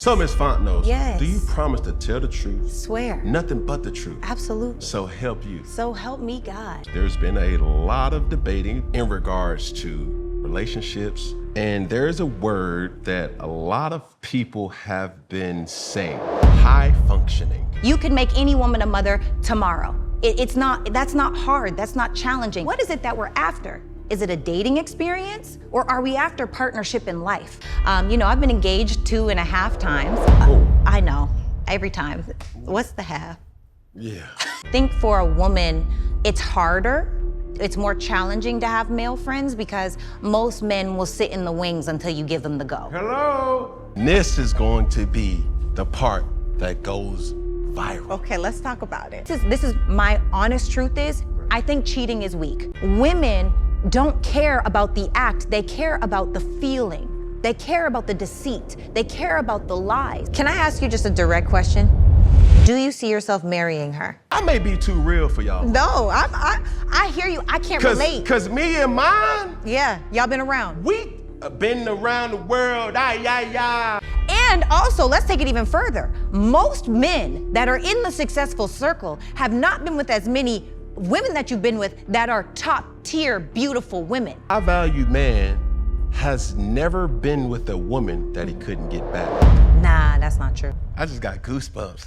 So, Ms. Fontenot, Yes. do you promise to tell the truth? Swear. Nothing but the truth. Absolutely. So help you. So help me God. There's been a lot of debating in regards to relationships, and there's a word that a lot of people have been saying, high functioning. You can make any woman a mother tomorrow. That's not hard, that's not challenging. What is it that we're after? Is it a dating experience, or are we after partnership in life? I've been engaged 2.5 times. I know, every time. What's the half? Yeah. I think for a woman, it's harder. It's more challenging to have male friends because most men will sit in the wings until you give them the go. Hello? This is going to be the part that goes viral. Okay, let's talk about it. This is my honest truth is, I think cheating is weak. Women don't care about the act, they care about the feeling. They care about the deceit. They care about the lies. Can I ask you just a direct question? Do you see yourself marrying her? I may be too real for y'all. No, I hear you. I can't relate. Cause me and mine, Yeah, y'all been around. we been around the world, And also, let's take it even further. Most men that are in the successful circle have not been with as many women that you've been with that are top tier, beautiful women. I value man has never been with a woman that he couldn't get back. Nah, that's not true. I just got goosebumps.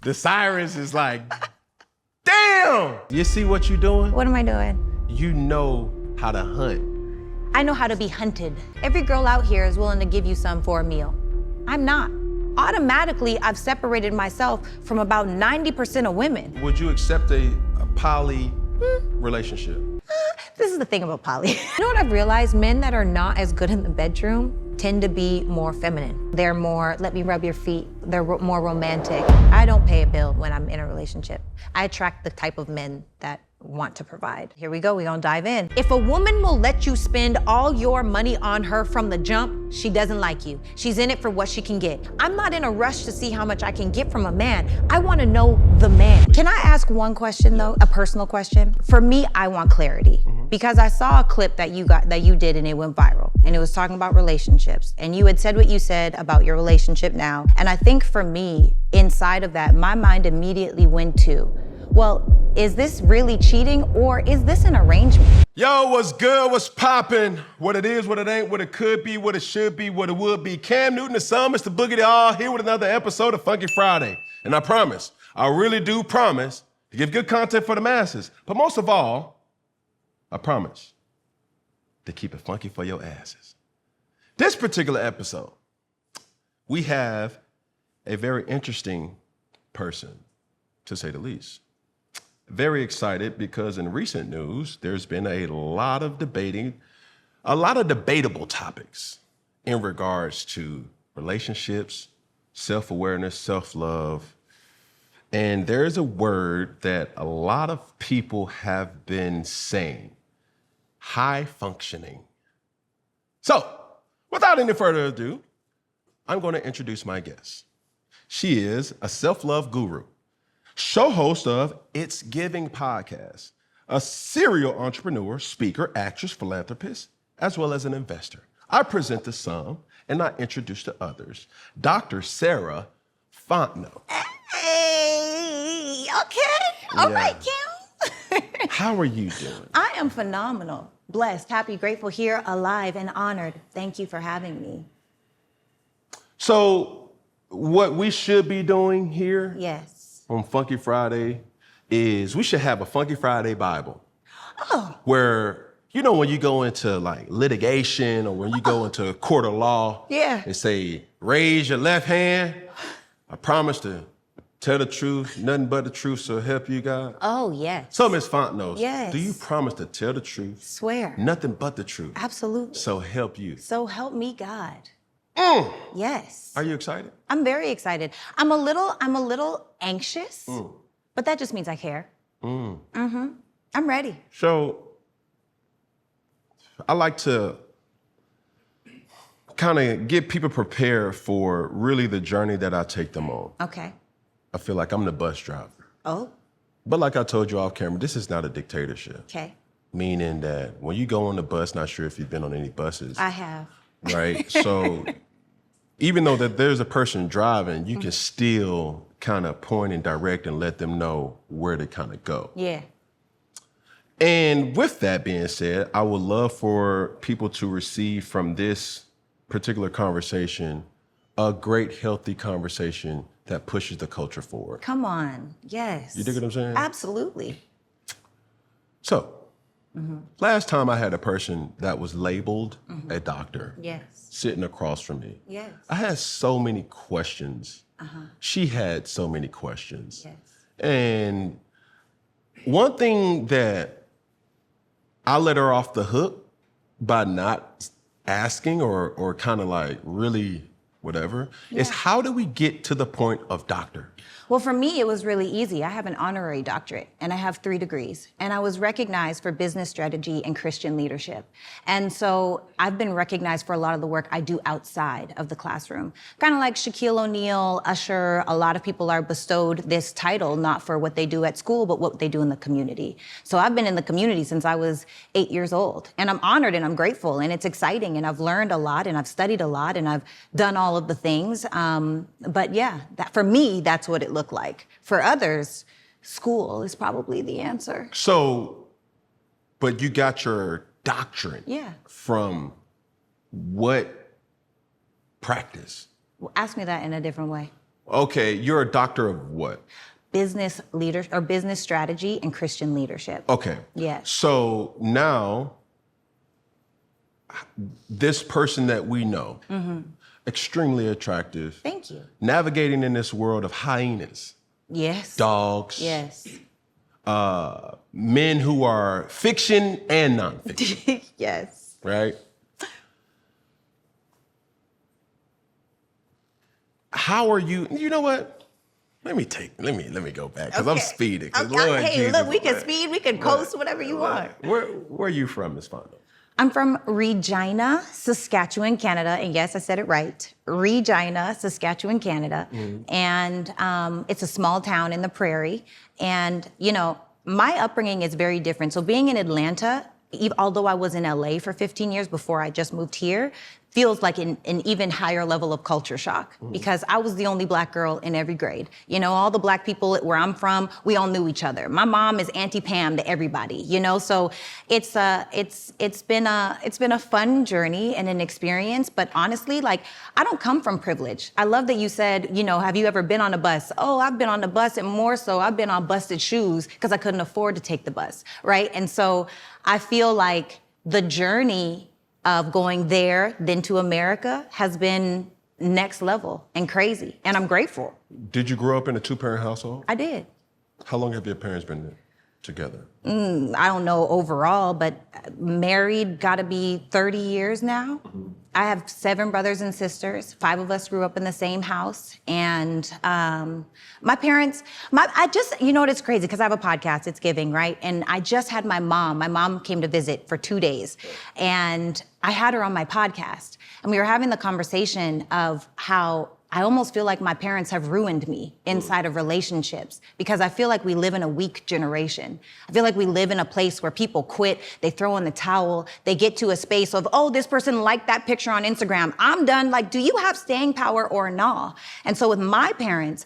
The sirens is like, damn! You see what you doing? What am I doing? You know how to hunt. I know how to be hunted. Every girl out here is willing to give you some for a meal. I'm not. Automatically, I've separated myself from about 90% of women. Would you accept a poly relationship? This is the thing about poly. You know what I've realized? Men that are not as good in the bedroom tend to be more feminine. They're more, let me rub your feet. They're more romantic. I don't pay a bill when I'm in a relationship. I attract the type of men that want to provide. Here we go, we're gonna dive in. If a woman will let you spend all your money on her from the jump, she doesn't like you. She's in it for what she can get. I'm not in a rush to see how much I can get from a man. I wanna know the man. Can I ask one question though, a personal question? For me, I want clarity. Because I saw a clip that you did and it went viral. And it was talking about relationships. And you had said what you said about your relationship now. And I think for me, inside of that, my mind immediately went to, well, is this really cheating or is this an arrangement? Yo, what's good? What's poppin'? What it is, what it ain't, what it could be, what it should be, what it would be. Cam Newton, the son, Mr. Boogie the All, here with another episode of Funky Friday. And I promise, I really do promise to give good content for the masses. But most of all, I promise to keep it funky for your asses. This particular episode, we have a very interesting person, to say the least. Very excited because in recent news, there's been a lot of debating, a lot of debatable topics in regards to relationships, self-awareness, self-love. And there's a word that a lot of people have been saying, high functioning. So, without any further ado, I'm going to introduce my guest. She is a self-love guru, show host of It's Giving podcast, a serial entrepreneur, speaker, actress, philanthropist, as well as an investor. I present to some and I introduce to others, Dr. Sarah Fontenot. Hey, okay. All right, Kim. How are you doing? I am phenomenal, blessed, happy, grateful, here, alive, and honored. Thank you for having me. So, what we should be doing here Yes. on Funky Friday is we should have a Funky Friday Bible. Oh. Where, you know, when you go into like litigation or when you go into a court of law, Yeah. and say, raise your left hand. I promise to tell the truth, nothing but the truth, so help you God. Oh, yes. So, Ms. Fontenot, Yes. do you promise to tell the truth, Swear. nothing but the truth, Absolutely. so help you? So help me God. Yes. Are you excited? I'm very excited. I'm a little anxious, but that just means I care. I'm ready. So, I like to kind of get people prepared for really the journey that I take them on. Okay. I feel like I'm the bus driver. Oh, But like I told you off camera, this is not a dictatorship. okay. Meaning that when you go on the bus, not sure if you've been on any buses, I have. right? So even though that there's a person driving, you can still kind of point and direct and let them know where to kind of go. Yeah. And with that being said, I would love for people to receive from this particular conversation a great, healthy conversation that pushes the culture forward. Come on. Yes. You dig what I'm saying? Absolutely. So, last time I had a person that was labeled a doctor Yes. sitting across from me. Yes. I had so many questions. She had so many questions. Yes. And one thing that I let her off the hook by not asking or kind of like really whatever is how do we get to the point of doctor? Well, for me, it was really easy. I have an honorary doctorate and I have 3 degrees. And I was recognized for business strategy and Christian leadership. And so I've been recognized for a lot of the work I do outside of the classroom. Kind of like Shaquille O'Neal, Usher, a lot of people are bestowed this title, not for what they do at school, but what they do in the community. So I've been in the community since I was 8 years old. And I'm honored and I'm grateful and it's exciting and I've learned a lot and I've studied a lot and I've done all of the things. But yeah, that, for me, that's what it looked like. For others, school is probably the answer. So, but you got your doctorate from what practice? Well, ask me that in a different way. Okay, you're a doctor of what? Business leader or business strategy and Christian leadership. Okay. Yes. So now, this person that we know, extremely attractive. Thank you. Navigating in this world of hyenas. Yes. Dogs. Yes. Men who are fiction and nonfiction. Yes. Right? How are you? You know what? Let me go back because I'm speeding. Okay. Hey, look, we can speed, we can coast, whatever you want. Where are you from, Ms. Fonda? I'm from Regina, Saskatchewan, Canada. And yes, I said it right. Regina, Saskatchewan, Canada. And it's a small town in the prairie. And, you know, my upbringing is very different. So being in Atlanta, although I was in LA for 15 years before I just moved here, feels like an even higher level of culture shock because I was the only Black girl in every grade. You know, all the Black people where I'm from, we all knew each other. My mom is Auntie Pam to everybody, you know? So it's been a fun journey and an experience, but honestly, like, I don't come from privilege. I love that you said, you know, have you ever been on a bus? Oh, I've been on the bus, and more so, I've been on busted shoes because I couldn't afford to take the bus, right? And so I feel like the journey of going there, then to America, has been next level and crazy. And I'm grateful. Did you grow up in a 2-parent household? I did. How long have your parents been together? I don't know overall, but married, gotta be 30 years now. I have 7 brothers and sisters. 5 of us grew up in the same house. And my parents, you know what, it's crazy, because I have a podcast, it's Giving, right? And I just had my mom came to visit for 2 days. And I had her on my podcast. And we were having the conversation of how I almost feel like my parents have ruined me inside of relationships because I feel like we live in a weak generation. I feel like we live in a place where people quit, they throw in the towel, they get to a space of, oh, this person liked that picture on Instagram, I'm done. Like, do you have staying power or not? And so with my parents,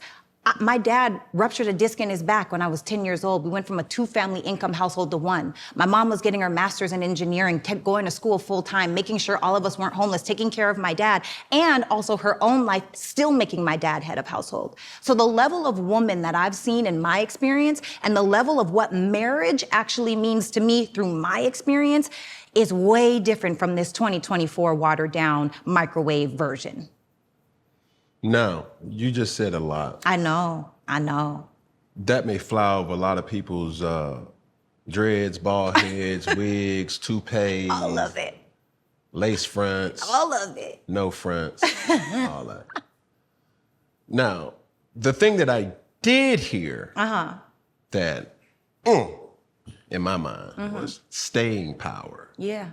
my dad ruptured a disc in his back when I was 10 years old. We went from a 2-family income household to 1. My mom was getting her master's in engineering, kept going to school full time, making sure all of us weren't homeless, taking care of my dad, and also her own life, still making my dad head of household. So the level of woman that I've seen in my experience and the level of what marriage actually means to me through my experience is way different from this 2024 watered down microwave version. Now, you just said a lot. I know. That may fly over a lot of people's dreads, bald heads, wigs, toupees. All of it. Lace fronts. All of it. No fronts. All that. Now, the thing that I did hear that, in my mind, was staying power. Yeah.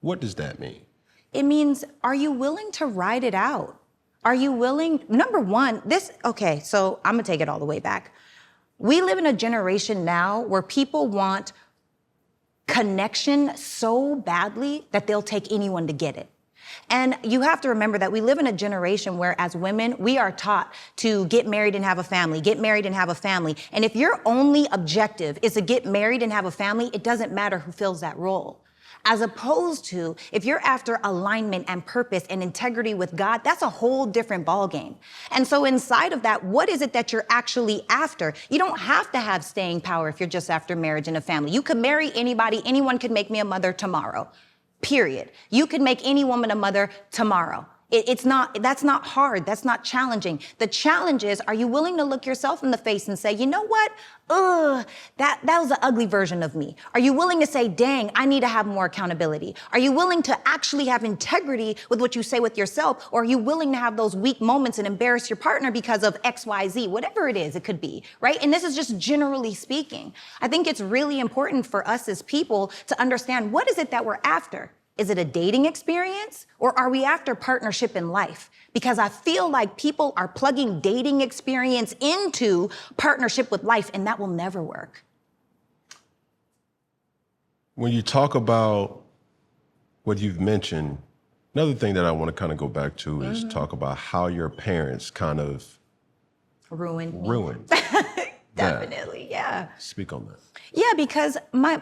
What does that mean? It means, are you willing to ride it out? Are you willing? Number one, so I'm gonna take it all the way back. We live in a generation now where people want connection so badly that they'll take anyone to get it. And you have to remember that we live in a generation where as women, we are taught to get married and have a family, get married and have a family. And if your only objective is to get married and have a family, it doesn't matter who fills that role. As opposed to, if you're after alignment and purpose and integrity with God, that's a whole different ballgame. And so inside of that, what is it that you're actually after? You don't have to have staying power if you're just after marriage and a family. You could marry anybody. Anyone could make me a mother tomorrow, period. You could make any woman a mother tomorrow. That's not hard. That's not challenging. The challenge is, are you willing to look yourself in the face and say, you know what? That was an ugly version of me. Are you willing to say, dang, I need to have more accountability? Are you willing to actually have integrity with what you say with yourself? Or are you willing to have those weak moments and embarrass your partner because of X, Y, Z, whatever it is, it could be, right? And this is just generally speaking. I think it's really important for us as people to understand, what is it that we're after? Is it a dating experience, or are we after partnership in life? Because I feel like people are plugging dating experience into partnership with life, and that will never work. When you talk about what you've mentioned, another thing that I want to kind of go back to is talk about how your parents kind of ruined. Definitely, yeah. Speak on that. Yeah, because my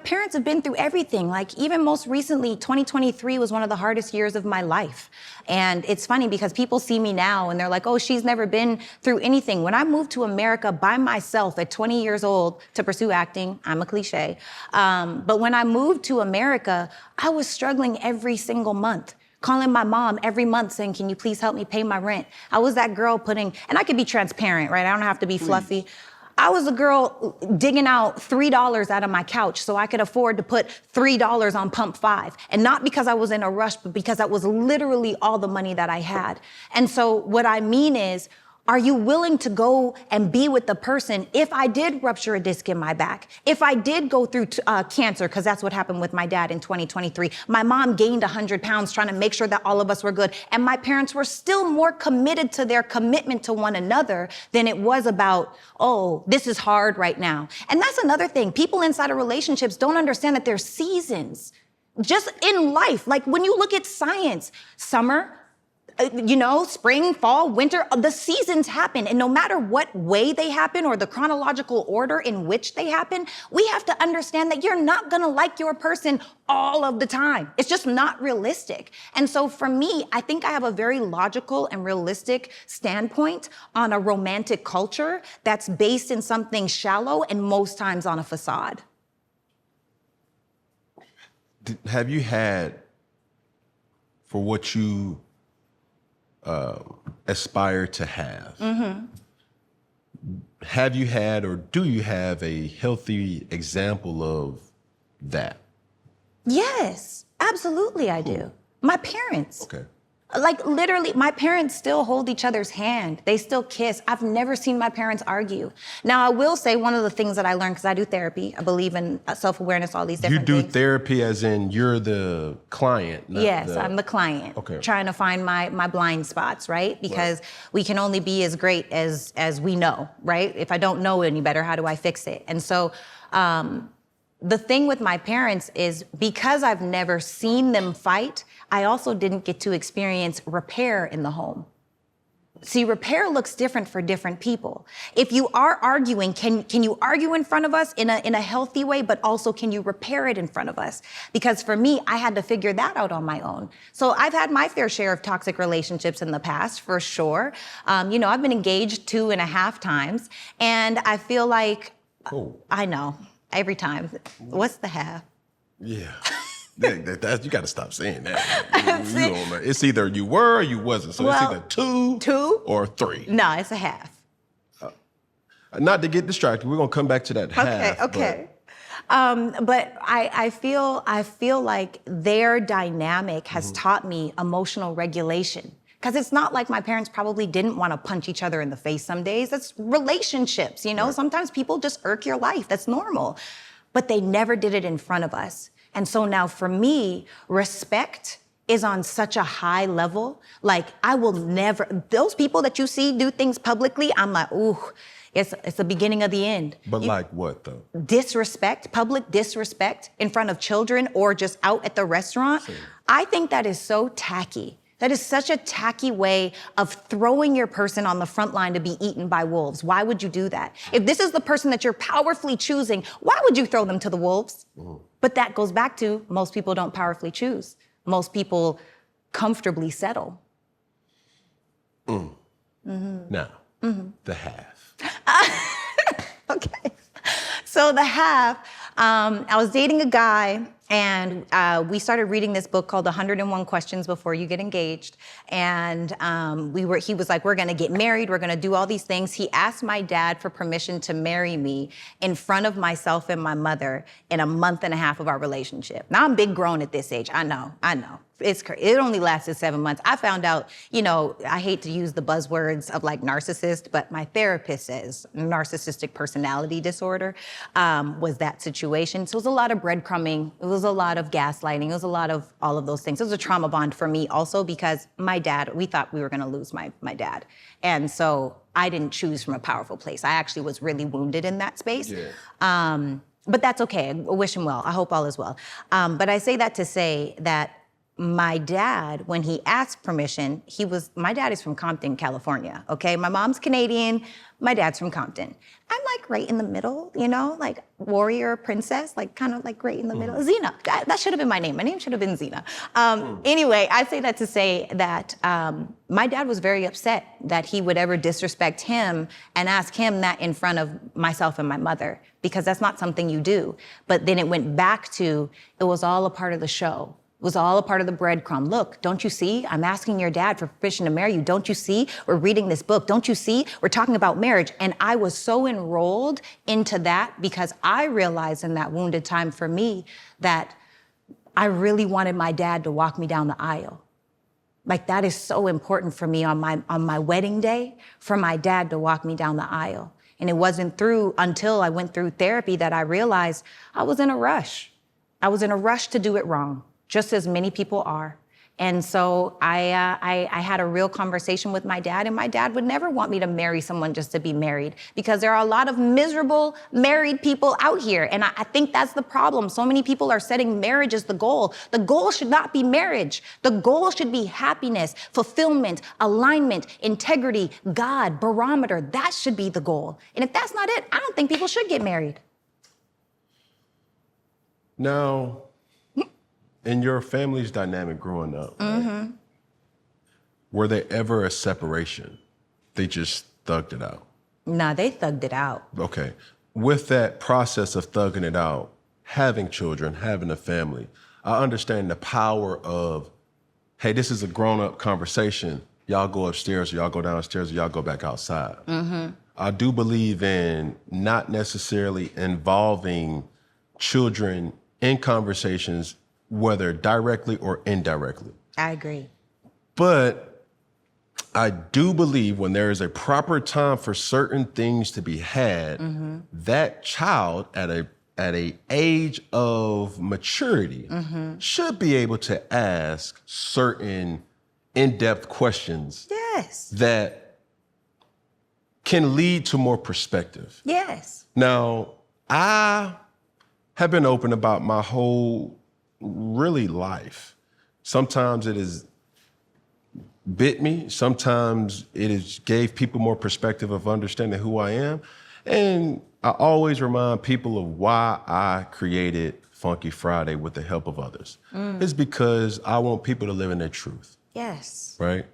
parents have been through everything. Like, even most recently, 2023 was one of the hardest years of my life. And it's funny because people see me now and they're like, oh, she's never been through anything. When I moved to America by myself at 20 years old to pursue acting, I'm a cliche. But when I moved to America, I was struggling every single month. Calling my mom every month saying, can you please help me pay my rent? I was that girl and I could be transparent, right? I don't have to be fluffy. I was a girl digging out $3 out of my couch so I could afford to put $3 on pump 5. And not because I was in a rush, but because that was literally all the money that I had. And so what I mean is, are you willing to go and be with the person if I did rupture a disc in my back? If I did go through cancer, because that's what happened with my dad in 2023. My mom gained 100 pounds trying to make sure that all of us were good. And my parents were still more committed to their commitment to one another than it was about, oh, this is hard right now. And that's another thing. People inside of relationships don't understand that there's seasons. Just in life, like when you look at science, summer, spring, fall, winter, the seasons happen. And no matter what way they happen or the chronological order in which they happen, we have to understand that you're not going to like your person all of the time. It's just not realistic. And so for me, I think I have a very logical and realistic standpoint on a romantic culture that's based in something shallow and most times on a facade. Have you had, for what you aspire to have, have you had or do you have a healthy example of that? Yes, absolutely I do. My parents. Okay. Like, literally, my parents still hold each other's hand. They still kiss. I've never seen my parents argue. Now, I will say one of the things that I learned, because I do therapy, I believe in self-awareness, all these different things. You do therapy as in you're the client? Yes, I'm the client. Okay. Trying to find my blind spots, right? Because we can only be as great as we know, right? If I don't know any better, how do I fix it? And so, the thing with my parents is, because I've never seen them fight, I also didn't get to experience repair in the home. See, repair looks different for different people. If you are arguing, can you argue in front of us in a healthy way, but also can you repair it in front of us? Because for me, I had to figure that out on my own. So I've had my fair share of toxic relationships in the past, for sure. I've been engaged 2.5 times, and I feel like, I know. Every time. What's the half? Yeah. You got to stop saying that. You don't know. It's either you were or you wasn't. So it's either two or 3. No, it's a half. Not to get distracted. We're going to come back to that half. Okay. But I feel like their dynamic has taught me emotional regulation. Because it's not like my parents probably didn't want to punch each other in the face some days. That's relationships, Right. Sometimes people just irk your life. That's normal. But they never did it in front of us. And so now for me, respect is on such a high level. Like, I will never, those people that you see do things publicly, I'm like, ooh, It's the beginning of the end. But like what though? Disrespect, public disrespect in front of children or just out at the restaurant. Same. I think that is so tacky. That is such a tacky way of throwing your person on the front line to be eaten by wolves. Why would you do that? If this is the person that you're powerfully choosing, why would you throw them to the wolves? But that goes back to most people don't powerfully choose. Most people comfortably settle. Now, the half. Okay. So the half, I was dating a guy and we started reading this book called 101 Questions Before You Get Engaged. And he was like, we're gonna get married, we're gonna do all these things. He asked my dad for permission to marry me in front of myself and my mother in a month and a half of our relationship. Now I'm big grown at this age, I know. It only lasted 7 months. I found out, I hate to use the buzzwords of like narcissist, but my therapist says narcissistic personality disorder was that situation. So it was a lot of breadcrumbing. It was a lot of gaslighting. It was a lot of all of those things. It was a trauma bond for me also because my dad, we thought we were gonna lose my dad. And so I didn't choose from a powerful place. I actually was really wounded in that space. Yeah. But that's okay. I wish him well. I hope all is well. But I say that to say that my dad, when he asked permission, my dad is from Compton, California, okay? My mom's Canadian, my dad's from Compton. I'm like right in the middle, like warrior, princess, like kind of like right in the middle. Xena, that should have been my name. My name should have been Xena. Anyway, I say that to say that my dad was very upset that he would ever disrespect him and ask him that in front of myself and my mother, because that's not something you do. But then it went back to, it was all a part of the show. It was all a part of the breadcrumb. Look, don't you see? I'm asking your dad for permission to marry you. Don't you see? We're reading this book. Don't you see? We're talking about marriage. And I was so enrolled into that because I realized in that wounded time for me that I really wanted my dad to walk me down the aisle. Like that is so important for me on my wedding day, for my dad to walk me down the aisle. And it wasn't until I went through therapy that I realized I was in a rush. I was in a rush to do it wrong, just as many people are. And so I had a real conversation with my dad, and my dad would never want me to marry someone just to be married, because there are a lot of miserable married people out here. And I think that's the problem. So many people are setting marriage as the goal. The goal should not be marriage. The goal should be happiness, fulfillment, alignment, integrity, God, barometer. That should be the goal. And if that's not it, I don't think people should get married. Now, in your family's dynamic growing up, right, were there ever a separation? They just thugged it out? Nah, they thugged it out. Okay. With that process of thugging it out, having children, having a family, I understand the power of, hey, this is a grown-up conversation. Y'all go upstairs, or y'all go downstairs, or y'all go back outside. I do believe in not necessarily involving children in conversations, whether directly or indirectly. I agree. But I do believe when there is a proper time for certain things to be had, that child at a age of maturity should be able to ask certain in-depth questions. Yes. That can lead to more perspective. Yes. Now, I have been open about my whole really life. Sometimes it has bit me. Sometimes it has gave people more perspective of understanding who I am. And I always remind people of why I created Funky Friday with the help of others. It's because I want people to live in their truth. Yes. Right?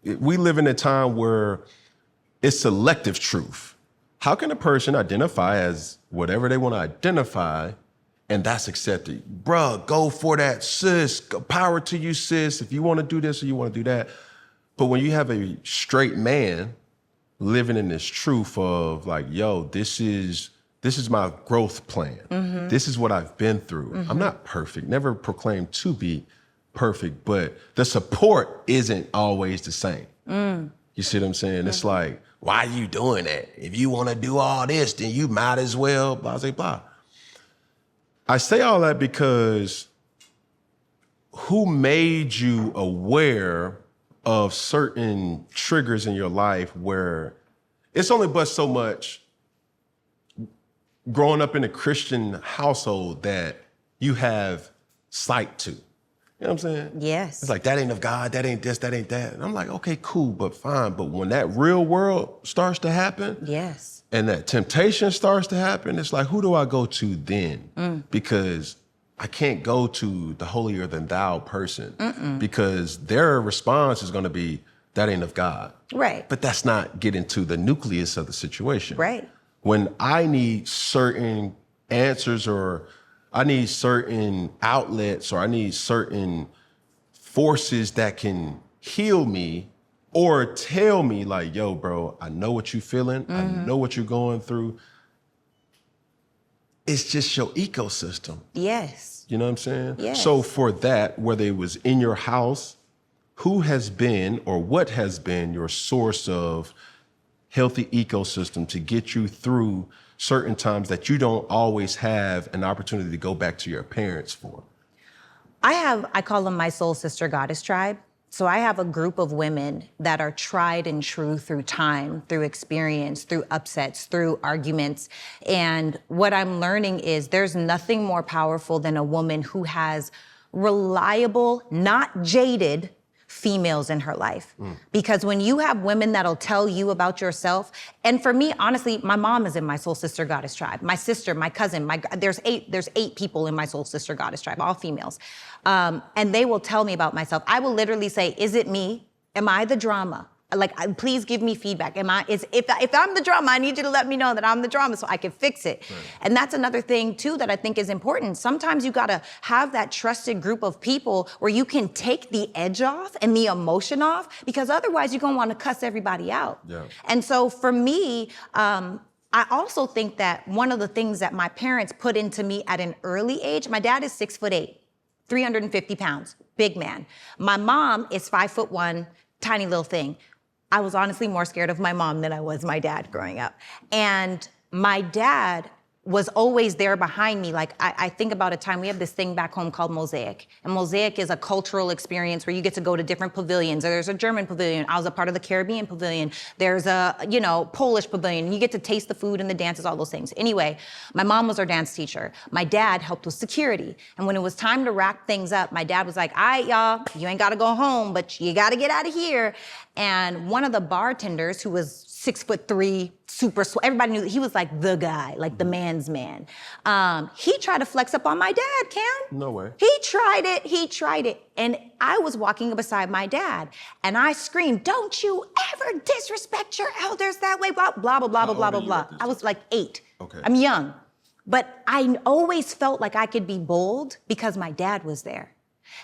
We live in a time where it's selective truth. How can a person identify as whatever they want to identify, and that's accepted? Bruh, go for that, sis. Power to you, sis. If you want to do this or you want to do that. But when you have a straight man living in this truth of like, yo, this is my growth plan. This is what I've been through. I'm not perfect, never proclaimed to be perfect, but the support isn't always the same. You see what I'm saying? It's like, why are you doing that? If you want to do all this, then you might as well, blah, blah, blah. I say all that because who made you aware of certain triggers in your life where it's only but so much growing up in a Christian household that you have sight to. You know what I'm saying? Yes. It's like, that ain't of God, that ain't this, that ain't that. And I'm like, okay, cool, but fine. But when that real world starts to happen, yes, and that temptation starts to happen, it's like, who do I go to then? Because I can't go to the holier than thou person because their response is going to be, that ain't of God. Right. But that's not getting to the nucleus of the situation. Right. When I need certain answers, or I need certain outlets, or I need certain forces that can heal me or tell me like, yo, bro, I know what you're feeling. I know what you're going through. It's just your ecosystem. Yes. You know what I'm saying? Yes. So for that, whether it was in your house, who has been or what has been your source of healthy ecosystem to get you through certain times that you don't always have an opportunity to go back to your parents for? I call them my soul sister goddess tribe. So I have a group of women that are tried and true through time, through experience, through upsets, through arguments. And what I'm learning is there's nothing more powerful than a woman who has reliable, not jaded, females in her life. Because when you have women that'll tell you about yourself, and for me, honestly, my mom is in my soul sister goddess tribe. My sister, my cousin, there's eight people in my soul sister goddess tribe, all females. And they will tell me about myself. I will literally say, is it me? Am I the drama? Like, please give me feedback. If I'm the drama, I need you to let me know that I'm the drama so I can fix it. Right. And that's another thing too that I think is important. Sometimes you gotta have that trusted group of people where you can take the edge off and the emotion off, because otherwise you're gonna wanna cuss everybody out. Yeah. And so for me, I also think that one of the things that my parents put into me at an early age, my dad is 6'8", 350 pounds, big man. My mom is 5'1", tiny little thing. I was honestly more scared of my mom than I was my dad growing up. And my dad was always there behind me. Like, I think about a time, we have this thing back home called Mosaic. And Mosaic is a cultural experience where you get to go to different pavilions. There's a German pavilion. I was a part of the Caribbean pavilion. There's a, Polish pavilion. You get to taste the food and the dances, all those things. Anyway, my mom was our dance teacher. My dad helped with security. And when it was time to wrap things up, my dad was like, all right, y'all, you ain't gotta go home, but you gotta get out of here. And one of the bartenders, who was 6'3", everybody knew he was like the guy, like the man's man. He tried to flex up on my dad, Cam. No way. He tried it. And I was walking beside my dad and I screamed, don't you ever disrespect your elders that way, blah, blah, blah, blah, blah, blah, blah. I was like 8. Okay. I'm young. But I always felt like I could be bold because my dad was there.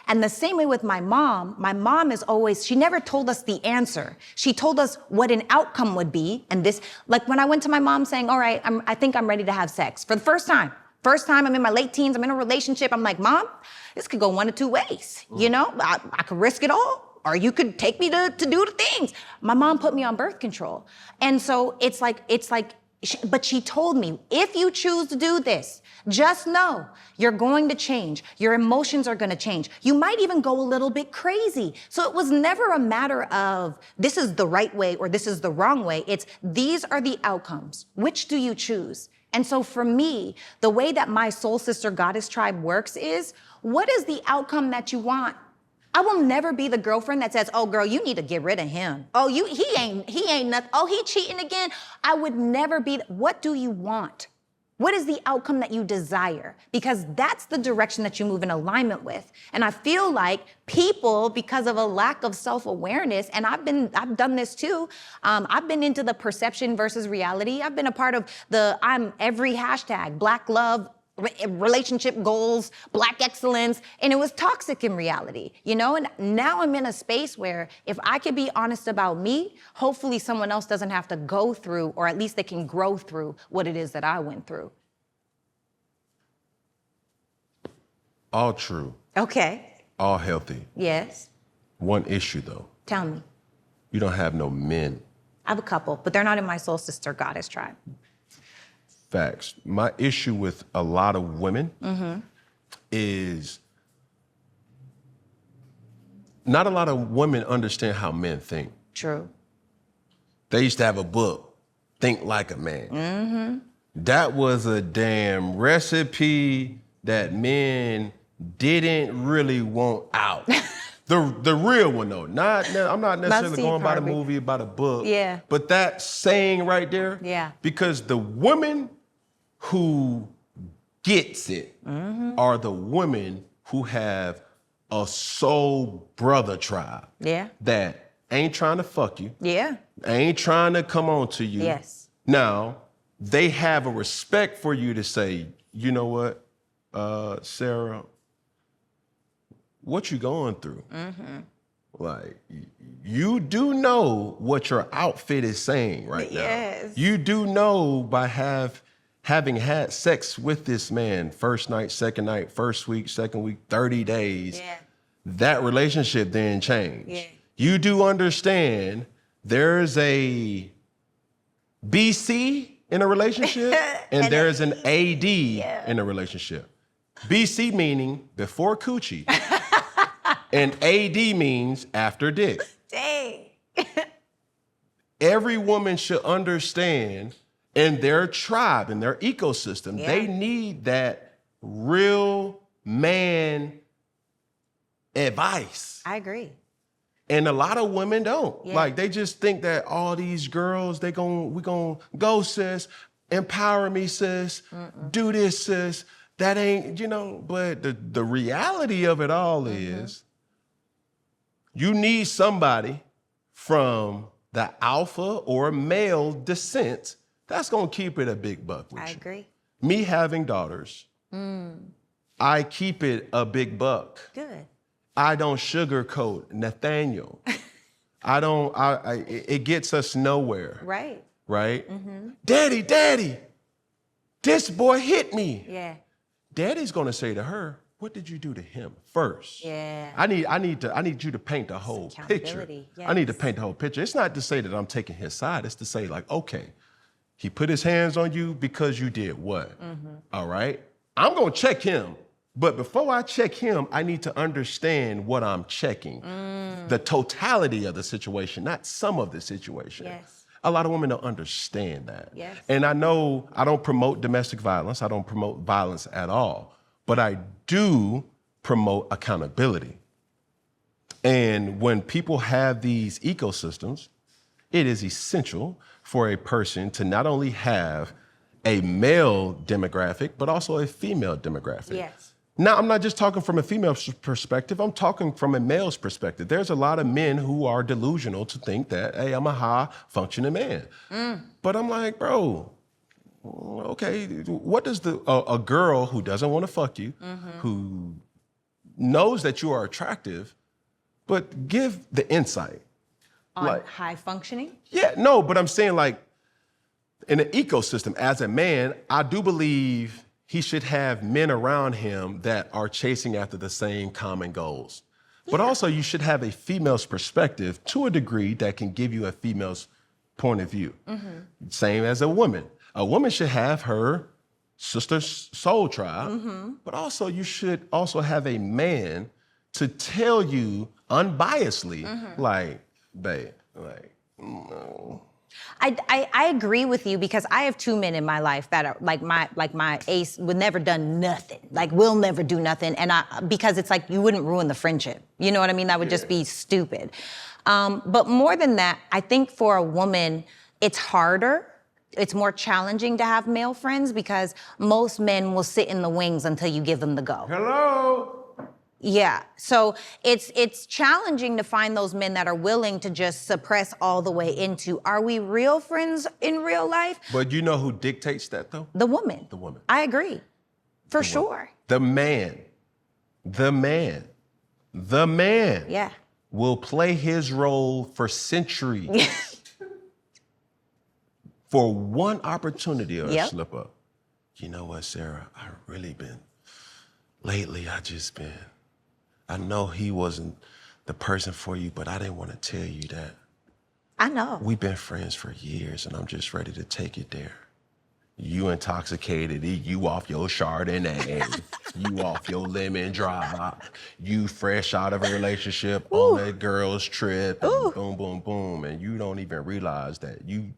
And the same way with my mom is always, she never told us the answer. She told us what an outcome would be. And this, like when I went to my mom saying, all right, I think I'm ready to have sex for the first time. I'm in my late teens, I'm in a relationship. I'm like, Mom, this could go one of two ways. I could risk it all, or you could take me to do the things. My mom put me on birth control. And so it's like, but she told me, if you choose to do this, just know you're going to change. Your emotions are going to change. You might even go a little bit crazy. So it was never a matter of this is the right way or this is the wrong way. It's these are the outcomes. Which do you choose? And so for me, the way that my soul sister goddess tribe works is, what is the outcome that you want? I will never be the girlfriend that says, oh girl, you need to get rid of him. Oh, he ain't nothing. Oh, he cheating again. I would never be. What do you want? What is the outcome that you desire? Because that's the direction that you move in alignment with. And I feel like people, because of a lack of self-awareness, and I've done this too. I've been into the perception versus reality. I've been a part of I'm every hashtag, Black love, relationship goals, Black excellence, and it was toxic in reality, and now I'm in a space where if I could be honest about me, hopefully someone else doesn't have to go through, or at least they can grow through what it is that I went through. All true. Okay. All healthy. Yes. One issue though. Tell me. You don't have no men. I have a couple, but they're not in my soul sister goddess tribe. Facts. My issue with a lot of women is not a lot of women understand how men think. True. They used to have a book think like a man. That was a damn recipe that men didn't really want out. The real one though, I'm not necessarily going by the movie, by the book. Yeah. But that saying right there, Yeah. because the women who gets it are the women who have a soul brother tribe. Yeah. That ain't trying to fuck you. Yeah. Ain't trying to come on to you. Yes. Now, they have a respect for you to say, you know what, Sarah, what you going through? Like, you do know what your outfit is saying right now. Yes. You do know by having had sex with this man, first night, second night, first week, second week, 30 days, that relationship then changed. Yeah. You do understand there's a BC in a relationship and there's an AD in a relationship. BC meaning before coochie. And AD means after dick. Dang. Every woman should understand in their tribe, in their ecosystem, they need that real man advice. I agree. And a lot of women don't. Yeah. Like, they just think that all these girls, we gonna go, sis, empower me, sis, do this, sis. That ain't, but the reality of it all is you need somebody from the alpha or male descent that's gonna keep it a big buck with you. I agree. Me having daughters, I keep it a big buck. Good. I don't sugarcoat Nathaniel. It gets us nowhere. Right. Right? Daddy, this boy hit me. Yeah. Daddy's gonna say to her, what did you do to him first? Yeah. I need you to paint the whole picture. I need to paint the whole picture. It's not to say that I'm taking his side. It's to say, like, okay, he put his hands on you because you did what? All right? I'm gonna check him. But before I check him, I need to understand what I'm checking. The totality of the situation, not some of the situation. Yes. A lot of women don't understand that. Yes. And I know I don't promote domestic violence. I don't promote violence at all. But I do promote accountability. And when people have these ecosystems, it is essential for a person to not only have a male demographic, but also a female demographic. Yes. Now, I'm not just talking from a female perspective, I'm talking from a male's perspective. There's a lot of men who are delusional to think that, hey, I'm a high-functioning man. But I'm like, bro, okay, what does a girl who doesn't want to fuck you, who knows that you are attractive, but give the insight. On high functioning? Yeah, no, but I'm saying, like, in an ecosystem, as a man, I do believe he should have men around him that are chasing after the same common goals. But also you should have a female's perspective to a degree that can give you a female's point of view. Same as a woman. A woman should have her sister soul tribe, but also you should also have a man to tell you unbiasedly, like, babe, like, no. I agree with you because I have two men in my life that are like my ace would never done nothing, like will never do nothing, and because it's like you wouldn't ruin the friendship. You know what I mean? That would just be stupid. But more than that, I think for a woman, it's harder. It's more challenging to have male friends because most men will sit in the wings until you give them the go. Hello? Yeah, so it's challenging to find those men that are willing to just suppress all the way into, are we real friends in real life? But you know who dictates that, though? The woman. The woman. I agree, for sure. The man Yeah. will play his role for centuries. For one opportunity or a slip up. You know what, Sarah? Lately I know he wasn't the person for you, but I didn't want to tell you that. I know. We've been friends for years, and I'm just ready to take it there. You intoxicated, you off your Chardonnay, you off your lemon drop, you fresh out of a relationship on that girl's trip, and boom, boom, boom, and you don't even realize that you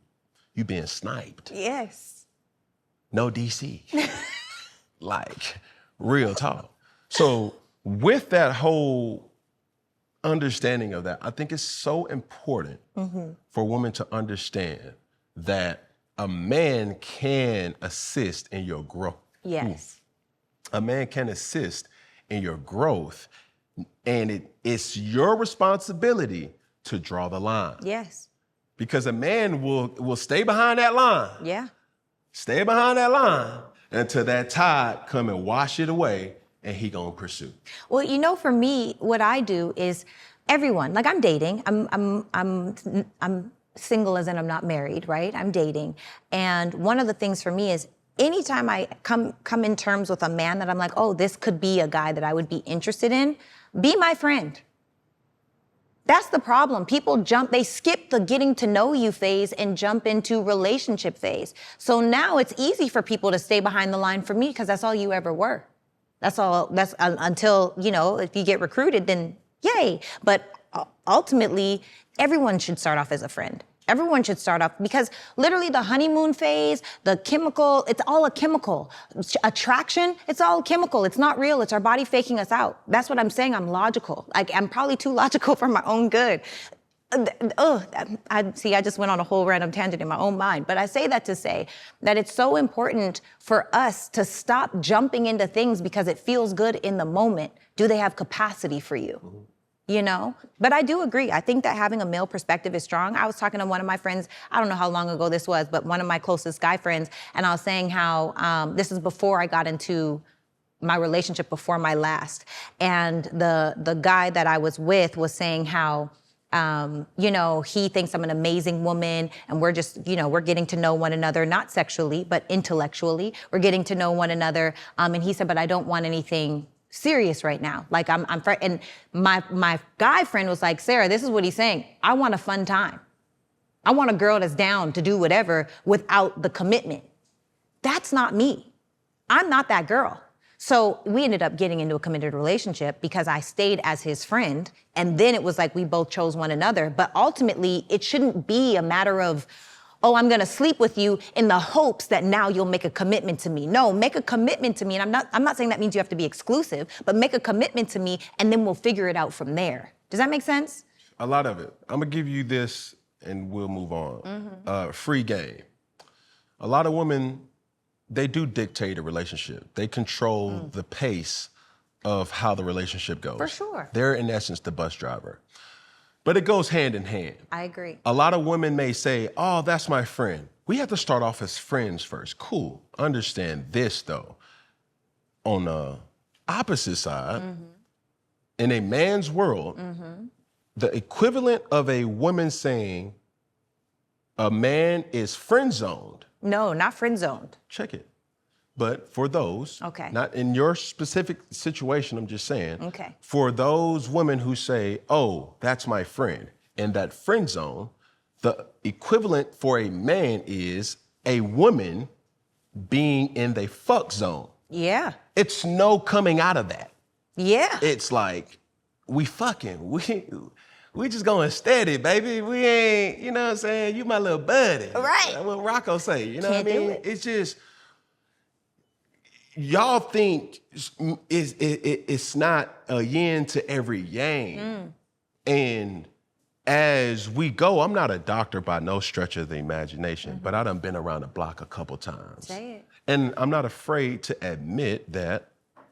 you being sniped. Yes. No DC. Like, real talk. So with that whole understanding of that, I think it's so important for women to understand that a man can assist in your growth. Yes. A man can assist in your growth, and it's your responsibility to draw the line. Yes. Because a man will stay behind that line. Yeah. Stay behind that line until that tide come and wash it away, and he gonna pursue. Well, you know, for me, what I do is everyone, like I'm dating, I'm single as in I'm not married, right? I'm dating. And one of the things for me is anytime I come in terms with a man that I'm like, oh, this could be a guy that I would be interested in, be my friend. That's the problem. People they skip the getting to know you phase and jump into relationship phase. So now it's easy for people to stay behind the line for me because that's all you ever were. That's until, you know, if you get recruited, then yay. But ultimately, everyone should start off as a friend. Everyone should start off because literally the honeymoon phase, the chemical, it's all a chemical. Attraction, it's all a chemical. It's not real. It's our body faking us out. That's what I'm saying. I'm logical. Like I'm probably too logical for my own good. I just went on a whole random tangent in my own mind. But I say that to say that it's so important for us to stop jumping into things because it feels good in the moment. Do they have capacity for you? Mm-hmm. You know? But I do agree. I think that having a male perspective is strong. I was talking to one of my friends, I don't know how long ago this was, but one of my closest guy friends, and I was saying how this is before I got into my relationship before my last. And the guy that I was with was saying how, you know, he thinks I'm an amazing woman and we're just, you know, we're getting to know one another, not sexually, but intellectually. We're getting to know one another. And he said, but I don't want anything serious right now. Like and my guy friend was like, Sarah, this is what he's saying. I want a fun time. I want a girl that's down to do whatever without the commitment. That's not me. I'm not that girl. So we ended up getting into a committed relationship because I stayed as his friend. And then it was like we both chose one another. But ultimately, it shouldn't be a matter of, oh, I'm gonna sleep with you in the hopes that now you'll make a commitment to me. No, make a commitment to me. And I'm not saying that means you have to be exclusive, but make a commitment to me and then we'll figure it out from there. Does that make sense? A lot of it. I'm gonna give you this and we'll move on. Free game. A lot of women, they do dictate a relationship. They control the pace of how the relationship goes. For sure. They're in essence the bus driver. But it goes hand in hand. I agree. A lot of women may say, oh, that's my friend. We have to start off as friends first. Cool. Understand this, though. On the opposite side, in a man's world, the equivalent of a woman saying a man is friend-zoned. No, not friend-zoned. Check it. But for those, okay, not in your specific situation, I'm just saying, okay, for those women who say, oh, that's my friend, in that friend zone, the equivalent for a man is a woman being in the fuck zone. Yeah. It's no coming out of that. Yeah. It's like, we fucking, we just going steady, baby. We ain't, you know what I'm saying? You my little buddy. Right. That's what Rocco say, you know Can't what I mean? do it. It's just, y'all think it's not a yin to every yang. And as we go, I'm not a doctor by no stretch of the imagination, but I done been around the block a couple times. Say it. And I'm not afraid to admit that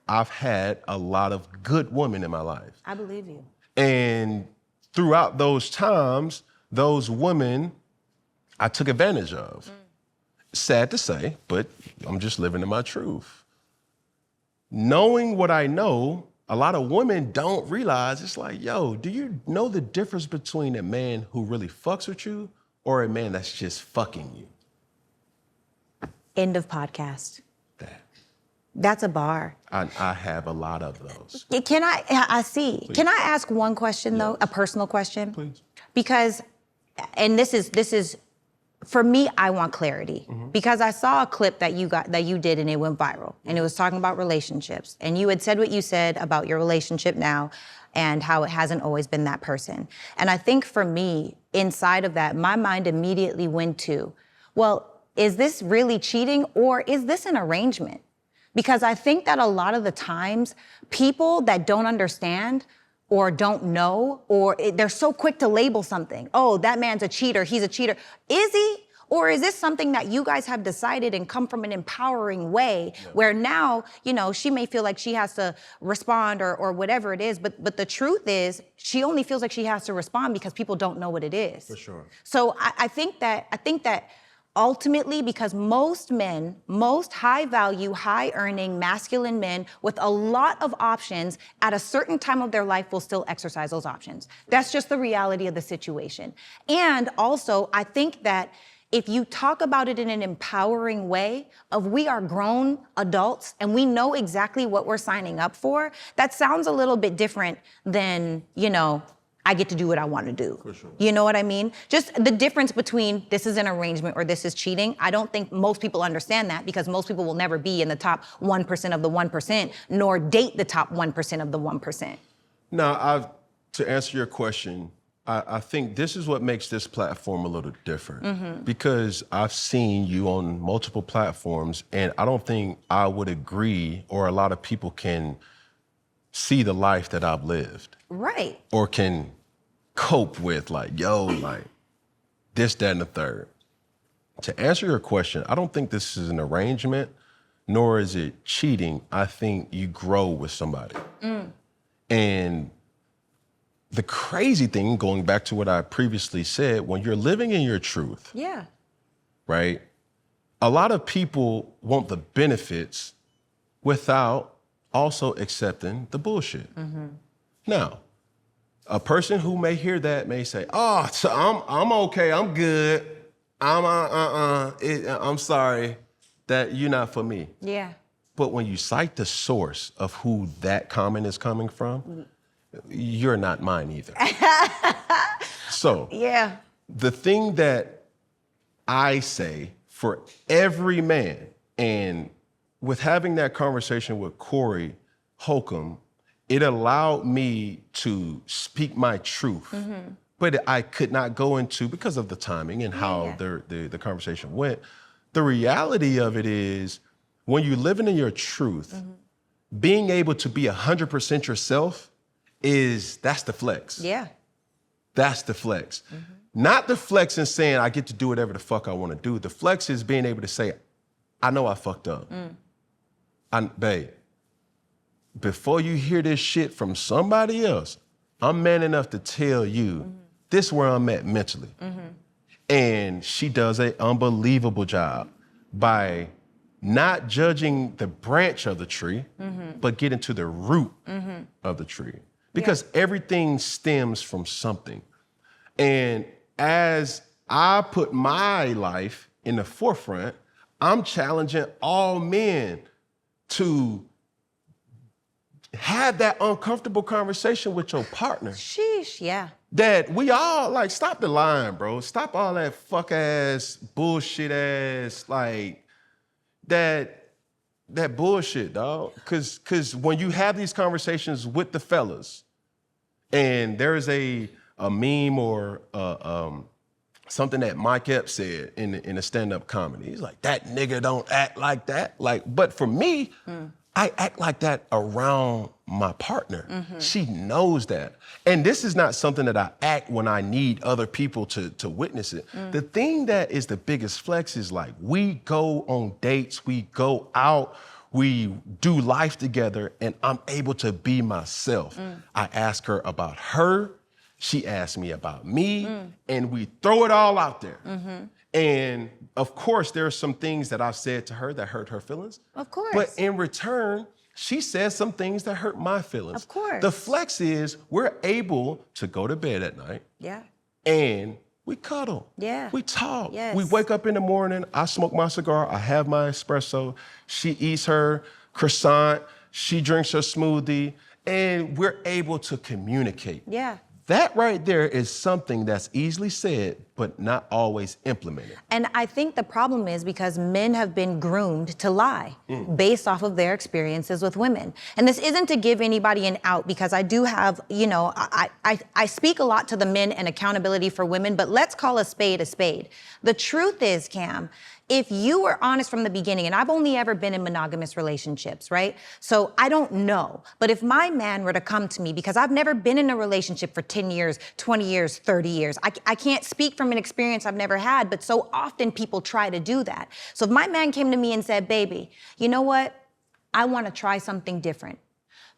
I've had a lot of good women in my life. I believe you. And throughout those times, those women I took advantage of. Sad to say, but I'm just living in my truth. Knowing what I know, a lot of women don't realize, it's like, yo, do you know the difference between a man who really fucks with you or a man that's just fucking you? End of podcast. That. That's a bar. I have a lot of those. I see. Please. Can I ask one question though, a personal question? Please. Because, and this is, for me, I want clarity because I saw a clip that you did and it went viral and it was talking about relationships and you had said what you said about your relationship now and how it hasn't always been that person. And I think for me, inside of that, my mind immediately went to, well, is this really cheating or is this an arrangement? Because I think that a lot of the times people that don't understand or don't know, or they're so quick to label something. Oh, that man's a cheater, he's a cheater. Is he? Or is this something that you guys have decided and come from an empowering way where now, you know, she may feel like she has to respond or whatever it is, but the truth is she only feels like she has to respond because people don't know what it is. For sure. So I think that ultimately, because most men, most high value, high earning, masculine men with a lot of options at a certain time of their life will still exercise those options. That's just the reality of the situation. And also, I think that if you talk about it in an empowering way of we are grown adults and we know exactly what we're signing up for, that sounds a little bit different than, you know, I get to do what I want to do. For sure. You know what I mean? Just the difference between this is an arrangement or this is cheating. I don't think most people understand that because most people will never be in the top 1% of the 1%, nor date the top 1% of the 1%. Now, to answer your question, I think this is what makes this platform a little different because I've seen you on multiple platforms and I don't think I would agree or a lot of people can see the life that I've lived. Right. Or can cope with like, yo, like this, that, and the third. To answer your question, I don't think this is an arrangement, nor is it cheating. I think you grow with somebody. And the crazy thing, going back to what I previously said, when you're living in your truth, Yeah. right? A lot of people want the benefits without also accepting the bullshit. Now, a person who may hear that may say, "Oh, so I'm okay, I'm good. I'm sorry that you're not for me." Yeah. But when you cite the source of who that comment is coming from, you're not mine either. So, Yeah. the thing that I say for every man, and with having that conversation with Corey Holcomb, it allowed me to speak my truth. But I could not go into, because of the timing and how the conversation went, the reality of it is when you're living in your truth, being able to be 100% yourself that's the flex. Yeah. That's the flex. Not the flex in saying I get to do whatever the fuck I want to do. The flex is being able to say, I know I fucked up. Babe, before you hear this shit from somebody else, I'm man enough to tell you this is where I'm at mentally. And she does an unbelievable job by not judging the branch of the tree, but getting to the root of the tree. Because everything stems from something. And as I put my life in the forefront, I'm challenging all men to have that uncomfortable conversation with your partner. Sheesh. Yeah. That we all, like, stop the lying, bro. Stop all that fuck ass, bullshit ass, like, that bullshit, dog. Cause when you have these conversations with the fellas, and there is a meme or something that Mike Epps said in a stand-up comedy. He's like, that nigga don't act like that. Like, but for me, I act like that around my partner. She knows that. And this is not something that I act when I need other people to witness it. The thing that is the biggest flex is like, we go on dates, we go out, we do life together, and I'm able to be myself. I ask her about her, she asks me about me, and we throw it all out there. And of course, there are some things that I've said to her that hurt her feelings. Of course. But in return, she says some things that hurt my feelings. Of course. The flex is we're able to go to bed at night. Yeah. And we cuddle. Yeah. We talk. Yes. We wake up in the morning, I smoke my cigar, I have my espresso, she eats her croissant, she drinks her smoothie, and we're able to communicate. Yeah. That right there is something that's easily said, but not always implemented. And I think the problem is because men have been groomed to lie based off of their experiences with women. And this isn't to give anybody an out, because I do have, I speak a lot to the men and accountability for women, but let's call a spade a spade. The truth is, Cam, if you were honest from the beginning, and I've only ever been in monogamous relationships, right? So I don't know. But if my man were to come to me, because I've never been in a relationship for 10 years, 20 years, 30 years, I can't speak from an experience I've never had, but so often people try to do that. So if my man came to me and said, baby, you know what? I want to try something different.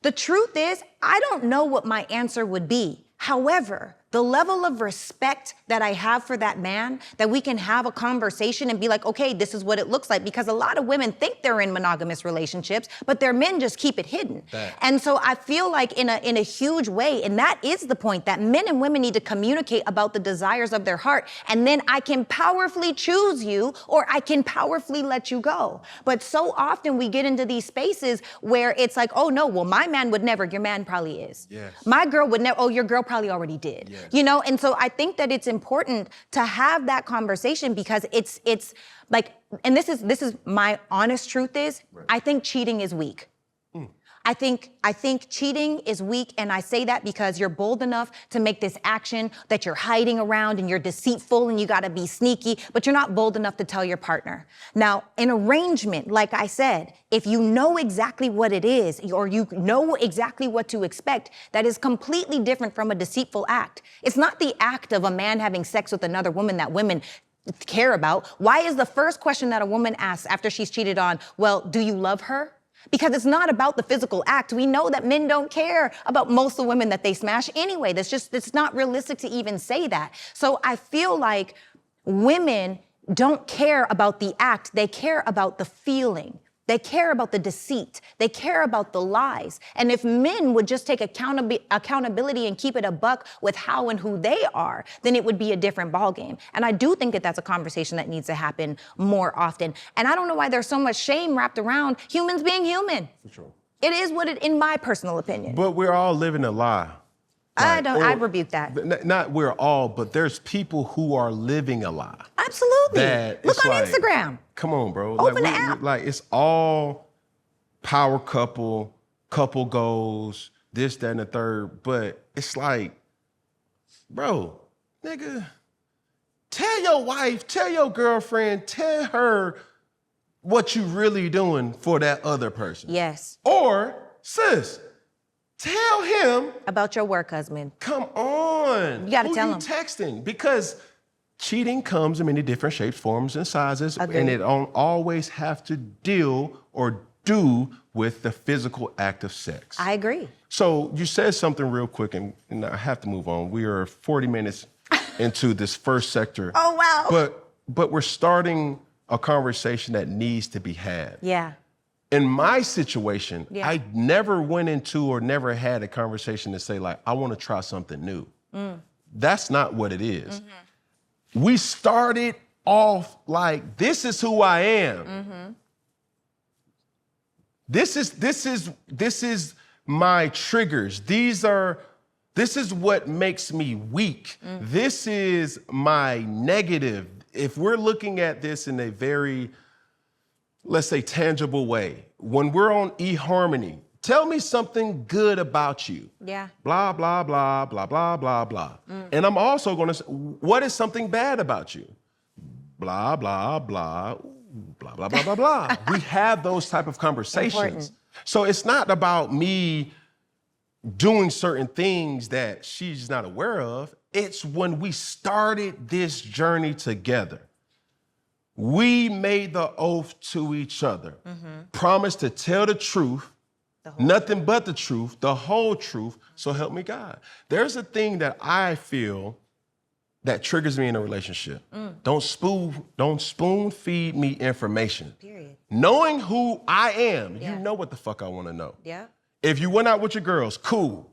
The truth is, I don't know what my answer would be. However, the level of respect that I have for that man, that we can have a conversation and be like, okay, this is what it looks like. Because a lot of women think they're in monogamous relationships, but their men just keep it hidden. And so I feel like in a huge way, and that is the point, that men and women need to communicate about the desires of their heart. And then I can powerfully choose you, or I can powerfully let you go. But so often we get into these spaces where it's like, oh no, well, my man would never, your man probably is. Yes. My girl would never, oh, your girl probably already did. Yes. And so I think that it's important to have that conversation, because it's like, and this is my honest truth is, right. I think cheating is weak. I think cheating is weak, and I say that because you're bold enough to make this action that you're hiding around, and you're deceitful, and you gotta be sneaky, but you're not bold enough to tell your partner. Now, an arrangement, like I said, if you know exactly what it is, or you know exactly what to expect, that is completely different from a deceitful act. It's not the act of a man having sex with another woman that women care about. Why is the first question that a woman asks after she's cheated on, well, do you love her? Because it's not about the physical act. We know that men don't care about most of the women that they smash anyway. It's not realistic to even say that. So I feel like women don't care about the act. They care about the feeling. They care about the deceit. They care about the lies. And if men would just take accountability and keep it a buck with how and who they are, then it would be a different ballgame. And I do think that that's a conversation that needs to happen more often. And I don't know why there's so much shame wrapped around humans being human. For sure. It is what it, in my personal opinion. But we're all living a lie. I rebuke that. Not we're all, but there's people who are living a lie. Absolutely. Look on Instagram. Come on, bro. Open the app. It's all power couple goals, this, that, and the third. But it's like, bro, nigga, tell your wife, tell your girlfriend, tell her what you really doing for that other person. Yes. Or, sis, tell him about your work husband. Come on. You gotta tell him. Texting, because cheating comes in many different shapes, forms, and sizes. Agreed. And it don't always have to deal or do with the physical act of sex. I agree. So you said something real quick, and I have to move on. We are 40 minutes into this first sector. Oh, wow. But we're starting a conversation that needs to be had. Yeah. In my situation, Yeah. I never went into or never had a conversation to say, like, I want to try something new. That's not what it is. Mm-hmm. We started off like, this is who I am. Mm-hmm. This is my triggers. This is what makes me weak. Mm-hmm. This is my negative. If we're looking at this in a very, let's say, tangible way, when we're on eHarmony, tell me something good about you. Yeah. Blah, blah, blah, blah, blah, blah, blah. And I'm also gonna say, what is something bad about you? Blah, blah, blah, blah, blah, blah, blah, blah. We have those type of conversations. Important. So it's not about me doing certain things that she's not aware of. It's when we started this journey together. We made the oath to each other, promised to tell the truth, nothing but the truth, the whole truth, so help me God. There's a thing that I feel that triggers me in a relationship. Don't spoon feed me information. Period. Knowing who I am, you know what the fuck I want to know. Yeah. If you went out with your girls, cool.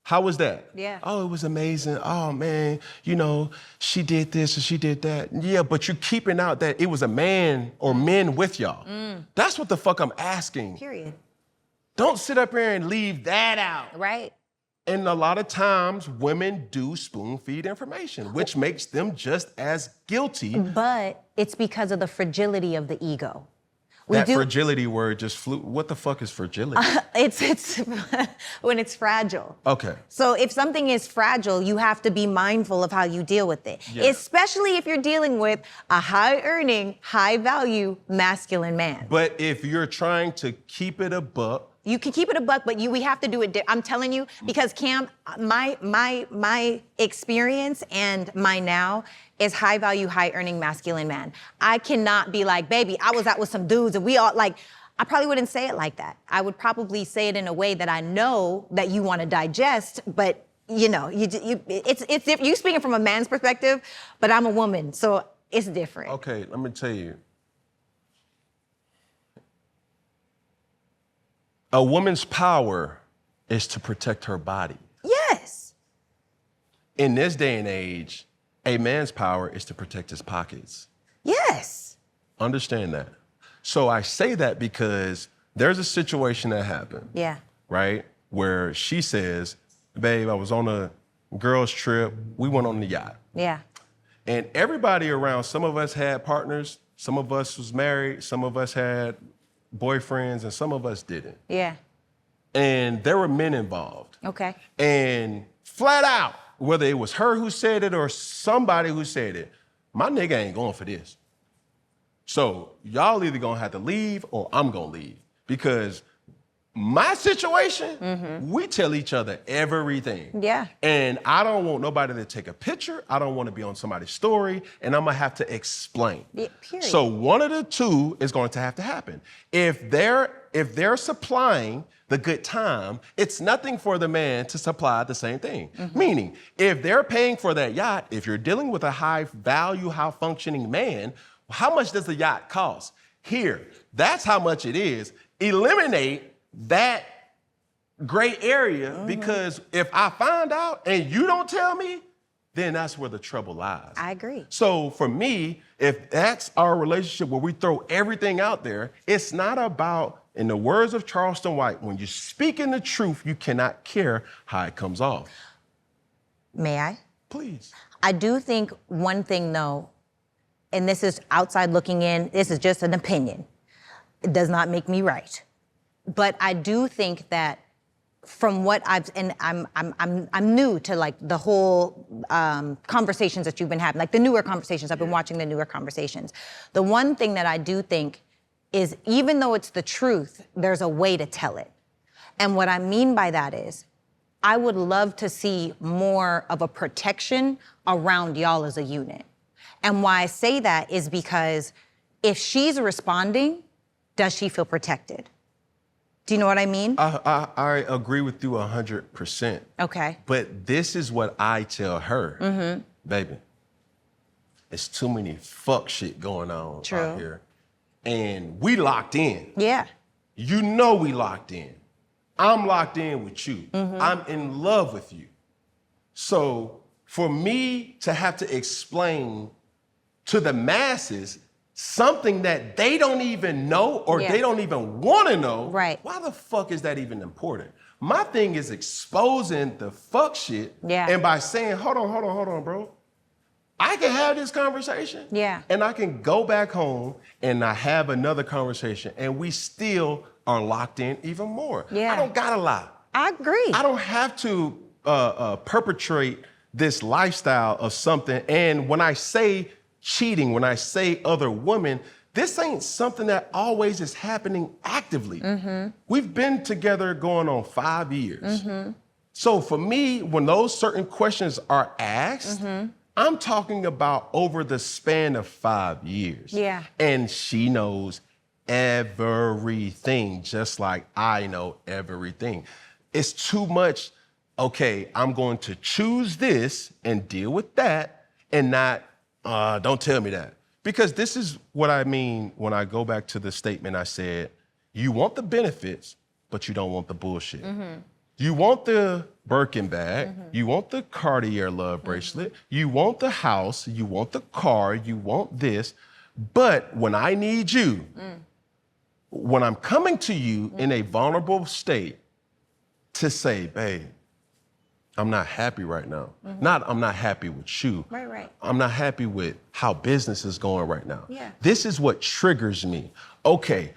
How was that? Yeah. Oh, it was amazing. Oh, man, she did this and she did that. Yeah, but you're keeping out that it was a man or men with y'all. That's what the fuck I'm asking. Period. Don't sit up here and leave that out. Right. And a lot of times women do spoon feed information, which makes them just as guilty. But it's because of the fragility of the ego. That fragility word just flew. What the fuck is fragility? It's when it's fragile. Okay. So if something is fragile, you have to be mindful of how you deal with it. Yeah. Especially if you're dealing with a high-earning, high-value masculine man. But if you're trying to keep it a buck, You can keep it a buck, but we have to do it. I'm telling you, because Cam, my experience and my now is high value, high earning masculine man. I cannot be like, baby, I was out with some dudes and we all like. I probably wouldn't say it like that. I would probably say it in a way that I know that you want to digest, but you know, it's you speaking from a man's perspective, but I'm a woman, so it's different. okay, let me tell you. A woman's power is to protect her body. Yes. In this day and age, a man's power is to protect his pockets. Yes. Understand that. So I say that because there's a situation that happened, Yeah. right? Where she says, babe, I was on a girls' trip. We went on the yacht. Yeah. And everybody around, some of us had partners, some of us was married, some of us had boyfriends, and some of us didn't. Yeah. And there were men involved. Okay. And flat out, whether it was her who said it or somebody who said it, my nigga ain't going for this. So y'all either gonna have to leave or I'm gonna leave. Because my situation, we tell each other everything. Yeah. And I don't want nobody to take a picture. I don't want to be on somebody's story, and I'm gonna have to explain. Yeah, period. So one of the two is going to have to happen. If they're supplying the good time, it's nothing for the man to supply the same thing. Meaning, if they're paying for that yacht, if you're dealing with a high value, high functioning man, how much does the yacht cost? Here, that's how much it is. Eliminate that gray area, because if I find out and you don't tell me, then that's where the trouble lies. I agree. So for me, if that's our relationship where we throw everything out there, it's not about, in the words of Charleston White, when you're speaking the truth, you cannot care how it comes off. May I? Please. I do think one thing though, and this is outside looking in, this is just an opinion. It does not make me right. But I do think that from what I'm new to like the whole conversations that you've been having, like the newer conversations. I've been watching the newer conversations. The one thing that I do think is, even though it's the truth, there's a way to tell it. And what I mean by that is, I would love to see more of a protection around y'all as a unit. And why I say that is because if she's responding, does she feel protected? Do you know what I mean? I agree with you 100%. Okay. But this is what I tell her. Baby, it's too many fuck shit going on out here. And we locked in. Yeah. You know we locked in. I'm locked in with you. I'm in love with you. So for me to have to explain to the masses something that they don't even know or they don't even want to know, why the fuck is that even important? My thing is exposing the fuck shit, and by saying, hold on, bro. I can have this conversation, and I can go back home and I have another conversation, and we still are locked in even more. I don't gotta lie. I agree. I don't have to perpetrate this lifestyle of something. And when I say cheating, when I say other women, this ain't something that always is happening actively. We've been together going on 5 years. So for me, when those certain questions are asked, I'm talking about over the span of 5 years. And she knows everything, just like I know everything. It's too much, okay, I'm going to choose this and deal with that and not, don't tell me that. Because this is what I mean when I go back to the statement I said, you want the benefits, but you don't want the bullshit. You want the Birkin bag, you want the Cartier love bracelet, you want the house, you want the car, you want this, but when I need you, when I'm coming to you in a vulnerable state to say, babe, I'm not happy right now. Not I'm not happy with you. Right. I'm not happy with how business is going right now. Yeah. This is what triggers me. Okay,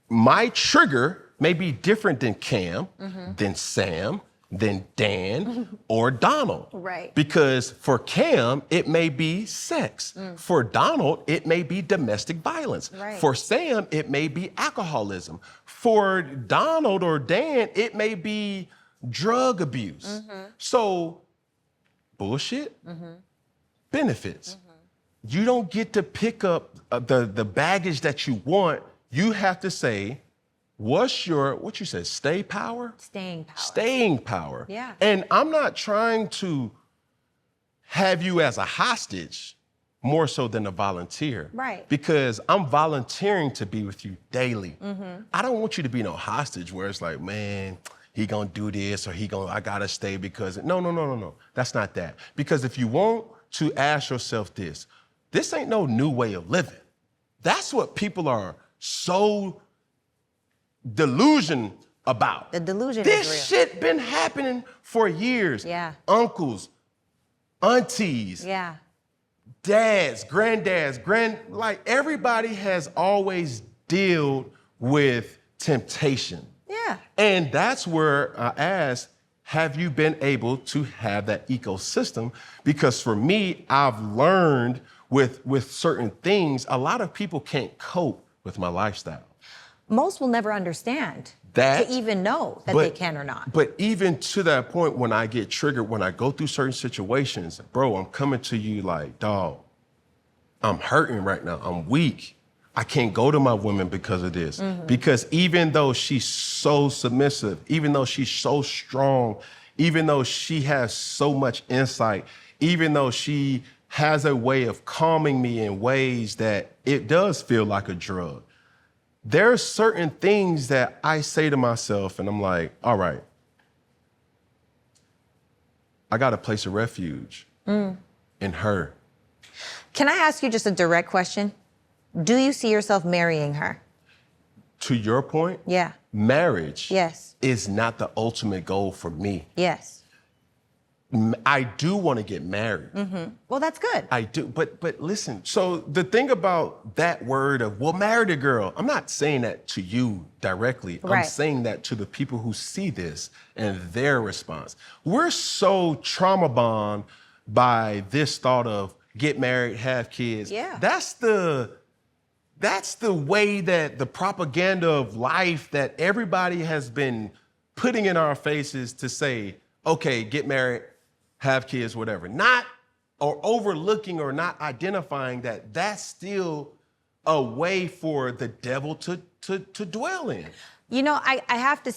my trigger may be different than Cam, than Sam, than Dan, or Donald. Right. Because for Cam, it may be sex. For Donald, it may be domestic violence. Right. For Sam, it may be alcoholism. For Donald or Dan, it may be drug abuse. So, bullshit, benefits. You don't get to pick up the baggage that you want. You have to say, what's your, what you said, stay power? Staying power. Staying power. Yeah. And I'm not trying to have you as a hostage more so than a volunteer. Right. Because I'm volunteering to be with you daily. I don't want you to be no hostage where it's like, man, he gonna do this or I gotta stay because, no. That's not that. Because if you want to ask yourself this ain't no new way of living. That's what people are so delusioned about. The delusion this is real. shit been happening for years. Yeah. Uncles, aunties, Yeah. dads, granddads, like everybody has always dealt with temptation. Yeah. And that's where I ask, have you been able to have that ecosystem? Because for me, I've learned with certain things, a lot of people can't cope with my lifestyle. Most will never understand That- to even know that they can or not. But even to that point, when I get triggered, when I go through certain situations, bro, I'm coming to you like, dog, I'm hurting right now. I'm weak. I can't go to my women because of this. Because even though she's so submissive, even though she's so strong, even though she has so much insight, even though she has a way of calming me in ways that it does feel like a drug, there are certain things that I say to myself and I'm like, all right, I got a place of refuge in her. Can I ask you just a direct question? Do you see yourself marrying her? To your point, Yeah. marriage Yes. is not the ultimate goal for me. Yes. I do want to get married. Well, that's good. I do, but listen, so the thing about that word of, well, marry the girl, I'm not saying that to you directly. I'm Right. saying that to the people who see this and their response. We're so trauma bond by this thought of get married, have kids. Yeah. That's the way that the propaganda of life that everybody has been putting in our faces to say, okay, get married, have kids, whatever. Not, or overlooking or not identifying that that's still a way for the devil to dwell in. You know, I have to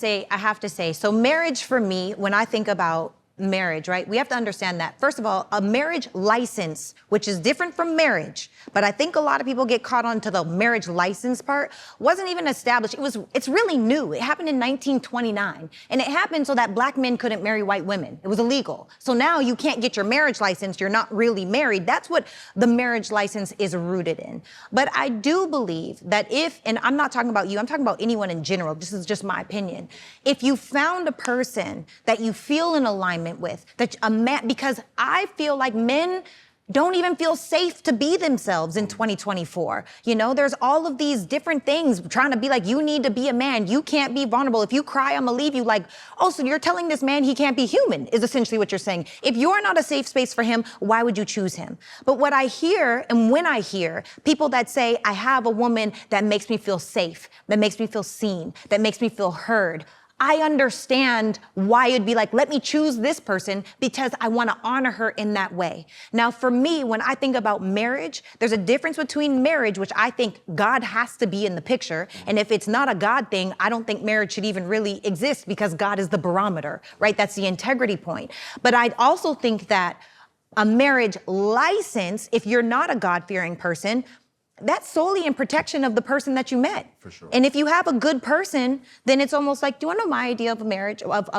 say, so marriage for me, when I think about marriage, right? We have to understand that, first of all, a marriage license, which is different from marriage, but I think a lot of people get caught onto the marriage license part, wasn't even established. It's really new. It happened in 1929. And it happened so that black men couldn't marry white women. It was illegal. So now you can't get your marriage license. You're not really married. That's what the marriage license is rooted in. But I do believe that if, and I'm not talking about you, I'm talking about anyone in general, this is just my opinion. If you found a person that you feel in alignment with, that a man, because I feel like men don't even feel safe to be themselves in 2024. You know, there's all of these different things trying to be like, you need to be a man. You can't be vulnerable. If you cry, I'm gonna leave you. Like, oh, so you're telling this man he can't be human is essentially what you're saying. If you're not a safe space for him, why would you choose him? But what I hear, and when I hear people that say, I have a woman that makes me feel safe, that makes me feel seen, that makes me feel heard, I understand why it'd be like, let me choose this person because I want to honor her in that way. Now, for me, when I think about marriage, there's a difference between marriage, which I think God has to be in the picture. And if it's not a God thing, I don't think marriage should even really exist because God is the barometer, right? That's the integrity point. But I also think that a marriage license, if you're not a God-fearing person, that's solely in protection of the person that you met. For sure. And if you have a good person, then it's almost like, do you want to know my idea of a marriage, of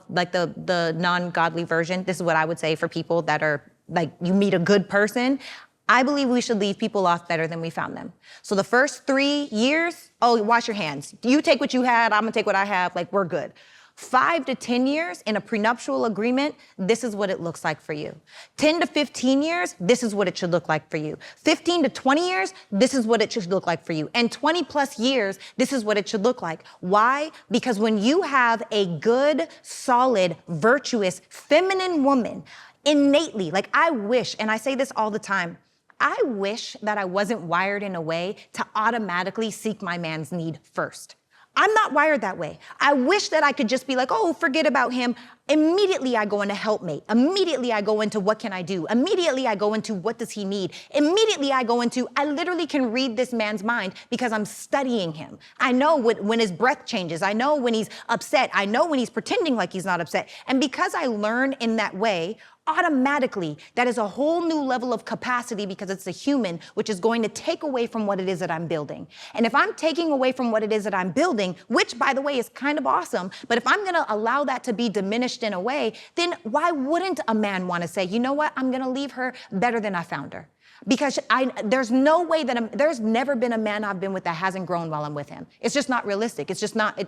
like the non-godly version? This is what I would say for people that are like, you meet a good person. I believe we should leave people off better than we found them. So the first 3 years, oh, wash your hands. You take what you had, I'm gonna take what I have, like we're good. 5 to 10 years in a prenuptial agreement, this is what it looks like for you. 10 to 15 years, this is what it should look like for you. 15 to 20 years, this is what it should look like for you. And 20 plus years, this is what it should look like. Why? Because when you have a good, solid, virtuous, feminine woman, innately, like I wish, and I say this all the time, I wish that I wasn't wired in a way to automatically seek my man's need first. I'm not wired that way. I wish that I could just be like, oh, forget about him. Immediately I go into helpmate. Immediately I go into what can I do? Immediately I go into what does he need? Immediately I go into, I literally can read this man's mind because I'm studying him. I know when his breath changes. I know when he's upset. I know when he's pretending like he's not upset. And because I learn in that way, automatically, that is a whole new level of capacity because it's a human, which is going to take away from what it is that I'm building. And if I'm taking away from what it is that I'm building, which by the way is kind of awesome, but if I'm gonna allow that to be diminished in a way, then why wouldn't a man wanna say, you know what, I'm gonna leave her better than I found her? Because there's no way that there's never been a man I've been with that hasn't grown while I'm with him. It's just not realistic. It's just not,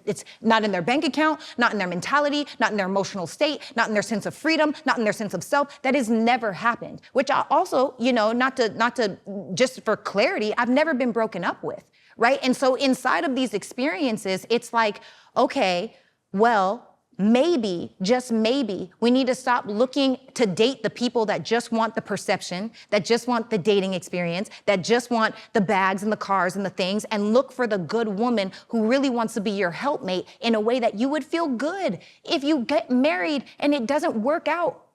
it's not in their bank account, not in their mentality, not in their emotional state, not in their sense of freedom, not in their sense of self. That has never happened. Which I also, not to, just for clarity, I've never been broken up with, right? And so inside of these experiences, it's like, okay, well, maybe, just maybe, we need to stop looking to date the people that just want the perception, that just want the dating experience, that just want the bags and the cars and the things, and look for the good woman who really wants to be your helpmate in a way that you would feel good. If you get married and it doesn't work out,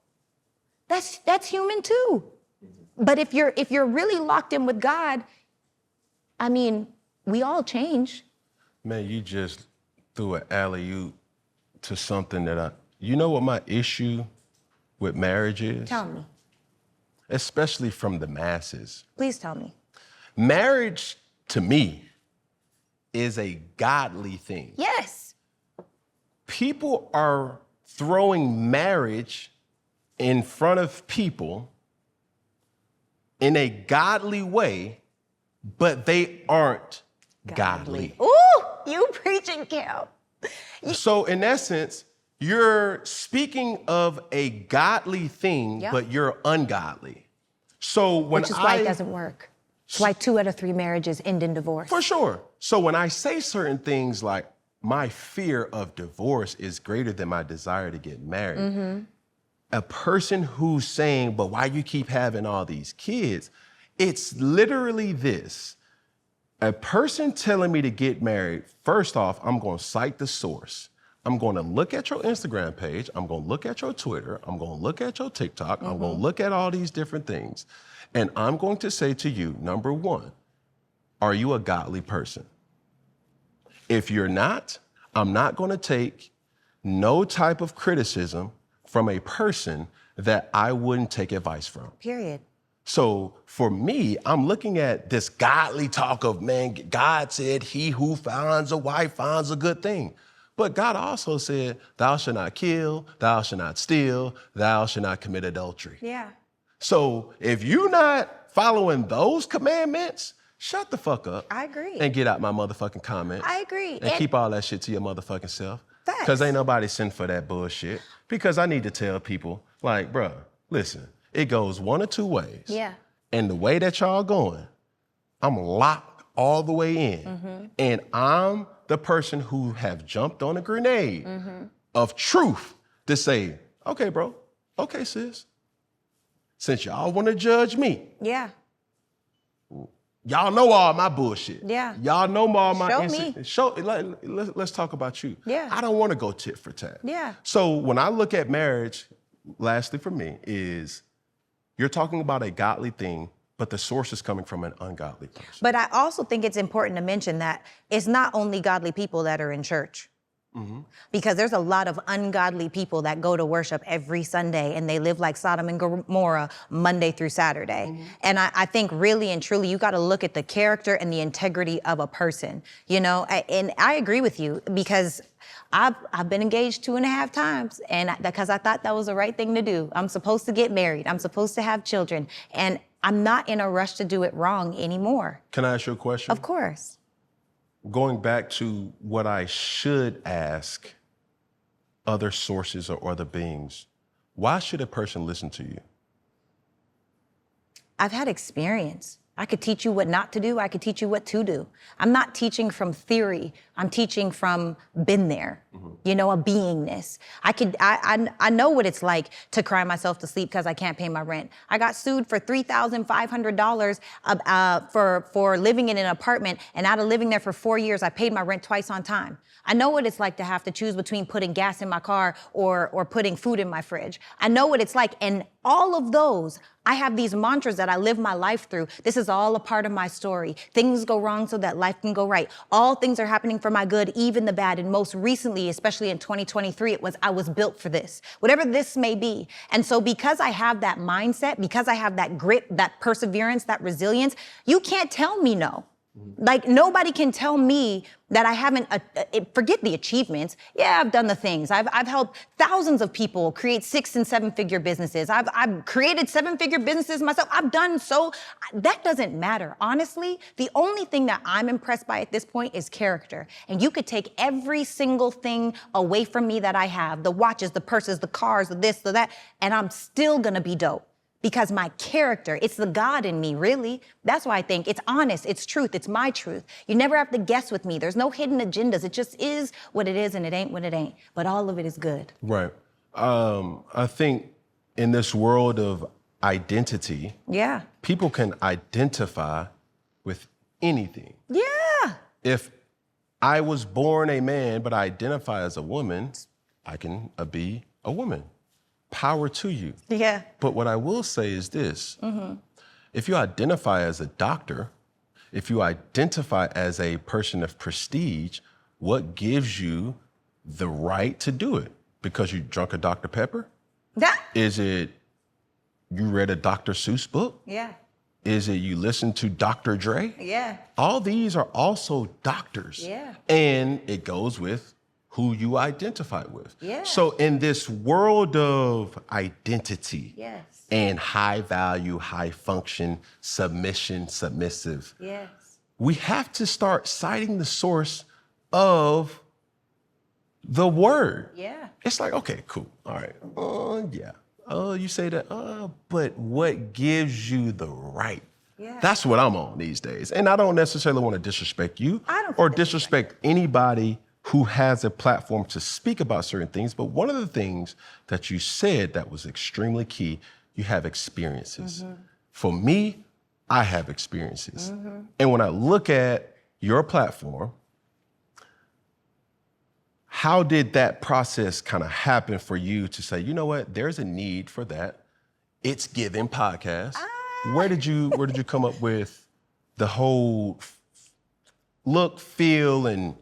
that's human too. But if you're really locked in with God, I mean, we all change. Man, you just threw an alley-oop to something that you know what my issue with marriage is? Tell me. Especially from the masses. Please tell me. Marriage, to me, is a godly thing. Yes. People are throwing marriage in front of people in a godly way, but they aren't godly. Ooh, you preaching, Cal. So in essence, you're speaking of a godly thing, Yep. but you're ungodly. So when Which is why it doesn't work. It's why 2 out of 3 marriages end in divorce. For sure. So when I say certain things like my fear of divorce is greater than my desire to get married, a person who's saying, but why you keep having all these kids, it's literally this. A person telling me to get married, first off, I'm going to cite the source. I'm going to look at your Instagram page. I'm going to look at your Twitter. I'm going to look at your TikTok. I'm going to look at all these different things. And I'm going to say to you, number one, are you a godly person? If you're not, I'm not going to take no type of criticism from a person that I wouldn't take advice from. Period. So for me, I'm looking at this godly talk of, man, God said, he who finds a wife finds a good thing. But God also said, thou shalt not kill, thou shalt not steal, thou shalt not commit adultery. Yeah. So if you're not following those commandments, shut the fuck up. I agree. And get out my motherfucking comments. I agree. And keep all that shit to your motherfucking self. Facts. Because ain't nobody sent for that bullshit. Because I need to tell people, like, bruh, listen, it goes one or two ways. Yeah. And the way that y'all going, I'm locked all the way in. And I'm the person who have jumped on a grenade of truth to say, okay, bro, okay, sis. Since y'all want to judge me, Yeah. y'all know all my bullshit. Yeah. Y'all know all my Show me. Let's talk about you. Yeah. I don't want to go tit for tat. Yeah. So when I look at marriage, lastly for me, is you're talking about a godly thing, but the source is coming from an ungodly person. But I also think it's important to mention that it's not only godly people that are in church. Because there's a lot of ungodly people that go to worship every Sunday and they live like Sodom and Gomorrah Monday through Saturday. And I think really and truly you got to look at the character and the integrity of a person, and I agree with you because I've been engaged 2.5 times and because I thought that was the right thing to do. I'm supposed to get married. I'm supposed to have children and I'm not in a rush to do it wrong anymore. Can I ask you a question? Of course. Going back to what I should ask other sources or other beings, why should a person listen to you? I've had experience. I could teach you what not to do. I could teach you what to do. I'm not teaching from theory. I'm teaching from been there, you know, a beingness. I know what it's like to cry myself to sleep because I can't pay my rent. I got sued for $3,500 for living in an apartment, and out of living there for 4 years, I paid my rent twice on time. I know what it's like to have to choose between putting gas in my car or putting food in my fridge. I know what it's like, and all of those, I have these mantras that I live my life through. This is all a part of my story. Things go wrong so that life can go right. All things are happening for my good, even the bad. And most recently, especially in 2023, I was built for this, whatever this may be. And so because I have that mindset, because I have that grit, that perseverance, that resilience, you can't tell me no. Like, nobody can tell me that I haven't, forget the achievements. Yeah, I've done the things. I've helped thousands of people create 6- and 7-figure businesses. I've created 7-figure businesses myself. I've done so. That doesn't matter. Honestly, the only thing that I'm impressed by at this point is character. And you could take every single thing away from me that I have, the watches, the purses, the cars, the this, the that, and I'm still gonna be dope. Because my character, it's the God in me, really. That's why I think it's honest, it's truth, it's my truth. You never have to guess with me. There's no hidden agendas. It just is what it is and it ain't what it ain't. But all of it is good. Right. I think in this world of identity, Yeah. people can identify with anything. Yeah. If I was born a man, but I identify as a woman, I can be a woman. Power to you. Yeah. But what I will say is this. If you identify as a doctor, if you identify as a person of prestige, what gives you the right to do it? Because you drunk a Dr. Pepper? That. Is it you read a Dr. Seuss book? Yeah. Is it you listened to Dr. Dre? Yeah. All these are also doctors. Yeah. And it goes with who you identify with. Yeah. So in this world of identity Yes. and high value, high function, submission, submissive, Yes. we have to start citing the source of the word. Yeah. It's like, okay, cool. All right. Yeah. Oh, you say that. But what gives you the right? Yeah. That's what I'm on these days. And I don't necessarily want to disrespect you I don't or think disrespect anybody who has a platform to speak about certain things. But one of the things that you said that was extremely key, you have experiences. For me, I have experiences. And when I look at your platform, how did that process kind of happen for you to say, you know what, there's a need for that? It's Giving podcast. Where did you come up with the whole look, feel, and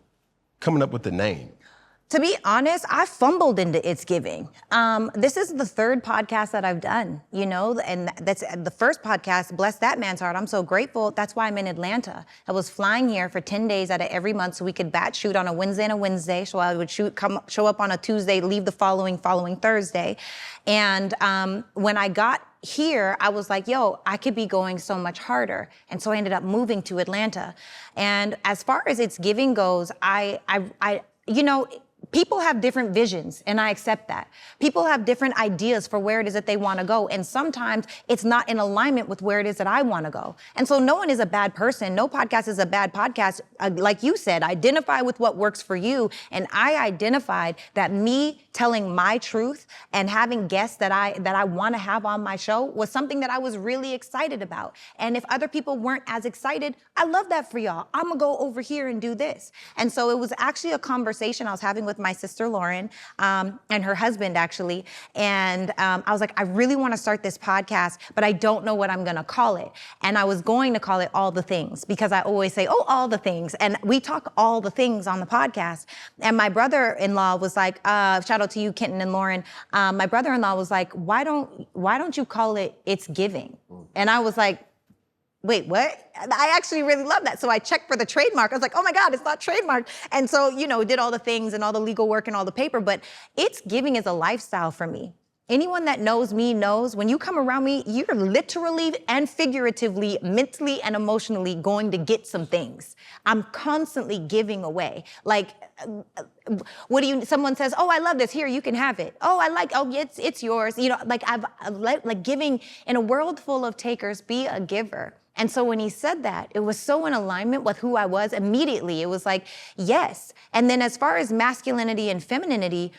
coming up with the name? To be honest, I fumbled into It's Giving. This is the third podcast that I've done, you know, and that's the first podcast, Bless That Man's Heart. I'm so grateful. That's why I'm in Atlanta. I was flying here for 10 days out of every month so we could batch shoot on a Wednesday and a Wednesday. So I would show up on a Tuesday, leave the following Thursday. And when I got here, I was like, yo, I could be going so much harder. And so I ended up moving to Atlanta. And as far as It's Giving goes, I you know, people have different visions, and I accept that. People have different ideas for where it is that they want to go, and sometimes it's not in alignment with where it is that I want to go. And so no one is a bad person. No podcast is a bad podcast. Like you said, identify with what works for you, and I identified that me telling my truth and having guests that I want to have on my show was something that I was really excited about. And if other people weren't as excited, I love that for y'all. I'm gonna go over here and do this. And so it was actually a conversation I was having with my sister Lauren and her husband actually. And I was like, I really want to start this podcast, but I don't know what I'm going to call it. And I was going to call it All the Things because I always say, oh, all the things. And we talk all the things on the podcast. And my brother-in-law was like, shout out to you, Kenton and Lauren. My brother-in-law was like, why don't you call it It's Giving? And I was like, wait, what? I actually really love that. So I checked for the trademark. I was like, oh my God, it's not trademarked. And so, you know, did all the things and all the legal work and all the paper, but It's Giving is a lifestyle for me. Anyone that knows me knows when you come around me, you're literally and figuratively, mentally and emotionally going to get some things. I'm constantly giving away. Like, someone says, oh, I love this, here, you can have it. Oh, it's yours. You know, like giving in a world full of takers, be a giver. And so when he said that, it was so in alignment with who I was immediately. It was like, yes. And then as far as masculinity and femininity,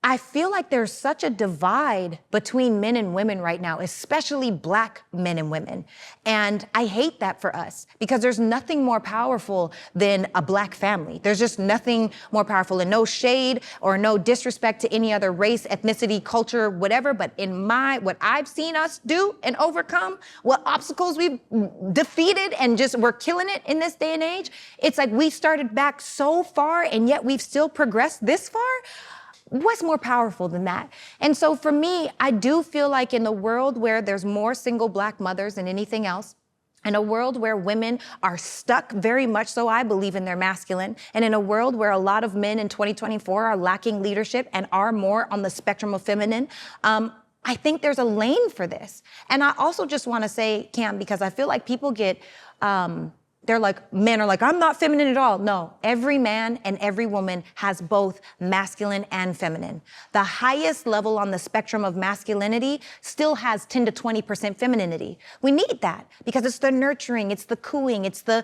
I feel like there's such a divide between men and women right now, especially Black men and women. And I hate that for us because there's nothing more powerful than a Black family. There's just nothing more powerful, and no shade or no disrespect to any other race, ethnicity, culture, whatever. But in what I've seen us do and overcome, what obstacles we've defeated and just we're killing it in this day and age, it's like we started back so far and yet we've still progressed this far. What's more powerful than that? And so for me, I do feel like in the world where there's more single Black mothers than anything else, in a world where women are stuck very much so, I believe, in their masculine, and in a world where a lot of men in 2024 are lacking leadership and are more on the spectrum of feminine, I think there's a lane for this. And I also just want to say, Cam, because I feel like people get, they're like, men are like, I'm not feminine at all. No, every man and every woman has both masculine and feminine. The highest level on the spectrum of masculinity still has 10 to 20% femininity. We need that because it's the nurturing, it's the cooing, it's the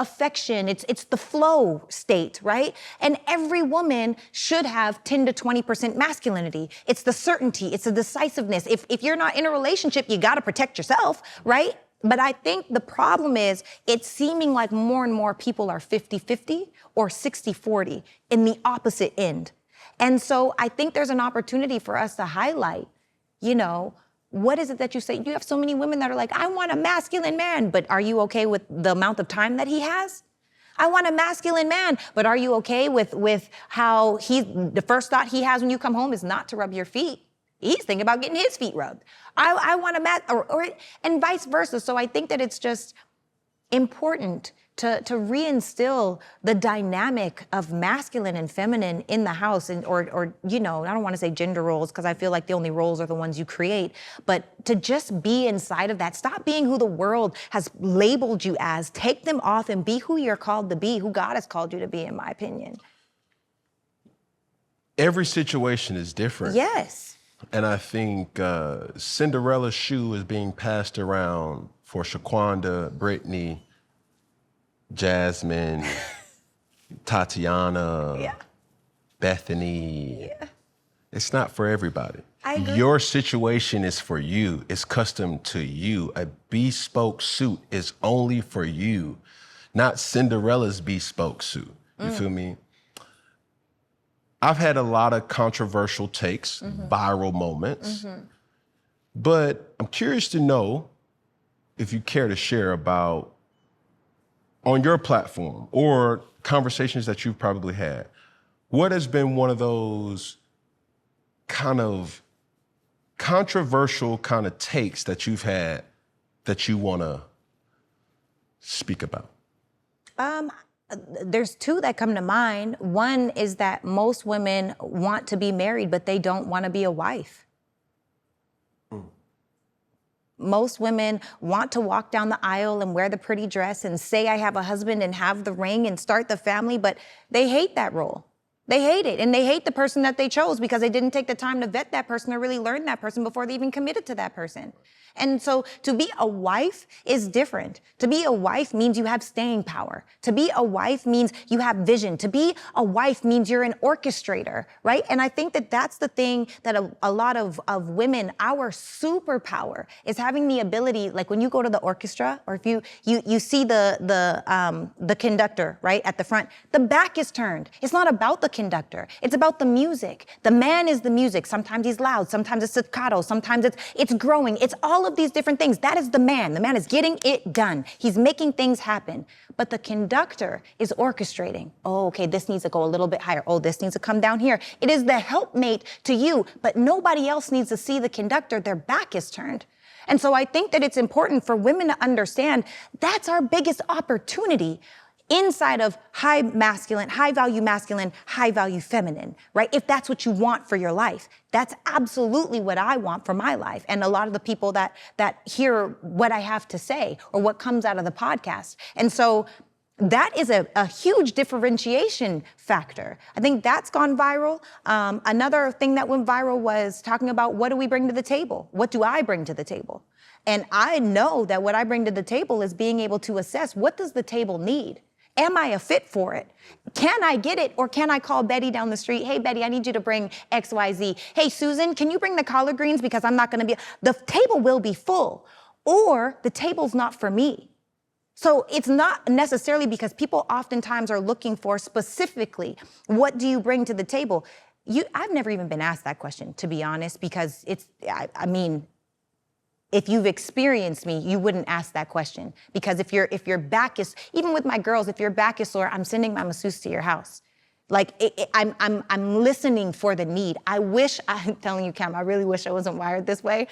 affection, it's the flow state, right? And every woman should have 10 to 20% masculinity. It's the certainty, it's the decisiveness. If you're not in a relationship, you got to protect yourself, right? But I think the problem is it's seeming like more and more people are 50-50 or 60-40 in the opposite end. And so I think there's an opportunity for us to highlight, you know, what is it that you say? You have so many women that are like, I want a masculine man, but are you okay with the amount of time that he has? I want a masculine man, but are you okay with how the first thought he has when you come home is not to rub your feet? He's thinking about getting his feet rubbed. I want a and vice versa. So I think that it's just important to reinstill the dynamic of masculine and feminine in the house, and or you know, I don't want to say gender roles because I feel like the only roles are the ones you create, but to just be inside of that. Stop being who the world has labeled you as. Take them off and be who you're called to be, who God has called you to be, in my opinion. Every situation is different. Yes. And I think Cinderella's shoe is being passed around for Shaquanda, Brittany, Jasmine, Tatiana, yeah. Bethany. Yeah. It's not for everybody. I agree. Your situation is for you. It's custom to you. A bespoke suit is only for you, not Cinderella's bespoke suit. You feel me? I've had a lot of controversial takes, viral moments, but I'm curious to know if you care to share about, on your platform or conversations that you've probably had, what has been one of those kind of controversial kind of takes that you've had that you want to speak about? There's two that come to mind. One is that most women want to be married, but they don't want to be a wife. Most women want to walk down the aisle and wear the pretty dress and say, I have a husband, and have the ring and start the family, but they hate that role. They hate it, and they hate the person that they chose because they didn't take the time to vet that person or really learn that person before they even committed to that person. And so to be a wife is different. To be a wife means you have staying power. To be a wife means you have vision. To be a wife means you're an orchestrator, right? And I think that that's the thing that a lot of women, our superpower is having the ability, like when you go to the orchestra, or if you see the conductor, right, at the front, the back is turned. It's not about the conductor. It's about the music. The man is the music. Sometimes he's loud. Sometimes it's staccato. Sometimes it's growing. It's all of these different things. That is the man. The man is getting it done. He's making things happen. But the conductor is orchestrating. Oh, okay, this needs to go a little bit higher. Oh, this needs to come down here. It is the helpmate to you, but nobody else needs to see the conductor. Their back is turned. And so I think that it's important for women to understand that's our biggest opportunity. inside of high value masculine, high value feminine, right? If that's what you want for your life, that's absolutely what I want for my life. And a lot of the people that hear what I have to say or what comes out of the podcast. And so that is a huge differentiation factor. I think that's gone viral. Another thing that went viral was talking about, what do we bring to the table? What do I bring to the table? And I know that what I bring to the table is being able to assess, what does the table need? Am I a fit for it? Can I get it? Or can I call Betty down the street? Hey, Betty, I need you to bring XYZ. Hey, Susan, can you bring the collard greens? Because I'm not going to be, the table will be full, or the table's not for me. So it's not necessarily, because people oftentimes are looking for specifically, what do you bring to the table? I've never even been asked that question, to be honest, because I mean, if you've experienced me, you wouldn't ask that question. Because if your back is, even with my girls, if your back is sore, I'm sending my masseuse to your house. Like, I'm listening for the need. I'm telling you, Cam, I really wish I wasn't wired this way,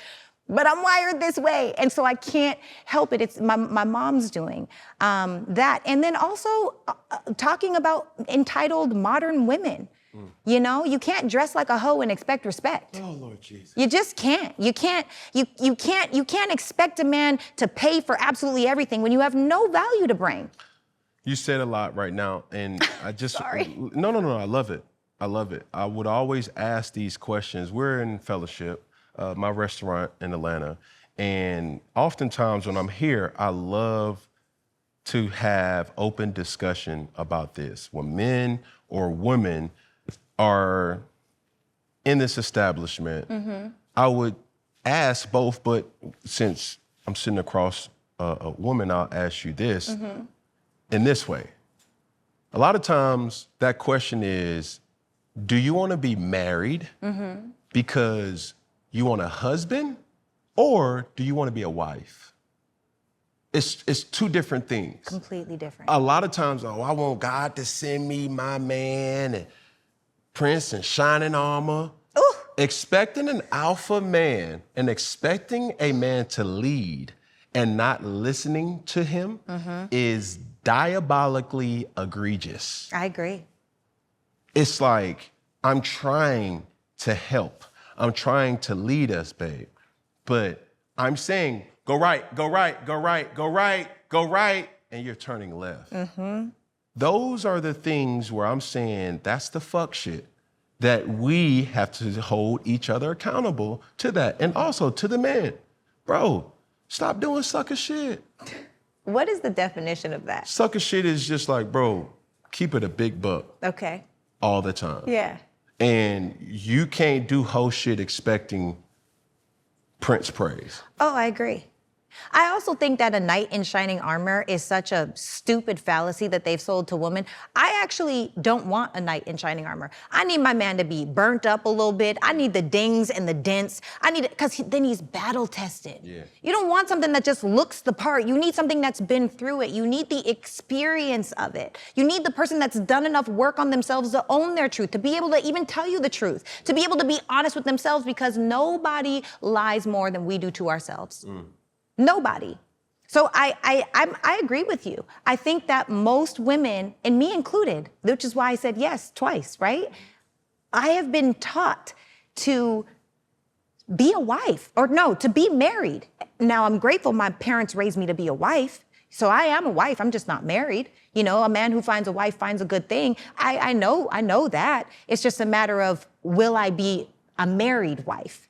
but I'm wired this way. And so I can't help it. It's my mom's doing that. And then also talking about entitled modern women. You know, you can't dress like a hoe and expect respect. Oh, Lord Jesus. You just can't. You can't expect a man to pay for absolutely everything when you have no value to bring. You said a lot right now, and I just... Sorry. No, I love it. I love it. I would always ask these questions. We're in Fellowship, my restaurant in Atlanta, and oftentimes when I'm here, I love to have open discussion about this. When men or women are in this establishment, I would ask both, but since I'm sitting across a woman, I'll ask you this in this way. A lot of times that question is, do you want to be married because you want a husband, or do you want to be a wife? It's two different things. Completely different. A lot of times, I want God to send me my man, and Prince and shining armor. Ooh. Expecting an alpha man and expecting a man to lead and not listening to him is diabolically egregious. I agree. It's like, I'm trying to help. I'm trying to lead us, babe. But I'm saying, go right, go right, go right, go right, go right, and you're turning left. Those are the things where I'm saying that's the fuck shit that we have to hold each other accountable to that. And also to the man, bro, stop doing sucker shit. What is the definition of that? Sucker shit is just like, bro, keep it a big buck Okay. all the time. Yeah. And you can't do hoe shit expecting Prince praise. Oh, I agree. I also think that a knight in shining armor is such a stupid fallacy that they've sold to women. I actually don't want a knight in shining armor. I need my man to be burnt up a little bit. I need the dings and the dents. I need it because then he's battle tested. Yeah. You don't want something that just looks the part. You need something that's been through it. You need the experience of it. You need the person that's done enough work on themselves to own their truth, to be able to even tell you the truth, to be able to be honest with themselves, because nobody lies more than we do to ourselves. Nobody. So I agree with you. I think that most women, and me included, which is why I said yes twice, right? I have been taught to be a wife, or no, to be married. Now, I'm grateful my parents raised me to be a wife. So I am a wife, I'm just not married. You know, a man who finds a wife finds a good thing. I know that. It's just a matter of, will I be a married wife?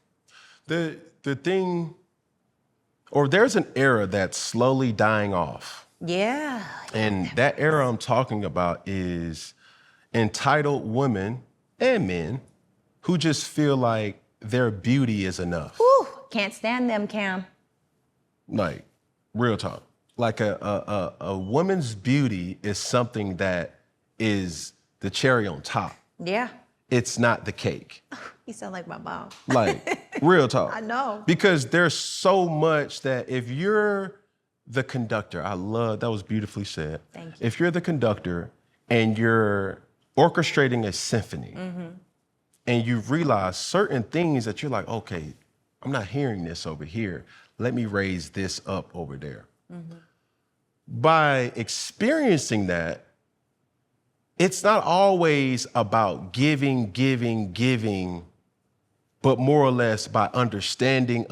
The thing, or there's an era that's slowly dying off. Yeah. And that era I'm talking about is entitled women and men who just feel like their beauty is enough. Whew, can't stand them, Cam. Like, real talk. Like a woman's beauty is something that is the cherry on top. Yeah. It's not the cake. You sound like my mom. Like, real talk. I know. Because there's so much that if you're the conductor, that was beautifully said. Thank you. If you're the conductor and you're orchestrating a symphony and you realize certain things that you're like, okay, I'm not hearing this over here. Let me raise this up over there. by experiencing that, it's not always about giving, but more or less by understanding.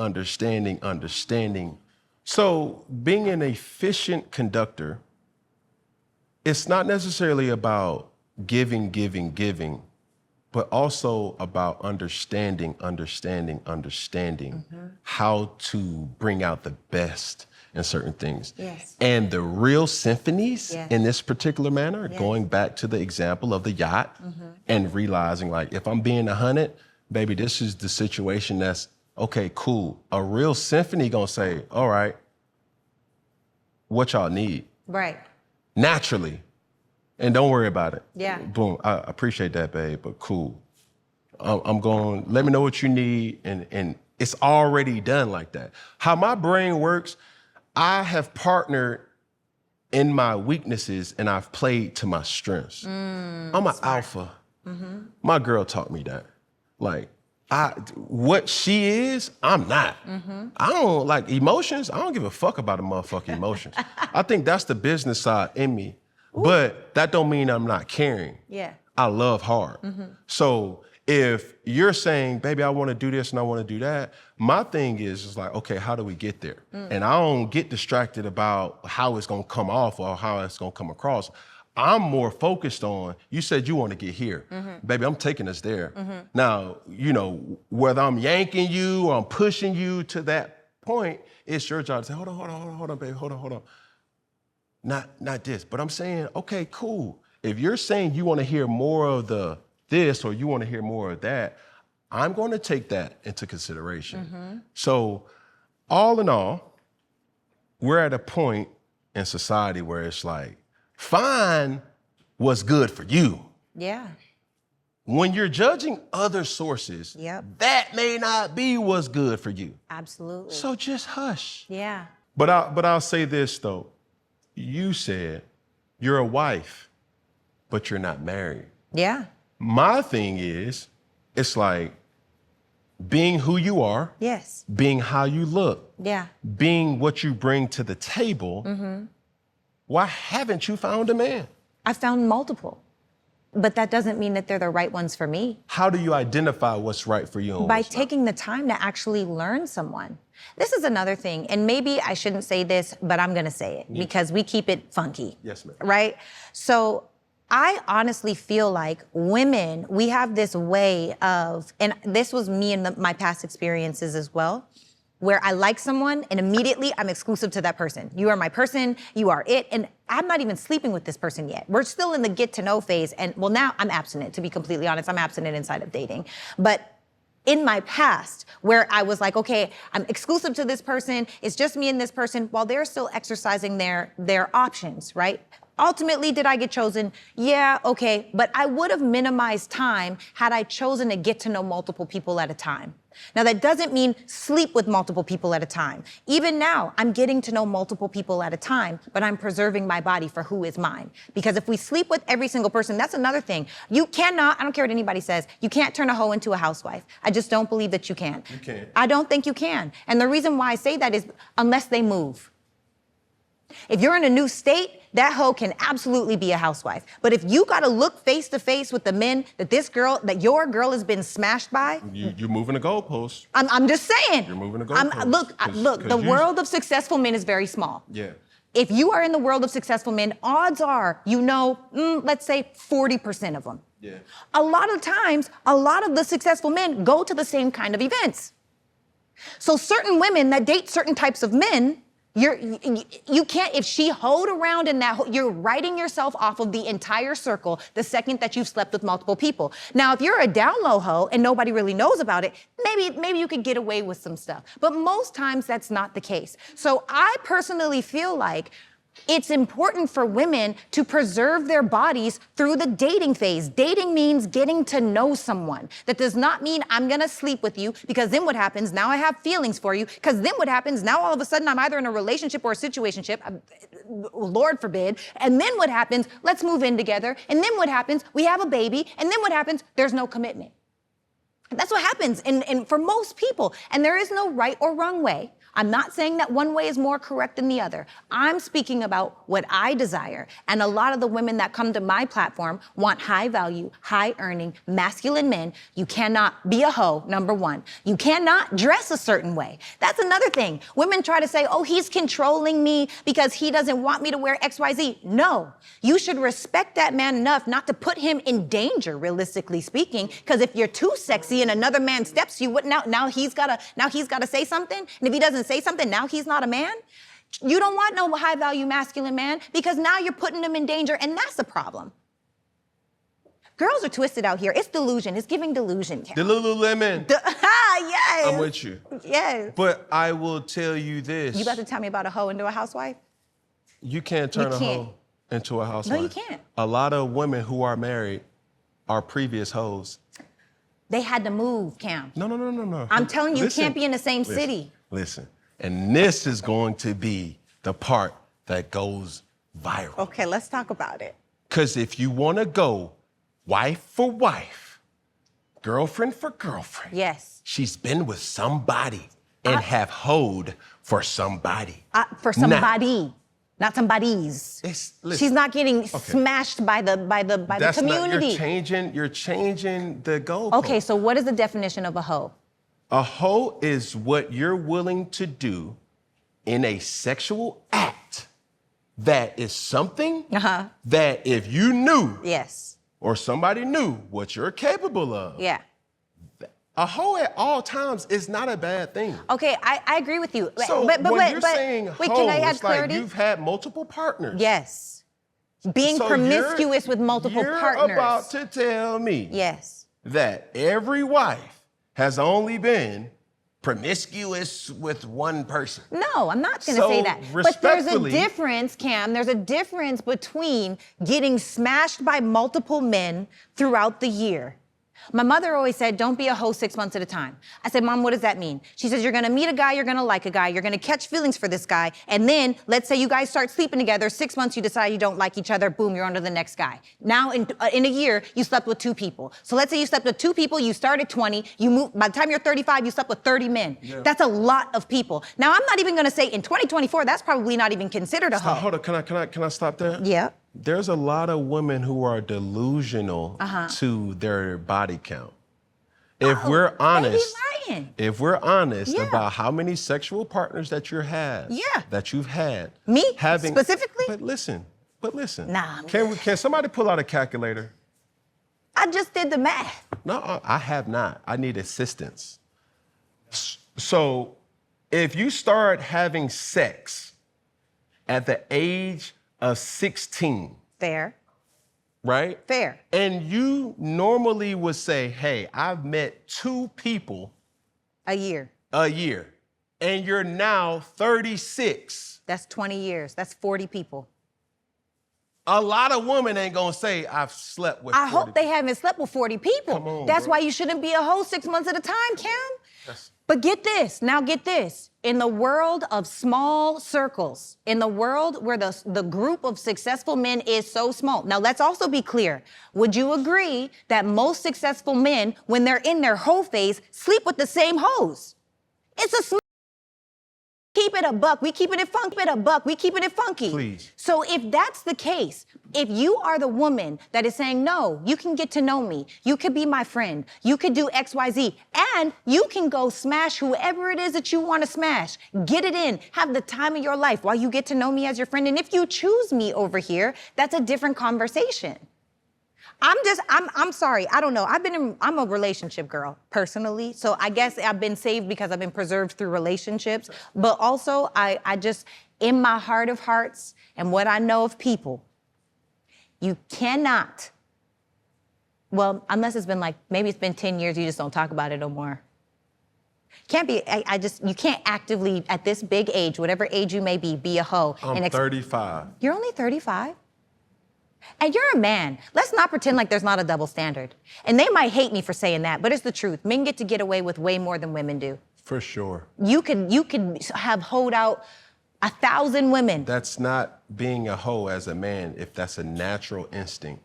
So being an efficient conductor, it's not necessarily about giving, but also about understanding how to bring out the best in certain things. Yes. And the real symphonies Yes. in this particular manner, Yes. going back to the example of the yacht and realizing like, if I'm being 100, baby, this is the situation that's, okay, cool. A real symphony gonna say, all right, what y'all need? Right. Naturally. And don't worry about it. Yeah. Boom. I appreciate that, babe, but cool. I'm going, let me know what you need. And it's already done like that. How my brain works, I have partnered in my weaknesses and I've played to my strengths. I'm an alpha. My girl taught me that. Like, what she is, I'm not. I don't like emotions. I don't give a fuck about the motherfucking emotions. I think that's the business side in me. But that don't mean I'm not caring. Yeah. I love hard. So if you're saying, baby, I want to do this and I want to do that, my thing is like, okay, how do we get there? And I don't get distracted about how it's going to come off or how it's going to come across. I'm more focused on, you said you want to get here. Baby, I'm taking us there. Now, you know, whether I'm yanking you or I'm pushing you to that point, it's your job to say, hold on, baby, hold on. Not this, but I'm saying, okay, cool. If you're saying you want to hear more of this or you want to hear more of that, I'm going to take that into consideration. So all in all, we're at a point in society where it's like, find what's good for you. Yeah. When you're judging other sources, Yep. that may not be what's good for you. Absolutely. So just hush. Yeah. But I'll say this though. You said you're a wife, but you're not married. Yeah. My thing is, it's like being who you are, Yes. being how you look, Yeah. being what you bring to the table. Why haven't you found a man? I found multiple, but that doesn't mean that they're the right ones for me. How do you identify what's right for you? And By what's not? taking the time to actually learn someone. This is another thing, and maybe I shouldn't say this, but I'm gonna say it because we keep it funky. Yes, ma'am. Right? So I honestly feel like women, we have this way of, and this was me in my past experiences as well, where I like someone and immediately I'm exclusive to that person. You are my person, you are it, and I'm not even sleeping with this person yet. We're still in the get to know phase, and well, now I'm abstinent, to be completely honest. I'm abstinent inside of dating. But in my past, where I was like, okay, I'm exclusive to this person, it's just me and this person, while they're still exercising their options, right? Ultimately, did I get chosen? Yeah, okay, but I would have minimized time had I chosen to get to know multiple people at a time. Now, that doesn't mean sleep with multiple people at a time. Even now, I'm getting to know multiple people at a time, but I'm preserving my body for who is mine. Because if we sleep with every single person, that's another thing. You cannot, I don't care what anybody says, you can't turn a hoe into a housewife. I just don't believe that you can. You can't. I don't think you can. And the reason why I say that is unless they move. If you're in a new state, that hoe can absolutely be a housewife. But if you gotta look face to face with the men that your girl has been smashed by, You're moving the goalposts. I'm just saying. You're moving the goalposts. Look, the world of successful men is very small. Yeah. If you are in the world of successful men, odds are, let's say 40% of them. Yeah. A lot of times, a lot of the successful men go to the same kind of events. So certain women that date certain types of men, you can't, if she hoed around in that, you're writing yourself off of the entire circle the second that you've slept with multiple people. Now, if you're a down low hoe and nobody really knows about it, maybe you could get away with some stuff. But most times that's not the case. So I personally feel like it's important for women to preserve their bodies through the dating phase. Dating means getting to know someone. That does not mean I'm gonna sleep with you, because then what happens? Now I have feelings for you, because then what happens? Now all of a sudden I'm either in a relationship or a situationship, Lord forbid, and then what happens? Let's move in together, and then what happens? We have a baby, and then what happens? There's no commitment. That's what happens and for most people. And there is no right or wrong way. I'm not saying that one way is more correct than the other. I'm speaking about what I desire. And a lot of the women that come to my platform want high value, high earning, masculine men. You cannot be a hoe, number one. You cannot dress a certain way. That's another thing. Women try to say, oh, he's controlling me because he doesn't want me to wear XYZ. No, you should respect that man enough not to put him in danger, realistically speaking, because if you're too sexy and another man steps you, what now he's gotta say something? And if he doesn't say something, now he's not a man? You don't want no high value masculine man because now you're putting him in danger, and that's a problem. Girls are twisted out here. It's delusion. It's giving delusion. The Lululemon. Yes. I'm with you. Yes. But I will tell you this. You about to tell me about a hoe into a housewife? You can't turn a hoe into a housewife. No, you can't. A lot of women who are married are previous hoes. They had to move, Cam. No. I'm telling you, you can't be in the same city. Listen, and this is going to be the part that goes viral. Okay, let's talk about it. Because if you want to go wife for wife, girlfriend for girlfriend, yes, she's been with somebody and have hoed for somebody. For somebody, not somebody's. She's not getting smashed by the community. You're changing the goal. Okay, so what is the definition of a hoe? A hoe is what you're willing to do in a sexual act that is something that if you knew or somebody knew what you're capable of, a hoe at all times is not a bad thing. Okay, I agree with you. So when you're saying hoe, can I add it's clarity? like you've had multiple partners. Yes. Being promiscuous with multiple partners. You're about to tell me that every wife has only been promiscuous with one person. No, I'm not going to say that. But there's a difference, Cam. There's a difference between getting smashed by multiple men throughout the year. My mother always said, don't be a hoe 6 months at a time. I said, Mom, what does that mean? She says, you're gonna meet a guy, you're gonna like a guy, you're gonna catch feelings for this guy, and then let's say you guys start sleeping together, 6 months you decide you don't like each other, boom, you're on to the next guy. Now in a year, you slept with 2 people. So let's say you slept with 2 people, you started 20, by the time you're 35, you slept with 30 men. Yeah. That's a lot of people. Now I'm not even gonna say in 2024, that's probably not even considered a hoe. Hold on, can I stop there? Yeah. There's a lot of women who are delusional to their body count. If we're honest about how many sexual partners that you've had, me specifically. But listen. Nah. Can somebody pull out a calculator? I just did the math. No, I have not. I need assistance. So, if you start having sex at the age of 16, fair. Right? Fair. And you normally would say, hey, I've met 2 people a year. And you're now 36. That's 20 years. That's 40 people. A lot of women ain't gonna say, I've slept with 40 I hope they haven't slept with 40 people. Come on, That's bro. why you shouldn't be a hoe 6 months at a time, Cam. But get this. In the world of small circles, in the world where the group of successful men is so small. Now, let's also be clear. Would you agree that most successful men, when they're in their hoe phase, sleep with the same hoes? It's a small. Keep it a buck. We keeping it funky. Please. So if that's the case, if you are the woman that is saying, no, you can get to know me, you could be my friend, you could do XYZ, and you can go smash whoever it is that you want to smash, get it in, have the time of your life while you get to know me as your friend. And if you choose me over here, that's a different conversation. I'm sorry, I don't know. I'm a relationship girl, personally. So I guess I've been saved because I've been preserved through relationships. But also, I just, in my heart of hearts and what I know of people, you cannot, well, unless it's been maybe it's been 10 years, you just don't talk about it no more. Can't be, you can't actively, at this big age, whatever age you may be a hoe. I'm 35. You're only 35? And you're a man. Let's not pretend like there's not a double standard. And they might hate me for saying that, but it's the truth. Men get away with way more than women do. For sure. You could have hoed out 1,000 women. That's not being a hoe as a man if that's a natural instinct.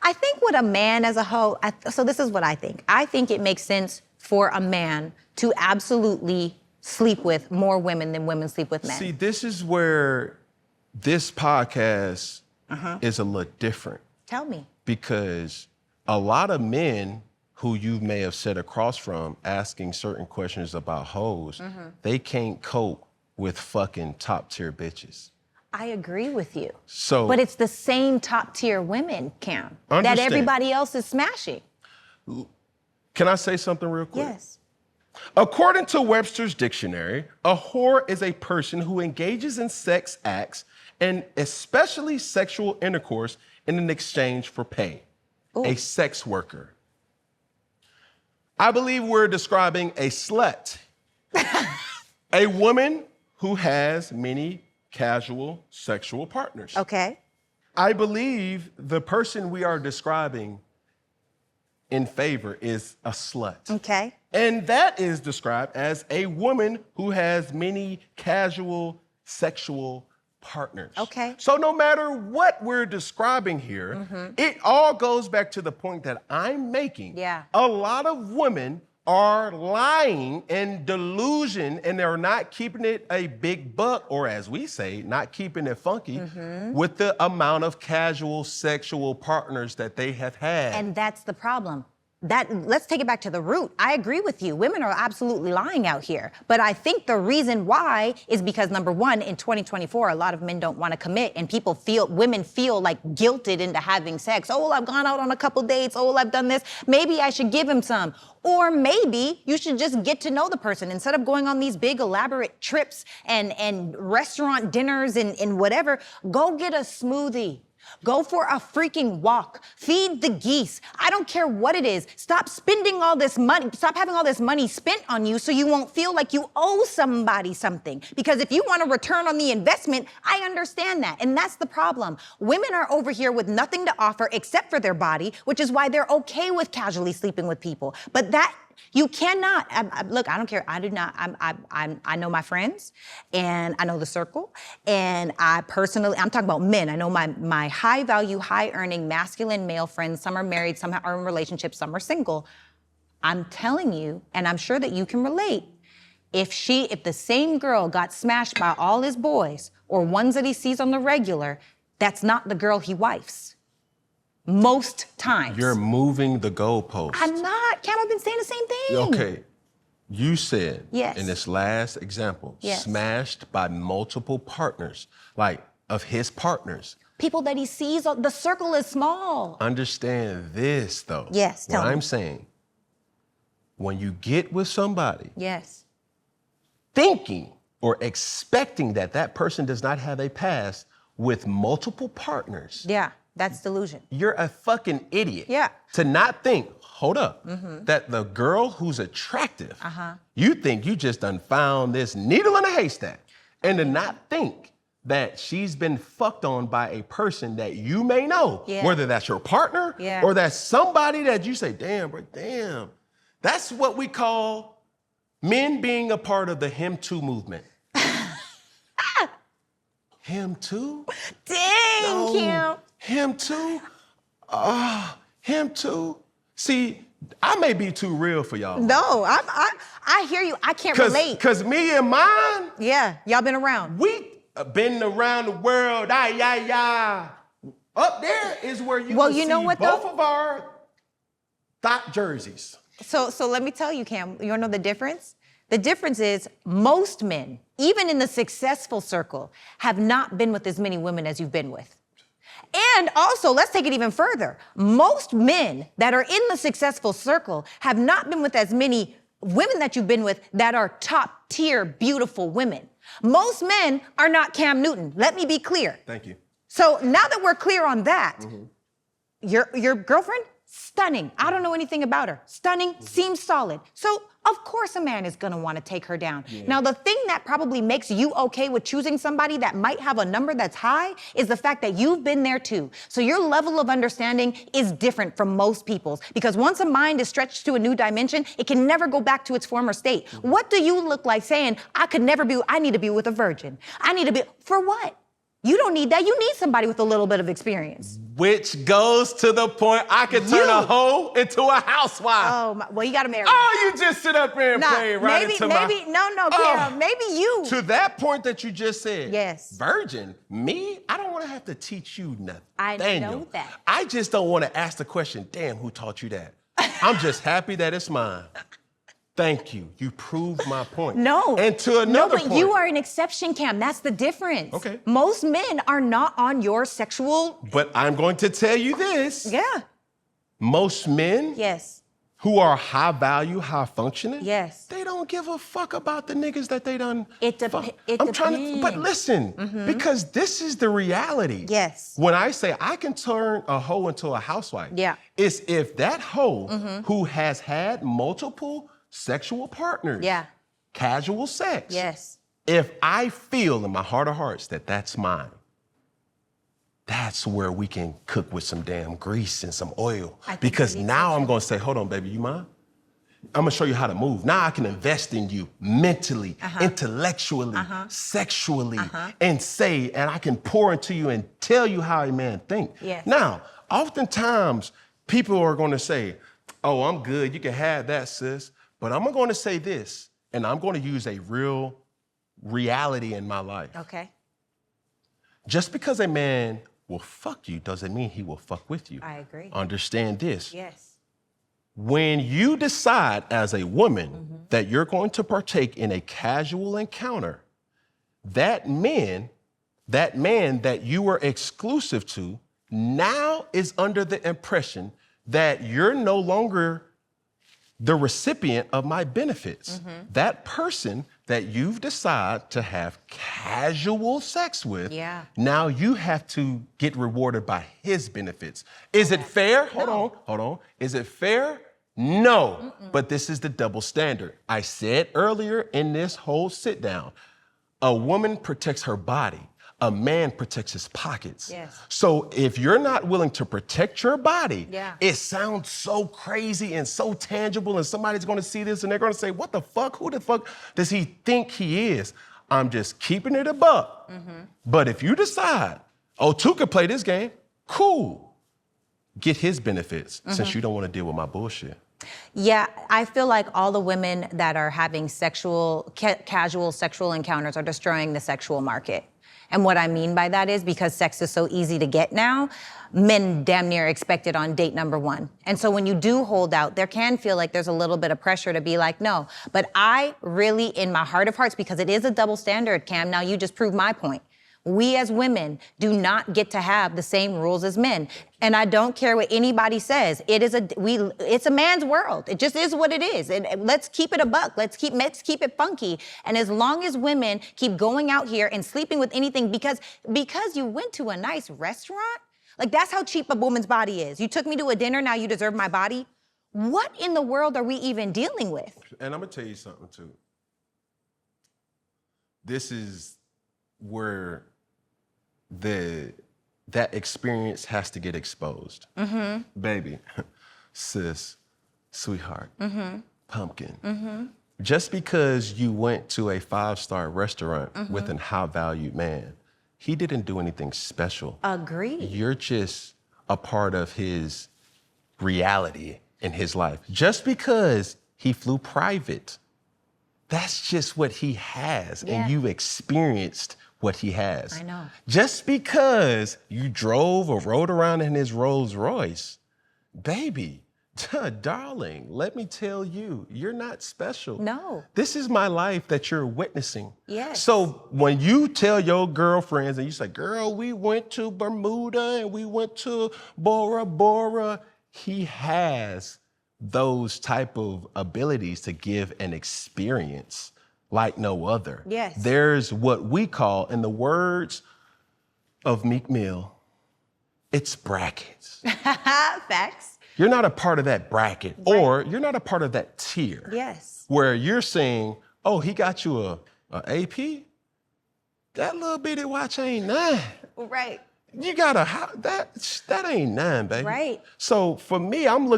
I think with a man as a hoe, so this is what I think. I think it makes sense for a man to absolutely sleep with more women than women sleep with men. See, this is where this podcast is a little different. Tell me. Because a lot of men who you may have sat across from asking certain questions about hoes, they can't cope with fucking top tier bitches. I agree with you. So, but it's the same top tier women, Cam, that Understand. everybody else is smashing. Can I say something real quick? Yes. According to Webster's dictionary, a whore is a person who engages in sex acts and especially sexual intercourse in an exchange for pay. A sex worker. I believe we're describing a slut. A woman who has many casual sexual partners. Okay. I believe the person we are describing in favor is a slut. Okay. And that is described as a woman who has many casual sexual partners. Okay. So no matter what we're describing here, it all goes back to the point that I'm making. Yeah. A lot of women are lying and delusion, and they're not keeping it a big buck, or as we say, not keeping it funky with the amount of casual sexual partners that they have had. And that's the problem. Let's take it back to the root. I agree with you. Women are absolutely lying out here. But I think the reason why is because, number one, in 2024, a lot of men don't want to commit, and women feel like guilted into having sex. Oh, well, I've gone out on a couple dates. Oh, well, I've done this. Maybe I should give him some. Or maybe you should just get to know the person instead of going on these big elaborate trips and restaurant dinners and whatever. Go get a smoothie. Go for a freaking walk. Feed the geese. I don't care what it is. Stop spending all this money. Stop having all this money spent on you so you won't feel like you owe somebody something. Because if you want a return on the investment, I understand that. And that's the problem. Women are over here with nothing to offer except for their body, which is why they're okay with casually sleeping with people. But that you cannot, look, I don't care. I do not, I know my friends and I know the circle. And I personally, I'm talking about men. I know my high value, high earning, masculine male friends. Some are married, some are in relationships, some are single. I'm telling you, and I'm sure that you can relate. If the same girl got smashed by all his boys or ones that he sees on the regular, that's not the girl he wifes. Most times. You're moving the goalpost. I'm not. Cam, I've been saying the same thing. Okay. You said Yes. in this last example, Yes. smashed by multiple partners, like of his partners. People that he sees, the circle is small. Understand this though. Yes, tell what me. I'm saying, when you get with somebody Yes. thinking or expecting that that person does not have a past with multiple partners, Yeah, that's delusion. you're a fucking idiot. Yeah. To not think, hold up, that the girl who's attractive, you think you just done found this needle in a haystack. And to not think that she's been fucked on by a person that you may know, Yeah. whether that's your partner Yeah. or that's somebody that you say, damn, bro, damn. That's what we call men being a part of the him too movement. Him too? Dang, Kim. Him too? Him too? See, I may be too real for y'all. No, I hear you. I can't relate. Cause me and mine, Yeah, y'all been around. we been around the world. Up there is where you Well, will you know see what, both though? of our thought jerseys. So let me tell you, Cam, you wanna know the difference? The difference is most men, even in the successful circle, have not been with as many women as you've been with. And also, let's take it even further. Most men that are in the successful circle have not been with as many women that you've been with that are top tier, beautiful women. Most men are not Cam Newton. Let me be clear. Thank you. So now that we're clear on that, your girlfriend, stunning. I don't know anything about her. Stunning, seems solid. So of course a man is gonna wanna take her down. Now the thing that probably makes you okay with choosing somebody that might have a number that's high is the fact that you've been there too. So your level of understanding is different from most people's, because once a mind is stretched to a new dimension, it can never go back to its former state. What do you look like saying, I need to be with a virgin. For what? You don't need that. You need somebody with a little bit of experience. Which goes to the point I can turn a hoe into a housewife. Oh, well, you gotta marry me. Oh, you just sit up there and play right into my... No, Cam, maybe you. To that point that you just said. Yes. Virgin, me, I don't want to have to teach you nothing. I know that. I just don't want to ask the question, damn, who taught you that? I'm just happy that it's mine. Thank you. You proved my point. No. And to another point. You are an exception, Cam. That's the difference. Okay. Most men are not on your sexual... But I'm going to tell you this. Yeah. Most men Yes. who are high value, high functioning, Yes. they don't give a fuck about the niggas that they done. It depends. But listen, because this is the reality. Yes. When I say I can turn a hoe into a housewife, Yeah. it's if that hoe who has had multiple sexual partners, Yeah. casual sex, Yes. if I feel in my heart of hearts that that's mine, that's where we can cook with some damn grease and some oil. Because now I'm gonna say, hold on, baby, you mine? I'm gonna show you how to move. Now I can invest in you mentally, intellectually, sexually, and I can pour into you and tell you how a man thinks. Yes. Now, oftentimes, people are gonna say, oh, I'm good, you can have that, sis. But I'm gonna say this, and I'm gonna use a real reality in my life. Okay. Just because a man will fuck you doesn't mean he will fuck with you. I agree. Understand this. Yes. When you decide as a woman that you're going to partake in a casual encounter, that man that you were exclusive to now is under the impression that you're no longer the recipient of my benefits. That person that you've decided to have casual sex with, now you have to get rewarded by his benefits. Is it fair? Hold on. Is it fair? No, but this is the double standard. I said earlier in this whole sit down, a woman protects her body. A man protects his pockets. Yes. So if you're not willing to protect your body, Yeah. it sounds so crazy and so tangible, and somebody's gonna see this and they're gonna say, what the fuck? Who the fuck does he think he is? I'm just keeping it a buck. But if you decide, oh, two could play this game, cool. Get his benefits since you don't wanna deal with my bullshit. Yeah, I feel like all the women that are having casual sexual encounters are destroying the sexual market. And what I mean by that is because sex is so easy to get now, men damn near expect it on date number one. And so when you do hold out, there can feel like there's a little bit of pressure to be like, no. But I really, in my heart of hearts, because it is a double standard, Cam, now you just proved my point. We as women do not get to have the same rules as men. And I don't care what anybody says. It's a man's world. It just is what it is. Let's keep it a buck. Let's keep it funky. And as long as women keep going out here and sleeping with anything because you went to a nice restaurant, like that's how cheap a woman's body is. You took me to a dinner, now you deserve my body. What in the world are we even dealing with? And I'm gonna tell you something too. This is where that experience has to get exposed. Baby, sis, sweetheart, pumpkin. Just because you went to a 5-star restaurant with a high-valued man, he didn't do anything special. Agreed. You're just a part of his reality in his life. Just because he flew private, that's just what he has, and you've experienced what he has. I know. Just because you drove or rode around in his Rolls Royce, baby, darling, let me tell you, you're not special. No. This is my life that you're witnessing. Yes. So when you tell your girlfriends and you say, girl, we went to Bermuda and we went to Bora Bora, he has those type of abilities to give an experience like no other. Yes. There's what we call, in the words of Meek Mill, it's brackets. Facts. You're not a part of that bracket, or you're not a part of that tier. Yes. Where you're saying, oh, he got you a AP? That little bitty watch ain't none. Right. You got that ain't none, baby. Right. So for me, I'm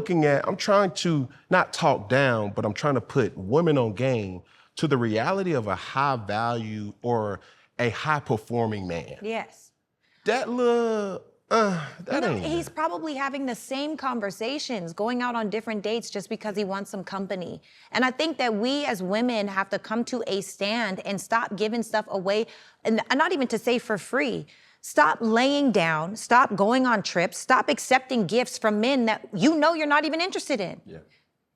trying to not talk down, but I'm trying to put women on game to the reality of a high value or a high performing man. Yes. That little That ain't. He's probably having the same conversations, going out on different dates just because he wants some company. And I think that we as women have to come to a stand and stop giving stuff away, and not even to say for free. Stop laying down, stop going on trips, stop accepting gifts from men that you know you're not even interested in. Yeah.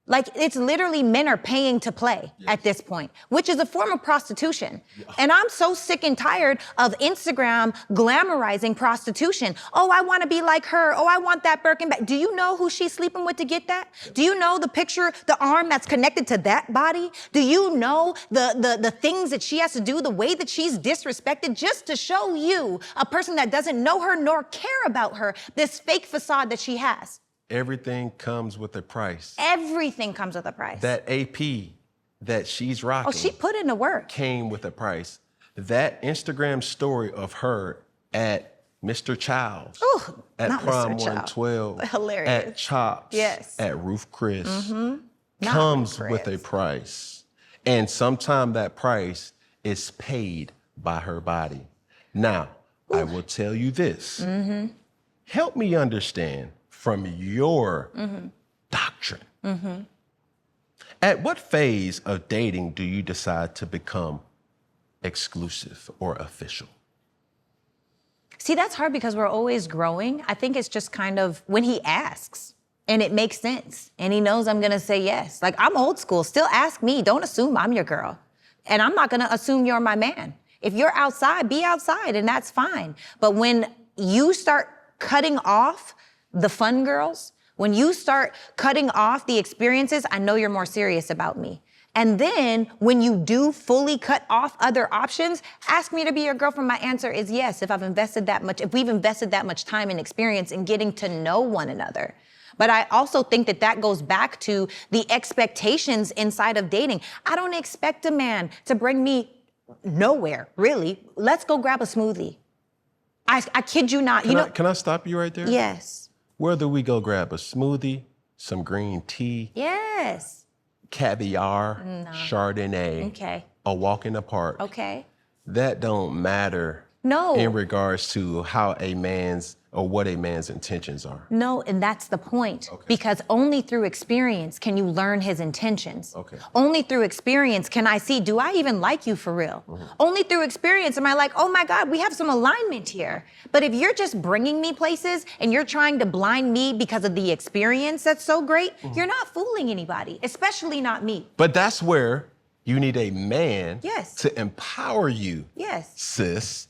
Like, it's literally men are paying to play at this point, which is a form of prostitution. Yeah. And I'm so sick and tired of Instagram glamorizing prostitution. Oh, I want to be like her. Oh, I want that Birkin bag. Do you know who she's sleeping with to get that? Yeah. Do you know the picture, the arm that's connected to that body? Do you know the things that she has to do, the way that she's disrespected just to show you, a person that doesn't know her nor care about her, this fake facade that she has? Everything comes with a price. Everything comes with a price. That AP that she's rocking. Oh, she put in the work. Came with a price. That Instagram story of her at Mr. Child's, Ooh, at not Prom Mr. Child. 112, Hilarious. at Chops, Yes. at Roof Chris, Not comes Roof with Chris. a price. And sometimes that price is paid by her body. Now, I will tell you this. Help me understand from your doctrine. At what phase of dating do you decide to become exclusive or official? See, that's hard because we're always growing. I think it's just kind of when he asks and it makes sense and he knows I'm gonna say yes. Like, I'm old school, still ask me, don't assume I'm your girl. And I'm not gonna assume you're my man. If you're outside, be outside and that's fine. But when you start cutting off the fun girls, when you start cutting off the experiences, I know you're more serious about me. And then when you do fully cut off other options, ask me to be your girlfriend. My answer is yes, if we've invested that much time and experience in getting to know one another. But I also think that goes back to the expectations inside of dating. I don't expect a man to bring me nowhere, really. Let's go grab a smoothie. I kid you not. Can I stop you right there? Yes. Whether we go grab a smoothie, some green tea, Yes. caviar, Chardonnay, Okay. a walk in the park, Okay. that don't matter No. in regards to how a man's or what a man's intentions are. No, and that's the point. Okay. Because only through experience can you learn his intentions. Okay. Only through experience can I see, do I even like you for real? Only through experience am I like, oh my God, we have some alignment here. But if you're just bringing me places and you're trying to blind me because of the experience that's so great, you're not fooling anybody, especially not me. But that's where you need a man Yes. to empower you, Yes. sis,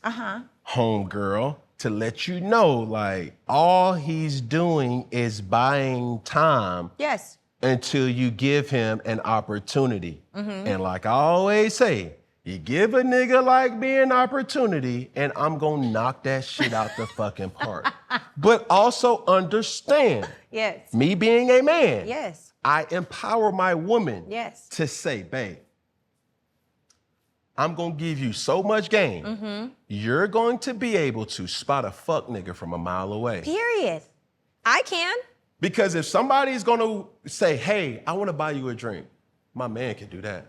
homegirl, to let you know, like, all he's doing is buying time Yes. until you give him an opportunity. And like I always say, you give a nigga like me an opportunity and I'm gonna knock that shit out the fucking park. But also understand, Yes. me being a man, Yes. I empower my woman Yes. to say, babe, I'm gonna give you so much game, you're going to be able to spot a fuck nigga from a mile away. Period. I can. Because if somebody's gonna say, hey, I wanna buy you a drink, my man can do that.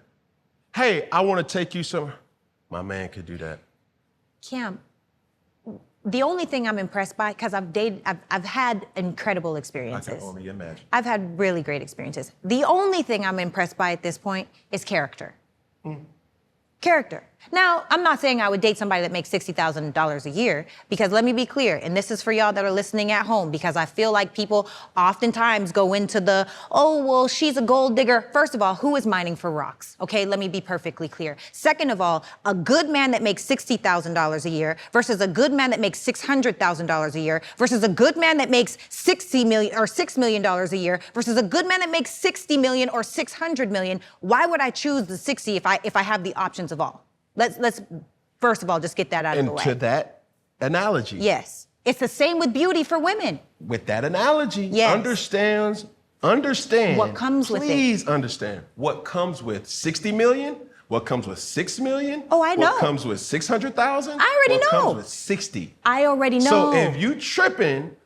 Hey, I wanna take you somewhere, my man could do that. Cam, the only thing I'm impressed by, because I've had incredible I experiences. can only imagine. I've had really great experiences. The only thing I'm impressed by at this point is character. Character. Now, I'm not saying I would date somebody that makes $60,000 a year, because let me be clear, and this is for y'all that are listening at home, because I feel like people oftentimes go into the, oh, well, she's a gold digger. First of all, who is mining for rocks? Okay, let me be perfectly clear. Second of all, a good man that makes $60,000 a year versus a good man that makes $600,000 a year versus a good man that makes $60 million or $6 million a year versus a good man that makes $60 million or $600 million. Why would I choose the 60 if I have the options of all? Let's first of all just get that out of the And way. to that analogy. Yes. It's the same with beauty for women. With that analogy, Yes. understand. What comes with it. Please understand what comes with 60 million, what comes with 6 million. Oh, I know. What comes with 600,000. I already what know. comes with 60. I already know. So if you tripping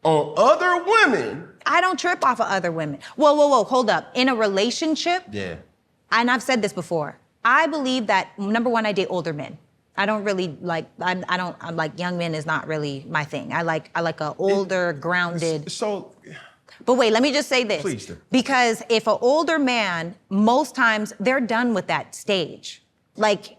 on other women. I don't trip off of other women. Whoa, hold up. In a relationship, Yeah. and I've said this before, I believe that, number one, I date older men. I don't really like, I'm like young men is not really my thing. I like a older, grounded. So, But wait, let me just say this. Please do. Because if an older man, most times they're done with that stage. Like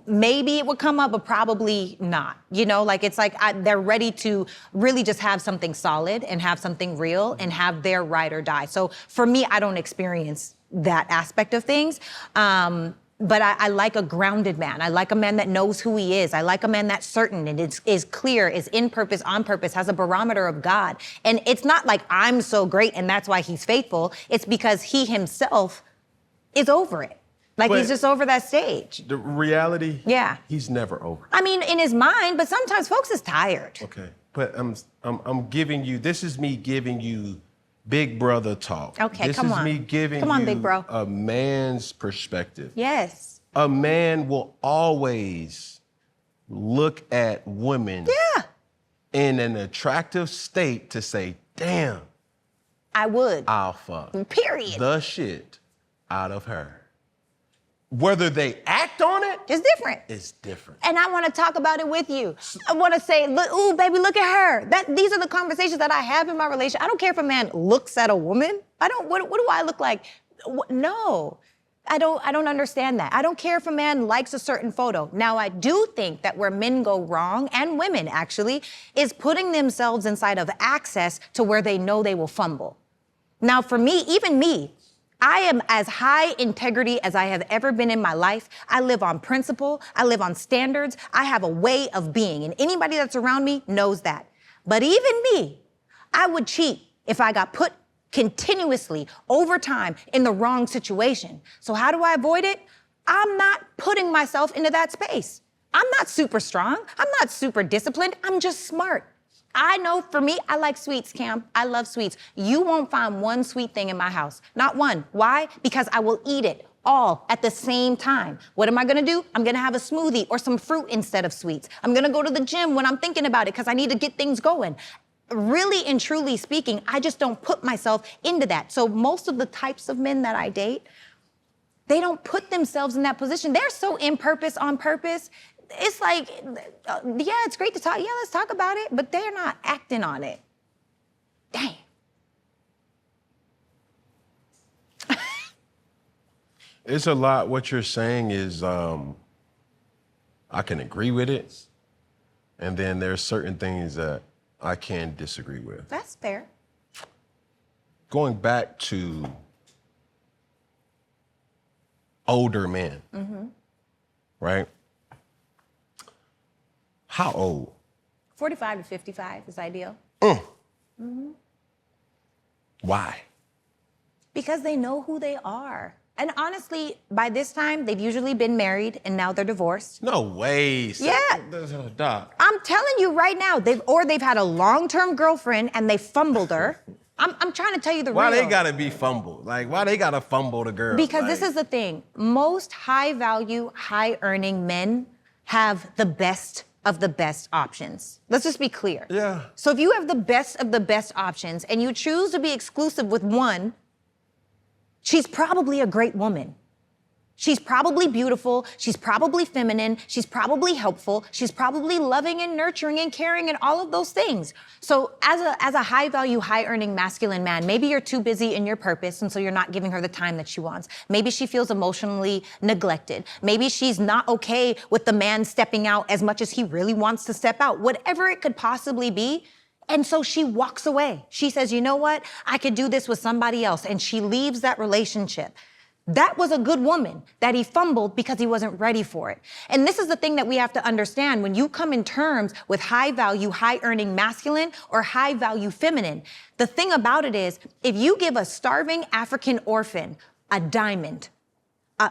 maybe it would come up, but probably not. You know, like it's like they're ready to really just have something solid and have something real and have their ride or die. So for me, I don't experience that aspect of things. But I like a grounded man. I like a man that knows who he is. I like a man that's certain and is clear, is in purpose, on purpose, has a barometer of God. And it's not like I'm so great and that's why he's faithful. It's because he himself is over it. Like But he's just over that stage. the reality, Yeah. he's never over. I mean, in his mind, but sometimes folks is tired. Okay, but I'm giving you, this is me giving you big brother talk. Okay, this come is on. me giving Come on, you big bro. a man's perspective. Yes. A man will always look at women Yeah, in an attractive state to say, damn, I would. I'll fuck Period. the shit out of her. Whether they act on it It's different. is different. And I want to talk about it with you. I want to say, look, ooh, baby, look at her. These are the conversations that I have in my relationship. I don't care if a man looks at a woman. What do I look like? No, I don't understand that. I don't care if a man likes a certain photo. Now, I do think that where men go wrong, and women actually, is putting themselves inside of access to where they know they will fumble. Now, for me, even me, I am as high integrity as I have ever been in my life. I live on principle. I live on standards. I have a way of being, and anybody that's around me knows that. But even me, I would cheat if I got put continuously over time in the wrong situation. So how do I avoid it? I'm not putting myself into that space. I'm not super strong. I'm not super disciplined. I'm just smart. I know for me, I like sweets, Cam. I love sweets. You won't find one sweet thing in my house. Not one. Why? Because I will eat it all at the same time. What am I gonna do? I'm gonna have a smoothie or some fruit instead of sweets. I'm gonna go to the gym when I'm thinking about it because I need to get things going. Really and truly speaking, I just don't put myself into that. So most of the types of men that I date, they don't put themselves in that position. They're so in purpose, on purpose. It's like, yeah, it's great to talk. Yeah, let's talk about it. But they're not acting on it. Dang. It's a lot. What you're saying is, I can agree with it. And then there's certain things that I can disagree with. That's fair. Going back to older men, right? How old? 45 to 55 is ideal. Why? Because they know who they are. And honestly, by this time, they've usually been married and now they're divorced. No way. Yeah. Doc. I'm telling you right now, they've had a long-term girlfriend and they fumbled her. I'm trying to tell you the Why real. they gotta be fumbled? Like, why they gotta fumble the girl? Because this Like, is the thing. Most high-value, high-earning men have the best of the best options. Let's just be clear. Yeah. So if you have the best of the best options and you choose to be exclusive with one, she's probably a great woman. She's probably beautiful. She's probably feminine. She's probably helpful. She's probably loving and nurturing and caring and all of those things. So as a high-value, high-earning masculine man, maybe you're too busy in your purpose and so you're not giving her the time that she wants. Maybe she feels emotionally neglected. Maybe she's not okay with the man stepping out as much as he really wants to step out. Whatever it could possibly be. And so she walks away. She says, you know what? I could do this with somebody else. And she leaves that relationship. That was a good woman that he fumbled because he wasn't ready for it. And this is the thing that we have to understand. When you come in terms with high value, high earning masculine or high value feminine, the thing about it is if you give a starving African orphan a diamond,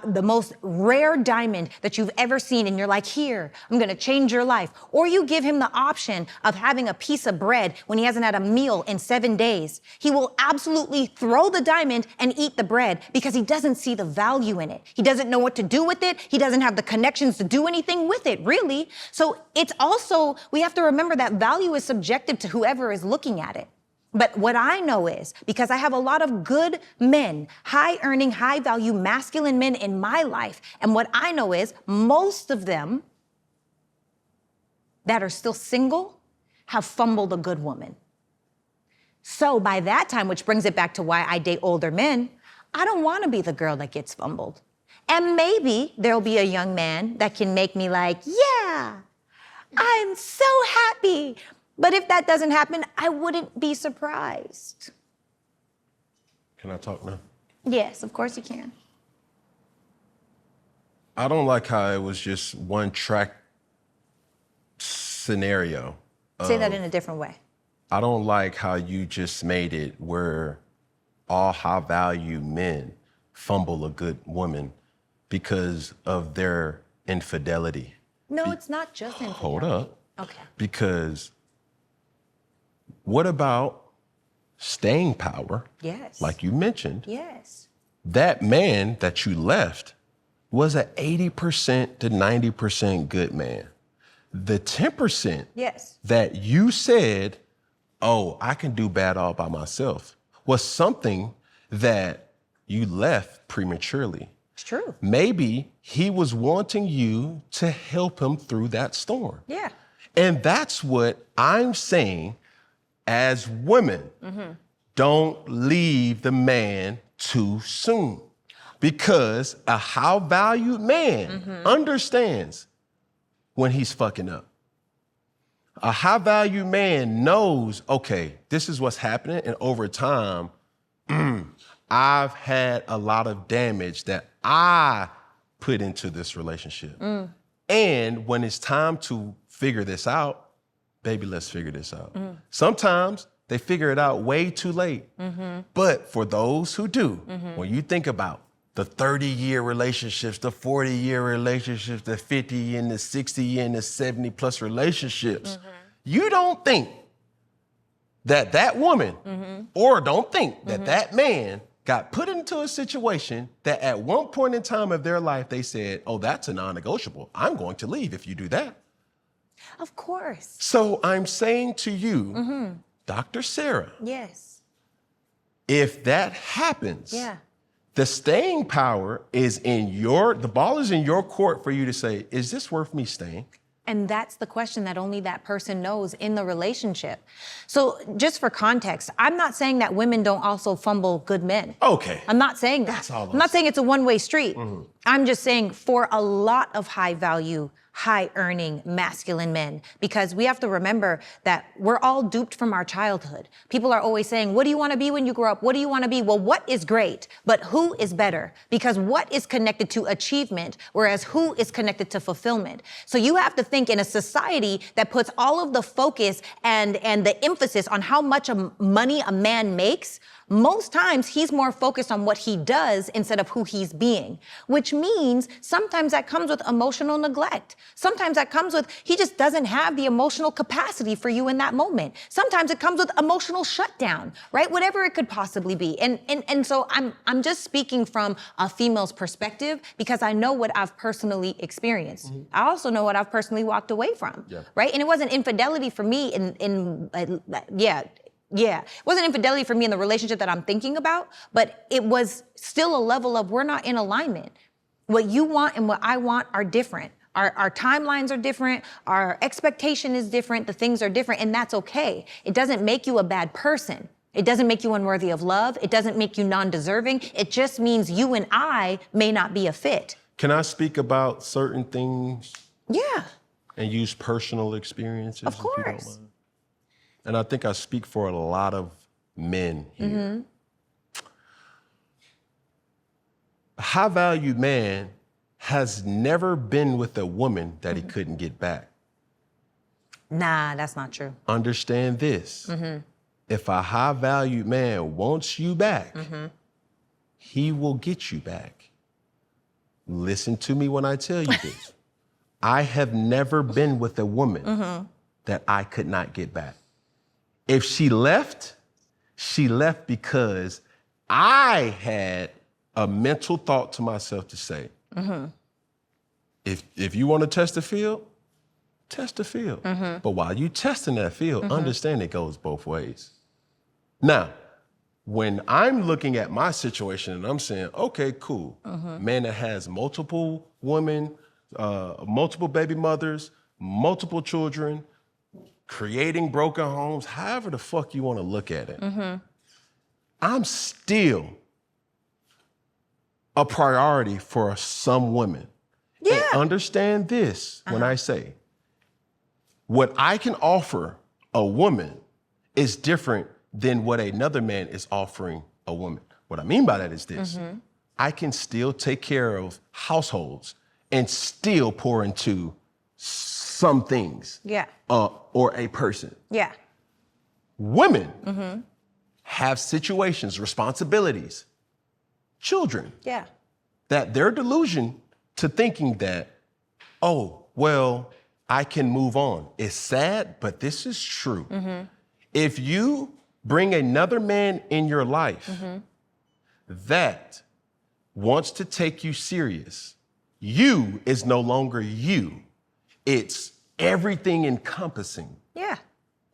the most rare diamond that you've ever seen, and you're like, here, I'm gonna change your life. Or you give him the option of having a piece of bread when he hasn't had a meal in 7 days. He will absolutely throw the diamond and eat the bread because he doesn't see the value in it. He doesn't know what to do with it. He doesn't have the connections to do anything with it, really. So it's also, we have to remember that value is subjective to whoever is looking at it. But what I know is, because I have a lot of good men, high-earning, high-value, masculine men in my life, and what I know is most of them that are still single have fumbled a good woman. So by that time, which brings it back to why I date older men, I don't want to be the girl that gets fumbled. And maybe there'll be a young man that can make me like, yeah, I'm so happy. But if that doesn't happen, I wouldn't be surprised. Can I talk now? Yes, of course you can. I don't like how it was just one track scenario. Say that in a different way. I don't like how you just made it where all high value men fumble a good woman because of their infidelity. No, it's not just infidelity. Hold up. Okay. Because what about staying power? Yes. Like you mentioned, Yes. that man that you left was an 80% to 90% good man. The 10% Yes. that you said, oh, I can do bad all by myself, was something that you left prematurely. It's true. Maybe he was wanting you to help him through that storm. Yeah. And that's what I'm saying as women. Don't leave the man too soon, because a high valued man understands when he's fucking up. A high value man knows, okay, this is what's happening. And over time, I've had a lot of damage that I put into this relationship. And when it's time to figure this out, baby, let's figure this out. Sometimes they figure it out way too late. But for those who do, when you think about the 30-year relationships, the 40-year relationships, the 50 and the 60 and the 70 plus relationships, you don't think that that woman or don't think that that man got put into a situation that at one point in time of their life, they said, oh, that's a non-negotiable. I'm going to leave if you do that. Of course. So I'm saying to you, Dr. Sarah, Yes. if that happens, Yeah. the staying power is the ball is in your court for you to say, is this worth me staying? And that's the question that only that person knows in the relationship. So just for context, I'm not saying that women don't also fumble good men. Okay. I'm not saying that. That's all I'm not saying it's a one-way street. I'm just saying for a lot of high value, high earning masculine men, because we have to remember that we're all duped from our childhood. People are always saying, what do you want to be when you grow up? What do you want to be? Well, what is great, but who is better? Because what is connected to achievement, whereas who is connected to fulfillment? So you have to think in a society that puts all of the focus and the emphasis on how much money a man makes. Most times he's more focused on what he does instead of who he's being, which means sometimes that comes with emotional neglect. Sometimes that comes with he just doesn't have the emotional capacity for you in that moment. Sometimes it comes with emotional shutdown, right? Whatever it could possibly be. And so I'm just speaking from a female's perspective because I know what I've personally experienced. I also know what I've personally walked away from, right? And it wasn't infidelity for me it wasn't infidelity for me in the relationship that I'm thinking about, but it was still a level of we're not in alignment. What you want and what I want are different. Our timelines are different. Our expectation is different. The things are different, and that's okay. It doesn't make you a bad person. It doesn't make you unworthy of love. It doesn't make you non-deserving. It just means you and I may not be a fit. Can I speak about certain things? Yeah. And use personal experiences? Of if you don't course. mind? And I think I speak for a lot of men here. A high-value man has never been with a woman that he couldn't get back. Nah, that's not true. Understand this. If a high-value man wants you back, he will get you back. Listen to me when I tell you this. I have never been with a woman that I could not get back. If she left because I had a mental thought to myself to say, if you want to test the field, test the field. But while you testing that field, understand it goes both ways. Now, when I'm looking at my situation and I'm saying, okay, cool, man that has multiple women, multiple baby mothers, multiple children, creating broken homes, however the fuck you want to look at it. I'm still a priority for some women. Yeah. And understand this when I say, what I can offer a woman is different than what another man is offering a woman. What I mean by that is this. I can still take care of households and still pour into some things. Yeah. Or a person. Yeah. Women have situations, responsibilities, children, Yeah. that their delusion to thinking that, oh, well, I can move on. It's sad, but this is true. If you bring another man in your life that wants to take you serious, you is no longer you. It's everything encompassing. Yeah.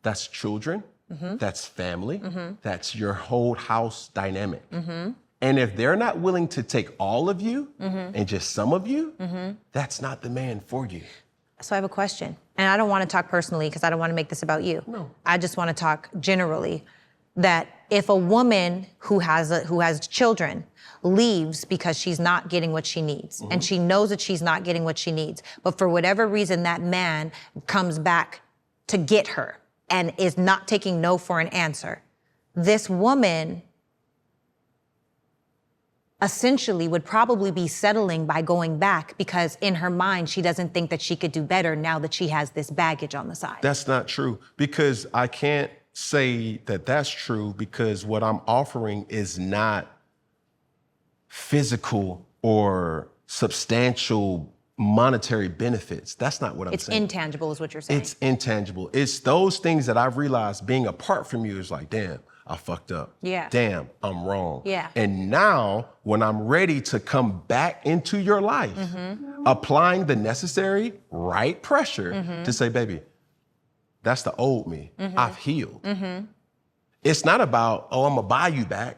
That's children, that's family, that's your whole house dynamic. And if they're not willing to take all of you and just some of you, that's not the man for you. So I have a question, and I don't want to talk personally because I don't want to make this about you. No. I just want to talk generally. That if a woman who has children leaves because she's not getting what she needs, and she knows that she's not getting what she needs, but for whatever reason that man comes back to get her and is not taking no for an answer, this woman essentially would probably be settling by going back because in her mind, she doesn't think that she could do better now that she has this baggage on the side. That's not true, because I can't say that that's true, because what I'm offering is not physical or substantial monetary benefits. That's not what I'm It's saying. intangible is what you're saying. It's intangible. It's those things that I've realized being apart from you is like, damn, I fucked up. Yeah. Damn, I'm wrong. Yeah. And now when I'm ready to come back into your life, applying the necessary right pressure to say, baby, that's the old me. I've healed. It's not about, oh, I'm gonna buy you back.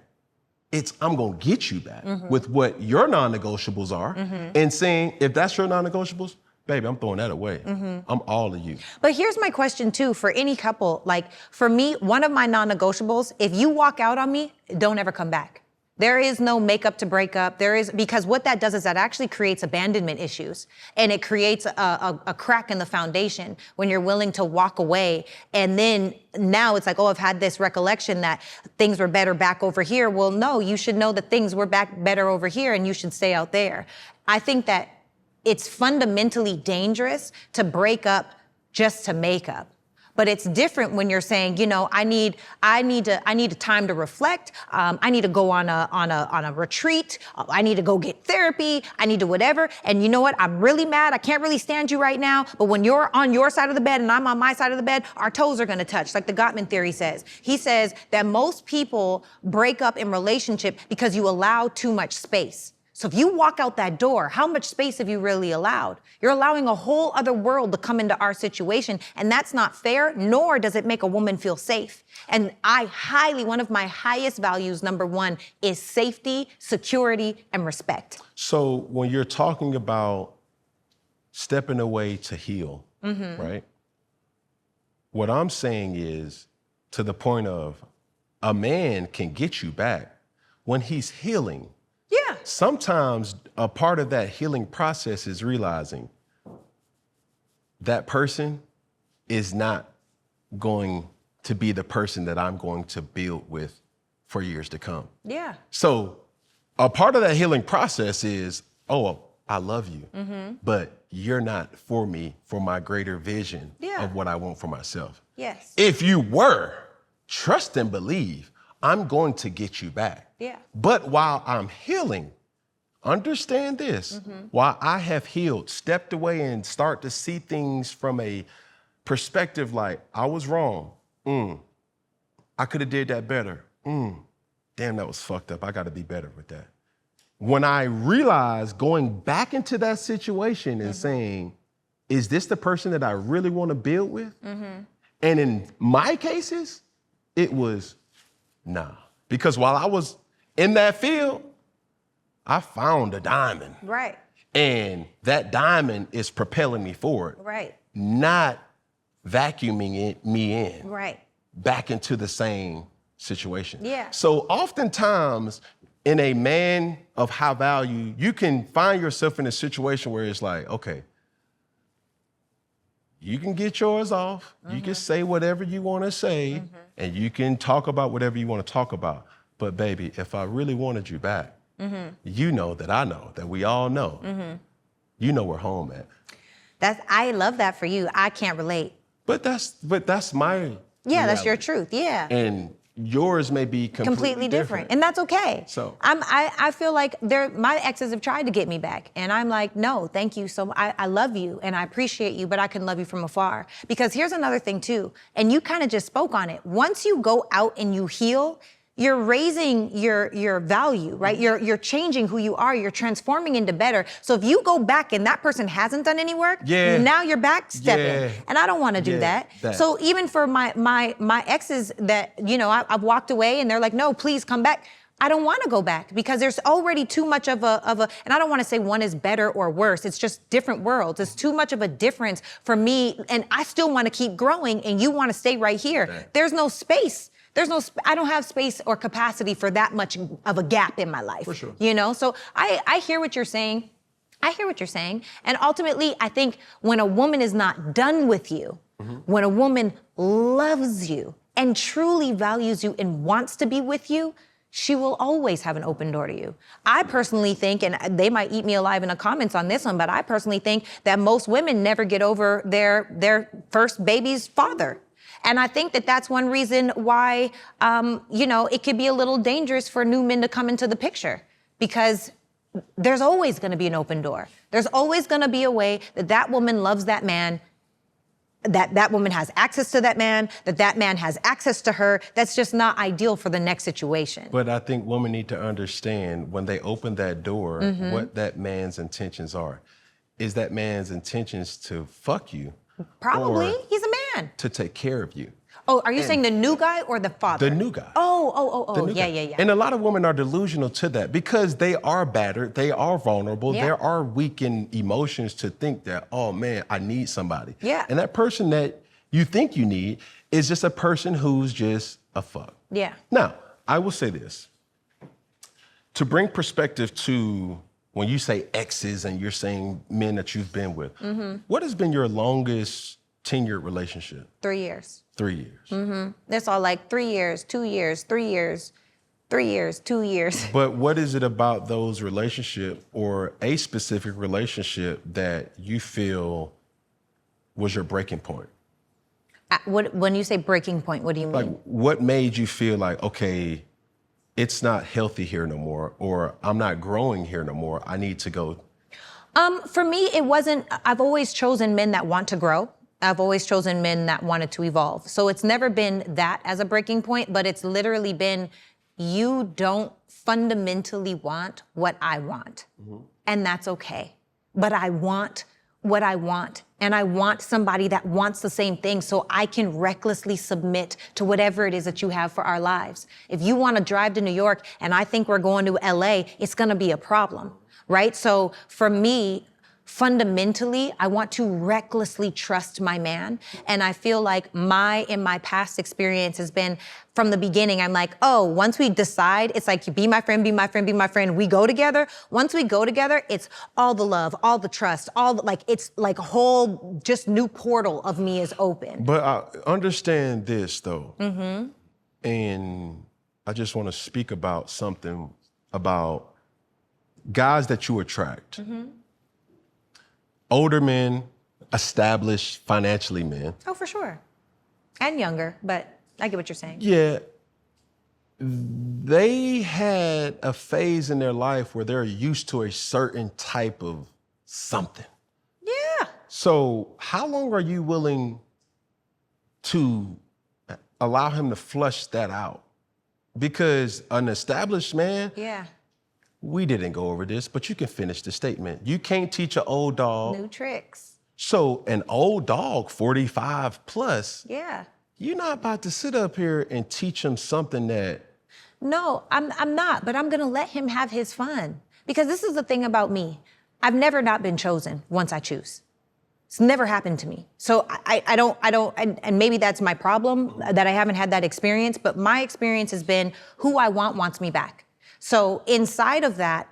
It's I'm gonna get you back with what your non-negotiables are, and saying, if that's your non-negotiables, baby, I'm throwing that away. I'm all of you. But here's my question too, for any couple, like for me, one of my non-negotiables, if you walk out on me, don't ever come back. There is no makeup to break up. Because what that does is that actually creates abandonment issues, and it creates a crack in the foundation when you're willing to walk away. And then now it's like, oh, I've had this recollection that things were better back over here. Well, no, you should know that things were back better over here and you should stay out there. I think that it's fundamentally dangerous to break up just to make up. But it's different when you're saying, you know, I need a time to reflect. I need to go on a retreat. I need to go get therapy. I need to whatever. And you know what? I'm really mad. I can't really stand you right now. But when you're on your side of the bed and I'm on my side of the bed, our toes are going to touch, like the Gottman theory says. He says that most people break up in relationship because you allow too much space. So if you walk out that door, how much space have you really allowed? You're allowing a whole other world to come into our situation, and that's not fair, nor does it make a woman feel safe. And one of my highest values, number one, is safety, security, and respect. So when you're talking about stepping away to heal, right? What I'm saying is, to the point of, a man can get you back when he's healing. Yeah. Sometimes a part of that healing process is realizing that person is not going to be the person that I'm going to build with for years to come. Yeah. So a part of that healing process is, oh, I love you, but you're not for me, for my greater vision of what I want for myself. Yes. If you were, trust and believe, I'm going to get you back. Yeah. But while I'm healing, understand this. While I have healed, stepped away and start to see things from a perspective like, I was wrong. I could have did that better. Damn, that was fucked up. I got to be better with that. When I realized going back into that situation and saying, is this the person that I really want to build with? And in my cases, it was nah. Because while I was in that field, I found a diamond. Right. And that diamond is propelling me forward. Right. not vacuuming me in Right. back into the same situation. Yeah. So oftentimes in a man of high value, you can find yourself in a situation where it's like, okay, you can get yours off, you can say whatever you want to say, and you can talk about whatever you want to talk about. But baby, if I really wanted you back, you know that I know, that we all know, you know where home at. I love that for you. I can't relate. But that's my That's your reality. truth. Yeah. And yours may be completely different. And that's okay. So I feel like my exes have tried to get me back. And I'm like, no, thank you. So I love you and I appreciate you, but I can love you from afar. Because here's another thing too, and you kind of just spoke on it. Once you go out and you heal, you're raising your value, right? You're changing who you are. You're transforming into better. So if you go back and that person hasn't done any work, now you're backstepping. And I don't want to do that. So even for my exes that, I've walked away and they're like, no, please come back. I don't want to go back because there's already too much of a, and I don't want to say one is better or worse. It's just different worlds. It's too much of a difference for me. And I still want to keep growing and you want to stay right here. There's no space. I don't have space or capacity for that much of a gap in my life. For sure. So I hear what you're saying. I hear what you're saying. And ultimately, I think when a woman is not done with you, when a woman loves you and truly values you and wants to be with you, she will always have an open door to you. I personally think, and they might eat me alive in the comments on this one, but I personally think that most women never get over their first baby's father. And I think that that's one reason why, it could be a little dangerous for new men to come into the picture because there's always going to be an open door. There's always going to be a way that woman loves that man, that woman has access to that man has access to her. That's just not ideal for the next situation. But I think women need to understand when they open that door, what that man's intentions are. Is that man's intentions to fuck you? Probably. He's a man. To take care of you. Oh, are you saying the new guy or the father? The new guy. Oh. Yeah. Yeah. And a lot of women are delusional to that because they are battered, they are vulnerable, there are weakened emotions to think that, oh man, I need somebody. Yeah. And that person that you think you need is just a person who's just a fuck. Yeah. Now, I will say this. To bring perspective to when you say exes and you're saying men that you've been with, what has been your longest tenured relationship? 3 years. 3 years. That's all like 3 years, 2 years, 3 years, 3 years, 2 years. But what is it about those relationships or a specific relationship that you feel was your breaking point? When you say breaking point, what do you mean? Like, what made you feel like, okay, it's not healthy here no more, or I'm not growing here no more, I need to go? For me, it wasn't, I've always chosen men that want to grow. I've always chosen men that wanted to evolve. So it's never been that as a breaking point, but it's literally been, you don't fundamentally want what I want. And that's okay. But I want what I want. And I want somebody that wants the same thing so I can recklessly submit to whatever it is that you have for our lives. If you want to drive to New York and I think we're going to LA, it's going to be a problem, right? So for me, fundamentally, I want to recklessly trust my man. And I feel like in my past experience has been from the beginning, I'm like, oh, once we decide, it's like, be my friend, be my friend, be my friend. We go together. Once we go together, it's all the love, all the trust, it's like a whole just new portal of me is open. But I understand this though. And I just want to speak about something about guys that you attract. Older men, established financially men. Oh, for sure. And younger, but I get what you're saying. Yeah. They had a phase in their life where they're used to a certain type of something. Yeah. So how long are you willing to allow him to flush that out? Because an established man, we didn't go over this, but you can finish the statement. You can't teach an old dog new tricks. So an old dog, 45 plus, you're not about to sit up here and teach him something that... No, I'm not, but I'm gonna let him have his fun. Because this is the thing about me. I've never not been chosen once I choose. It's never happened to me. So I don't, and maybe that's my problem that I haven't had that experience, but my experience has been who I want wants me back. So inside of that,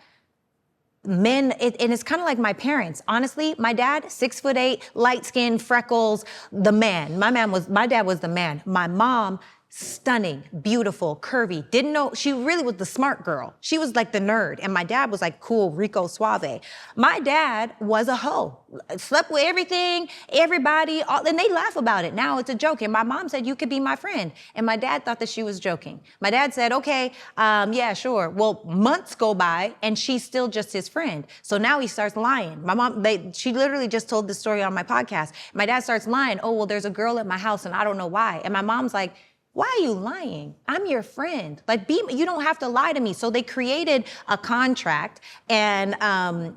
men, and it's kind of like my parents. Honestly, my dad, 6'8", light skin, freckles, the man. My dad was the man. My mom, stunning, beautiful, curvy. Didn't know, she really was the smart girl. She was like the nerd. And my dad was like cool, Rico Suave. My dad was a hoe. Slept with everything, everybody, and they laugh about it. Now it's a joke. And my mom said, you could be my friend. And my dad thought that she was joking. My dad said, okay, yeah, sure. Well, months go by and she's still just his friend. So now he starts lying. My mom, she literally just told this story on my podcast. My dad starts lying. Oh, well, there's a girl at my house and I don't know why. And my mom's like, why are you lying? I'm your friend. Like, you don't have to lie to me. So they created a contract and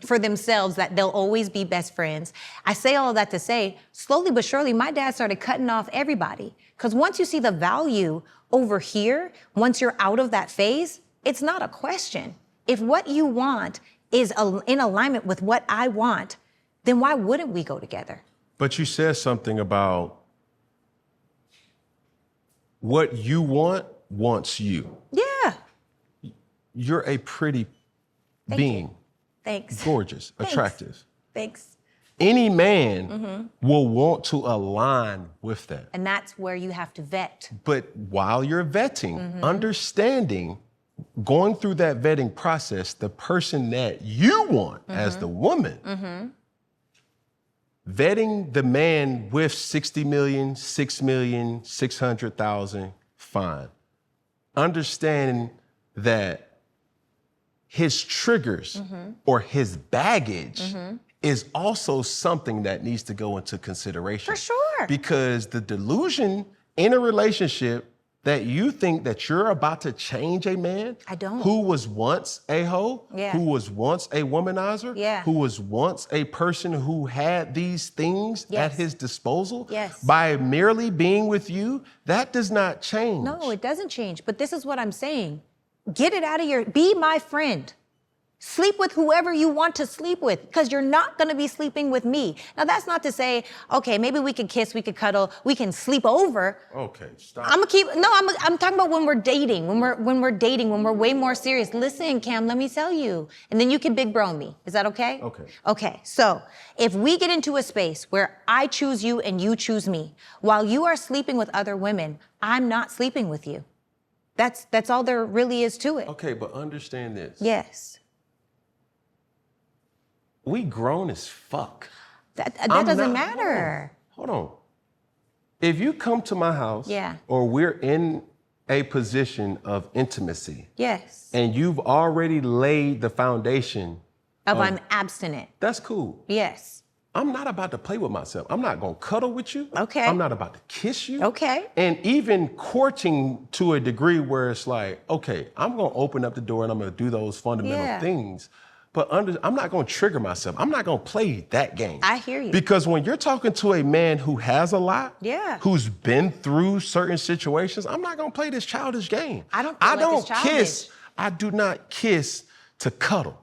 for themselves that they'll always be best friends. I say all of that to say, slowly but surely, my dad started cutting off everybody. Because once you see the value over here, once you're out of that phase, it's not a question. If what you want is in alignment with what I want, then why wouldn't we go together? But you said something about what you want wants you. Yeah. You're a pretty Thank being. you. Thanks. Gorgeous, Thanks. attractive. Thanks. Any man will want to align with that. And that's where you have to vet. But while you're vetting, understanding, going through that vetting process, the person that you want as the woman, vetting the man with 60 million, 6 million, 600,000, fine. Understand that his triggers or his baggage is also something that needs to go into consideration. For sure. Because the delusion in a relationship that you think that you're about to change a man I don't. who was once a hoe, Yeah. who was once a womanizer, Yeah. who was once a person who had these things Yes. at his disposal, Yes. by merely being with you, that does not change. No, it doesn't change. But this is what I'm saying. Get it out of be my friend. Sleep with whoever you want to sleep with, because you're not going to be sleeping with me. Now, that's not to say, okay, maybe we could kiss, we could cuddle, we can sleep over. Okay, stop. I'm talking about when we're dating, when we're way more serious. Listen, Cam, let me tell you. And then you can big bro me. Is that okay? Okay. Okay, so if we get into a space where I choose you and you choose me, while you are sleeping with other women, I'm not sleeping with you. That's all there really is to it. Okay, but understand this. Yes. We grown as fuck. That I'm doesn't not- matter. Hold on. If you come to my house, Yeah. or we're in a position of intimacy, Yes. and you've already laid the foundation, I'm abstinent. that's cool. Yes. I'm not about to play with myself. I'm not gonna cuddle with you. Okay. I'm not about to kiss you. Okay. And even courting to a degree where it's like, okay, I'm gonna open up the door and I'm gonna do those fundamental Yeah. things. But I'm not gonna trigger myself. I'm not gonna play that game. I hear you. Because when you're talking to a man who has a lot, Yeah. who's been through certain situations, I'm not gonna play this childish game. I don't feel like it's kiss. childish. I do not kiss to cuddle.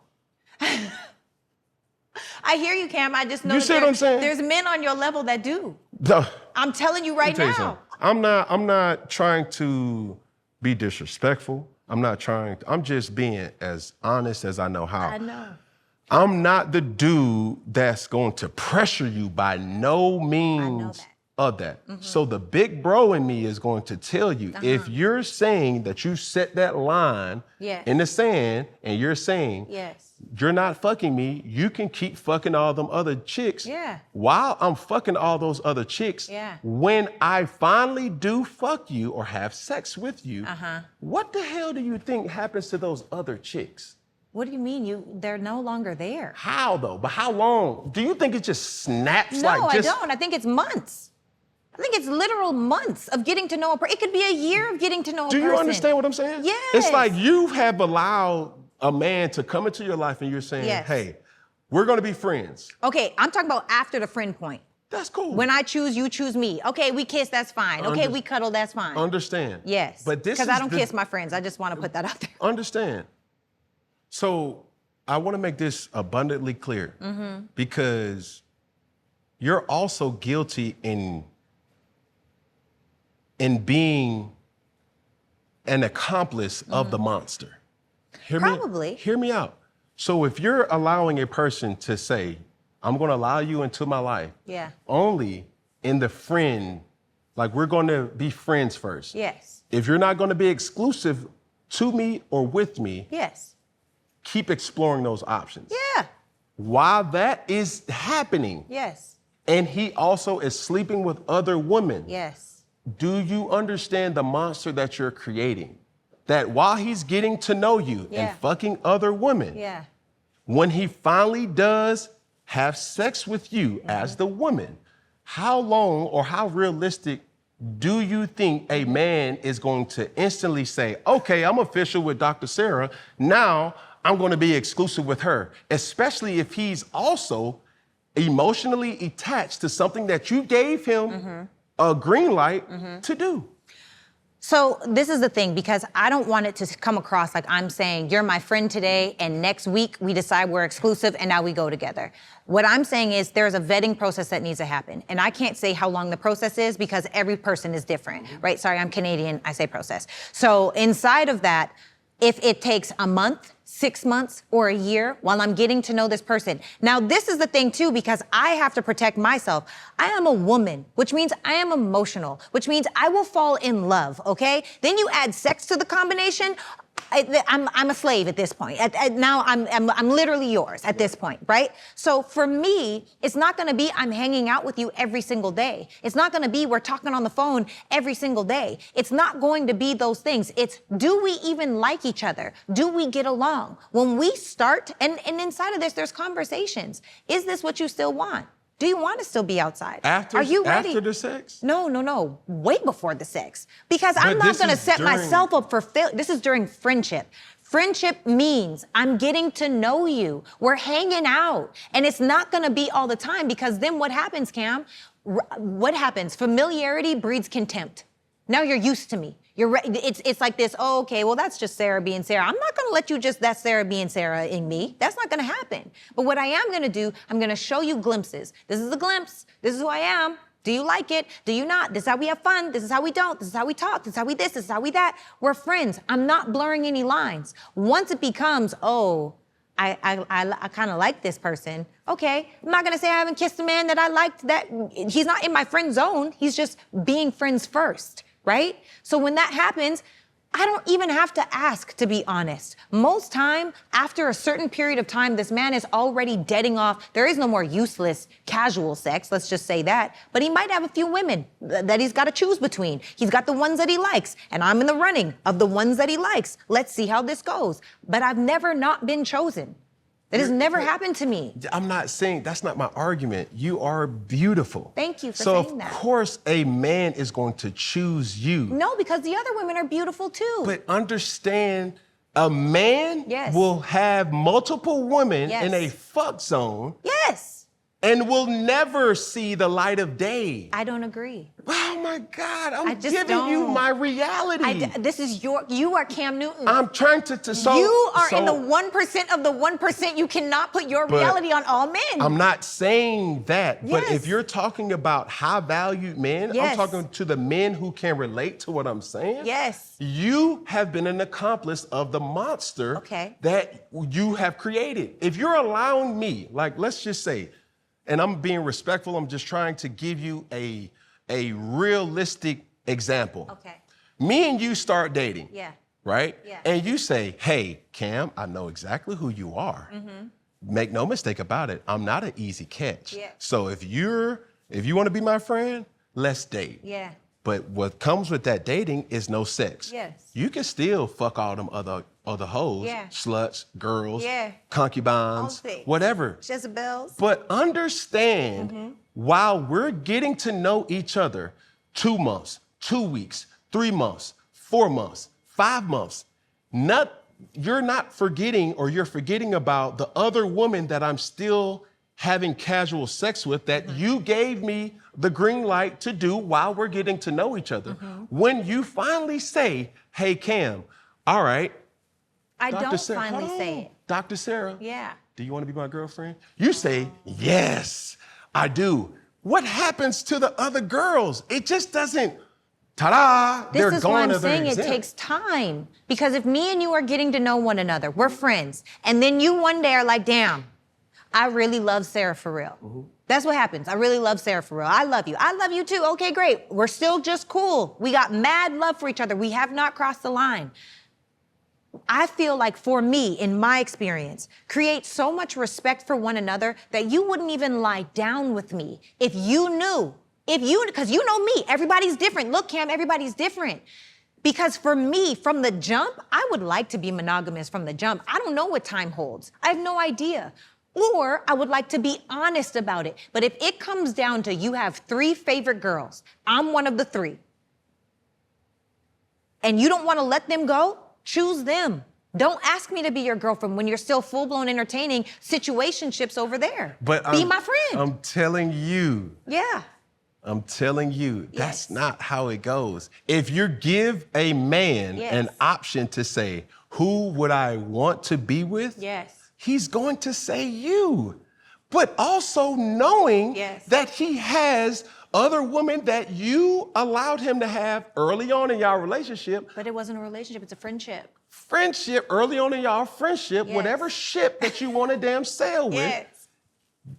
I hear you, Cam. I just know You see what I'm saying? there's men on your level that do. Duh. I'm telling you right Let me tell you now. something. I'm not trying to be disrespectful. I'm just being as honest as I know how. I know. I'm not the dude that's going to pressure you by no means that. of that. So the big bro in me is going to tell you, if you're saying that you set that line Yes. in the sand and you're saying, Yes. you're not fucking me, you can keep fucking all them other chicks. Yeah. While I'm fucking all those other chicks, Yeah. when I finally do fuck you or have sex with you, what the hell do you think happens to those other chicks? What do you mean? They're no longer there. How though? But how long? Do you think it just snaps No, like just? I don't. I think it's months. I think it's literal months of getting to know a person. It could be a year of getting to know a person. Do you understand what I'm saying? Yes. It's like you have allowed a man to come into your life and you're saying, Yes. hey, we're gonna be friends. Okay, I'm talking about after the friend point. That's cool. When I choose, you choose me. Okay, we kiss, that's fine. Okay, we cuddle, that's fine. Understand. Yes. But this because is I don't the- kiss my friends. I just want to put that out there. Understand. So I want to make this abundantly clear because you're also guilty in being an accomplice of the monster. Probably. Hear me out. So if you're allowing a person to say, I'm going to allow you into my life, Yeah. only in the friend, like we're going to be friends first. Yes. If you're not going to be exclusive to me or with me, Yes. keep exploring those options. Yeah. While that is happening, Yes. and he also is sleeping with other women, Yes. do you understand the monster that you're creating? That while he's getting to know you Yeah. and fucking other women, Yeah. when he finally does have sex with you as the woman, how long or how realistic do you think a man is going to instantly say, okay, I'm official with Dr. Sarah, now I'm going to be exclusive with her, especially if he's also emotionally attached to something that you gave him a green light to do? So this is the thing, because I don't want it to come across like I'm saying, you're my friend today, and next week we decide we're exclusive and now we go together. What I'm saying is there's a vetting process that needs to happen. And I can't say how long the process is because every person is different, right? Sorry, I'm Canadian, I say process. So inside of that, if it takes a month, 6 months, or a year while I'm getting to know this person. Now, this is the thing too, because I have to protect myself. I am a woman, which means I am emotional, which means I will fall in love, okay? Then you add sex to the combination, I'm a slave at this point. Now I'm literally yours at this point, right? So for me, it's not gonna be I'm hanging out with you every single day. It's not gonna be we're talking on the phone every single day. It's not going to be those things. It's do we even like each other? Do we get along? When we start, and inside of this, there's conversations. Is this what you still want? Do you want to still be outside? Are you ready? After the sex? No. Way before the sex. Because But I'm not this going to is set during- myself up for failure. This is during friendship. Friendship means I'm getting to know you. We're hanging out. And it's not going to be all the time, because then what happens, Cam? What happens? Familiarity breeds contempt. Now you're used to me. It's like this, oh, okay, well, that's just Sarah being Sarah. I'm not gonna let you just, that's Sarah being Sarah in me. That's not gonna happen. But what I am gonna do, I'm gonna show you glimpses. This is a glimpse. This is who I am. Do you like it? Do you not? This is how we have fun. This is how we don't. This is how we talk. This is how we this. This is how we that. We're friends. I'm not blurring any lines. Once it becomes, oh, I kind of like this person. Okay, I'm not gonna say I haven't kissed a man that I liked, that he's not in my friend zone. He's just being friends first. Right? So when that happens, I don't even have to ask, to be honest. Most time, after a certain period of time, this man is already deading off. There is no more useless casual sex, let's just say that. But he might have a few women that he's got to choose between. He's got the ones that he likes, and I'm in the running of the ones that he likes. Let's see how this goes. But I've never not been chosen. That has never happened to me. I'm not saying, that's not my argument. You are beautiful. Thank you for saying that. So of course a man is going to choose you. No, because the other women are beautiful too. But understand, a man Yes. will have multiple women Yes. in a fuck zone Yes, and will never see the light of day. I don't agree. Oh my God, I'm just giving you don't. my reality. This is you are Cam Newton. I'm trying to so you are so, in the 1% of the 1%. You cannot put your But reality on all men. I'm not saying that, but Yes. if you're talking about high valued men, Yes. I'm talking to the men who can relate to what I'm saying. Yes. You have been an accomplice of the monster Okay. that you have created. If you're allowing me, like let's just say, and I'm being respectful, I'm just trying to give you a realistic example. Okay. Me and you start dating. Yeah. Right? Yeah. And you say, hey, Cam, I know exactly who you are. Make no mistake about it, I'm not an easy catch. Yeah. So if you want to be my friend, let's date. Yeah. But what comes with that dating is no sex. Yes. You can still fuck all them other hoes, Yeah. sluts, girls, Yeah. concubines, All things. whatever. Jezebels. But understand, while we're getting to know each other 2 months, 2 weeks, 3 months, 4 months, 5 months, you're not forgetting, or you're forgetting about the other woman that I'm still having casual sex with that you gave me the green light to do while we're getting to know each other. When you finally say, hey, Cam, all right, I Dr. don't Sarah, finally hold say on. it. Dr. Sarah, Yeah. do you want to be my girlfriend? You say, yes, I do. what happens to the other girls? It just doesn't, ta-da, they're This is gone. why I'm or they're saying it exempt. takes time. Because if me and you are getting to know one another, we're friends, and then you one day are like, damn, I really love Sarah for real. That's what happens. I really love Sarah for real. I love you. I love you too. Okay, great. We're still just cool. We got mad love for each other. We have not crossed the line. I feel like for me, in my experience, create so much respect for one another that you wouldn't even lie down with me if you knew, because you know me, everybody's different. Look, Cam, everybody's different. Because for me, from the jump, I would like to be monogamous from the jump. I don't know what time holds. I have no idea. Or I would like to be honest about it. But if it comes down to you have 3 favorite girls, I'm one of the 3, and you don't want to let them go, choose them. Don't ask me to be your girlfriend when you're still full-blown entertaining situationships over there. But be my friend. I'm telling you. Yeah. I'm telling you, Yes. that's not how it goes. If you give a man Yes. an option to say, who would I want to be with? Yes. He's going to say you. But also knowing Yes. that he has other women that you allowed him to have early on in y'all relationship. But it wasn't a relationship, it's a friendship. Friendship, early on in y'all friendship, Yes. whatever ship that you want to damn sail with. Yes.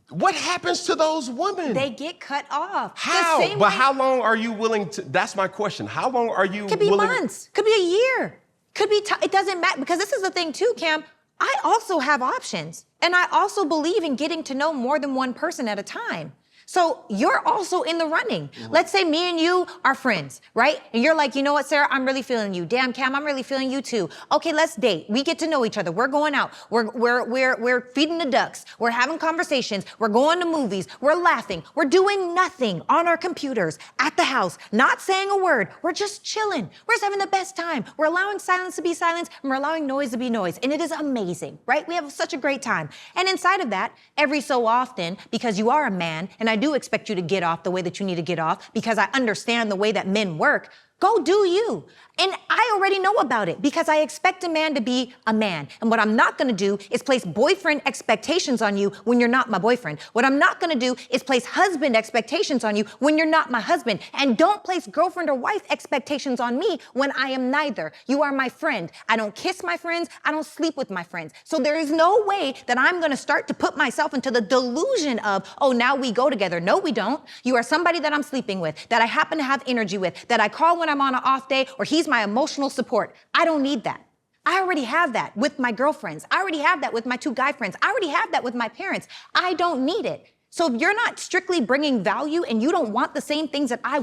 What happens to those women? They get cut off. The How? same But way- how long are you willing to? That's my question. How long are you Could be willing? months, could be a year, could be, it doesn't matter. Because this is the thing too, Cam, I also have options. And I also believe in getting to know more than one person at a time. So you're also in the running. Let's say me and you are friends, right? And you're like, you know what, Sarah, I'm really feeling you. Damn, Cam, I'm really feeling you too. Okay, let's date. We get to know each other. We're going out. We're feeding the ducks. We're having conversations. We're going to movies. We're laughing. We're doing nothing on our computers at the house, not saying a word. We're just chilling. We're just having the best time. We're allowing silence to be silence, and we're allowing noise to be noise. And it is amazing, right? We have such a great time. And inside of that, every so often, because you are a man, and I do expect you to get off the way that you need to get off because I understand the way that men work. Go do you. And I already know about it because I expect a man to be a man. And what I'm not gonna do is place boyfriend expectations on you when you're not my boyfriend. What I'm not gonna do is place husband expectations on you when you're not my husband. And don't place girlfriend or wife expectations on me when I am neither. You are my friend. I don't kiss my friends. I don't sleep with my friends. So there is no way that I'm gonna start to put myself into the delusion of, oh, now we go together. No, we don't. You are somebody that I'm sleeping with, that I happen to have energy with, that I call when I'm on an off day, or he's my emotional support. I don't need that. I already have that with my girlfriends. I already have that with my 2 guy friends. I already have that with my parents. I don't need it. So if you're not strictly bringing value and you don't want the same things that I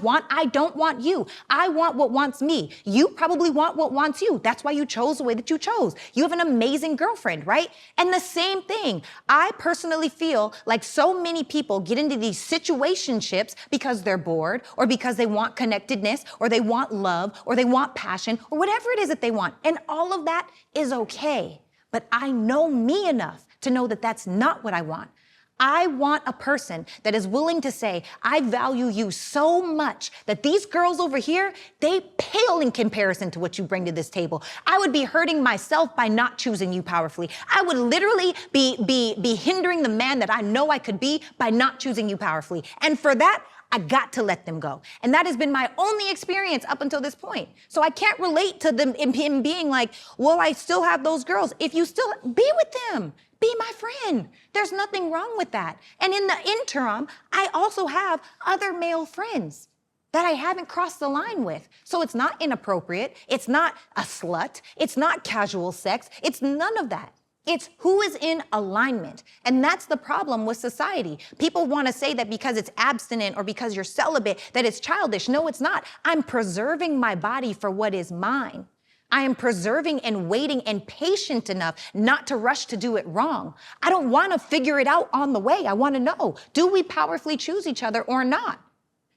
don't want you. I want what wants me. You probably want what wants you. That's why you chose the way that you chose. You have an amazing girlfriend, right? And the same thing. I personally feel like so many people get into these situationships because they're bored or because they want connectedness or they want love or they want passion or whatever it is that they want. And all of that is okay. But I know me enough to know that that's not what I want. I want a person that is willing to say, I value you so much that these girls over here, they pale in comparison to what you bring to this table. I would be hurting myself by not choosing you powerfully. I would literally be hindering the man that I know I could be by not choosing you powerfully. And for that, I got to let them go. And that has been my only experience up until this point. So I can't relate to him being like, well, I still have those girls. If you still, be with them. Be my friend. There's nothing wrong with that. And in the interim, I also have other male friends that I haven't crossed the line with. So it's not inappropriate. It's not a slut. It's not casual sex. It's none of that. It's who is in alignment. And that's the problem with society. People want to say that because it's abstinent or because you're celibate, that it's childish. No, it's not. I'm preserving my body for what is mine. I am preserving and waiting and patient enough not to rush to do it wrong. I don't want to figure it out on the way. I want to know, do we powerfully choose each other or not?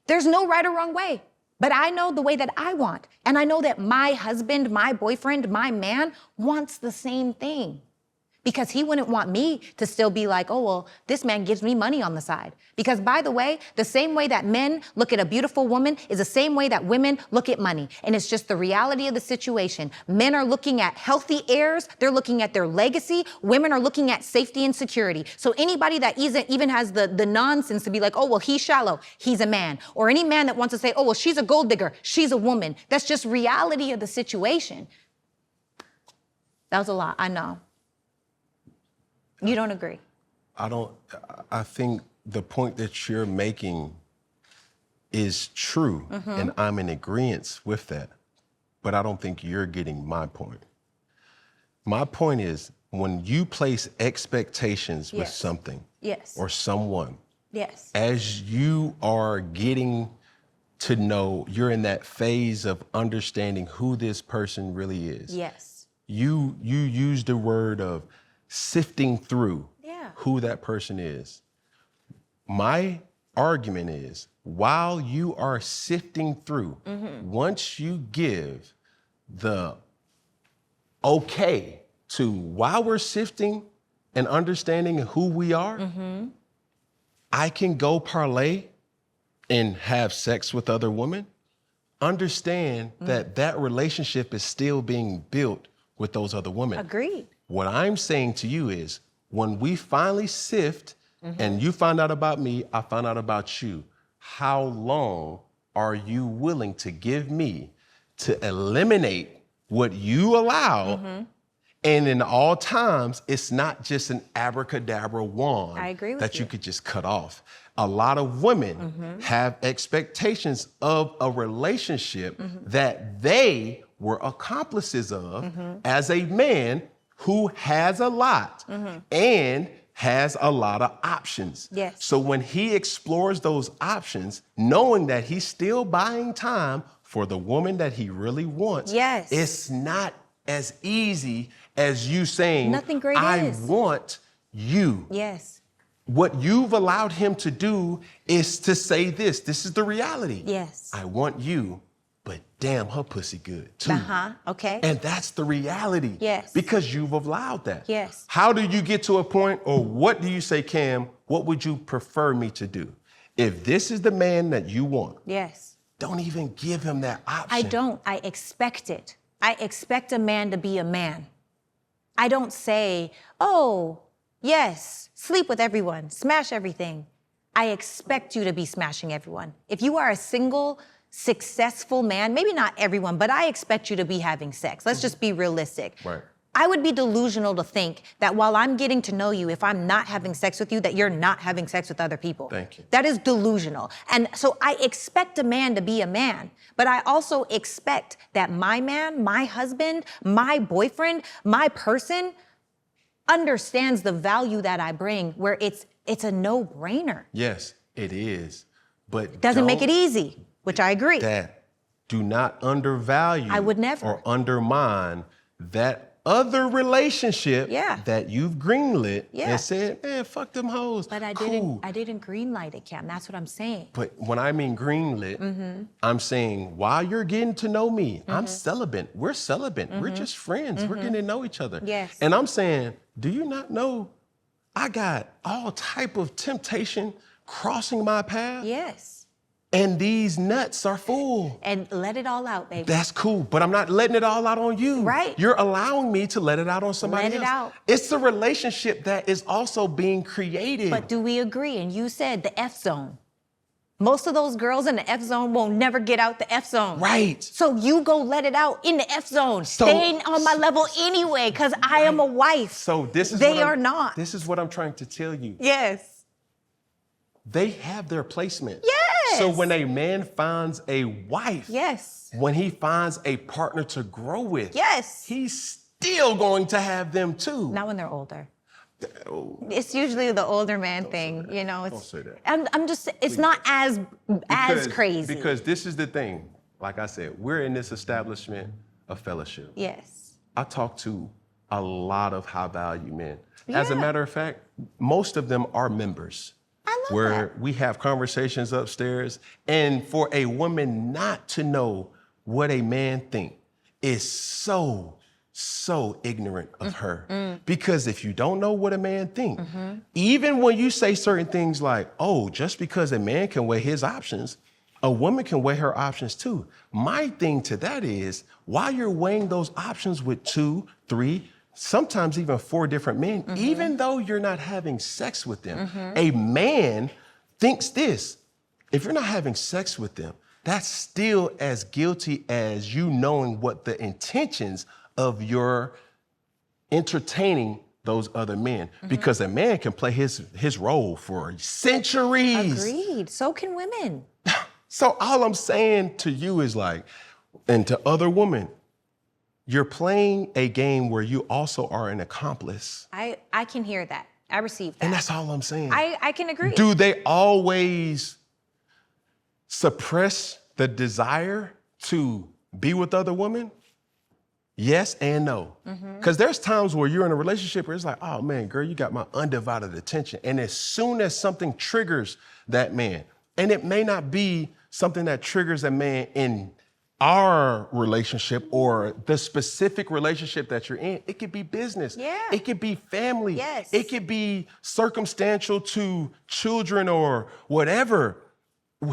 There's no right or wrong way. But I know the way that I want. And I know that my husband, my boyfriend, my man wants the same thing. Because he wouldn't want me to still be like, oh, well, this man gives me money on the side. Because by the way, the same way that men look at a beautiful woman is the same way that women look at money. And it's just the reality of the situation. Men are looking at healthy heirs. They're looking at their legacy. Women are looking at safety and security. So anybody that even has the nonsense to be like, oh, well, he's shallow, he's a man. Or any man that wants to say, oh, well, she's a gold digger, she's a woman. That's just reality of the situation. That was a lot, I know. You don't agree? I think the point that you're making is true, and I'm in agreement with that, but I don't think you're getting my point. My point is, when you place expectations with something or someone, as you are getting to know, you're in that phase of understanding who this person really is. You use the word of sifting through who that person is. My argument is, while you are sifting through, once you give the okay to while we're sifting and understanding who we are, I can go parlay and have sex with other women. Understand that that relationship is still being built with those other women. Agreed. What I'm saying to you is, when we finally sift and you find out about me, I find out about you, how long are you willing to give me to eliminate what you allow? And in all times, it's not just an abracadabra wand that you could just cut off. A lot of women have expectations of a relationship that they were accomplices of as a man who has a lot and has a lot of options. So when he explores those options, knowing that he's still buying time for the woman that he really wants, it's not as easy as you saying, I want you. What you've allowed him to do is to say this is the reality. I want you. But damn, her pussy good too. And that's the reality. Because you've allowed that. How do you get to a point, or what do you say, Cam, what would you prefer me to do? If this is the man that you want, don't even give him that option. I don't. I expect it. I expect a man to be a man. I don't say, oh, yes, sleep with everyone, smash everything. I expect you to be smashing everyone. If you are a single, successful man, maybe not everyone, but I expect you to be having sex. Let's just be realistic. I would be delusional to think that while I'm getting to know you, if I'm not having sex with you, that you're not having sex with other people. Thank you. That is delusional. And so I expect a man to be a man, but I also expect that my man, my husband, my boyfriend, my person understands the value that I bring, where it's a no-brainer. Yes, it is. But it doesn't make it easy. Which I agree. That do not undervalue I would never. or undermine that other relationship that you've greenlit and said, man, fuck them hoes. But I didn't greenlight it, Cam. That's what I'm saying. But when I mean greenlit, I'm saying while you're getting to know me, I'm celibate. We're celibate. We're just friends. We're getting to know each other. And I'm saying, do you not know I got all type of temptation crossing my path? And these nuts are full. And let it all out, baby. That's cool, but I'm not letting it all out on you. You're allowing me to let it out on somebody else. Let it out. It's the relationship that is also being created. But do we agree? And you said the F zone. Most of those girls in the F zone won't never get out the F zone. So you go let it out in the F zone. They ain't on my level anyway, because I am a wife. So this is they are not. This is what I'm trying to tell you. They have their placement. So when a man finds a wife, when he finds a partner to grow with, he's still going to have them too. Not when they're older. It's usually the older man thing, you know. Don't say that. I'm just, it's not as crazy. Because this is the thing. Like I said, we're in this establishment of fellowship. I talk to a lot of high value men. As a matter of fact, most of them are members. Where we have conversations upstairs, and for a woman not to know what a man thinks is so so ignorant of her. Because if you don't know what a man thinks, even when you say certain things like, oh, just because a man can weigh his options, a woman can weigh her options too. My thing to that is, while you're weighing those options with 2, 3, sometimes even 4 different men, even though you're not having sex with them, a man thinks this: if you're not having sex with them, that's still as guilty as you knowing what the intentions of your entertaining those other men. Because a man can play his role for centuries. Agreed. So can women. So all I'm saying to you is like, and to other women, you're playing a game where you also are an accomplice. I can hear that. I receive that. And that's all I'm saying. I can agree. Do they always suppress the desire to be with other women? Yes and no. Because there's times where you're in a relationship where it's like, oh man, girl, you got my undivided attention. And as soon as something triggers that man, and it may not be something that triggers a man in our relationship or the specific relationship that you're in, it could be business. Yeah. It could be family. Yes. It could be circumstantial to children or whatever.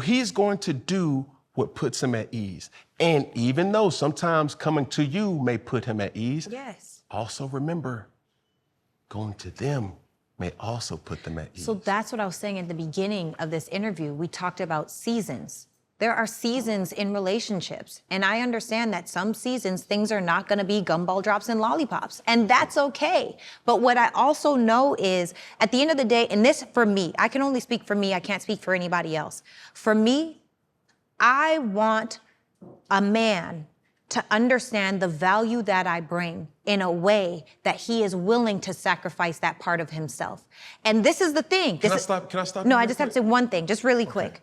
He's going to do what puts him at ease. And even though sometimes coming to you may put him at ease, Yes. also remember, going to them may also put them at ease. So that's what I was saying at the beginning of this interview. We talked about seasons. There are seasons in relationships. And I understand that some seasons things are not gonna be gumball drops and lollipops. And that's okay. But what I also know is at the end of the day, and this for me, I can only speak for me, I can't speak for anybody else. For me, I want a man to understand the value that I bring in a way that he is willing to sacrifice that part of himself. And this is the thing. Can I stop? No, I just have to say one thing, just really quick.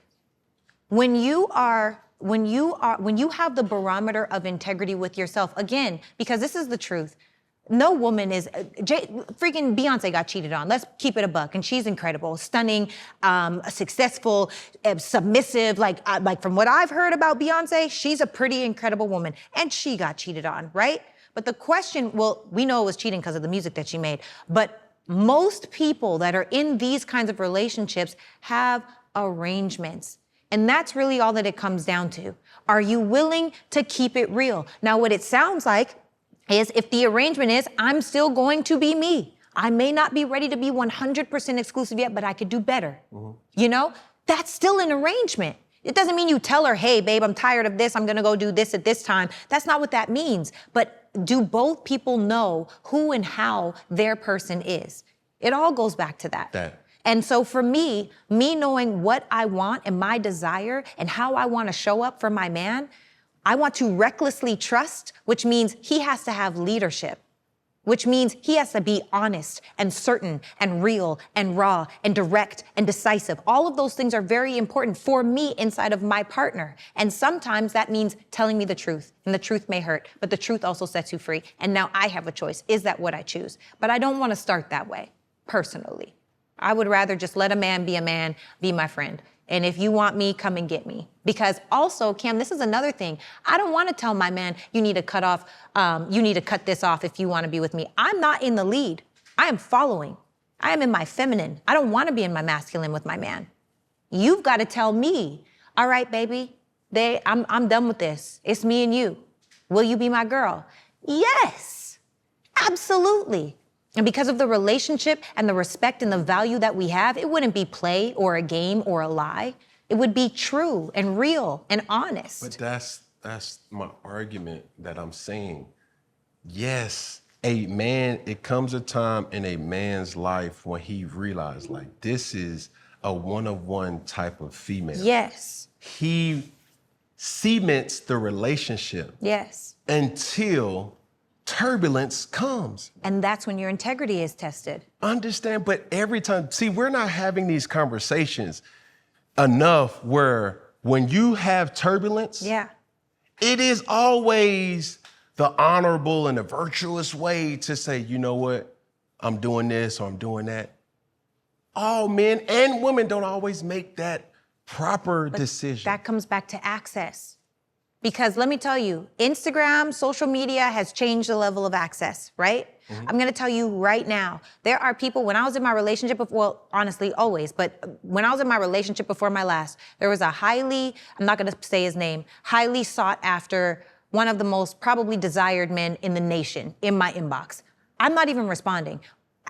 When you have the barometer of integrity with yourself, again, because this is the truth, no woman is, freaking Beyonce got cheated on. Let's keep it a buck. And she's incredible, stunning, successful, submissive. Like from what I've heard about Beyonce, she's a pretty incredible woman. And she got cheated on, right? But the question, well, we know it was cheating because of the music that she made. But most people that are in these kinds of relationships have arrangements. And that's really all that it comes down to. Are you willing to keep it real? Now, what it sounds like is if the arrangement is, I'm still going to be me. I may not be ready to be 100% exclusive yet, but I could do better. You know, that's still an arrangement. It doesn't mean you tell her, hey, babe, I'm tired of this. I'm going to go do this at this time. That's not what that means. But do both people know who and how their person is? It all goes back to that. And so for me knowing what I want and my desire and how I want to show up for my man, I want to recklessly trust, which means he has to have leadership, which means he has to be honest and certain and real and raw and direct and decisive. All of those things are very important for me inside of my partner. And sometimes that means telling me the truth, and the truth may hurt, but the truth also sets you free. And now I have a choice. Is that what I choose? But I don't want to start that way, personally. I would rather just let a man, be my friend. And if you want me, come and get me. Because also, Cam, this is another thing. I don't want to tell my man, you need to cut this off if you want to be with me. I'm not in the lead. I am following. I am in my feminine. I don't want to be in my masculine with my man. You've got to tell me, all right, baby, I'm done with this. It's me and you. Will you be my girl? Yes, absolutely. And because of the relationship and the respect and the value that we have, it wouldn't be play or a game or a lie. It would be true and real and honest. But that's my argument that I'm saying. Yes, it comes a time in a man's life when he realizes, like, this is a one-of-one type of female. Yes. He cements the relationship. Yes. Until turbulence comes. And that's when your integrity is tested. Understand, but every time, see, we're not having these conversations enough where when you have turbulence, it is always the honorable and the virtuous way to say, you know what, I'm doing this or I'm doing that. All men and women don't always make that proper decision. That comes back to access. Because let me tell you, Instagram, social media has changed the level of access, right? I'm gonna tell you right now, there are people, when I was in my relationship, well, honestly, always, but when I was in my relationship before my last, there was a highly, I'm not gonna say his name, highly sought after, one of the most probably desired men in the nation, in my inbox. I'm not even responding.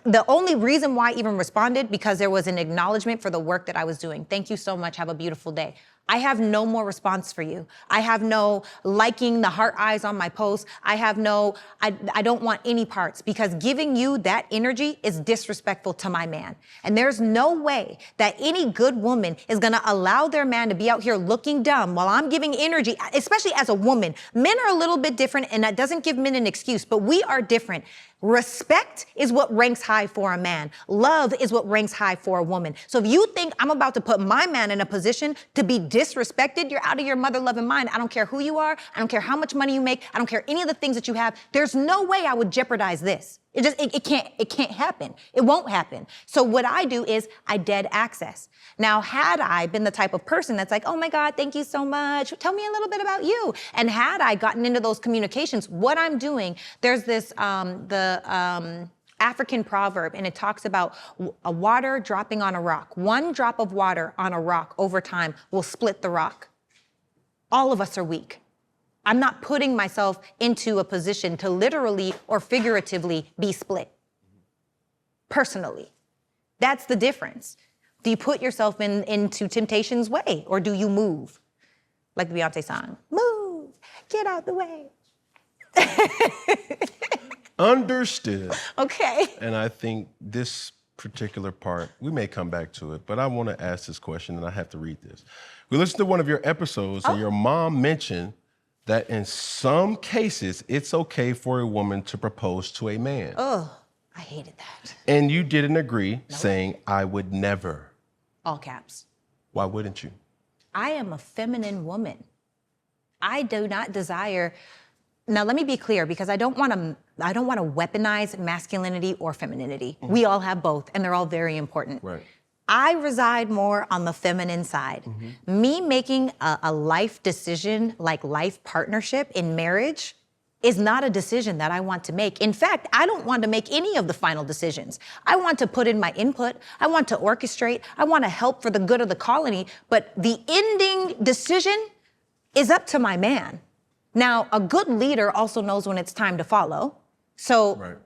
The only reason why I even responded, because there was an acknowledgement for the work that I was doing. Thank you so much, have a beautiful day. I have no more response for you. I have no liking the heart eyes on my posts. I have no, I don't want any parts, because giving you that energy is disrespectful to my man. And there's no way that any good woman is gonna allow their man to be out here looking dumb while I'm giving energy, especially as a woman. Men are a little bit different, and that doesn't give men an excuse, but we are different. Respect is what ranks high for a man. Love is what ranks high for a woman. So if you think I'm about to put my man in a position to be disrespected, you're out of your mother-loving mind. I don't care who you are. I don't care how much money you make. I don't care any of the things that you have. There's no way I would jeopardize this. It can't happen. It won't happen. So what I do is I dead access. Now, had I been the type of person that's like, oh my God, thank you so much. Tell me a little bit about you. And had I gotten into those communications, what I'm doing, there's this, African proverb, and it talks about a water dropping on a rock. One drop of water on a rock over time will split the rock. All of us are weak. I'm not putting myself into a position to literally or figuratively be split. Personally. That's the difference. Do you put yourself into temptation's way, or do you move? Like the Beyonce song, move, get out the way. Understood. Okay. And I think this particular part, we may come back to it, but I want to ask this question, and I have to read this. We listened to one of your episodes, and your mom mentioned that in some cases, it's okay for a woman to propose to a man. Oh, I hated that. And you didn't agree, saying, I would never. All caps. Why wouldn't you? I am a feminine woman. I do not desire. Now, let me be clear, because I don't want to weaponize masculinity or femininity. We all have both, and they're all very important. Right. I reside more on the feminine side. Me making a life decision, like life partnership in marriage, is not a decision that I want to make. In fact, I don't want to make any of the final decisions. I want to put in my input. I want to orchestrate. I want to help for the good of the colony. But the ending decision is up to my man. Now, a good leader also knows when it's time to follow. So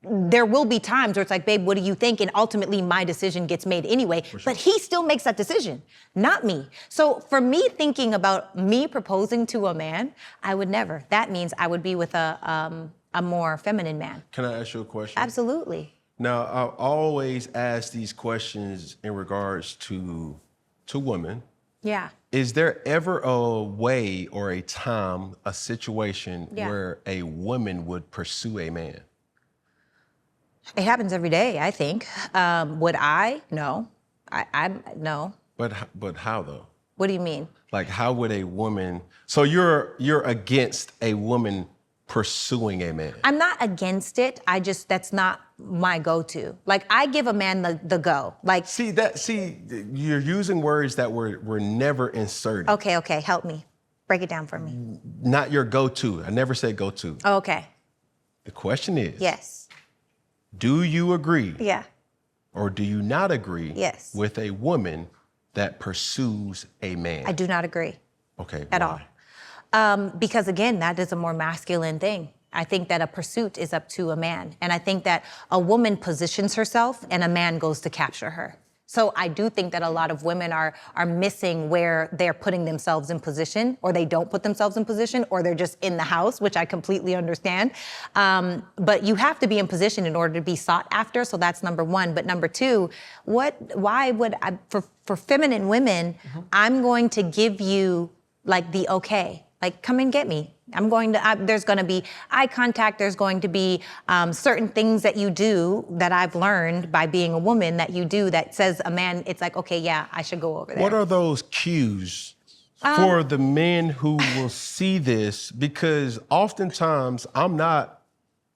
there will be times where it's like, babe, what do you think? And ultimately my decision gets made anyway, but he still makes that decision, not me. So for me thinking about me proposing to a man, I would never. That means I would be with a more feminine man. Can I ask you a question? Absolutely. Now, I always ask these questions in regards to women. Yeah. Is there ever a way or a time, a situation where a woman would pursue a man? It happens every day, I think. Would I? No. I'm no. But how though? What do you mean? Like, how would a woman? So you're against a woman pursuing a man? I'm not against it. That's not my go-to. Like, I give a man the go. Like, See, you're using words that were never inserted. okay, help me. Break it down for me. Not your go-to. I never said go-to. Oh, okay. The question is, Yes. do you agree? Yeah. Or do you not agree Yes. with a woman that pursues a man? I do not agree. Okay. At why? all. Because again, that is a more masculine thing. I think that a pursuit is up to a man. And I think that a woman positions herself and a man goes to capture her. So I do think that a lot of women are missing where they're putting themselves in position, or they don't put themselves in position, or they're just in the house, which I completely understand. But you have to be in position in order to be sought after. So that's number one. But number two, why would I, for feminine women, I'm going to give you like the okay, like come and get me. There's going to be eye contact. There's going to be certain things that you do that I've learned by being a woman that you do that says a man, it's like, okay, yeah, I should go over there. What are those cues for the men who will see this? Because oftentimes I'm not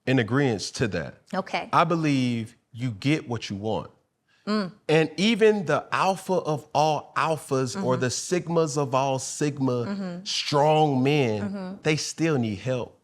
in agreement to that. Okay. I believe you get what you want. And even the alpha of all alphas or the sigmas of all sigma strong men, they still need help.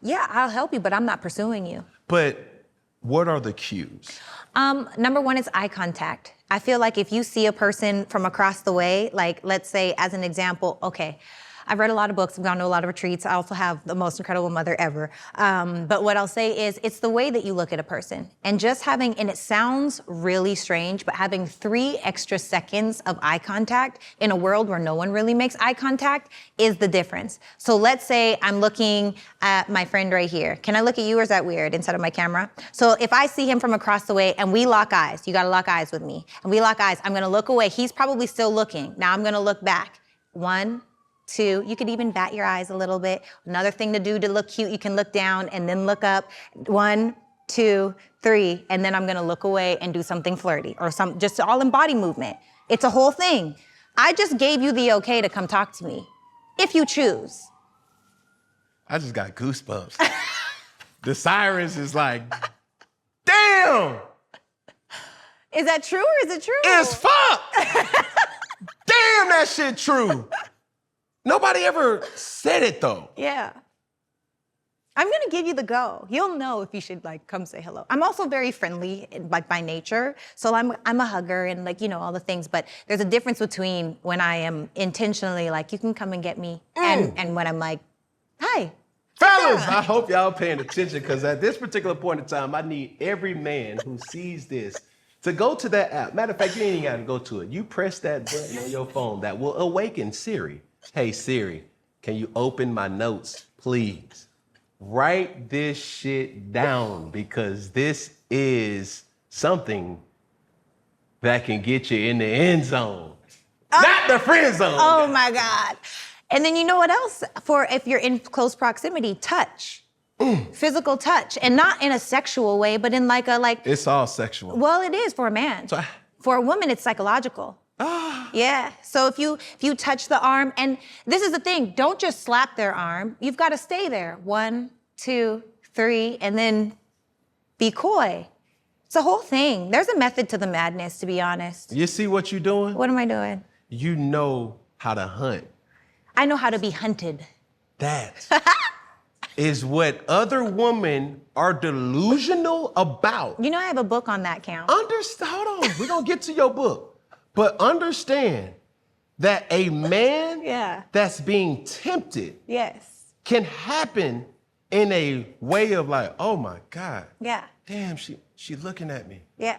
Yeah, I'll help you, but I'm not pursuing you. But what are the cues? Number one is eye contact. I feel like if you see a person from across the way, like let's say as an example, okay, I've read a lot of books, I've gone to a lot of retreats. I also have the most incredible mother ever. But what I'll say is it's the way that you look at a person. And just having, and it sounds really strange, but having 3 extra seconds of eye contact in a world where no one really makes eye contact is the difference. So let's say I'm looking at my friend right here. Can I look at you or is that weird instead of my camera? So if I see him from across the way and we lock eyes, you gotta lock eyes with me, and we lock eyes, I'm gonna look away. He's probably still looking. Now I'm gonna look back. 1, 2, you could even bat your eyes a little bit. Another thing to do to look cute, you can look down and then look up. 1, 2, 3, and then I'm gonna look away and do something flirty or just all in body movement. It's a whole thing. I just gave you the okay to come talk to me, if you choose. I just got goosebumps. The sirens is like, damn! Is that true or is it true? It's fuck! Damn, that shit true. Nobody ever said it though. Yeah. I'm gonna give you the go. You'll know if you should like come say hello. I'm also very friendly like by nature. So I'm a hugger and like, you know, all the things, but there's a difference between when I am intentionally like, you can come and get me and when I'm like, hi. Fellas, I hope y'all paying attention because at this particular point in time, I need every man who sees this to go to that app. Matter of fact, you ain't even gotta go to it. You press that button on your phone that will awaken Siri. Hey Siri, can you open my notes, please? Write this shit down because this is something that can get you in the end zone, not the friend zone. Oh my God. And then you know what else? For if you're in close proximity, touch. Physical touch. And not in a sexual way, but in like a It's all sexual. Well, it is for a man. For a woman, it's psychological. Yeah, so if you touch the arm, and this is the thing, don't just slap their arm. You've got to stay there. 1, 2, 3, and then be coy. It's a whole thing. There's a method to the madness, to be honest. You see what you're doing? What am I doing? You know how to hunt. I know how to be hunted. That is what other women are delusional about. You know I have a book on that, Count. Hold on, we're gonna get to your book. But understand that a man that's being tempted can happen in a way of like, oh my God. Yeah. Damn, she looking at me. Yeah.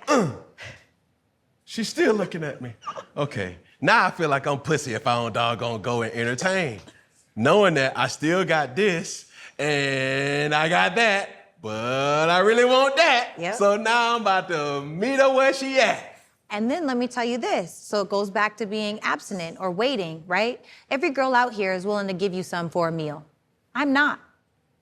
She's still looking at me. Okay, now I feel like I'm pussy if I don't doggone go and entertain. Knowing that I still got this and I got that, but I really want that. Yep. So now I'm about to meet her where she at. And then let me tell you this. So it goes back to being abstinent or waiting, right? Every girl out here is willing to give you some for a meal. I'm not.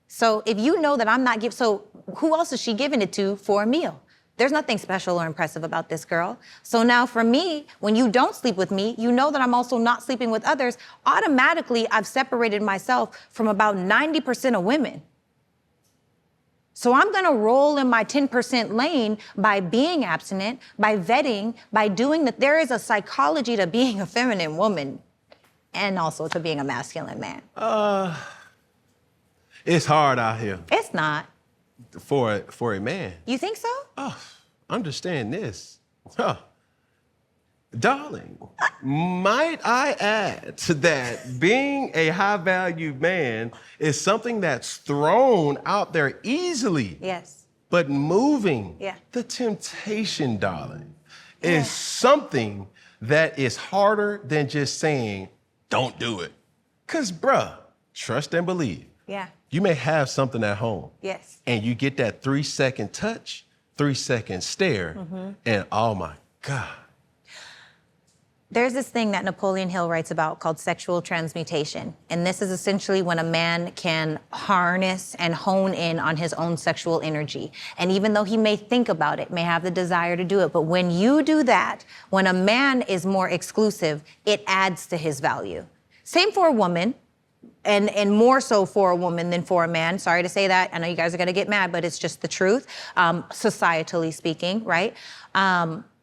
So if you know that I'm not so who else is she giving it to for a meal? There's nothing special or impressive about this girl. So now for me, when you don't sleep with me, you know that I'm also not sleeping with others. Automatically, I've separated myself from about 90% of women. So I'm gonna roll in my 10% lane by being abstinent, by vetting, by doing that. There is a psychology to being a feminine woman and also to being a masculine man. It's hard out here. It's not. For a man. You think so? Oh, understand this. Huh. Darling, might I add to that being a high-value man is something that's thrown out there easily. Yes. But moving, Yeah. the temptation, darling, is something that is harder than just saying, don't do it. Because, bruh, trust and believe. Yeah. You may have something at home. Yes. And you get that 3-second touch, 3-second stare, and oh my God. There's this thing that Napoleon Hill writes about called sexual transmutation. And this is essentially when a man can harness and hone in on his own sexual energy. And even though he may think about it, may have the desire to do it, but when you do that, when a man is more exclusive, it adds to his value. Same for a woman. And more so for a woman than for a man. Sorry to say that. I know you guys are gonna get mad, but it's just the truth, societally speaking, right?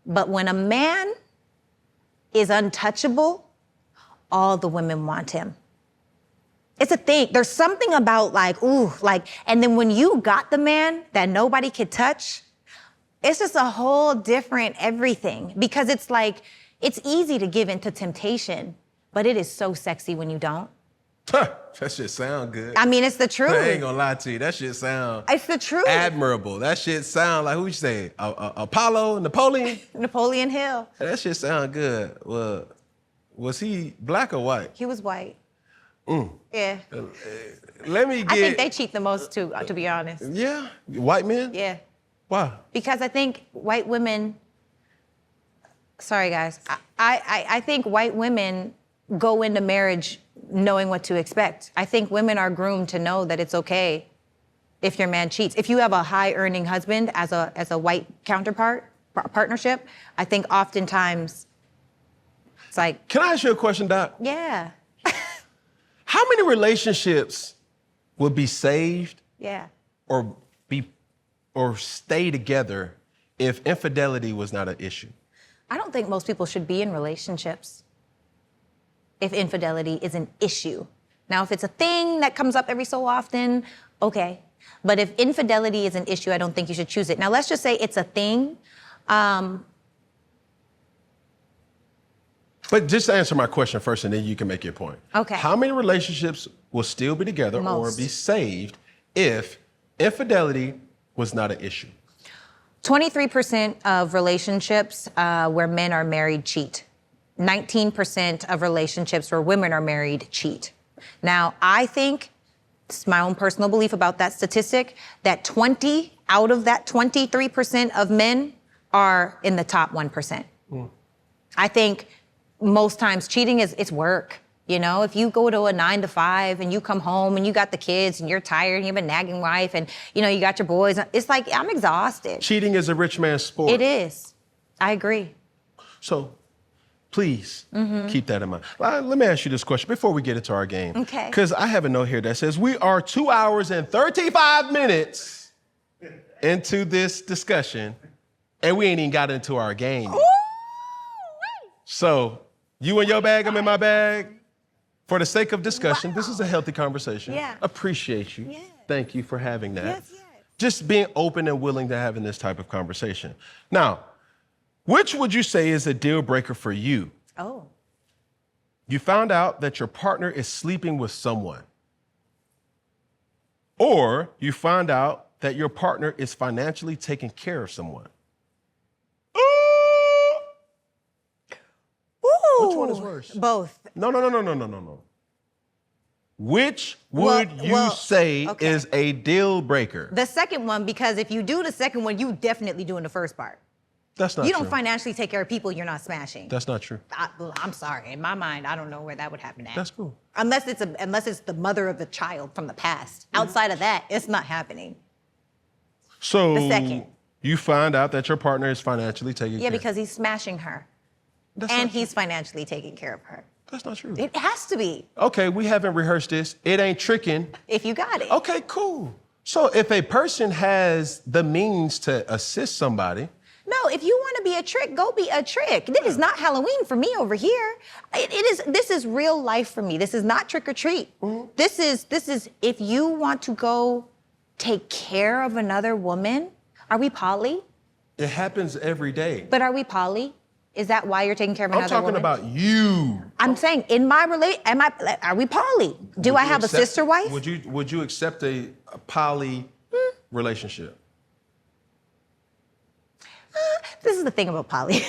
But when a man is untouchable, all the women want him. It's a thing. There's something about like, ooh, like, and then when you got the man that nobody could touch, it's just a whole different everything. Because it's like, it's easy to give into temptation, but it is so sexy when you don't. That shit sound good. I mean, it's the truth. I ain't gonna lie to you. That shit sound It's the truth. admirable. That shit sound like, who you say? Apollo, Napoleon? Napoleon Hill. That shit sound good. Well, was he black or white? He was white. Yeah. Let me get... I think they cheat the most too, to be honest. Yeah? White men? Yeah. Why? Because I think white women, sorry guys, I think white women go into marriage knowing what to expect. I think women are groomed to know that it's okay if your man cheats. If you have a high earning husband as a white partnership, I think oftentimes it's like... Can I ask you a question, Doc? Yeah. How many relationships would be saved Yeah. or stay together if infidelity was not an issue? I don't think most people should be in relationships if infidelity is an issue. Now, if it's a thing that comes up every so often, okay. But if infidelity is an issue, I don't think you should choose it. Now, let's just say it's a thing. But just answer my question first, and then you can make your point. Okay. How many relationships will still be together Most. or be saved if infidelity was not an issue? 23% of relationships where men are married cheat. 19% of relationships where women are married cheat. Now, I think, it's my own personal belief about that statistic, that 20 out of that 23% of men are in the top 1%. I think most times cheating it's work. You know, if you go to a 9 to 5 and you come home and you got the kids and you're tired and you have a nagging wife and, you know, you got your boys, it's like, I'm exhausted. Cheating is a rich man's sport. It is. I agree. So please keep that in mind. Let me ask you this question before we get into our game. Okay. Because I have a note here that says we are 2 hours and 35 minutes into this discussion and we ain't even got into our game. Ooh, So you in your bag, I'm in my bag. For the sake of discussion, this is a healthy conversation. Yeah. Appreciate you. Yeah. Thank you for having that. Yes. Just being open and willing to having this type of conversation. Now, which would you say is a deal breaker for you? Oh. You found out that your partner is sleeping with someone. Or you find out that your partner is financially taking care of someone. Ooh. Which one is worse? Both. No. Which would you say okay. is a deal breaker? The second one, because if you do the second one, you definitely doing the first part. That's not You true. don't financially take care of people you're not smashing. That's not true. I'm sorry. In my mind, I don't know where that would happen at. That's cool. Unless it's the mother of the child from the past. Outside of that, it's not happening. So The second. you find out that your partner is financially taking care. Yeah, because he's smashing her. That's And not true. he's financially taking care of her. That's not true. It has to be, Okay, we haven't rehearsed this. It ain't tricking. if you got it. Okay, cool. So if a person has the means to assist somebody, No, if you want to be a trick, go be a trick. This is not Halloween for me over here. This is real life for me. This is not trick or treat. This is if you want to go take care of another woman, are we poly? it happens every day. But are we poly? Is that why you're taking care of I'm another talking woman? about you. I'm saying in my are we poly? Do I have a sister wife? Would you accept a poly relationship? This is the thing about poly.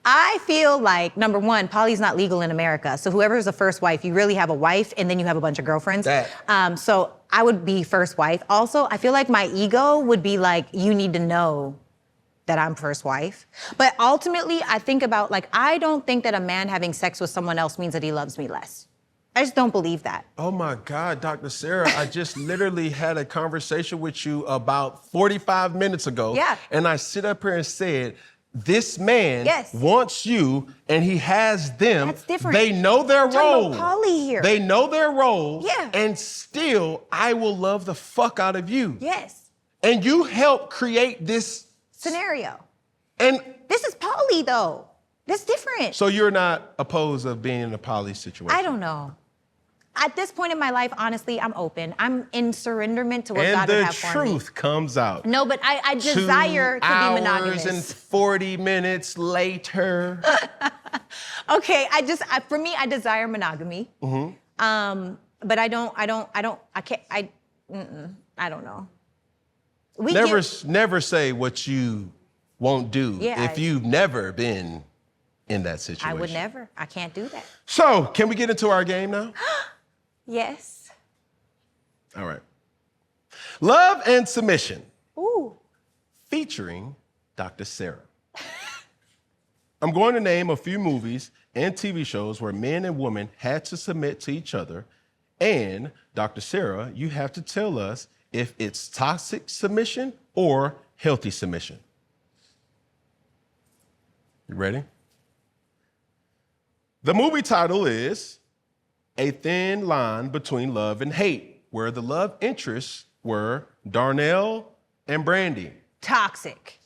I feel like, number one, poly's not legal in America. So whoever's the first wife, you really have a wife and then you have a bunch of girlfriends. So I would be first wife. Also, I feel like my ego would be like, you need to know that I'm first wife. But ultimately, I think about like, I don't think that a man having sex with someone else means that he loves me less. I just don't believe that. Oh my God, Dr. Sarah, I just literally had a conversation with you about 45 minutes ago. Yeah. And I sit up here and said, this man Yes. wants you and he has them. That's different. They know their Talking role. about poly here. They know their role. Yeah. And still, I will love the fuck out of you. Yes. And you help create this. Scenario. And This is poly, though. That's different. so you're not opposed of being in a poly situation? I don't know. At this point in my life, honestly, I'm open. I'm in surrenderment to what And God would the have for me. truth comes out. No, but I desire to 2 be hours monogamous. and 40 minutes later. Okay, for me, I desire monogamy. Mm-hmm. But I don't know. Never say what you won't do if you've never been in that situation. I would never. I can't do that. So, can we get into our game now? Yes. All right. Love and Submission, Ooh. featuring Dr. Sarah. I'm going to name a few movies and TV shows where men and women had to submit to each other. And Dr. Sarah, you have to tell us if it's toxic submission or healthy submission. You ready? The movie title is A Thin Line Between Love and Hate, where the love interests were Darnell and Brandy. Toxic.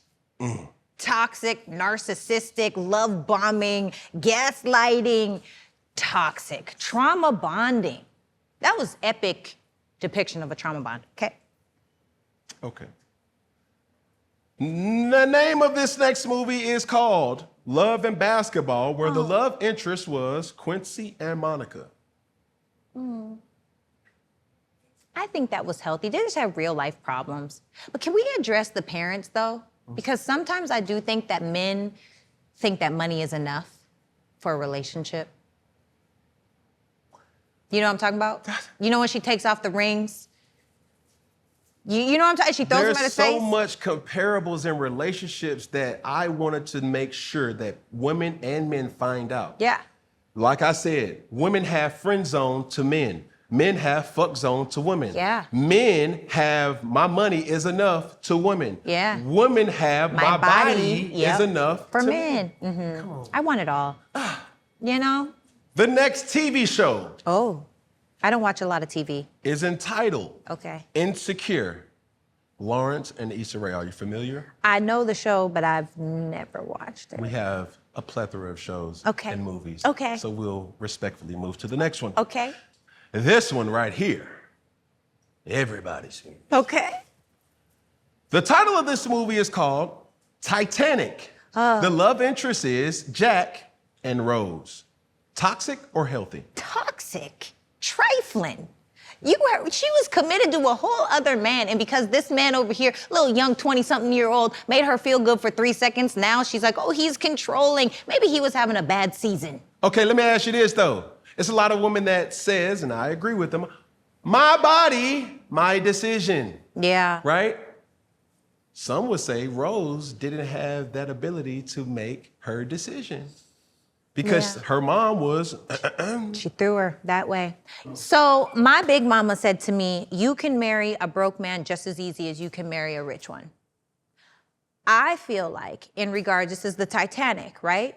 Toxic, narcissistic, love bombing, gaslighting, toxic, trauma bonding. That was epic depiction of a trauma bond. Okay. Okay. The name of this next movie is called Love and Basketball, where the love interest was Quincy and Monica. I think that was healthy. They just have real life problems. But can we address the parents though? Because sometimes I do think that men think that money is enough for a relationship. You know what I'm talking about? You know when she takes off the rings? You know what I'm talking? She throws them at his face. There's so much comparables in relationships that I wanted to make sure that women and men find out. Yeah. Like I said, women have friend zone to men. Men have fuck zone to women. Yeah. Men have my money is enough to women. Yeah. Women have my body is enough for to men. Come on. I want it all. You know? The next TV show Oh, I don't watch a lot of TV. is entitled Okay. Insecure. Lawrence and Issa Rae, are you familiar? I know the show, but I've never watched it. We have a plethora of shows Okay. and movies. Okay. So we'll respectfully move to the next one. Okay. This one right here, everybody's seen. Okay. The title of this movie is called Titanic. The love interest is Jack and Rose. Toxic or healthy? Toxic. Trifling. She was committed to a whole other man, and because this man over here, little young 20-something-year-old, made her feel good for 3 seconds, now she's like, oh, he's controlling. Maybe he was having a bad season. Okay, let me ask you this though. It's a lot of women that says, and I agree with them, my body, my decision, Yeah. right? Some would say Rose didn't have that ability to make her decision because her mom was, She threw her that way. So my big mama said to me, you can marry a broke man just as easy as you can marry a rich one. I feel like, in regards, this is the Titanic, right?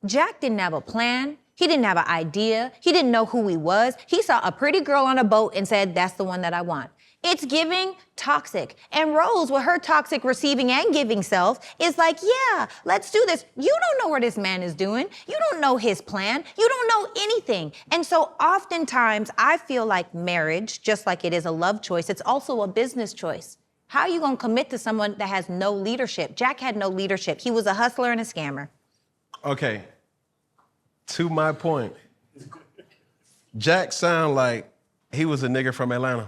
Jack didn't have a plan. He didn't have an idea. He didn't know who he was. He saw a pretty girl on a boat and said, that's the one that I want. It's giving toxic. And Rose, with her toxic receiving and giving self, is like, yeah, let's do this. You don't know what this man is doing. You don't know his plan. You don't know anything. And so oftentimes I feel like marriage, just like it is a love choice, it's also a business choice. How are you gonna commit to someone that has no leadership? Jack had no leadership. He was a hustler and a scammer. okay, to my point, Jack sound like he was a nigga from Atlanta.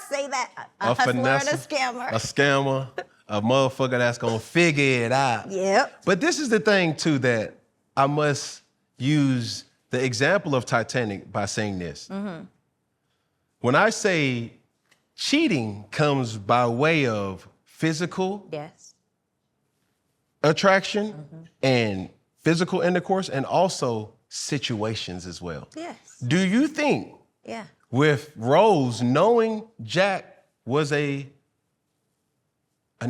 Say that. A hustler and a scammer. A scammer, a motherfucker that's gonna figure it out. Yep. But this is the thing too that I must use the example of Titanic by saying this. When I say cheating comes by way of physical Yes. attraction and physical intercourse and also situations as well. Yes. Do you think Yeah. with Rose knowing Jack was an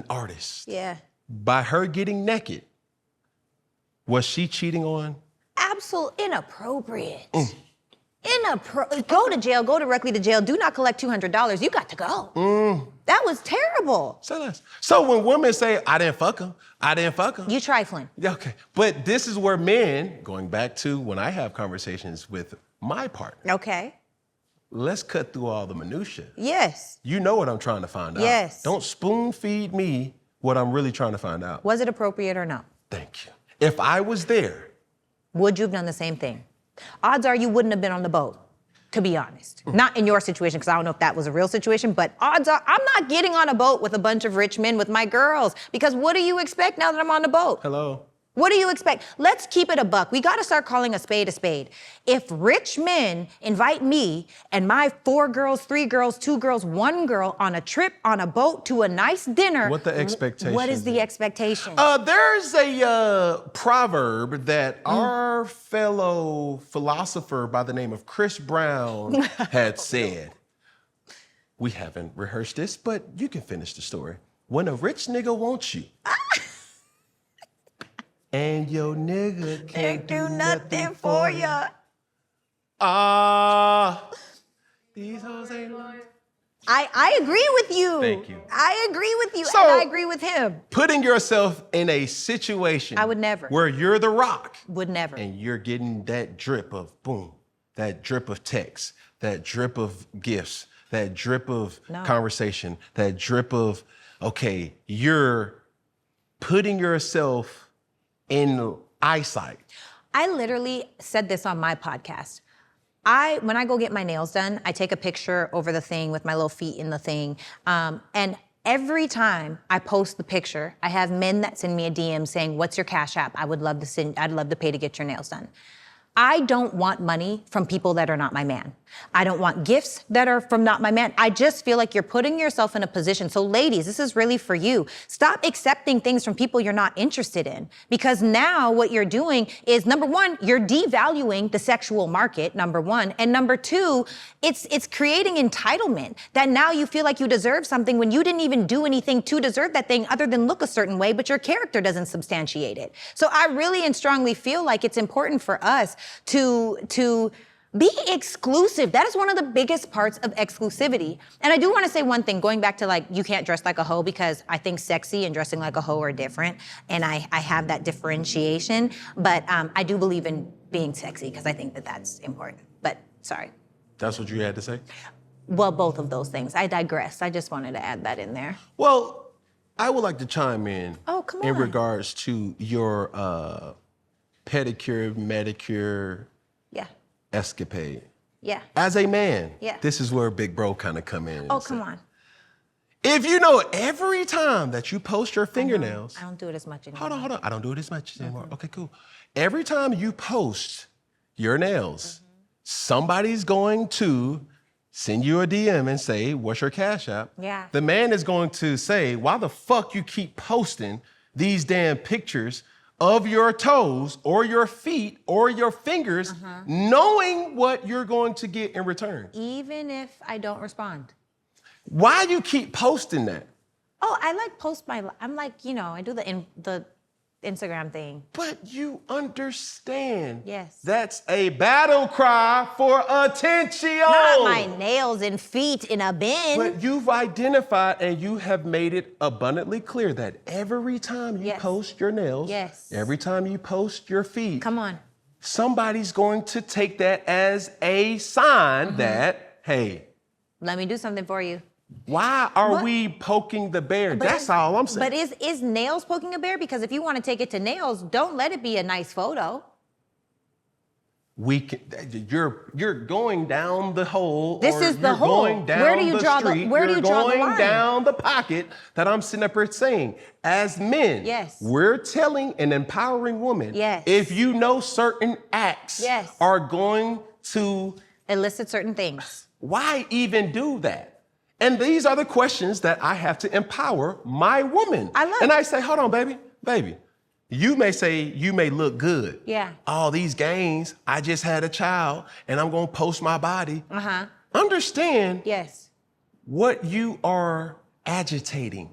artist, Yeah. by her getting naked, was she cheating on? Absolutely inappropriate. Go to jail, go directly to jail. Do not collect $200. You got to go. That was terrible. Say less. So when women say, I didn't fuck him, I didn't fuck him. You trifling. Yeah, okay. But this is where men, going back to when I have conversations with my partner. Okay. Let's cut through all the minutia. Yes. You know what I'm trying to find out. Yes. Don't spoon feed me what I'm really trying to find out. Was it appropriate or no? Thank you. If I was there. Would you have done the same thing? Odds are you wouldn't have been on the boat, to be honest. Not in your situation, because I don't know if that was a real situation, but odds are I'm not getting on a boat with a bunch of rich men with my girls, because what do you expect now that I'm on the boat? Hello? What do you expect? Let's keep it a buck. We got to start calling a spade a spade. If rich men invite me and my 4 girls, 3 girls, 2 girls, 1 girl on a trip, on a boat to a nice dinner. What the expectation? What is the expectation? There's a proverb that our fellow philosopher by the name of Chris Brown had said. We haven't rehearsed this, but you can finish the story. When a rich nigga wants you, and your nigga can't do nothing for you. These hoes ain't lying. I agree with you. Thank you. I agree with you, So, and I agree with him. Putting yourself in a situation I would never. where you're the rock Would never. and you're getting that drip of boom, that drip of text, that drip of gifts, that drip of conversation, that drip of, okay, you're putting yourself in eyesight. I literally said this on my podcast. When I go get my nails done, I take a picture over the thing with my little feet in the thing. And every time I post the picture, I have men that send me a DM saying, what's your Cash App? I'd love to pay to get your nails done. I don't want money from people that are not my man. I don't want gifts that are from not my man. I just feel like you're putting yourself in a position. So ladies, this is really for you. Stop accepting things from people you're not interested in. Because now what you're doing is, number one, you're devaluing the sexual market, number one. And number two, it's creating entitlement that now you feel like you deserve something when you didn't even do anything to deserve that thing other than look a certain way, but your character doesn't substantiate it. So I really and strongly feel like it's important for us to be exclusive. That is one of the biggest parts of exclusivity. And I do want to say one thing, going back to like, you can't dress like a hoe, because I think sexy and dressing like a hoe are different. And I have that differentiation. But I do believe in being sexy, because I think that that's important. But sorry. That's what you had to say? Well, both of those things. I digress. I just wanted to add that in there. Well, I would like to chime in. Oh, come in on. regards to your pedicure, manicure escapade. Yeah. As a man, Yeah. this is where Big Bro kind of come in. Oh, come on. If you know every time that you post your fingernails. I don't do it as much anymore. Hold on. I don't do it as much anymore. Okay, cool. Every time you post your nails, somebody's going to send you a DM and say, what's your Cash App? Yeah. The man is going to say, why the fuck you keep posting these damn pictures of your toes or your feet or your fingers, knowing what you're going to get in return? Even if I don't respond. Why you keep posting that? Oh, I like I'm like, I do the Instagram thing. But you understand. Yes. That's a battle cry for attention. Not my nails and feet in a bin. But you've identified and you have made it abundantly clear that every time you post your nails, every time you post your feet, come on, somebody's going to take that as a sign that, hey, let me do something for you. Why are we poking the bear? That's all I'm saying. But is nails poking a bear? Because if you want to take it to nails, don't let it be a nice photo. We can, you're going down the hole. This is the hole. Going down where do you the draw street, the? Where do you draw the line? You're going down the pocket that I'm sitting up here saying. As men, we're telling an empowering woman. If you know certain acts are going to elicit certain things, why even do that? And these are the questions that I have to empower my woman. And I say, hold on, baby. You may say you may look good. Yeah. All these gains, I just had a child and I'm gonna post my body. Understand what you are agitating.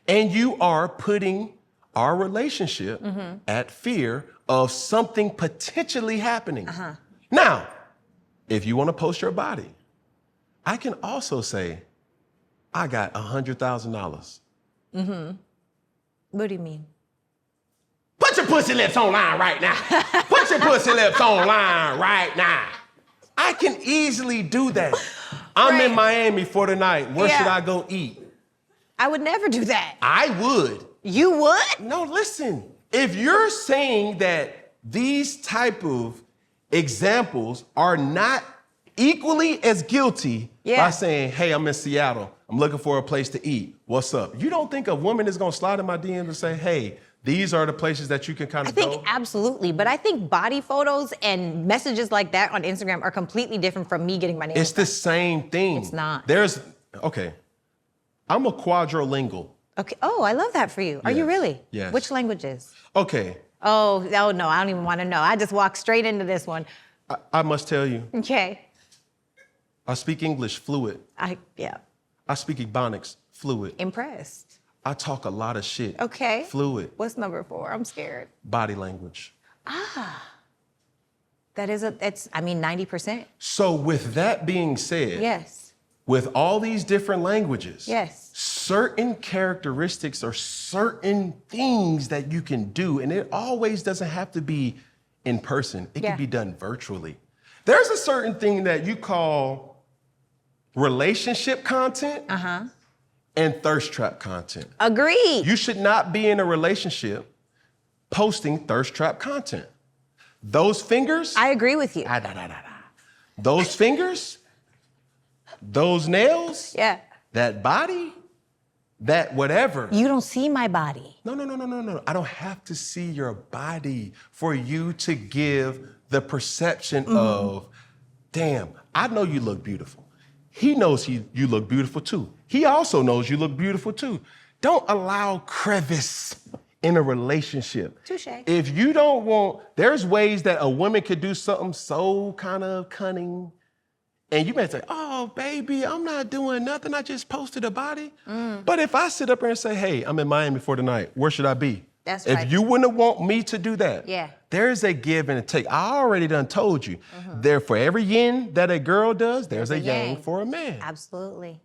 And you are putting our relationship at fear of something potentially happening. Now, if you want to post your body, I can also say, I got $100,000. What do you mean? Put your pussy lips online right now. Put your pussy lips online right now. I can easily do that. I'm in Miami for the night. Where should I go eat? I would never do that. I would. You would? No, listen. If you're saying that these type of examples are not equally as guilty by saying, hey, I'm in Seattle. I'm looking for a place to eat. What's up? You don't think a woman is going to slide in my DMs and say, hey, these are the places that you can kind of go? I think absolutely, but I think body photos and messages like that on Instagram are completely different from me getting my nails It's the same thing. It's not. Okay, I'm a quadrilingual. Okay. Oh, I love that for you. Are you really? Yes. Which languages? Okay. Oh, no, I don't even want to know. I just walked straight into this one. I must tell you, Okay. I speak English fluid. Yeah. I speak Ebonics fluid. Impressed. I talk a lot of shit. Okay. Fluid. What's number 4? I'm scared. Body language. It's 90%. So with that being said, Yes. with all these different languages, Yes. certain characteristics or certain things that you can do, and it always doesn't have to be in person. It can be done virtually. There's a certain thing that you call relationship content and thirst trap content. Agreed. You should not be in a relationship posting thirst trap content. Those fingers, I agree with you. those fingers, those nails, Yeah. that body, that whatever. You don't see my body. No. I don't have to see your body for you to give the perception of, damn, I know you look beautiful. He knows you look beautiful too. He also knows you look beautiful too. Don't allow crevice in a relationship. Touche. If you don't want, there's ways that a woman could do something so kind of cunning, and you may say, oh, baby, I'm not doing nothing. I just posted a body. But if I sit up here and say, hey, I'm in Miami for the night, where should I be? That's if right. you wouldn't want me to do that, there's a give and a take. I already done told you. There, for every yin that a girl does, there's a yang for a man. Absolutely.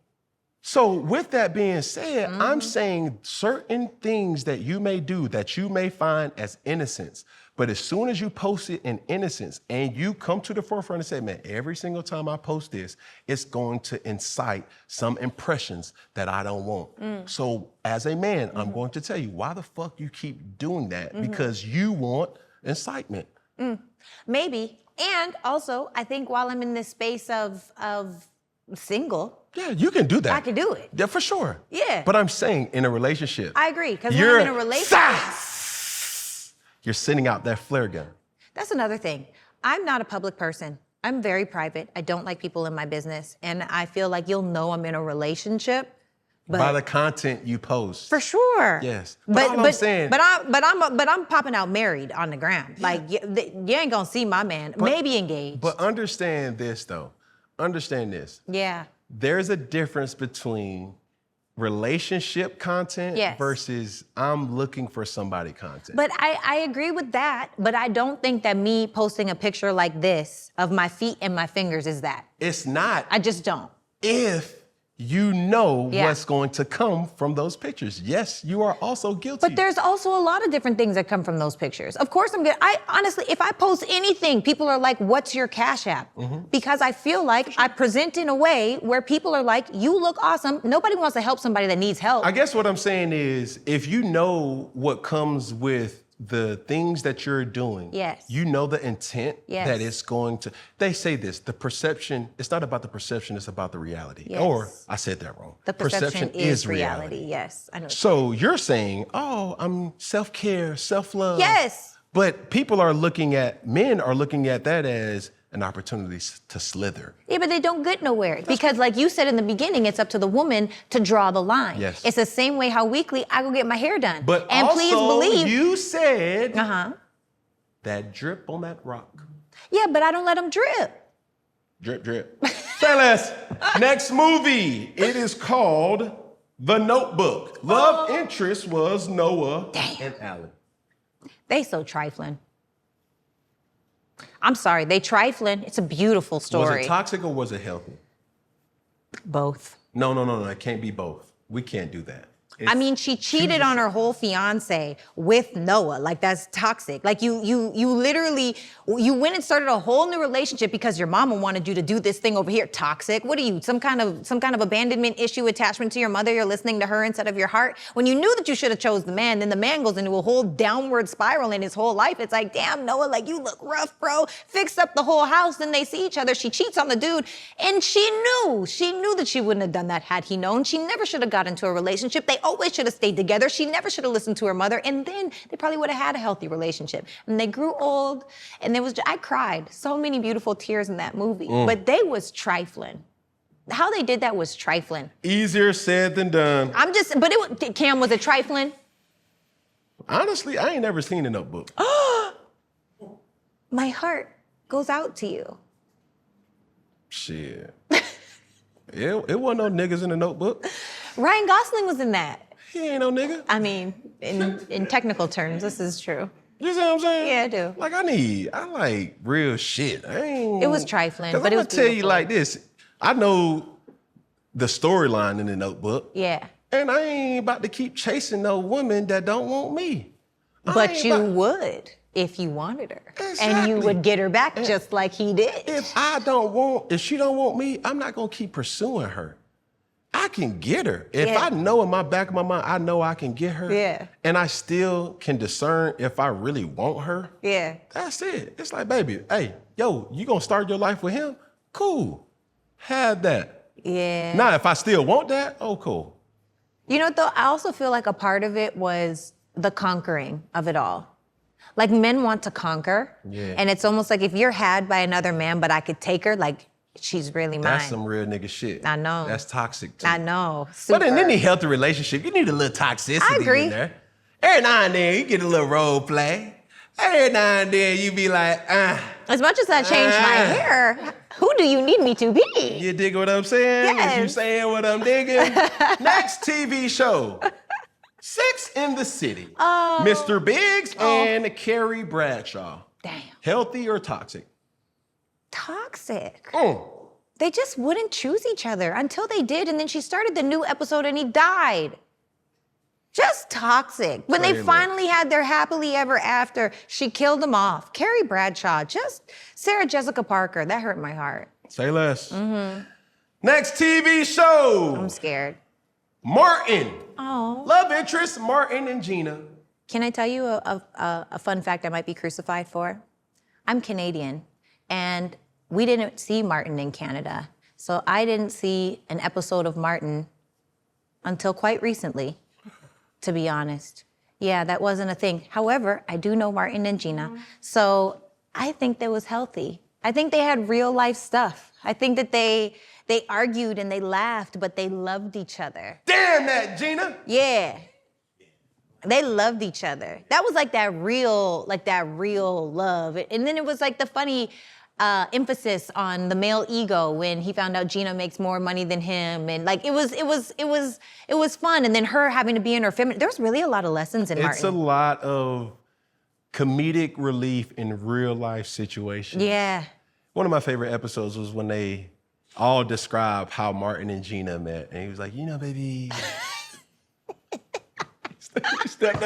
So with that being said, I'm saying certain things that you may do that you may find as innocence, but as soon as you post it in innocence and you come to the forefront and say, man, every single time I post this, it's going to incite some impressions that I don't want. So as a man, I'm going to tell you, why the fuck you keep doing that? Because you want incitement. Maybe. And also, I think while I'm in this space of single, yeah, you can do that. I can do it. Yeah, for sure. Yeah. But I'm saying in a relationship. I agree, because when I'm in a relationship, you're sending out that flare gun. that's another thing. I'm not a public person. I'm very private. I don't like people in my business. And I feel like you'll know I'm in a relationship. By the content you post. For sure. Yes. But all I'm saying. But I'm popping out married on the ground. Like you ain't gonna see my man. Maybe engaged. But understand this though. Understand this. Yeah. There's a difference between relationship content versus I'm looking for somebody content. But I agree with that, but I don't think that me posting a picture like this of my feet and my fingers is that. It's not. I just don't. If you know what's going to come from those pictures. Yes, you are also guilty. But there's also a lot of different things that come from those pictures. Of course I'm good. I honestly, if I post anything, people are like, what's your Cash App? Because I feel like I present in a way where people are like, you look awesome. Nobody wants to help somebody that needs help. I guess what I'm saying is, if you know what comes with the things that you're doing, you know the intent that it's going to, they say this, the perception, it's not about the perception, it's about the reality. Or I said that wrong. The perception is reality. Yes, I know. So you're saying, oh, I'm self-care, self-love. Yes. But people are looking at, men are looking at that as an opportunity to slither. Yeah, but they don't get nowhere. Because like you said in the beginning, it's up to the woman to draw the line. Yes. It's the same way how weekly I go get my hair done. But and also, please believe, you said that drip on that rock. Yeah, but I don't let them drip. Drip, drip. Say less. Next movie. It is called The Notebook. Love interest was Noah and Alan. They so trifling. I'm sorry, they trifling. It's a beautiful story. Was it toxic or was it healthy? Both. No. It can't be both. We can't do that. I mean, she cheated on her whole fiance with Noah. Like, that's toxic. Like, you literally, you went and started a whole new relationship because your mama wanted you to do this thing over here. Toxic. What are you, some kind of abandonment issue, attachment to your mother? You're listening to her instead of your heart. When you knew that you should have chose the man, then the man goes into a whole downward spiral in his whole life. It's like, damn, Noah, like, you look rough, bro. Fix up the whole house. Then they see each other. She cheats on the dude. And she knew that she wouldn't have done that had he known. She never should have got into a relationship. They always should have stayed together. She never should have listened to her mother. And then they probably would have had a healthy relationship. And they grew old. And I cried so many beautiful tears in that movie. But they was trifling. How they did that was trifling. Easier said than done. Cam, was it trifling? Honestly, I ain't never seen The Notebook. My heart goes out to you. Shit. It wasn't no niggas in The Notebook. Ryan Gosling was in that. He ain't no nigga. I mean, in technical terms, this is true. You see what I'm saying? Yeah, I do. Like, I like real shit. It was trifling, but I'm it was gonna tell you beautiful. like this. I know the storyline in The Notebook. Yeah. And I ain't about to keep chasing no woman that don't want me. But you would if you wanted her. Exactly. And you would get her back just like he did. If she don't want me, I'm not gonna keep pursuing her. I can get her. If I know in my back of my mind, I know I can get her. Yeah. And I still can discern if I really want her. Yeah. That's it. It's like, baby, hey, yo, you gonna start your life with him? Cool. Have that. Yeah. Now, if I still want that, oh, cool. You know what, though? I also feel like a part of it was the conquering of it all. Like, men want to conquer. Yeah. And it's almost like if you're had by another man, but I could take her, like, she's really mine. That's some real nigga shit. I know. That's toxic, too. I know. Super. But in any healthy relationship, you need a little toxicity I agree. in there. Every now and then, you get a little role play. Every now and then, you be like, As much as I changed my hair, who do you need me to be? You dig what I'm saying? Yes. Is you saying what I'm digging? Next TV show, Sex in the City. Mr. Biggs and Carrie Bradshaw. Damn. Healthy or toxic? Toxic. They just wouldn't choose each other until they did, and then she started the new episode and he died. Just toxic. When they finally had their happily ever after, she killed him off. Carrie Bradshaw, just Sarah Jessica Parker, that hurt my heart. Say less. Next TV show. I'm scared. Martin. Oh. Love interest, Martin and Gina. Can I tell you a fun fact I might be crucified for? I'm Canadian, and we didn't see Martin in Canada. So I didn't see an episode of Martin until quite recently, to be honest. Yeah, that wasn't a thing. However, I do know Martin and Gina, so I think that was healthy. I think they had real life stuff. I think that they argued and they laughed, but they loved each other. Damn that, Gina. Yeah. They loved each other. That was like that real love. And then it was like the funny emphasis on the male ego when he found out Gina makes more money than him, and like it was fun. And then her having to be in her feminine. There's really a lot of lessons in Martin. It's a lot of comedic relief in real life situations. Yeah. One of my favorite episodes was when they all describe how Martin and Gina met, and he was like, baby. He stepped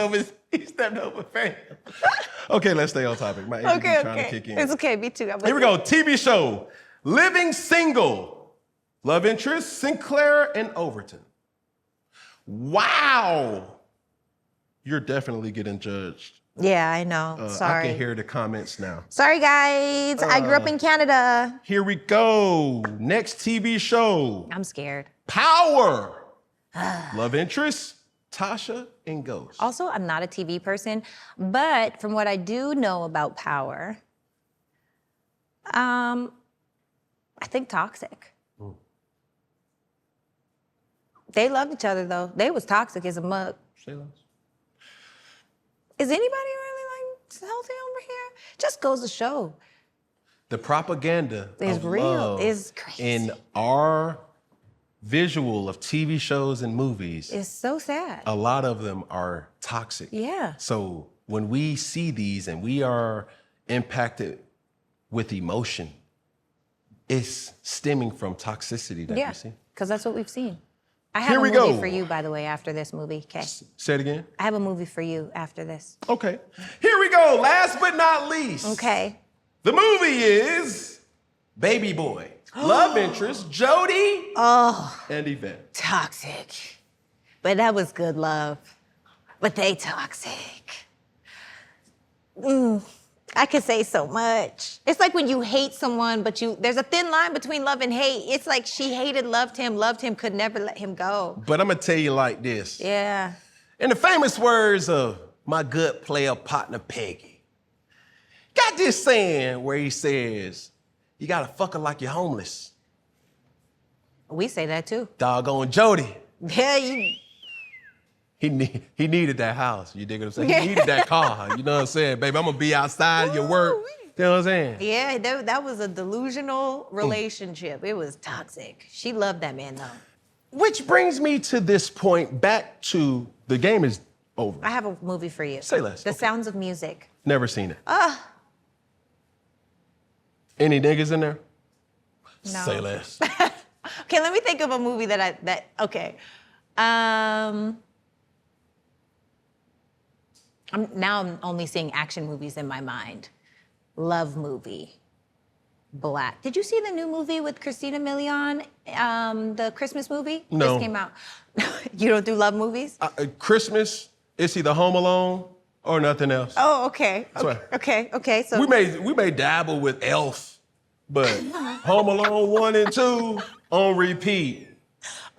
over fam. Okay, let's stay on topic. My ADD trying to kick in. It's okay, me too. Here we go. TV show, Living Single. Love interest, Sinclair and Overton. Wow. You're definitely getting judged. Yeah, I know. Sorry. I can hear the comments now. Sorry, guys. I grew up in Canada. Here we go. Next TV show. I'm scared. Power. Love interest, Tasha and Ghost. Also, I'm not a TV person, but from what I do know about Power, I think toxic. They loved each other, though. They was toxic as a mug. Say less. Is anybody really like healthy over here? Just goes to show. The propaganda Is of real. love Is crazy. in our visual of TV shows and movies. It's so sad. A lot of them are toxic. Yeah. So when we see these and we are impacted with emotion, it's stemming from toxicity that Yeah, we see. because that's what we've seen. I have Here a we movie go. for you, by the way, after this movie, okay? Say it again. I have a movie for you after this. Okay. Here we go. Last but not least. Okay. The movie is Baby Boy. Love interest, Jody and Yvette. Toxic. But that was good love. But they toxic. I could say so much. It's like when you hate someone, but there's a thin line between love and hate. It's like she hated, loved him, could never let him go. But I'm gonna tell you like this. Yeah. In the famous words of my good player partner Peggy, got this saying where he says, you gotta fuck her like you're homeless. We say that too. Doggone Jody. Yeah, He needed that house. You dig what I'm saying? He needed that car. You know what I'm saying? Baby, I'm gonna be outside your work. You know what I'm saying? yeah, that was a delusional relationship. It was toxic. She loved that man though. Which brings me to this point, back to the game is over. I have a movie for you. Say less. The Okay. Sounds of Music. Never seen it. Any niggas in there? No. Say less. Okay, let me think of a movie okay. I'm only seeing action movies in my mind. Love movie. Black. Did you see the new movie with Christina Milian? The Christmas movie? No. Just came out. You don't do love movies? Christmas, it's either Home Alone or nothing else. Oh, okay. Sorry. Okay. So We may dabble with Elf, but Home Alone 1 and 2 on repeat.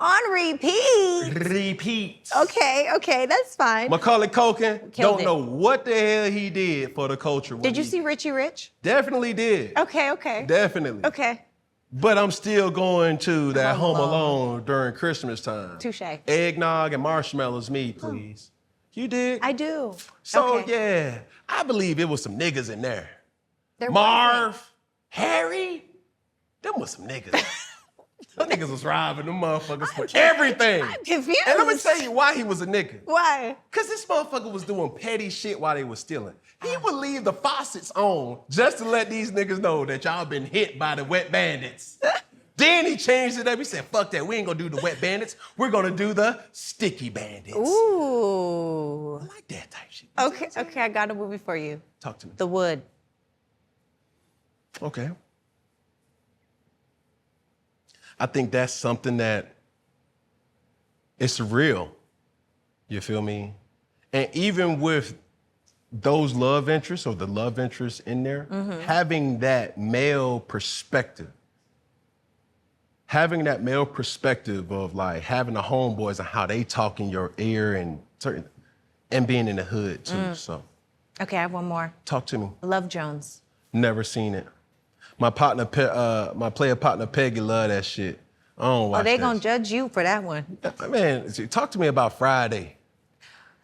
on repeat. Repeat. Okay, that's fine. Macaulay Culkin, Killed don't it. know what the hell he did for the culture. Did you see Richie Rich? Definitely did. Okay. Definitely. Okay. But I'm still going to that Home Home Alone. Alone during Christmas time. Touche. Eggnog and marshmallows, me, please. You did? I do. So, Okay. yeah, I believe it was some niggas in there. There Marv, Harry, them was some niggas. Them niggas was robbing them motherfuckers for everything. I'm confused. And let me tell you why he was a nigga. Why? Because this motherfucker was doing petty shit while they was stealing. He would leave the faucets on just to let these niggas know that y'all been hit by the wet bandits. Then he changed it up. He said, fuck that, we ain't gonna do the wet bandits. We're gonna do the sticky bandits. Ooh. I like that type shit. Okay, I got a movie for you. Talk to me. The Wood. Okay. I think that's something that it's real. You feel me? And even with those love interests or the love interests in there, having that male perspective, of like having the homeboys and how they talk in your ear and being in the hood too. So Okay, I have one more. talk to me. Love Jones. Never seen it. My player partner Peggy love that shit. I don't watch Oh, they that gonna shit. judge you for that one. Man, talk to me about Friday.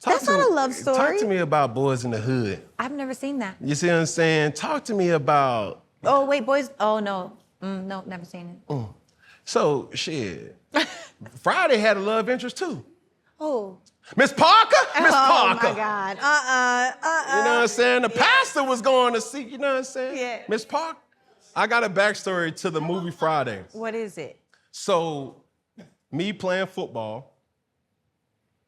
That's not a love story. Talk to me about Boys in the Hood. I've never seen that. You see what I'm saying? Talk to me about, Oh, wait, boys. Oh, no. No, never seen it. so shit. Friday had a love interest too. Oh. Miss Parker? Miss Oh, Parker. my God. You know what I'm saying? The pastor was going to see, you know what I'm saying? Yeah. Miss Parker. I got a backstory to the movie Friday. What is it? So, me playing football,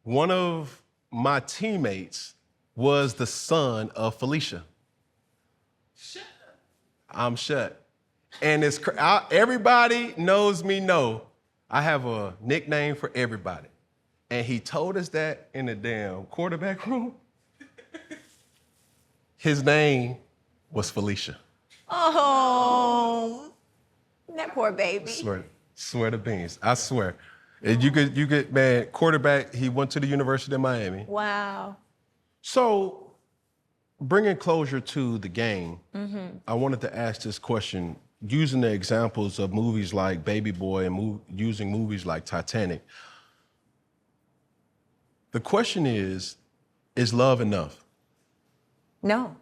one of my teammates was the son of Felicia. I'm shut. And everybody knows me, I have a nickname for everybody. And he told us that in the damn quarterback room. His name was Felicia. Oh, that poor baby. Swear to beans. I swear. And you could, man, quarterback, he went to the University of Miami. Wow. So, bringing closure to the game, I wanted to ask this question, using the examples of movies like Baby Boy and using movies like Titanic. The question is love enough? No.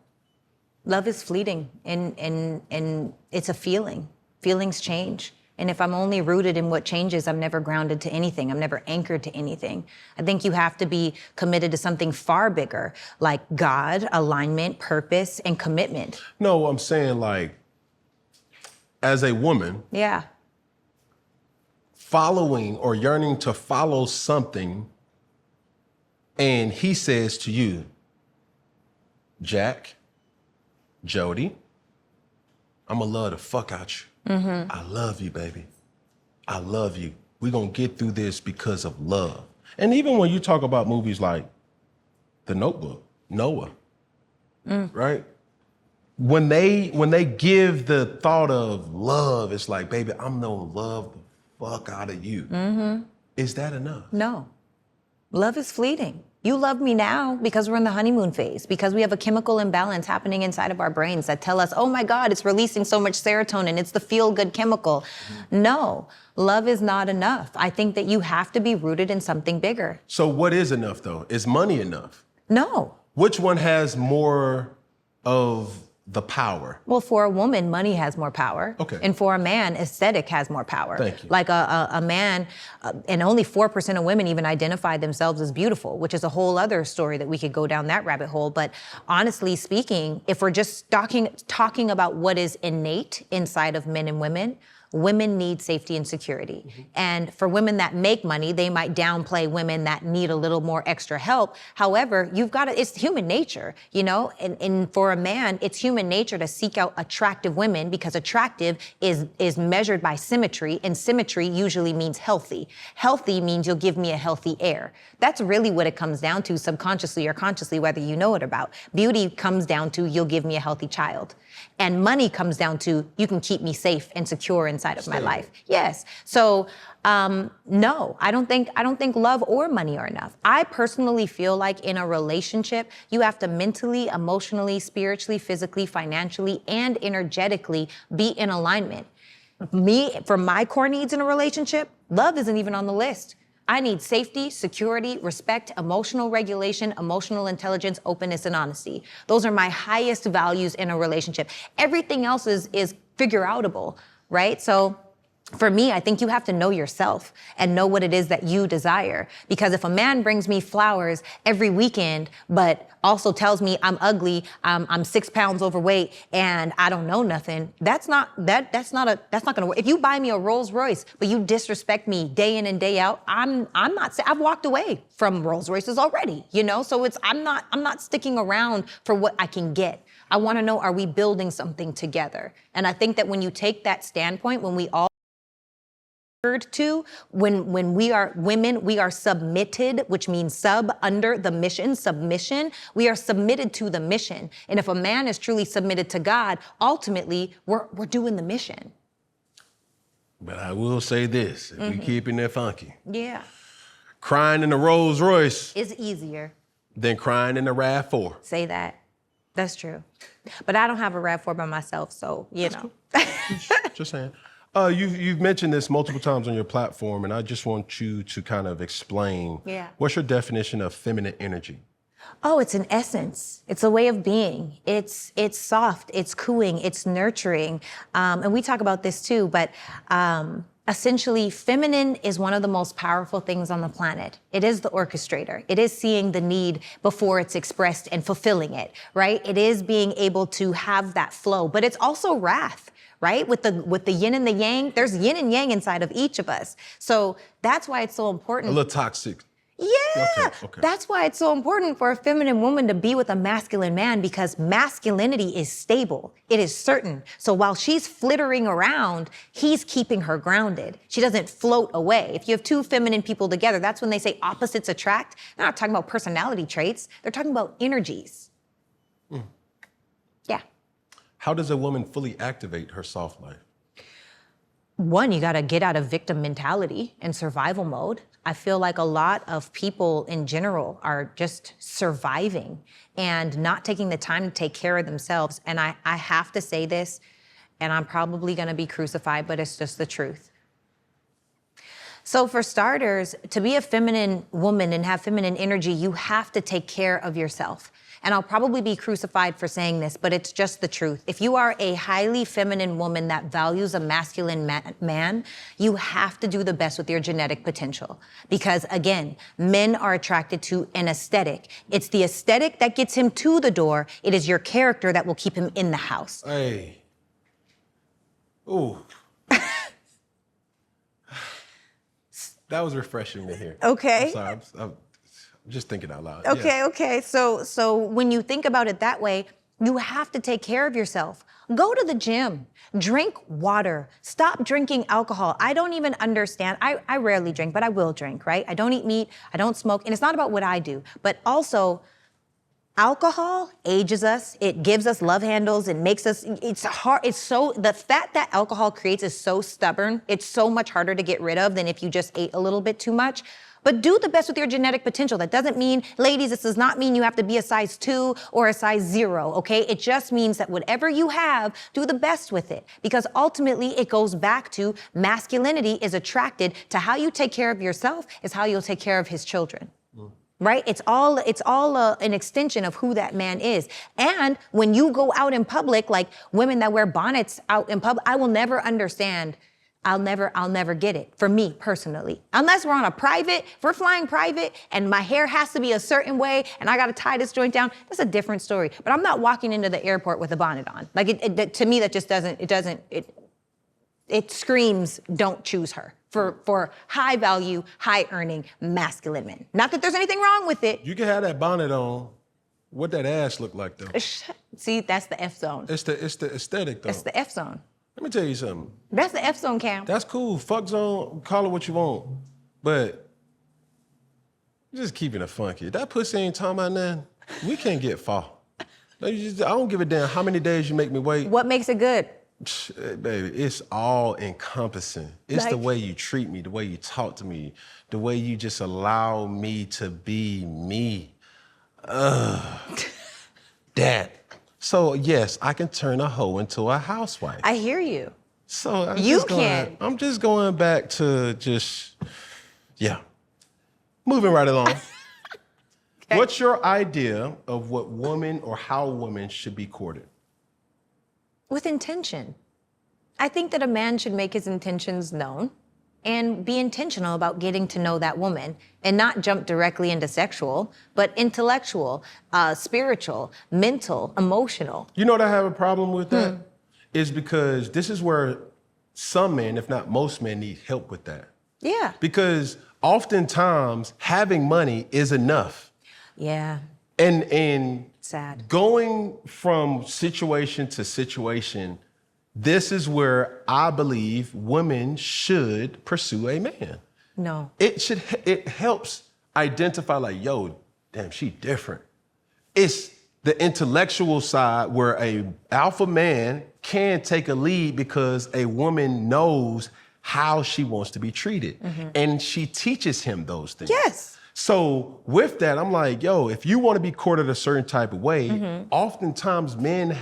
Love is fleeting and it's a feeling. Feelings change. And if I'm only rooted in what changes, I'm never grounded to anything. I'm never anchored to anything. I think you have to be committed to something far bigger, like God, alignment, purpose, and commitment. No, I'm saying like as a woman Yeah. following or yearning to follow something, and he says to you, Jack, Jody, I'ma love the fuck out you. I love you, baby. I love you. We're gonna get through this because of love. And even when you talk about movies like The Notebook, Noah, right? When they give the thought of love, it's like, baby, I'm gonna love the fuck out of you. Is that enough? No. Love is fleeting. You love me now because we're in the honeymoon phase, because we have a chemical imbalance happening inside of our brains that tell us, oh my God, it's releasing so much serotonin. It's the feel-good chemical. No, love is not enough. I think that you have to be rooted in something bigger. So what is enough though? Is money enough? No. Which one has more of the power? Well, for a woman, money has more power. Okay. And for a man, aesthetic has more power. Thank you. Like a man, and only 4% of women even identify themselves as beautiful, which is a whole other story that we could go down that rabbit hole. But honestly speaking, if we're just talking about what is innate inside of men and women need safety and security. And for women that make money, they might downplay women that need a little more extra help. However, it's human nature, you know? And for a man, it's human nature to seek out attractive women because attractive is measured by symmetry, and symmetry usually means healthy. Healthy means you'll give me a healthy heir. That's really what it comes down to, subconsciously or consciously, whether you know it about. Beauty comes down to you'll give me a healthy child. And money comes down to you can keep me safe and secure inside of my life. Yes. So no, I don't think love or money are enough. I personally feel like in a relationship, you have to mentally, emotionally, spiritually, physically, financially, and energetically be in alignment. For my core needs in a relationship, love isn't even on the list. I need safety, security, respect, emotional regulation, emotional intelligence, openness, and honesty. Those are my highest values in a relationship. Everything else is figure-outable, right? So for me, I think you have to know yourself and know what it is that you desire. Because if a man brings me flowers every weekend, but also tells me I'm ugly, I'm 6 pounds overweight, and I don't know nothing, that's not gonna work. If you buy me a Rolls Royce, but you disrespect me day in and day out, I've walked away from Rolls Royces already, you know? So I'm not sticking around for what I can get. I wanna know, are we building something together? And I think that when you take that standpoint, when we all to when we are women, we are submitted, which means under the mission, submission. We are submitted to the mission. And if a man is truly submitted to God, ultimately we're doing the mission. But I will say this, if we keeping it funky. Yeah. Crying in the Rolls Royce Is easier. than crying in the RAV4. Say that. That's true. But I don't have a RAV4 by myself, so you know. Just saying. You've mentioned this multiple times on your platform, and I just want you to kind of explain. Yeah. What's your definition of feminine energy? Oh, it's an essence. It's a way of being. It's soft, it's cooing, it's nurturing. And we talk about this too, but essentially feminine is one of the most powerful things on the planet. It is the orchestrator. It is seeing the need before it's expressed and fulfilling it, right? It is being able to have that flow, but it's also wrath. Right? With the yin and the yang, there's yin and yang inside of each of us. So that's why it's so important. A little toxic. Yeah, Okay. That's why it's so important for a feminine woman to be with a masculine man, because masculinity is stable. It is certain. So while she's flittering around, he's keeping her grounded. She doesn't float away. If you have two feminine people together, that's when they say opposites attract. They're not talking about personality traits. They're talking about energies. Yeah. How does a woman fully activate her soft life? One, you got to get out of victim mentality and survival mode. I feel like a lot of people in general are just surviving and not taking the time to take care of themselves. And I have to say this, and I'm probably going to be crucified, but it's just the truth. So for starters, to be a feminine woman and have feminine energy, you have to take care of yourself. And I'll probably be crucified for saying this, but it's just the truth. If you are a highly feminine woman that values a masculine man, you have to do the best with your genetic potential. Because again, men are attracted to an aesthetic. It's the aesthetic that gets him to the door. It is your character that will keep him in the house. Hey, Ooh. That was refreshing to hear. Okay. I'm sorry. I'm just thinking out loud. Okay, Yeah. okay. So when you think about it that way, you have to take care of yourself. Go to the gym. Drink water. Stop drinking alcohol. I don't even understand. I rarely drink, but I will drink, right? I don't eat meat. I don't smoke. And it's not about what I do, but also alcohol ages us. It gives us love handles. It makes us, it's hard. It's so, the fat that alcohol creates is so stubborn. It's so much harder to get rid of than if you just ate a little bit too much. But do the best with your genetic potential. That doesn't mean, ladies, this does not mean you have to be a size 2 or a size 0, okay? It just means that whatever you have, do the best with it. Because ultimately, it goes back to masculinity is attracted to how you take care of yourself is how you'll take care of his children. Right? It's all an extension of who that man is. And when you go out in public, like women that wear bonnets out in public, I will never understand. I'll never get it, for me personally. Unless we're on a private, if we're flying private and my hair has to be a certain way and I gotta tie this joint down, that's a different story. But I'm not walking into the airport with a bonnet on. Like, to me, that just it screams, don't choose her for high value, high earning, masculine men. Not that there's anything wrong with it. You can have that bonnet on. What that ass look like though? See, that's the F zone. It's the aesthetic though. That's the F zone. Let me tell you something. That's the F zone, Cam. That's cool. Fuck zone, call it what you want. But just keeping it funky. That pussy ain't talking about nothing. We can't get far. I don't give a damn how many days you make me wait. What makes it good? Baby, it's all encompassing. It's the Like- way you treat me, the way you talk to me, the way you just allow me to be me. That. So yes, I can turn a hoe into a housewife. I hear you. So I'm just going back to moving right along. Okay. What's your idea of what women or how women should be courted? With intention. I think that a man should make his intentions known and be intentional about getting to know that woman and not jump directly into sexual, but intellectual, spiritual, mental, emotional. You know what I have a problem with that? Is because this is where some men, if not most men, need help with that. Yeah. Because oftentimes having money is enough. Yeah. And Sad. going from situation to situation, this is where I believe women should pursue a man. No. It helps identify like, yo, damn, she different. It's the intellectual side where a alpha man can take a lead because a woman knows how she wants to be treated. And she teaches him those things. Yes. So with that, I'm like, yo, if you want to be courted a certain type of way, oftentimes men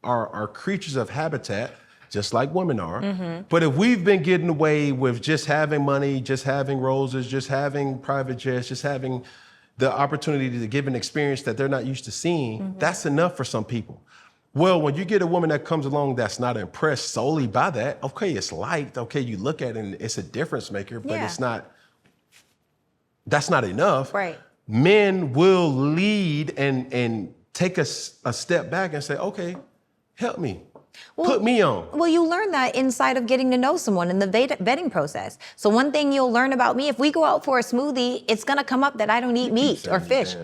are creatures of habitat, just like women are. But if we've been getting away with just having money, just having roses, just having private jets, just having the opportunity to give an experience that they're not used to seeing, that's enough for some people. Well, when you get a woman that comes along that's not impressed solely by that, okay, it's liked, okay, you look at it and it's a difference maker, but Yeah. that's not enough. Right. Men will lead and take a step back and say, okay, help me. Put me on. Well, you learn that inside of getting to know someone in the vetting process. So one thing you'll learn about me, if we go out for a smoothie, it's gonna come up that I don't eat meat or fish.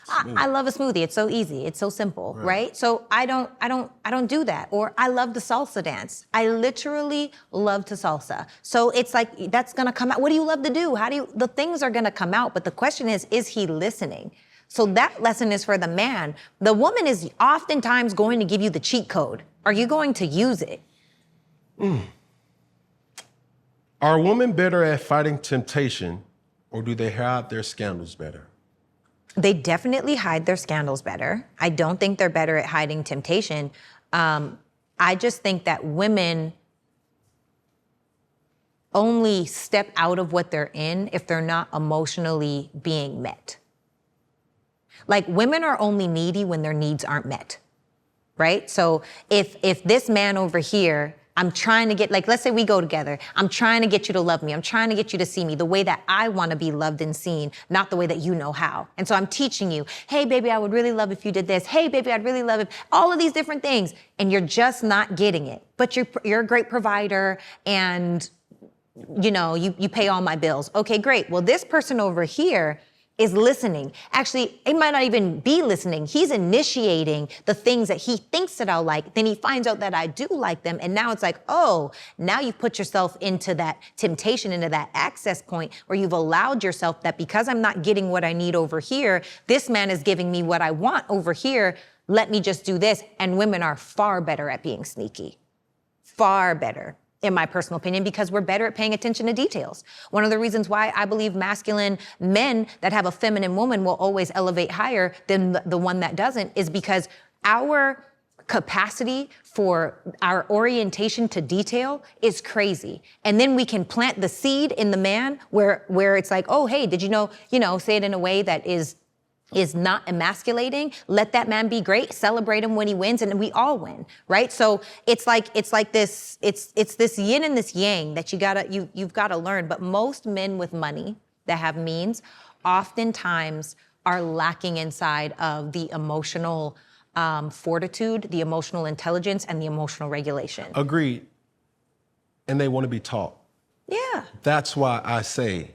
I love a smoothie. It's so easy. It's so simple, right? So I don't do that. Or I love the salsa dance. I literally love to salsa. So it's like, that's gonna come out. What do you love to do? The things are gonna come out, but the question is he listening? So that lesson is for the man. The woman is oftentimes going to give you the cheat code. Are you going to use it? Are women better at fighting temptation, or do they hide their scandals better? They definitely hide their scandals better. I don't think they're better at hiding temptation. I just think that women only step out of what they're in if they're not emotionally being met. Like, women are only needy when their needs aren't met, right? So if this man over here I'm trying to get, like, let's say we go together. I'm trying to get you to love me. I'm trying to get you to see me the way that I want to be loved and seen, not the way that you know how. And so I'm teaching you, hey, baby, I would really love if you did this. Hey, baby, I'd really love if, all of these different things. And you're just not getting it. But you're a great provider and, you know, you pay all my bills. Okay, great. Well, this person over here is listening. Actually, it might not even be listening. He's initiating the things that he thinks that I'll like. Then he finds out that I do like them. And now it's like, oh, now you've put yourself into that temptation, into that access point where you've allowed yourself that because I'm not getting what I need over here, this man is giving me what I want over here. Let me just do this. And women are far better at being sneaky. Far better, in my personal opinion, because we're better at paying attention to details. One of the reasons why I believe masculine men that have a feminine woman will always elevate higher than the one that doesn't is because our capacity for our orientation to detail is crazy. And then we can plant the seed in the man where it's like, oh, hey, did you know, say it in a way that is not emasculating. Let that man be great. Celebrate him when he wins, and we all win, right? So it's like this. It's this yin and this yang that you've gotta learn. But most men with money that have means, oftentimes are lacking inside of the emotional fortitude, the emotional intelligence, and the emotional regulation. Agreed. And they want to be taught. Yeah. That's why I say,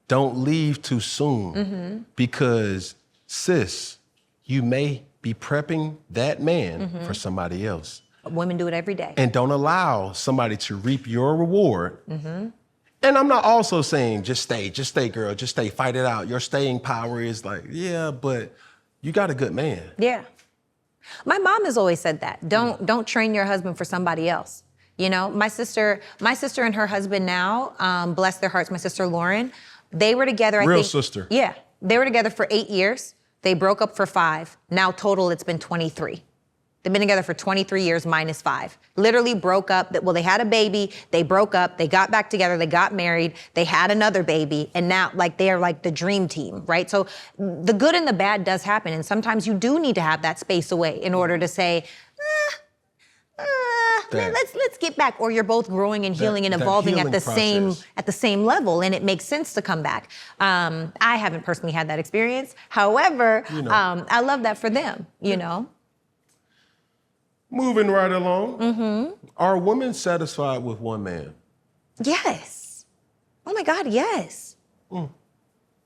don't leave too soon because, sis, you may be prepping that man for somebody else. Women do it every day. And don't allow somebody to reap your reward. And I'm not also saying just stay, girl, just stay, fight it out. Your staying power is like, yeah, but you got a good man. Yeah. My mom has always said that. Don't train your husband for somebody else. You know, my sister and her husband now, bless their hearts, my sister Lauren, they were together, I think. Real sister. Yeah. They were together for 8 years. They broke up for 5. Now total, it's been 23. They've been together for 23 years minus 5. Literally broke up. Well, they had a baby. They broke up. They got back together. They got married. They had another baby. And now, like, they are like the dream team, right? So the good and the bad does happen. And sometimes you do need to have that space away in order to say, let's get back, or you're both growing and healing and evolving at the same level, and it makes sense to come back. I haven't personally had that experience. However, I love that for them, you know. Moving right along. Are women satisfied with one man? Yes. Oh my God, yes.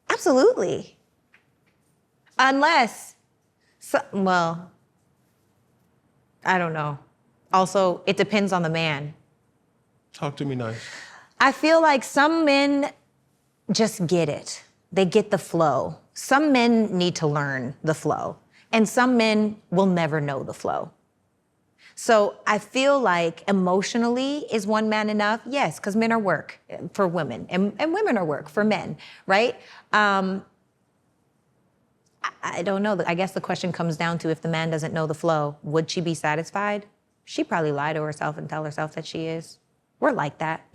Absolutely. Unless, well, I don't know. Also, it depends on the man. Talk to me nice. I feel like some men just get it. They get the flow. Some men need to learn the flow. And some men will never know the flow. So I feel like emotionally, is one man enough? Yes, because men are work for women and women are work for men, right? I don't know. I guess the question comes down to, if the man doesn't know the flow, would she be satisfied? She'd probably lie to herself and tell herself that she is. We're like that.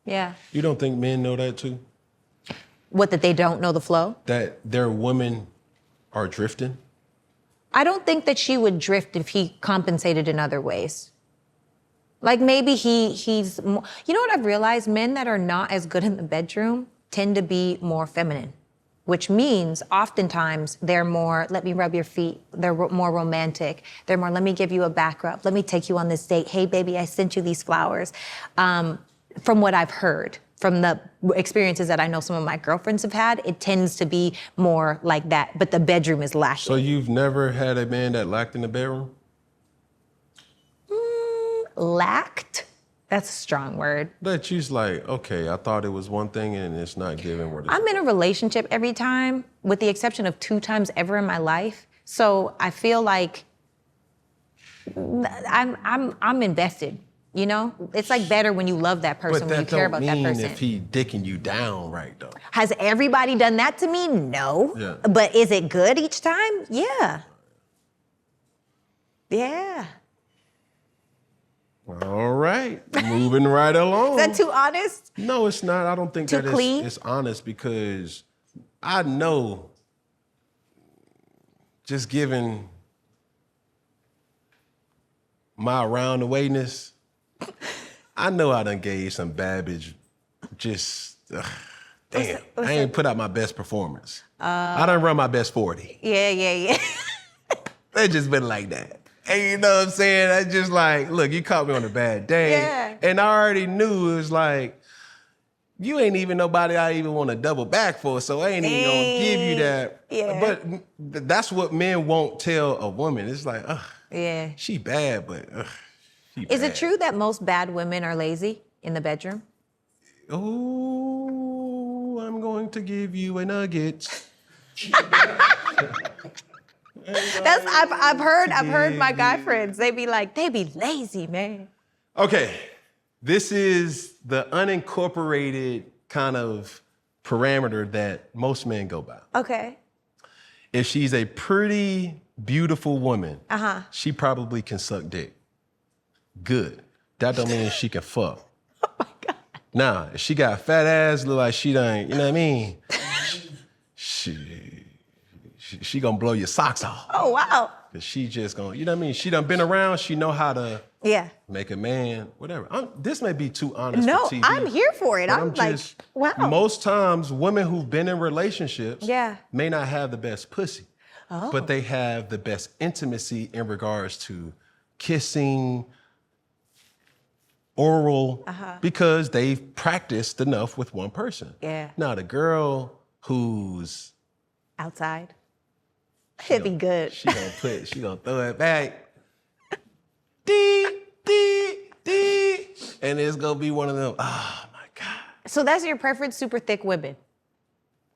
Yeah. You don't think men know that too? What, that they don't know the flow? That their women are drifting? I don't think that she would drift if he compensated in other ways. Like maybe he's more, you know what I've realized? Men that are not as good in the bedroom tend to be more feminine, which means oftentimes they're more, let me rub your feet. They're more romantic. They're more, let me give you a back rub. Let me take you on this date. Hey, baby, I sent you these flowers. From what I've heard, from the experiences that I know some of my girlfriends have had, it tends to be more like that, but the bedroom is lacking. So you've never had a man that lacked in the bedroom? Lacked? That's a strong word. That she's like, okay, I thought it was one thing and it's not giving what it's I'm in a relationship every time, with the exception of 2 times ever in my life. So I feel like I'm invested. You know, it's like better when you love that person, when you care about that person. But that don't mean if he dicking you down right, though. Has everybody done that to me? No. Yeah. But is it good each time? Yeah. Yeah. All right, moving right along. Is that too honest? No, it's not. I don't think Too that clean? it's honest, because I know, just given my around the wayness, I know I done gave some bad bitch just, damn, I ain't put out my best performance. I done run my best 40. Yeah. They just been like that. And you know what I'm saying? I just like, look, you caught me on a bad day. Yeah. And I already knew it was like, you ain't even nobody I even want to double back for, so I ain't even gonna give you that. Yeah. But that's what men won't tell a woman. It's like, Yeah. she bad, but she Is bad. it true that most bad women are lazy in the bedroom? Oh, I'm going to give you a nugget. That's I've heard my guy friends. They be lazy, man. Okay, this is the unincorporated kind of parameter that most men go by. Okay. If she's a pretty, beautiful woman, she probably can suck dick. Good. That don't mean she can fuck. Oh my God. Now, if she got a fat ass, look like she done, you know what I mean? She gonna blow your socks off. Oh, wow. Cause she just gonna, you know what I mean? She done been around, she know how to make a man, whatever. This may be too honest No, for TV. I'm here for it. but I'm like, just, wow. Most times, women who've been in relationships Yeah. may not have the best pussy, but they have the best intimacy in regards to kissing, oral, because they've practiced enough with one person. Yeah. Now, the girl who's Outside. It'd be good. She gonna throw it back. Dee, and it's gonna be one of them, oh my God. So that's your preference, super thick women?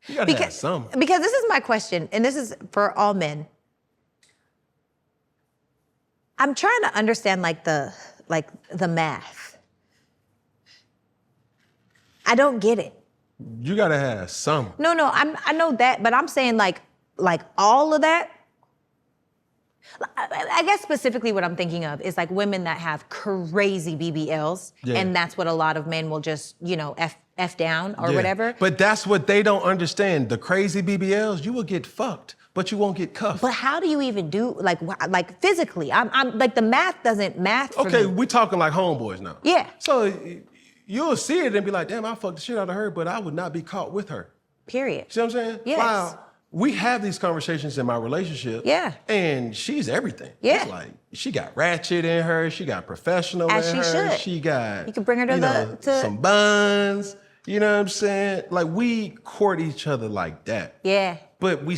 You gotta have some. Because this is my question, and this is for all men. I'm trying to understand the math. I don't get it. You gotta have some. No, I know that, but I'm saying like all of that. I guess specifically what I'm thinking of is like women that have crazy BBLs, and that's what a lot of men will just, F down or whatever. But that's what they don't understand. The crazy BBLs, you will get fucked, but you won't get cuffed. But how do you even do like physically? I'm like the math doesn't math for Okay, me. we talking like homeboys now. Yeah. So you'll see it and be like, damn, I fucked the shit out of her, but I would not be caught with her. Period. See what I'm saying? Yes. Wow. We have these conversations in my relationship. Yeah. And she's everything. Yeah. It's like, she got ratchet in her, she got professional As in she her. should. She got, You can bring her to some buns. You know what I'm saying? Like, we court each other like that. Yeah. But we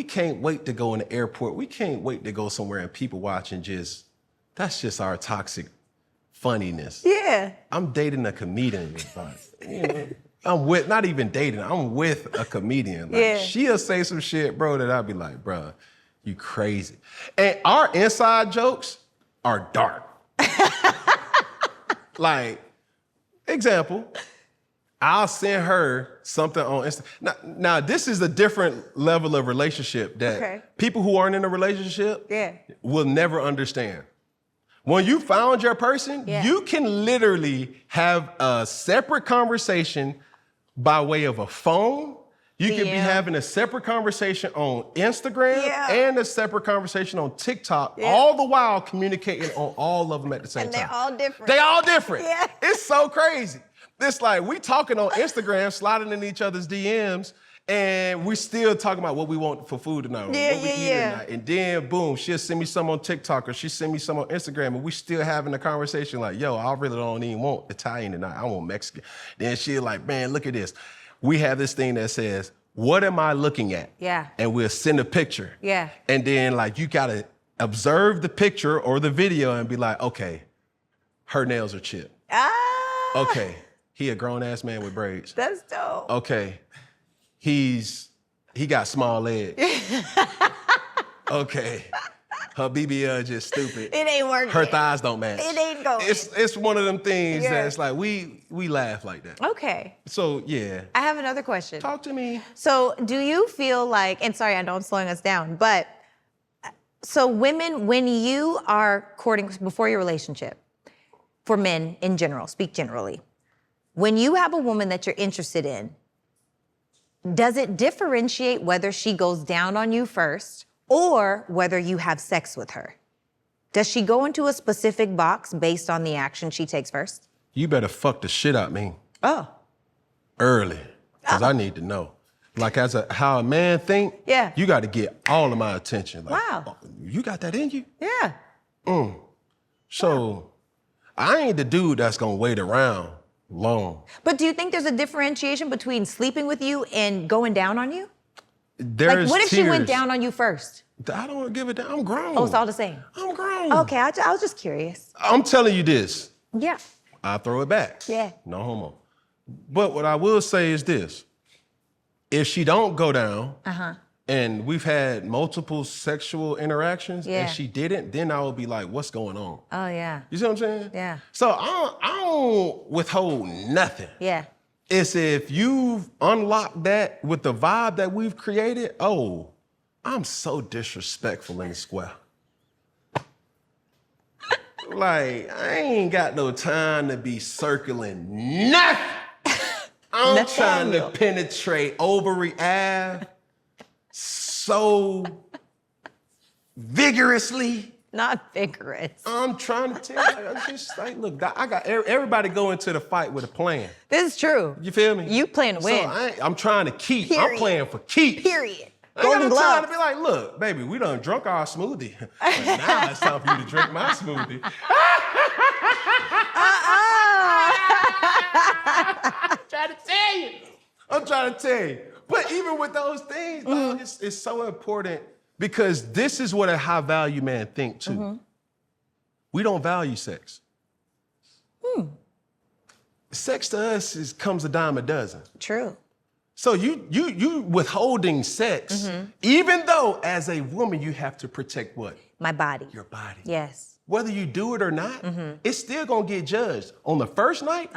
can't wait to go in the airport. We can't wait to go somewhere and people watch and that's just our toxic funniness. Yeah. I'm dating a comedian. I'm with, not even dating, I'm with a comedian. Like, she'll say some shit, bro, that I'll be like, bro, you crazy. And our inside jokes are dark. Like, example, I'll send her something on Instagram. Now, this is a different level of relationship that people who aren't in a relationship will never understand. When you found your person, you can literally have a separate conversation by way of a phone. You could be having a separate conversation on Instagram and a separate conversation on TikTok, all the while communicating on all of them at the same time. And they're all different. They all different. Yeah. It's so crazy. It's like we talking on Instagram, sliding in each other's DMs, and we still talking about what we want for food tonight, what we eat tonight. And then, boom, she'll send me some on TikTok or she'll send me some on Instagram, and we still having a conversation like, yo, I really don't even want Italian tonight. I want Mexican. Then she'll like, man, look at this. We have this thing that says, what am I looking at? Yeah. And we'll send a picture. Yeah. And then, like, you got to observe the picture or the video and be like, okay, her nails are chipped. Okay, he a grown-ass man with braids. That's dope. Okay. He got small legs. Okay. Her BBL just stupid. It ain't working. Her thighs don't match. It ain't going. It's one of them things that's like we laugh like that. Okay. So yeah. I have another question. Talk to me. So do you feel like, and sorry, I know I'm slowing us down, but so women, when you are courting before your relationship, for men in general, speak generally, when you have a woman that you're interested in, does it differentiate whether she goes down on you first or whether you have sex with her Does she go into a specific box based on the action she takes first? You better fuck the shit out me Oh. early, because I need to know. Like how a man think, Yeah. you got to get all of my attention. Like, Wow. oh, you got that in you? Yeah. So I ain't the dude that's gonna wait around long. But do you think there's a differentiation between sleeping with you and going down on you? There's Like, what if she went tears. down on you first? I don't give a damn. I'm grown. Oh, it's all the same. I'm grown. Okay, I was just curious. I'm telling you this. Yeah. I'll throw it back. Yeah. No homo. But what I will say is this. If she don't go down, and we've had multiple sexual interactions, Yeah. and she didn't, then I would be like, what's going on? Oh, yeah. You see what I'm saying? Yeah. So I don't withhold nothing. Yeah. It's if you've unlocked that with the vibe that we've created, oh, I'm so disrespectful in the square. Like, I ain't got no time to be circling nothing. I'm trying to penetrate Overy Ave so vigorously. Not vigorous. I'm trying to tell you, I'm just like, look, I got everybody go into the fight with a plan. This is true. You feel me? You playing to win. So I'm trying to keep. I'm Period. playing for keeps. Period. I ain't Golden got no time to gloves. be like, look, baby, we done drunk our smoothie. But now it's time for you to drink my smoothie. I'm trying to tell you. I'm trying to tell you. But even with those things, dog, it's so important because this is what a high value man think too. We don't value sex. Sex to us comes a dime a dozen. True. So you withholding sex, even though as a woman you have to protect what? My body. Your body. Yes. Whether you do it or not, it's still gonna get judged on the first night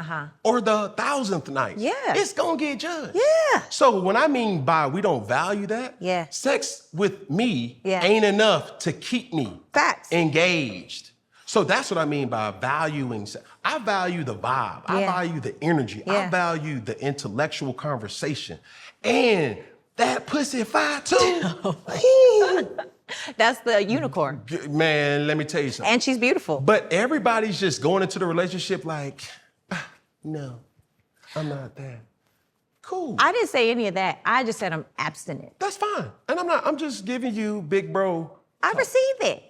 or the 1,000th night. Yeah. It's gonna get judged. Yeah. So when I mean by we don't value that, Yeah. sex with me Yeah. ain't enough to keep me Facts. engaged. So that's what I mean by valuing sex. I value the vibe. I Yeah. value the energy. I Yeah. value the intellectual conversation. And that pussy fire too. Ooh. That's the unicorn. Man, let me tell you something. And she's beautiful. But everybody's just going into the relationship like, no, I'm not that. Cool. I didn't say any of that. I just said I'm abstinent. That's fine. And I'm just giving you big bro. I receive it.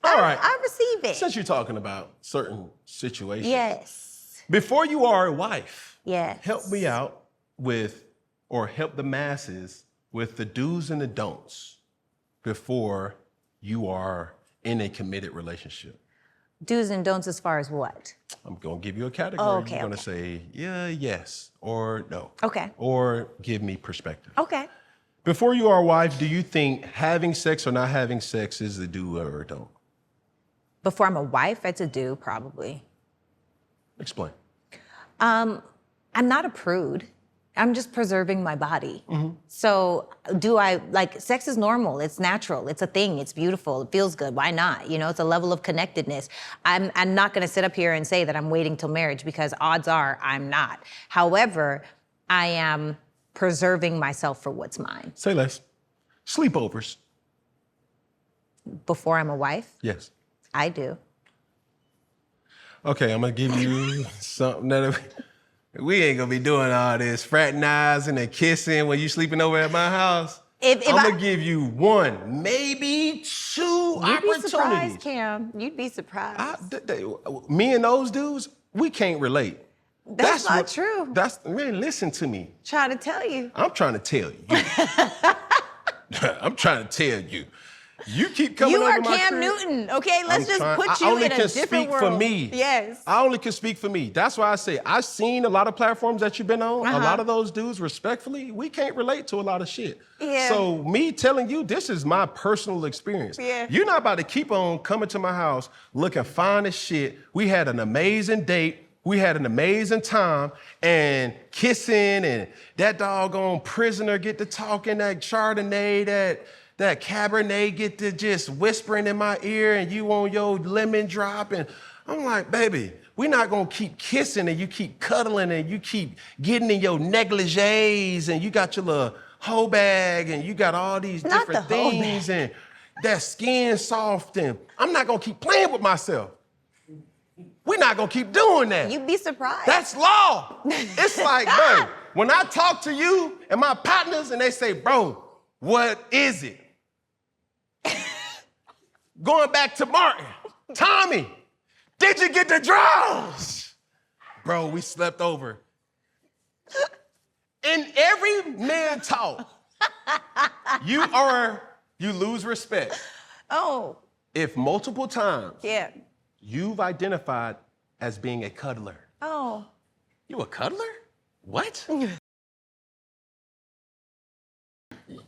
All right. I receive it. Since you're talking about certain situations. Yes. Before you are a wife, Yes. help me out with, or help the masses with the do's and the don'ts before you are in a committed relationship. Do's and don'ts as far as what? I'm gonna give you a category. Oh, okay, You're gonna say, yeah, yes, or no. Okay. Or give me perspective. Okay. Before you are a wife, do you think having sex or not having sex is a do or a don't? Before I'm a wife, it's a do, probably. Explain. I'm not a prude. I'm just preserving my body. So sex is normal, it's natural, it's a thing, it's beautiful, it feels good, why not? You know, it's a level of connectedness. I'm not gonna sit up here and say that I'm waiting till marriage because odds are I'm not. However, I am preserving myself for what's mine. Say less. Sleepovers. Before I'm a wife, Yes. I do. Okay, I'm gonna give you something that we ain't gonna be doing all this fraternizing and kissing when you sleeping over at my house. I'm gonna give you one, maybe two You'd be opportunities. surprised, Cam. You'd be surprised. Me and those dudes, we can't relate. That's not true. Man, listen to me. Try to tell you. I'm trying to tell you. I'm trying to tell you. You keep coming You over are my Cam crib. Newton, okay? Let's just put I you only in a can different speak world. for me. Yes. I only can speak for me. That's why I say I've seen a lot of platforms that you've been on. A lot of those dudes, respectfully, we can't relate to a lot of shit. Yeah. So me telling you, this is my personal experience. Yeah. You're not about to keep on coming to my house looking fine as shit. We had an amazing date. We had an amazing time and kissing and that doggone prisoner get to talking, that Chardonnay, that Cabernet get to just whispering in my ear and you on your lemon drop. And I'm like, baby, we're not gonna keep kissing and you keep cuddling and you keep getting in your negligees and you got your little hoe bag and you got all these Not different the hoe things and that skin soft and I'm not gonna keep playing with myself. We're not gonna keep doing that. You'd be surprised. That's law. It's like, bro, when I talk to you and my partners and they say, bro, what is it? Going back to Martin, Tommy, did you get the draws? Bro, we slept over. In every man talk, you lose respect. Oh. If multiple times Yeah. you've identified as being a cuddler. Oh. You a cuddler? What?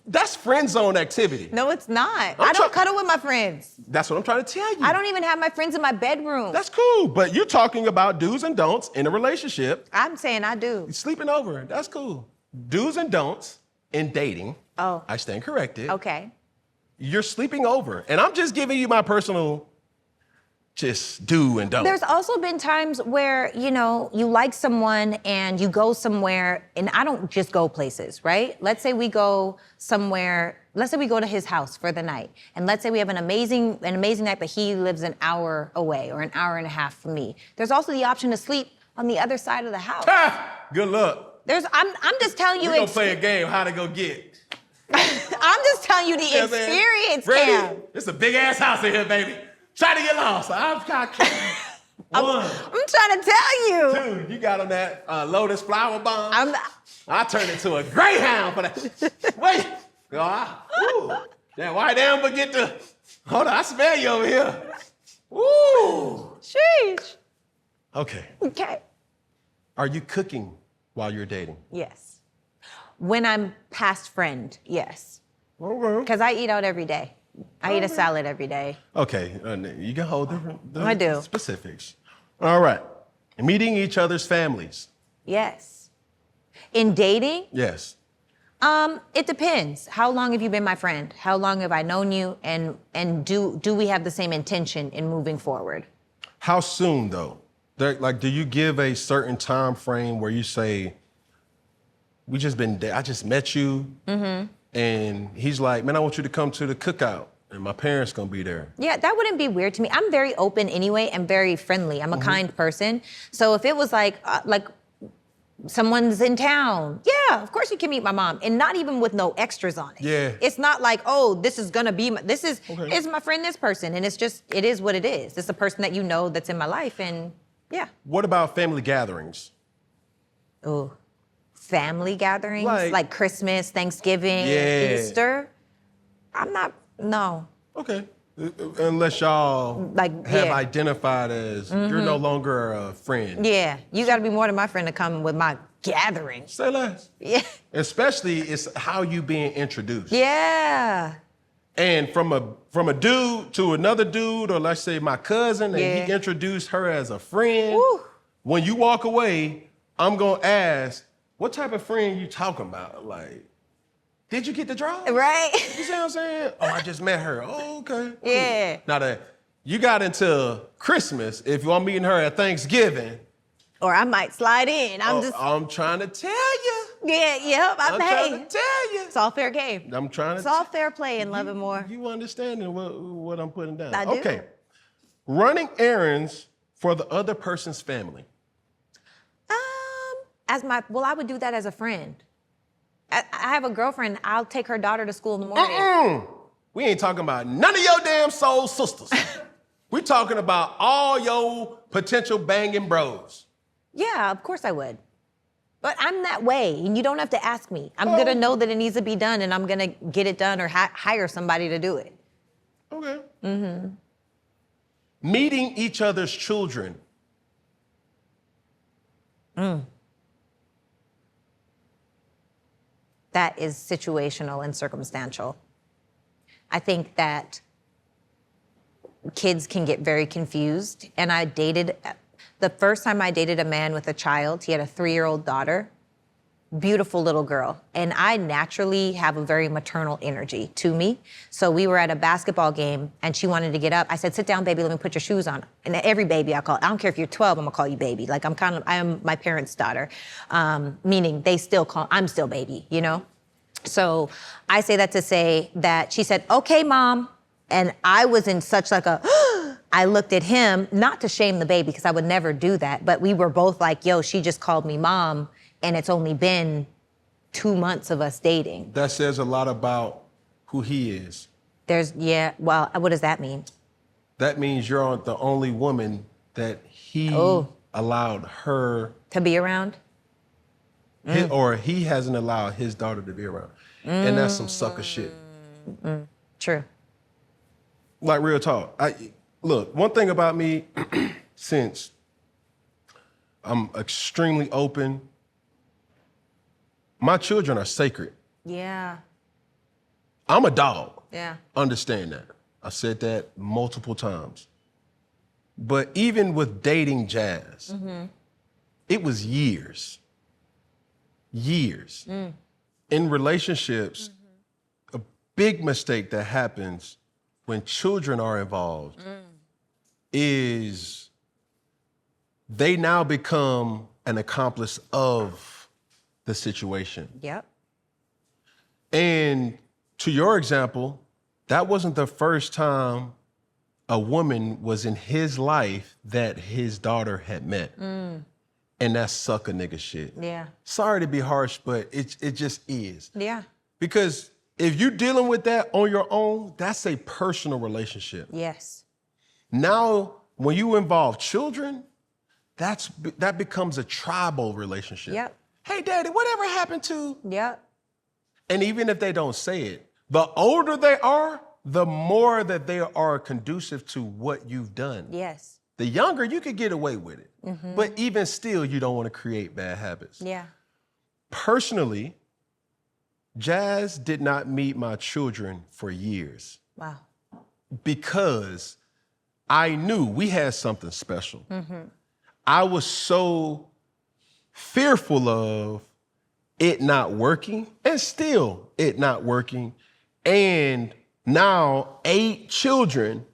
That's friend zone activity. No, it's not. I don't cuddle with my friends. That's what I'm trying to tell you. I don't even have my friends in my bedroom. That's cool, but you're talking about do's and don'ts in a relationship. I'm saying I do. Sleeping over, that's cool. Do's and don'ts in dating. Oh. I stand corrected. Okay. You're sleeping over, and I'm just giving you my personal just do and don't. There's also been times where, you know, you like someone and you go somewhere, and I don't just go places, right? Let's say we go somewhere, let's say we go to his house for the night, and let's say we have an amazing night, but he lives an hour away or an hour and a half from me. There's also the option to sleep on the other side of the house. Good luck. I'm just telling you. We're gonna play a game, how to go get. I'm just telling you the experience, Ready? Cam. It's a big ass house in here, baby. Try to get lost. I'm trying to I'm trying to tell you. 2, you got on that Lotus flower bomb. I turned into a greyhound for that. Wait. That white amber get the. Hold on, I smell you over here. Woo. Sheesh. Okay. Okay. Are you cooking while you're dating? Yes. When I'm past friend, yes. Okay. Because I eat out every day. I eat a salad every day. Okay, you can hold the I do. specifics. All right. Meeting each other's families. Yes. In dating, Yes. it depends. How long have you been my friend? How long have I known you? And do we have the same intention in moving forward? How soon though? Do you give a certain time frame where you say, I just met you, and he's like, man, I want you to come to the cookout, and my parents gonna be there. Yeah, that wouldn't be weird to me. I'm very open anyway and very friendly. I'm a kind person. So if it was like someone's in town, yeah, of course you can meet my mom, and not even with no extras on it. Yeah. It's not like, oh, this is gonna be is my friend, this person, and it is what it is. It's a person that you know that's in my life, and yeah. What about family gatherings? Oh, family gatherings Like Christmas, Thanksgiving, Yeah. Easter. No. Okay. Unless y'all have identified as you're no longer a friend. Yeah, you got to be more than my friend to come with my gatherings. Say less. Yeah. Especially it's how you being introduced. Yeah. And from a dude to another dude, or let's say my cousin, and he introduced her as a friend. Woo. When you walk away, I'm gonna ask, what type of friend you talking about? Like, did you get the draw? Right. You see what I'm saying? Oh, I just met her. Oh, okay. Cool. Yeah. Now that you got into Christmas, if I'm meeting her at Thanksgiving, Or I might slide in. I'm trying to tell you. I'm trying to tell you. It's all fair game. I'm trying to. It's all fair play in Love and More. You understanding what I'm putting down? I do. Okay. Running errands for the other person's family. I would do that as a friend. I have a girlfriend. I'll take her daughter to school in the morning. We ain't talking about none of your damn soul sisters. We talking about all your potential banging bros. Yeah, of course I would. But I'm that way, and you don't have to ask me. I'm gonna know that it needs to be done, and I'm gonna get it done or hire somebody to do it. Okay. Mm-hmm. Meeting each other's children. That is situational and circumstantial. I think that kids can get very confused, and the first time I dated a man with a child, he had a 3-year-old daughter, beautiful little girl. And I naturally have a very maternal energy to me. So we were at a basketball game and she wanted to get up. I said, sit down, baby, let me put your shoes on. And every baby I call, I don't care if you're 12, I'm gonna call you baby. Like I am my parents' daughter, meaning I'm still baby, you know? So I say that to say that she said, okay, mom. And I was in such like a, I looked at him, not to shame the baby, because I would never do that, but we were both like, yo, she just called me mom, and it's only been 2 months of us dating. That says a lot about who he is. Well, what does that mean? That means you're the only woman that he allowed her to be around? Or he hasn't allowed his daughter to be around. And that's some sucker shit. True. Like, real talk. Look, one thing about me, since I'm extremely open, my children are sacred. Yeah. I'm a dog. Yeah. Understand that. I said that multiple times. But even with dating Jazz, it was years. In relationships, a big mistake that happens when children are involved is they now become an accomplice of the situation. Yep. And to your example, that wasn't the first time a woman was in his life that his daughter had met. And that's sucker nigga shit. Yeah. Sorry to be harsh, but it just is. Yeah. Because if you're dealing with that on your own, that's a personal relationship. Yes. Now, when you involve children, that becomes a tribal relationship. Yep. Hey, daddy, whatever happened to? Yep. And even if they don't say it, the older they are, the more that they are conducive to what you've done. Yes. The younger, you could get away with it. But even still, you don't want to create bad habits. Yeah. Personally, Jazz did not meet my children for years. Wow. Because I knew we had something special. I was so fearful of it not working, and still it not working. And now 8 children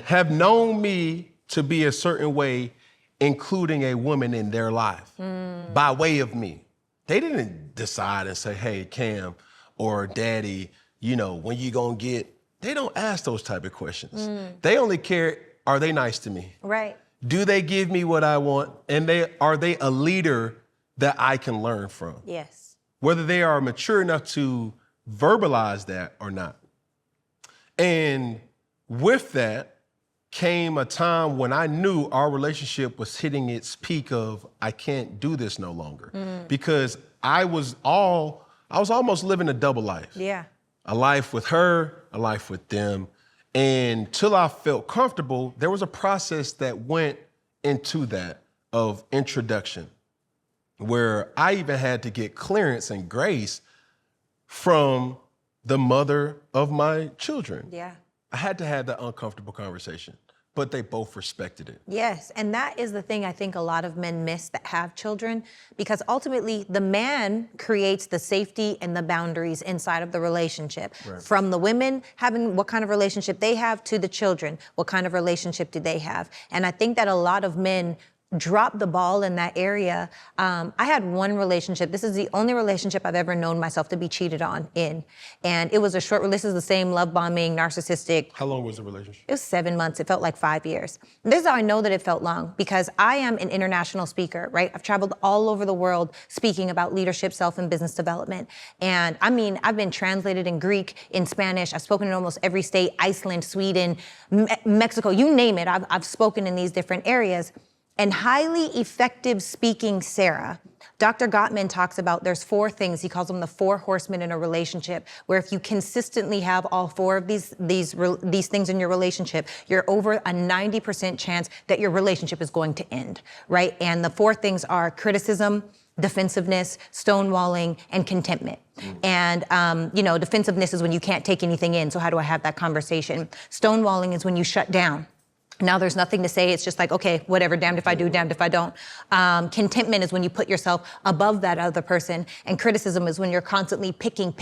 have known me to be a certain way, including a woman in their life by way of me. They didn't decide and say, hey, Cam or Daddy, when you gonna get, they don't ask those type of questions. They only care, are they nice to me? Right. Do they give me what I want? And are they a leader that I can learn from? Yes. Whether they are mature enough to verbalize that or not. And with that came a time when I knew our relationship was hitting its peak of, I can't do this no longer. Because I was almost living a double life. Yeah. A life with her, a life with them. And till I felt comfortable, there was a process that went into that of introduction, where I even had to get clearance and grace from the mother of my children. Yeah. I had to have that uncomfortable conversation, but they both respected it. Yes, and that is the thing I think a lot of men miss that have children, because ultimately the man creates the safety and the boundaries inside of the relationship. Right. From the women having what kind of relationship they have to the children, what kind of relationship do they have? And I think that a lot of men drop the ball in that area. I had one relationship. This is the only relationship I've ever known myself to be cheated on in. And it was a short, this is the same love bombing, narcissistic. How long was the relationship? It was 7 months. It felt like 5 years. And this is how I know that it felt long, because I am an international speaker, right? I've traveled all over the world speaking about leadership, self, and business development. And I mean, I've been translated in Greek, in Spanish. I've spoken in almost every state, Iceland, Sweden, Mexico, you name it. I've spoken in these different areas. And highly effective speaking Sarah, Dr. Gottman talks about there's 4 things, he calls them the 4 horsemen in a relationship, where if you consistently have all 4 of these things in your relationship, you're over a 90% chance that your relationship is going to end, right? And the 4 things are criticism, defensiveness, stonewalling, and contentment. And, defensiveness is when you can't take anything in, so how do I have that conversation? Stonewalling is when you shut down. Now there's nothing to say. It's just like, okay, whatever, damned if I do, damned if I don't. Contentment is when you put yourself above that other person. And criticism is when you're constantly picking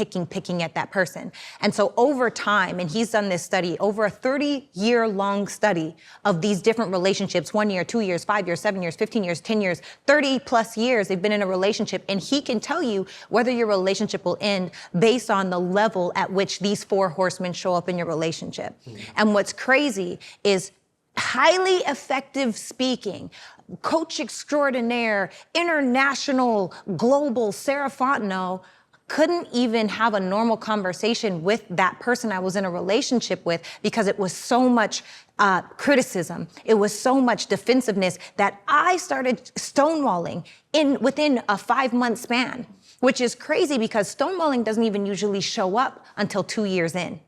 at that person. And so over time, and he's done this study, over a 30-year-long study of these different relationships, 1 year, 2 years, 5 years, 7 years, 15 years, 10 years, 30 plus years they've been in a relationship. And he can tell you whether your relationship will end based on the level at which these 4 horsemen show up in your relationship. And what's crazy is highly effective speaking, coach extraordinaire, international, global, Sarah Fontenot couldn't even have a normal conversation with that person I was in a relationship with because it was so much criticism. It was so much defensiveness that I started stonewalling within a 5-month span, which is crazy because stonewalling doesn't even usually show up until 2 years in.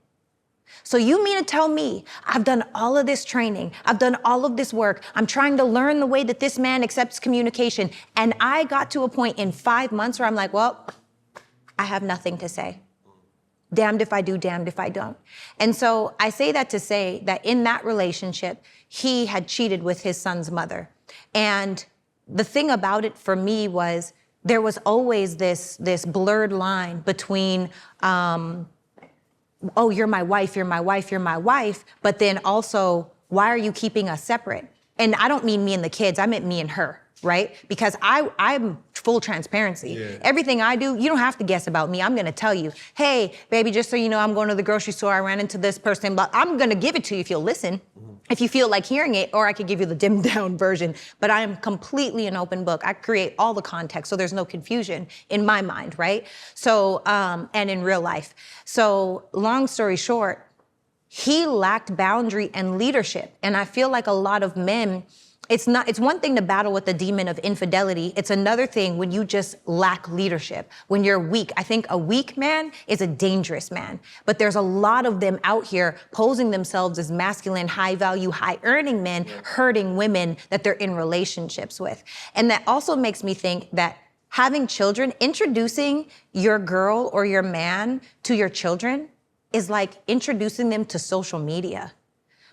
So you mean to tell me I've done all of this training, I've done all of this work, I'm trying to learn the way that this man accepts communication, and I got to a point in 5 months where I'm like, well, I have nothing to say. Damned if I do, damned if I don't. And so I say that to say that in that relationship, he had cheated with his son's mother. And the thing about it for me was there was always this blurred line between, oh, you're my wife, you're my wife, you're my wife, but then also, why are you keeping us separate? And I don't mean me and the kids, I meant me and her, right? Because I'm full transparency. Yeah. Everything I do, you don't have to guess about me. I'm gonna tell you, hey, baby, just so you know, I'm going to the grocery store, I ran into this person, but I'm gonna give it to you if you'll listen. If you feel like hearing it, or I could give you the dimmed down version, but I am completely an open book. I create all the context, so there's no confusion in my mind, right? So, and in real life. So long story short, he lacked boundary and leadership. And I feel like a lot of men, it's one thing to battle with the demon of infidelity. It's another thing when you just lack leadership, when you're weak. I think a weak man is a dangerous man, but there's a lot of them out here posing themselves as masculine, high value, high earning men, hurting women that they're in relationships with. And that also makes me think that having children, introducing your girl or your man to your children is like introducing them to social media.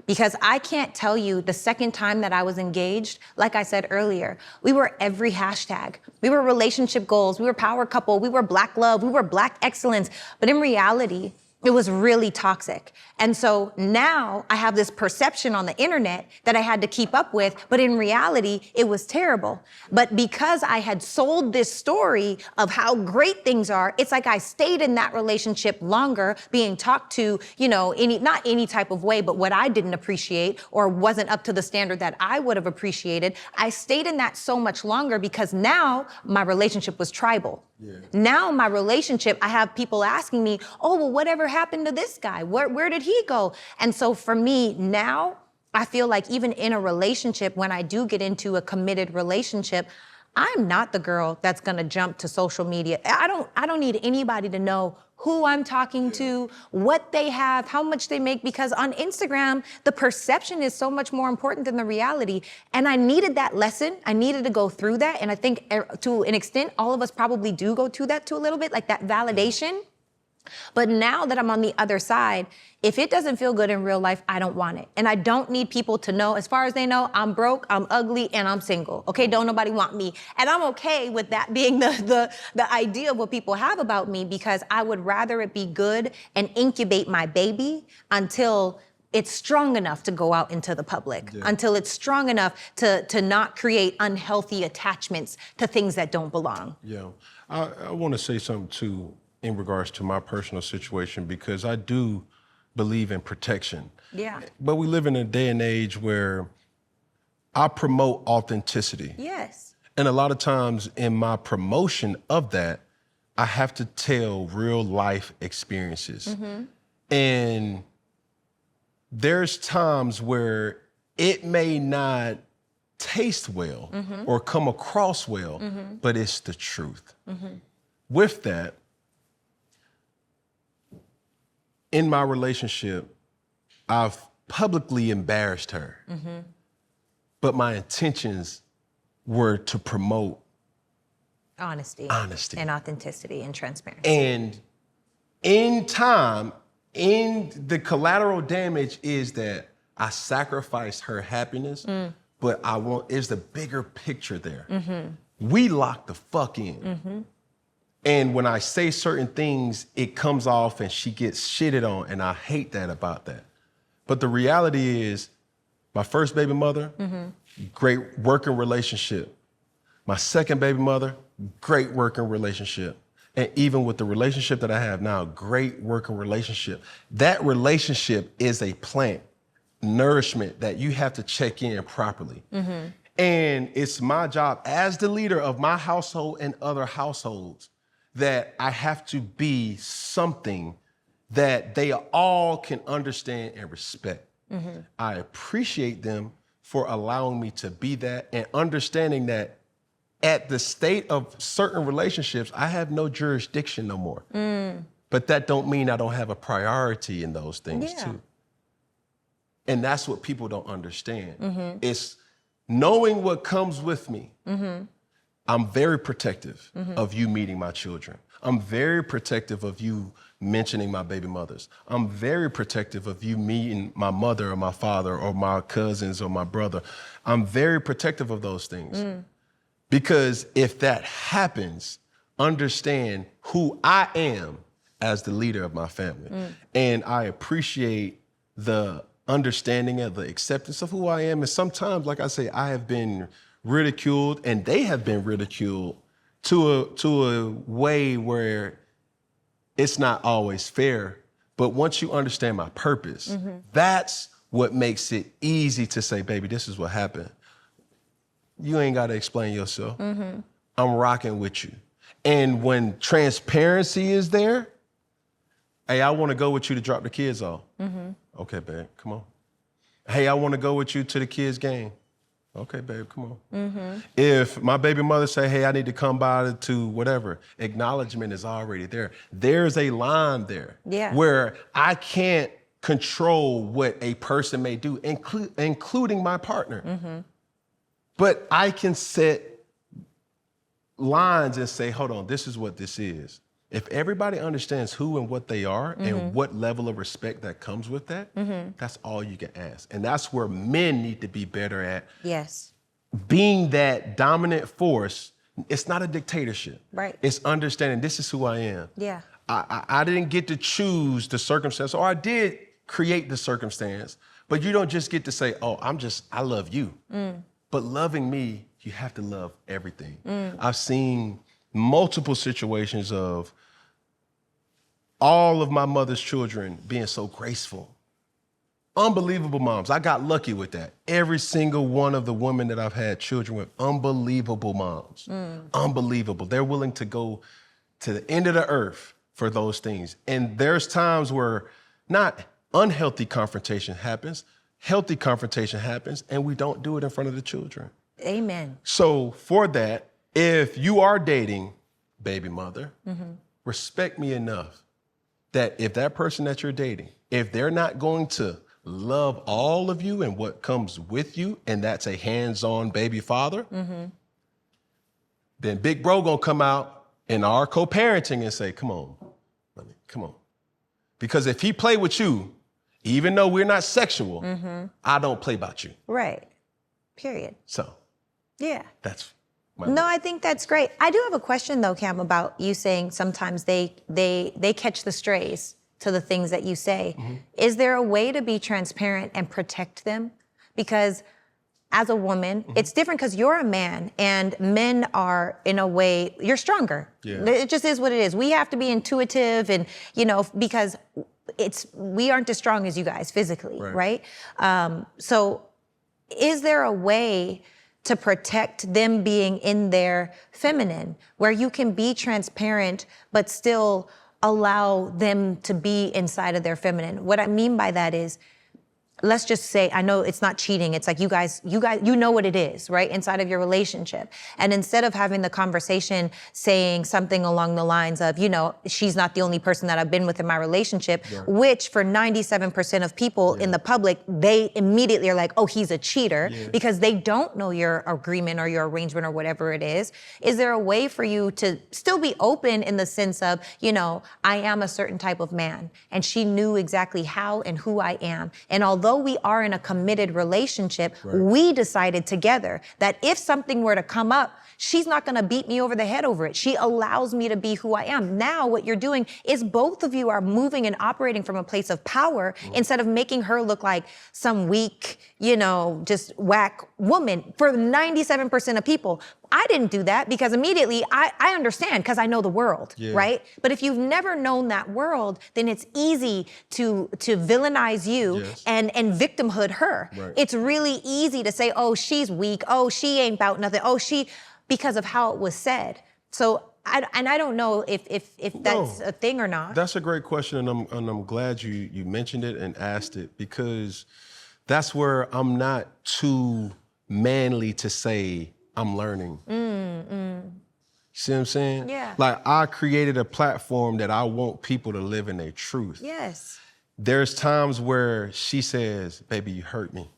Because I can't tell you the second time that I was engaged, like I said earlier, we were every hashtag. We were relationship goals, we were power couple, we were black love, we were black excellence. But in reality, it was really toxic. And so now I have this perception on the internet that I had to keep up with, but in reality, it was terrible. But because I had sold this story of how great things are, it's like I stayed in that relationship longer, being talked to, you know, not any type of way, but what I didn't appreciate or wasn't up to the standard that I would have appreciated. I stayed in that so much longer because now my relationship was tribal. Yeah. Now my relationship, I have people asking me, oh, well, whatever happened to this guy? Where did he go? And so for me now, I feel like even in a relationship, when I do get into a committed relationship, I'm not the girl that's gonna jump to social media. I don't need anybody to know who I'm talking to, what they have, how much they make, because on Instagram, the perception is so much more important than the reality. And I needed that lesson. I needed to go through that. And I think to an extent, all of us probably do go through that too a little bit, like that validation. But now that I'm on the other side, if it doesn't feel good in real life, I don't want it. And I don't need people to know, as far as they know, I'm broke, I'm ugly, and I'm single. Okay, don't nobody want me. And I'm okay with that being the idea of what people have about me, because I would rather it be good and incubate my baby until it's strong enough to go out into the public, until it's strong enough to not create unhealthy attachments to things that don't belong. Yeah, I want to say something too in regards to my personal situation, because I do believe in protection. Yeah. But we live in a day and age where I promote authenticity. Yes. And a lot of times in my promotion of that, I have to tell real life experiences. Mm-hmm. And there's times where it may not taste well or come across well, but it's the truth. With that, in my relationship, I've publicly embarrassed her, but my intentions were to promote honesty and authenticity and transparency. And in time, in the collateral damage is that I sacrificed her happiness, but is the bigger picture there. We lock the fuck in. And when I say certain things, it comes off and she gets shitted on, and I hate that about that. But the reality is, my first baby mother, great working relationship. My second baby mother, great working relationship. And even with the relationship that I have now, great working relationship. That relationship is a plant, nourishment that you have to check in properly. And it's my job as the leader of my household and other households that I have to be something that they all can understand and respect. I appreciate them for allowing me to be that and understanding that at the state of certain relationships, I have no jurisdiction no more. But that don't mean I don't have a priority in those things too. And that's what people don't understand. It's knowing what comes with me. I'm very protective of you meeting my children. I'm very protective of you mentioning my baby mothers. I'm very protective of you meeting my mother or my father or my cousins or my brother. I'm very protective of those things. Because if that happens, understand who I am as the leader of my family. And I appreciate the understanding of the acceptance of who I am. And sometimes, like I say, I have been ridiculed and they have been ridiculed to a way where it's not always fair. But once you understand my purpose, that's what makes it easy to say, baby, this is what happened. You ain't got to explain yourself. I'm rocking with you. And when transparency is there, hey, I want to go with you to drop the kids off. Okay, babe, come on. Hey, I want to go with you to the kids' game. Okay, babe, come on. If my baby mother say, hey, I need to come by to whatever, acknowledgement is already there. There's a line there where I can't control what a person may do, including my partner. But I can set lines and say, hold on, this is what this is. If everybody understands who and what they are and what level of respect that comes with that, that's all you can ask. And that's where men need to be better at. Yes. Being that dominant force, it's not a dictatorship. Right. It's understanding this is who I am. Yeah. I didn't get to choose the circumstance, or I did create the circumstance, but you don't just get to say, oh, I love you. But loving me, you have to love everything. I've seen multiple situations of all of my mother's children being so graceful. Unbelievable moms. I got lucky with that. Every single one of the women that I've had children with, unbelievable moms. Unbelievable. They're willing to go to the end of the earth for those things. And there's times where not unhealthy confrontation happens, healthy confrontation happens, and we don't do it in front of the children. Amen. So for that, if you are dating baby mother, respect me enough that if that person that you're dating, if they're not going to love all of you and what comes with you, and that's a hands-on baby father, then big bro gonna come out in our co-parenting and say, come on, come on. Because if he play with you, even though we're not sexual, I don't play about you. Right. Period. So, yeah. that's my No, I think that's great. I do have a question though, Cam, about you saying sometimes they catch the strays to the things that you say. Is there a way to be transparent and protect them? Because as a woman, it's different because you're a man and men are, in a way, you're stronger. Yeah. It just is what it is. We have to be intuitive and, because we aren't as strong as you guys physically, right? So is there a way to protect them being in their feminine where you can be transparent but still allow them to be inside of their feminine? What I mean by that is, let's just say, I know it's not cheating. It's like you guys, you know what it is, right? Inside of your relationship. And instead of having the conversation saying something along the lines of, she's not the only person that I've been with in my relationship, which for 97% of people in the public, they immediately are like, oh, he's a cheater because they don't know your agreement or your arrangement or whatever it is. Is there a way for you to still be open in the sense of, I am a certain type of man and she knew exactly how and who I am. And although although we are in a committed relationship, we decided together that if something were to come up, she's not gonna beat me over the head over it. She allows me to be who I am. Now what you're doing is both of you are moving and operating from a place of power instead of making her look like some weak, just whack woman. For 97% of people, I didn't do that because immediately I understand because I know the world, right? But if you've never known that world, then it's easy to villainize you and victimhood her. Right. It's really easy to say, oh, she's weak. Oh, she ain't about nothing. Oh, because of how it was said. So, I don't know if that's a thing or not. That's a great question, and I'm glad you mentioned it and asked it, because that's where I'm not too manly to say I'm learning. See what I'm saying? Yeah. Like, I created a platform that I want people to live in their truth. Yes. There's times where she says, baby, you hurt me.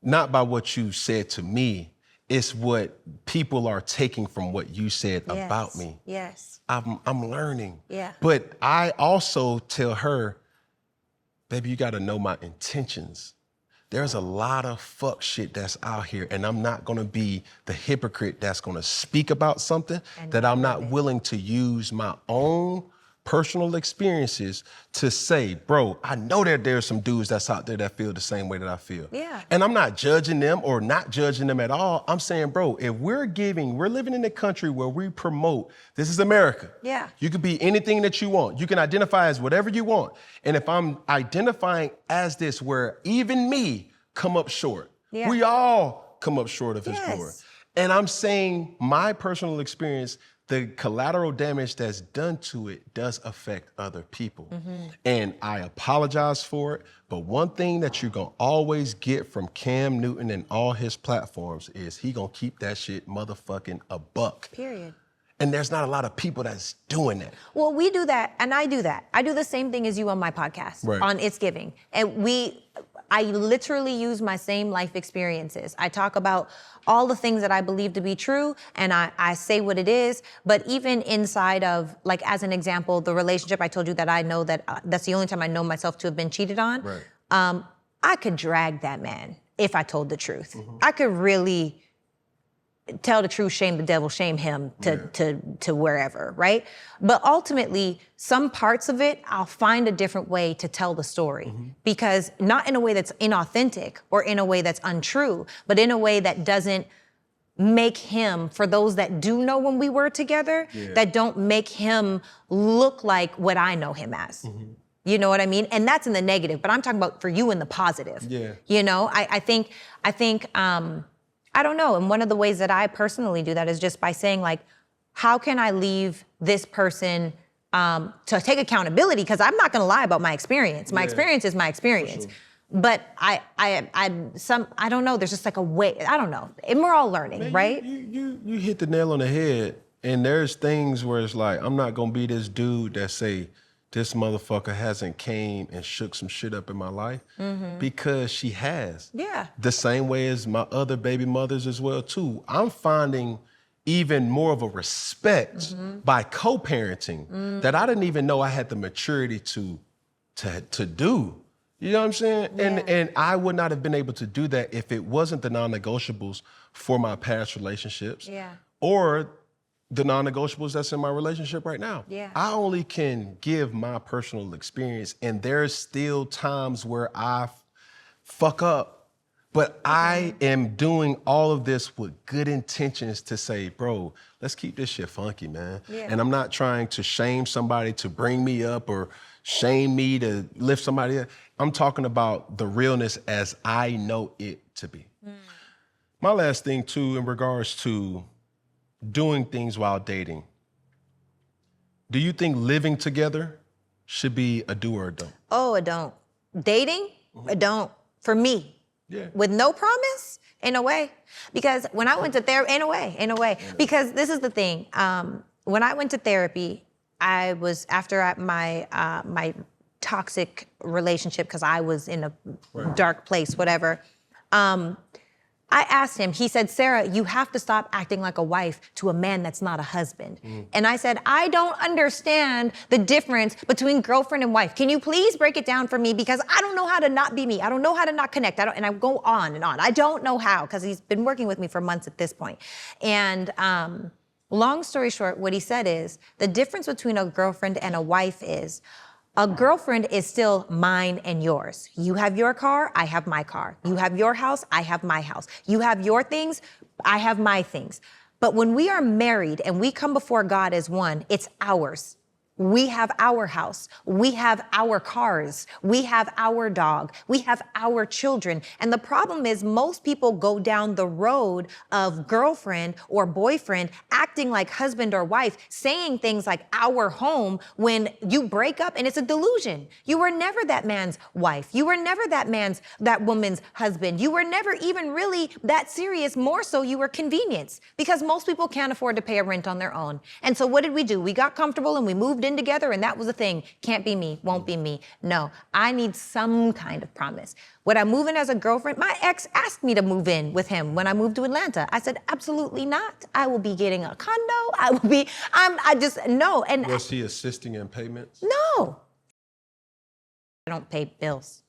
Not by what you said to me, it's what people are taking from what you said about me. Yes. I'm learning. Yeah. But I also tell her, baby, you gotta know my intentions. There's a lot of fuck shit that's out here, and I'm not gonna be the hypocrite that's gonna speak about something that I'm not willing to use my own personal experiences to say, bro, I know that there's some dudes that's out there that feel the same way that I feel. Yeah. And I'm not judging them or not judging them at all. I'm saying, bro, if we're living in a country where we promote, this is America. Yeah. You can be anything that you want. You can identify as whatever you want. And if I'm identifying ssthis where even me come up short, we all come up short of his glory. And I'm saying my personal experience, the collateral damage that's done to it does affect other people. And I apologize for it, but one thing that you're gonna always get from Cam Newton and all his platforms is he gonna keep that shit motherfucking a buck. Period. And there's not a lot of people that's doing that. Well, we do that, and I do that. I do the same thing as you on my podcast, on It's Giving. And I literally use my same life experiences. I talk about all the things that I believe to be true, and I say what it is. But even inside of, like, as an example, the relationship I told you that I know that's the only time I know myself to have been cheated on. I could drag that man if I told the truth. I could really tell the truth, shame the devil, shame him to wherever, right? But ultimately, some parts of it, I'll find a different way to tell the story, because not in a way that's inauthentic or in a way that's untrue, but in a way that doesn't make him, for those that do know when we were together, that don't make him look like what I know him as. You know what I mean? And that's in the negative, but I'm talking about for you in the positive. You know, I think, I don't know. And one of the ways that I personally do that is just by saying, like, how can I leave this person to take accountability? Because I'm not gonna lie about my experience. My experience is my experience. But I don't know, there's just like a way, I don't know. And we're all learning, man, right? You hit the nail on the head. And there's things where it's like, I'm not gonna be this dude that say, this motherfucker hasn't came and shook some shit up in my life, because she has. The same way as my other baby mothers as well too. I'm finding even more of a respect by co-parenting that I didn't even know I had the maturity to do. You know what I'm saying? And I would not have been able to do that if it wasn't the non-negotiables for my past relationships or the non-negotiables that's in my relationship right now. I only can give my personal experience, and there's still times where I fuck up, but I am doing all of this with good intentions to say, bro, let's keep this shit funky, man. And I'm not trying to shame somebody to bring me up or shame me to lift somebody up. I'm talking about the realness as I know it to be. My last thing too, in regards to doing things while dating. Do you think living together should be a do or a don't? Oh, a don't. Dating? A don't. For me. With no promise? In a way. Because when I went to therapy, in a way. Because this is the thing. When I went to therapy, I was, after my toxic relationship, because I was in a dark place, whatever, I asked him, he said, Sarah, you have to stop acting like a wife to a man that's not a husband. And I said, I don't understand the difference between girlfriend and wife. Can you please break it down for me? Because I don't know how to not be me. I don't know how to not connect. And I go on and on. I don't know how, because he's been working with me for months at this point. And long story short, what he said is, the difference between a girlfriend and a wife is, a girlfriend is still mine and yours. You have your car, I have my car. You have your house, I have my house. You have your things, I have my things. But when we are married and we come before God as one, it's ours. We have our house. We have our cars. We have our dog. We have our children. And the problem is most people go down the road of girlfriend or boyfriend acting like husband or wife, saying things like our home when you break up, and it's a delusion. You were never that man's wife. You were never that woman's husband. You were never even really that serious. More so you were convenience, because most people can't afford to pay a rent on their own. And so what did we do? We got comfortable and we moved in together, and that was the thing. Can't be me, won't be me. No, I need some kind of promise. Would I move in as a girlfriend? My ex asked me to move in with him when I moved to Atlanta. I said, absolutely not. I will be getting a condo. No. And was he assisting in payments? No. I don't pay bills.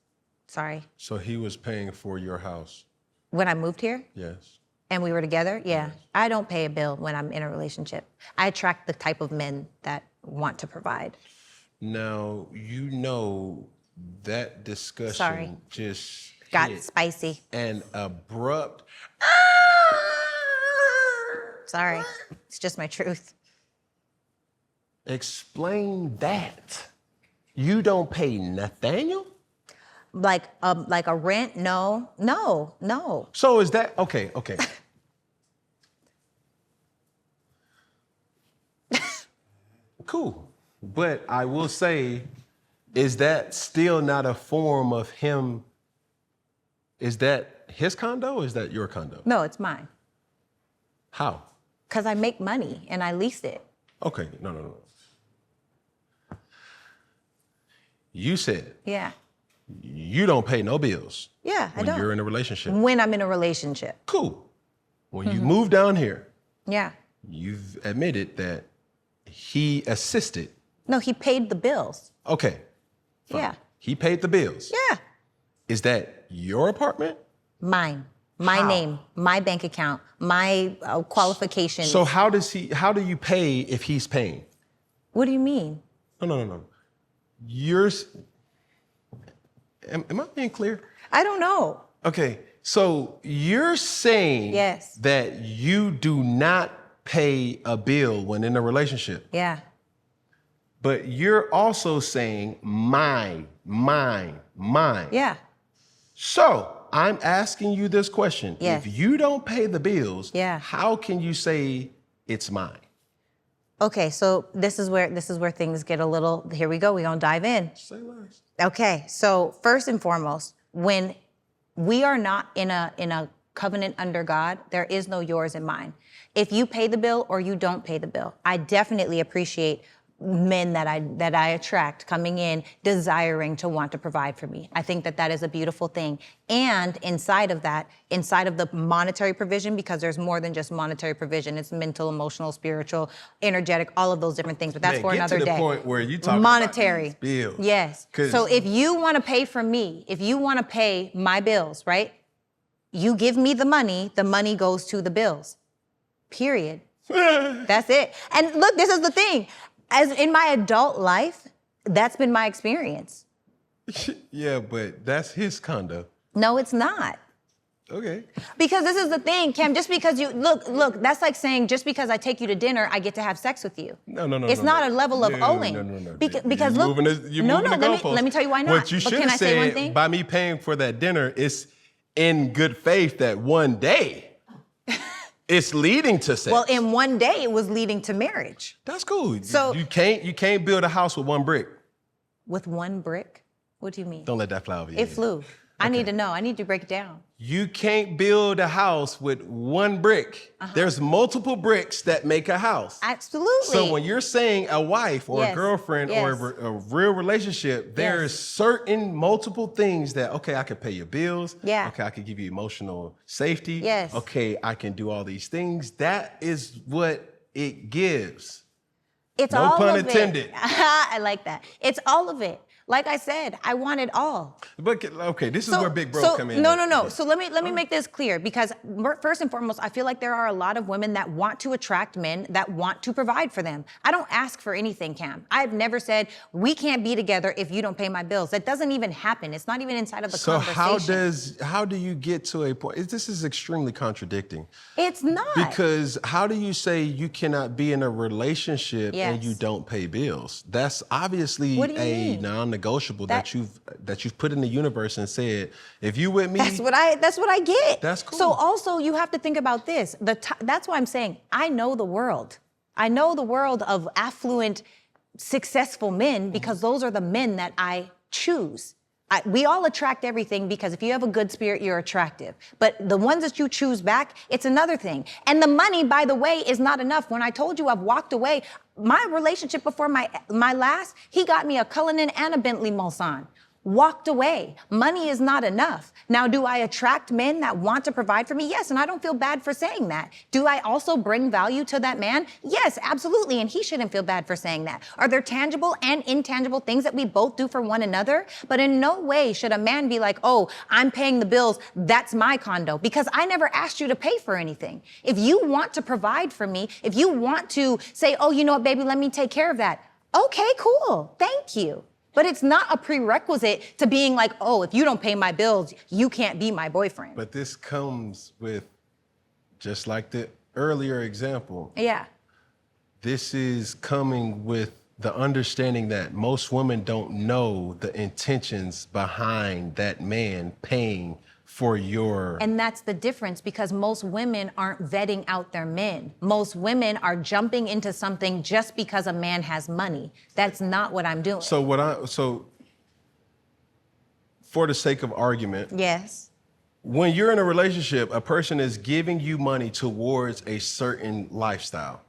Sorry. So he was paying for your house? When I moved here? Yes. And we were together? Yeah. I don't pay a bill when I'm in a relationship. I attract the type of men that want to provide. Now, you know that discussion just got hit spicy. And abrupt. Sorry. It's just my truth. Explain that. You don't pay Nathaniel? Like a rent? No. So is that, okay. Cool. But I will say, is that still not a form of him? Is that his condo or is that your condo? No, it's mine. How? Because I make money and I lease it. Okay, no. You said. Yeah. You don't pay no bills. Yeah, I don't. When you're in a relationship. When I'm in a relationship. Cool. When you move down here. Yeah. You've admitted that he assisted. No, he paid the bills. Okay. Fine. Yeah. He paid the bills. Yeah. Is that your apartment? Mine. My How? name, my bank account, my qualifications. So how do you pay if he's paying? What do you mean? No. Am I being clear? I don't know. Okay, so you're saying Yes. that you do not pay a bill when in a relationship. Yeah. But you're also saying mine. Yeah. So I'm asking you this question. Yes. If you don't pay the bills, Yeah. how can you say it's mine? Okay, so this is where things get a little, here we go, we're gonna dive in. Say less. Okay, so first and foremost, when we are not in a covenant under God, there is no yours and mine. If you pay the bill or you don't pay the bill, I definitely appreciate men that I attract coming in, desiring to want to provide for me. I think that is a beautiful thing. And inside of that, inside of the monetary provision, because there's more than just monetary provision, it's mental, emotional, spiritual, energetic, all of those different things. But that's for another day. Get to the point where you talk monetary about these bills. Yes. So if you want to pay for me, if you want to pay my bills, right? You give me the money goes to the bills. Period. That's it. And look, this is the thing. As in my adult life, that's been my experience. Yeah, but that's his condo. No, it's not. Okay. Because this is the thing, Cam, just because you, look, that's like saying just because I take you to dinner, I get to have sex with you. No. It's not a level of owing. No. Because you're look, moving the goalpost. let me tell you why not. What you But should can have I say one thing? said, by me paying for that dinner, it's in good faith that one day it's leading to sex. Well, in one day, it was leading to marriage. That's cool. So you can't build a house with one brick. With one brick? What do you mean? Don't let that fly over your It head. flew. I need to know. I need to break it down. You can't build a house with one brick. There's multiple bricks that make a house. Absolutely. So when you're saying a wife or Yes. a girlfriend Yes. or a real relationship, there's certain multiple things that, okay, I can pay your bills. Yeah. Okay, I can give you emotional safety. Yes. Okay, I can do all these things. That is what it gives. It's No all pun of intended. it. I like that. It's all of it. Like I said, I want it all. But okay, this is where Big Bro come in. No. So let me make this clear, because first and foremost, I feel like there are a lot of women that want to attract men that want to provide for them. I don't ask for anything, Cam. I've never said we can't be together if you don't pay my bills. That doesn't even happen. It's not even inside of the conversation. So how do you get to a point? This is extremely contradicting. It's not. Because how do you say you cannot be in a relationship and you don't pay bills? That's obviously What do you a mean? non-negotiable that you've put in the universe and said, if you with me, That's what I get. That's cool. So also you have to think about this. That's why I'm saying I know the world. I know the world of affluent, successful men, because those are the men that I choose. We all attract everything, because if you have a good spirit, you're attractive. But the ones that you choose back, it's another thing. And the money, by the way, is not enough. When I told you I've walked away, my relationship before my last, he got me a Cullinan and a Bentley Mulsanne. Walked away. Money is not enough. Now, do I attract men that want to provide for me? Yes, and I don't feel bad for saying that. Do I also bring value to that man? Yes, absolutely, and he shouldn't feel bad for saying that. Are there tangible and intangible things that we both do for one another? But in no way should a man be like, oh, I'm paying the bills, that's my condo, because I never asked you to pay for anything. If you want to provide for me, if you want to say, oh, you know what, baby, let me take care of that. Okay, cool, thank you. But it's not a prerequisite to being like, oh, if you don't pay my bills, you can't be my boyfriend. but this comes with, just like the earlier example, Yeah. this is coming with the understanding that most women don't know the intentions behind that man paying for your... And that's the difference, because most women aren't vetting out their men. Most women are jumping into something just because a man has money. That's not what I'm doing. So for the sake of argument, Yes. when you're in a relationship, a person is giving you money towards a certain lifestyle.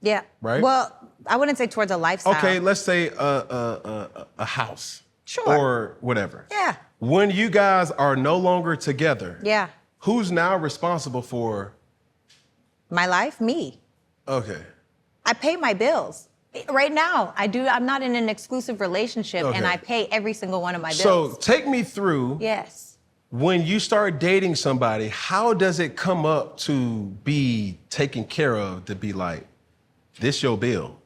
Yeah. Right? Well, I wouldn't say towards a lifestyle. Okay, let's say a house. Sure. Or whatever. Yeah. When you guys are no longer together, Yeah. who's now responsible for... My life, me. Okay. I pay my bills. Right now, I do. I'm not in an exclusive relationship, and Okay. I pay every single one of my So bills. take me through, Yes. when you start dating somebody, how does it come up to be taken care of, to be like, this your bill?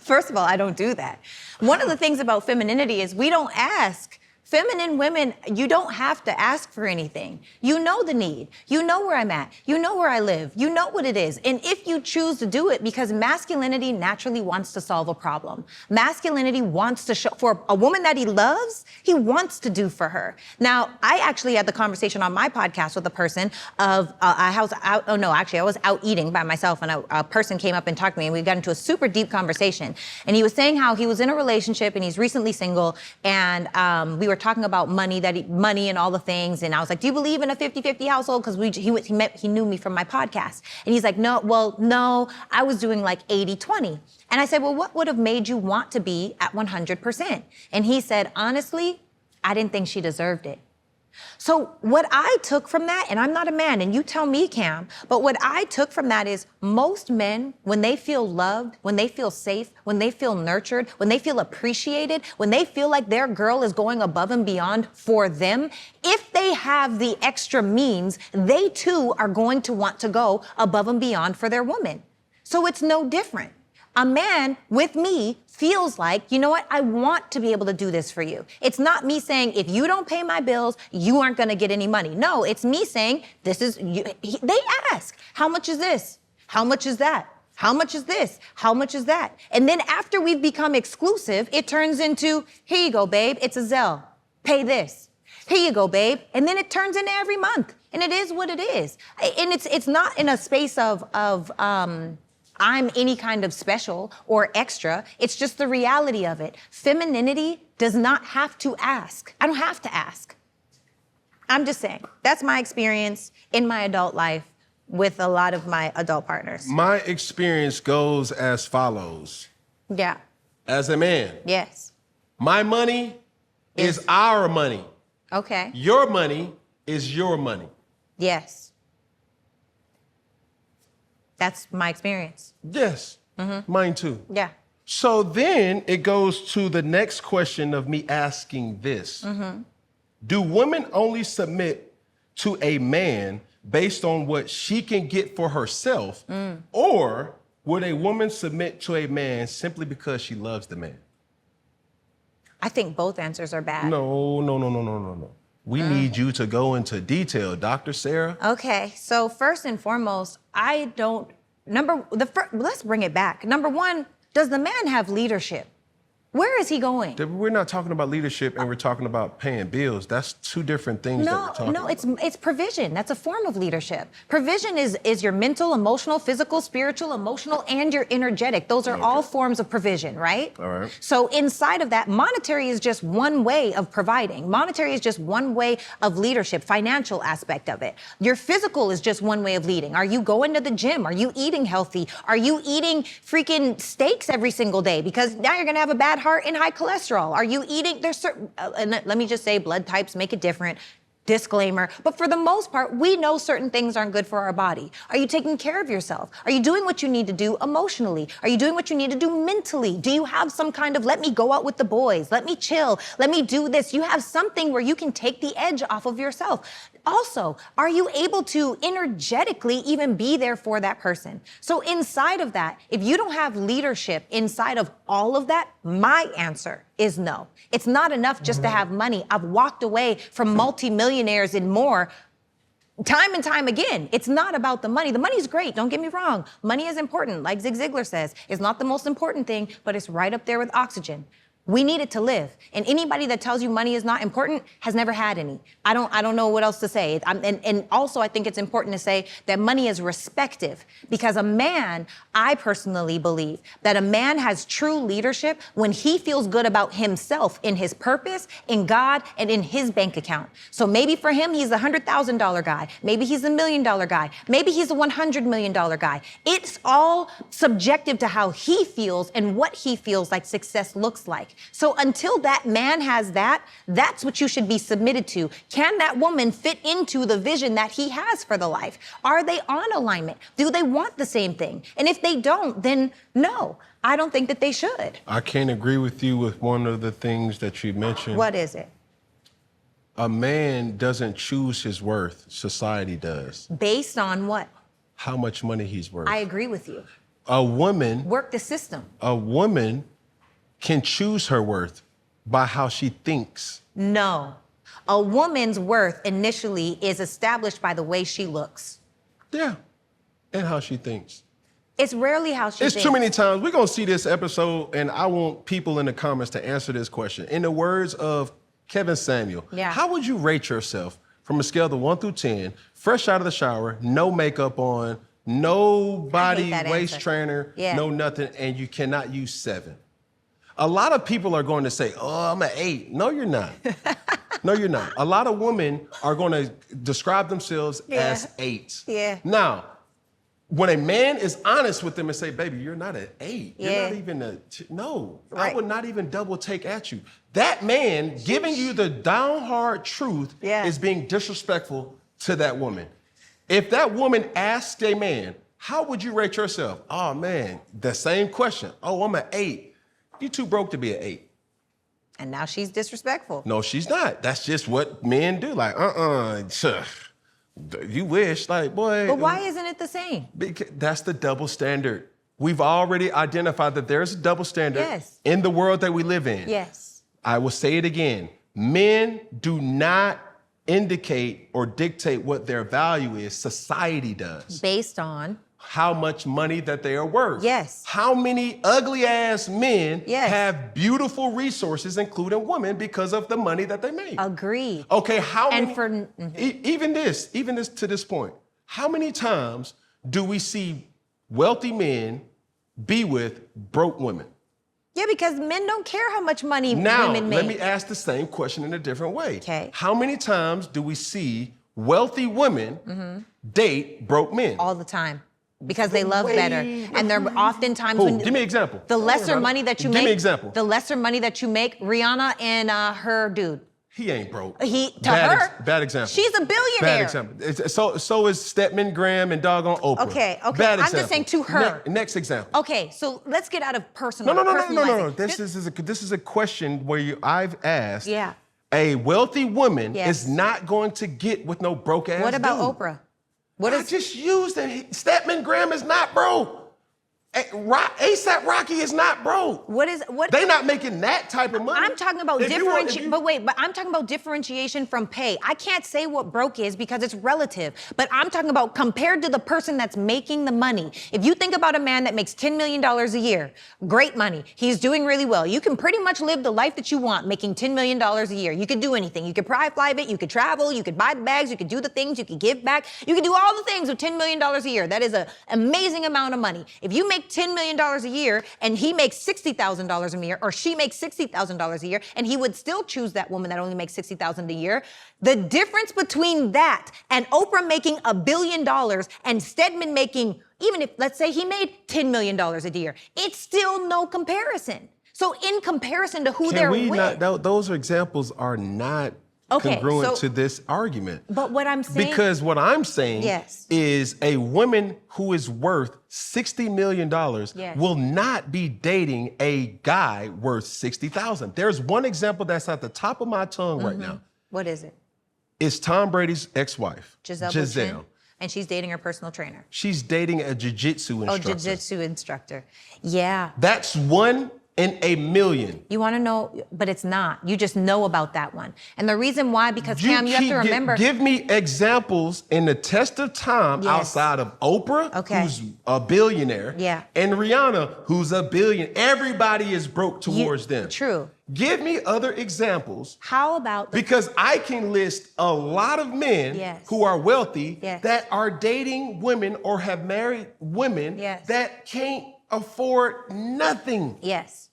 First of all, I don't do that. One of the things about femininity is we don't ask. Feminine women, you don't have to ask for anything. You know the need. You know where I'm at. You know where I live. You know what it is. And if you choose to do it, because masculinity naturally wants to solve a problem. Masculinity wants to show, for a woman that he loves, he wants to do for her. Now, I actually had the conversation on my podcast with a person of, I was out eating by myself, and a person came up and talked to me, and we got into a super deep conversation. And he was saying how he was in a relationship and he's recently single, and we were talking about money and all the things. And I was like, do you believe in a 50-50 household? Because he knew me from my podcast. And he's like, no, I was doing like 80-20. And I said, well, what would have made you want to be at 100%? And he said, honestly, I didn't think she deserved it. So what I took from that, and I'm not a man, and you tell me, Cam, but what I took from that is most men, when they feel loved, when they feel safe, when they feel nurtured, when they feel appreciated, when they feel like their girl is going above and beyond for them, if they have the extra means, they too are going to want to go above and beyond for their woman. So it's no different. A man with me feels like, you know what, I want to be able to do this for you. It's not me saying, if you don't pay my bills, you aren't gonna get any money. No, it's me saying, they ask, how much is this? How much is that? How much is this? How much is that? And then after we've become exclusive, it turns into, here you go, babe, it's a Zelle, pay this. Here you go, babe. And then it turns into every month. And it is what it is. And it's not in a space of I'm any kind of special or extra. It's just the reality of it. Femininity does not have to ask. I don't have to ask. I'm just saying, that's my experience in my adult life with a lot of my adult partners. My experience goes as follows. Yeah. As a man, Yes. my money is our money. Okay. Your money is your money. Yes. That's my experience. Yes, mine too. Yeah. So then it goes to the next question of me asking this. Do women only submit to a man based on what she can get for herself, or would a woman submit to a man simply because she loves the man? I think both answers are bad. No. We need you to go into detail, Dr. Sarah. Okay, so first and foremost, let's bring it back. Number one, does the man have leadership? Where is he going? We're not talking about leadership and we're talking about paying bills. That's two different things that we're talking about. No, it's provision. That's a form of leadership. Provision is your mental, emotional, physical, spiritual, emotional, and your energetic. Those are all forms of provision, right? All right. So inside of that, monetary is just one way of providing. Monetary is just one way of leadership, financial aspect of it. Your physical is just one way of leading. Are you going to the gym? Are you eating healthy? Are you eating freaking steaks every single day? Because now you're gonna have a bad heart and high cholesterol. Are you eating, there's certain, and let me just say, blood types make it different. Disclaimer. But for the most part, we know certain things aren't good for our body. Are you taking care of yourself? Are you doing what you need to do emotionally? Are you doing what you need to do mentally? Do you have some kind of, let me go out with the boys, let me chill, let me do this? You have something where you can take the edge off of yourself. Also, are you able to energetically even be there for that person? So inside of that, if you don't have leadership inside of all of that, my answer is no. It's not enough just to have money. I've walked away from multimillionaires and more time and time again. It's not about the money. The money's great, don't get me wrong. Money is important, like Zig Ziglar says. It's not the most important thing, but it's right up there with oxygen. We need it to live. And anybody that tells you money is not important has never had any. I don't know what else to say. And also I think it's important to say that money is respective, because a man, I personally believe that a man has true leadership when he feels good about himself, in his purpose, in God, and in his bank account. So maybe for him, he's a $100,000 guy. Maybe he's $1 million guy. Maybe he's a $100 million guy. It's all subjective to how he feels and what he feels like success looks like. So until that man has that, that's what you should be submitted to. Can that woman fit into the vision that he has for the life? Are they on alignment? Do they want the same thing? And if they don't, then no, I don't think that they should. I can't agree with you with one of the things that you mentioned. What is it? A man doesn't choose his worth, society does. Based on what? How much money he's worth. I agree with you. A woman Work the system. Can choose her worth by how she thinks. No. A woman's worth initially is established by the way she looks. Yeah, and how she thinks. It's rarely how she thinks. It's too many times. We're going to see this episode, and I want people in the comments to answer this question. In the words of Kevin Samuel, how would you rate yourself from a scale of 1 through 10, fresh out of the shower, no makeup on, no body, waist trainer, no nothing, and you cannot use 7? A lot of people are going to say, oh, I'm an 8. No, you're not. No, you're not. A lot of women are going to describe themselves as 8. Yeah. Now, when a man is honest with them and say, baby, you're not an 8. You're not even a, no. Right. I would not even double take at you. That man giving you the down hard truth is being disrespectful to that woman. If that woman asked a man, how would you rate yourself? Oh, man, the same question. Oh, I'm an 8. You too broke to be an 8. And now she's disrespectful. No, she's not. That's just what men do. Like, you wish, like, boy. But why isn't it the same? Because that's the double standard. We've already identified that there's a double standard in the world that we live in. Yes. I will say it again. Men do not indicate or dictate what their value is. Society does. Based on? How much money that they are worth. Yes. How many ugly ass men have beautiful resources, including women, because of the money that they make? Agreed. Okay, how and many, for even this to this point, how many times do we see wealthy men be with broke women? Yeah, because men don't care how much money Now, women make. let me ask the same question in a different way. Okay. How many times do we see wealthy women date broke men? All the time. Because they love better. And they're oftentimes Who? when Give me an example. the Don't worry lesser about it. money that you make. Give me an example. The lesser money that you make, Rihanna and her dude. He ain't broke. Bad example. She's a billionaire. Bad example. So is Stedman Graham and doggone Oprah. Okay. Bad I'm example. just saying to her. Next example. Okay, so let's get out of personal. No. personalizing. This is a question where I've asked. Yeah. A wealthy woman Yes. is not going to get with no broke ass. What about dude. Oprah? I just used it. Stedman Graham is not broke. ASAP Rocky is not broke. What? They not making that type of money. I'm talking about If you want- if you- but I'm talking about differentiation from pay. I can't say what broke is because it's relative, but I'm talking about compared to the person that's making the money. If you think about a man that makes $10 million a year, great money. He's doing really well. You can pretty much live the life that you want making $10 million a year. You could do anything. You could private it, you could travel, you could buy the bags, you could do the things, you could give back. You could do all the things with $10 million a year. That is an amazing amount of money. If you make $10 million a year and he makes $60,000 a year, or she makes $60,000 a year, and he would still choose that woman that only makes $60,000 a year, the difference between that and Oprah making $1 billion and Stedman making, even if, let's say he made $10 million a year, it's still no comparison. So in comparison to who they're with. Those examples are not Okay, congruent so- to this argument. But what I'm saying. Because what I'm saying Yes. is a woman who is worth $60 million Yes. will not be dating a guy worth $60,000. There's one example that's at the top of my tongue right now. What is it? It's Tom Brady's ex-wife, Giselle Bundchen, and she's dating her personal trainer. She's dating a jiu-jitsu instructor. Oh, jiu-jitsu instructor. Yeah. That's 1 in a million. You want to know, but it's not. You just know about that one. And the reason why, because Cam, you have to remember. Give me examples in the test of time Yes. outside of Oprah, Okay. who's a billionaire, Yeah. and Rihanna, who's a billion. Everybody is broke towards them. True. Give me other examples. How about Because I can list a lot of men Yes. who are wealthy Yes. that are dating women or have married women Yes. that can't afford nothing. Yes.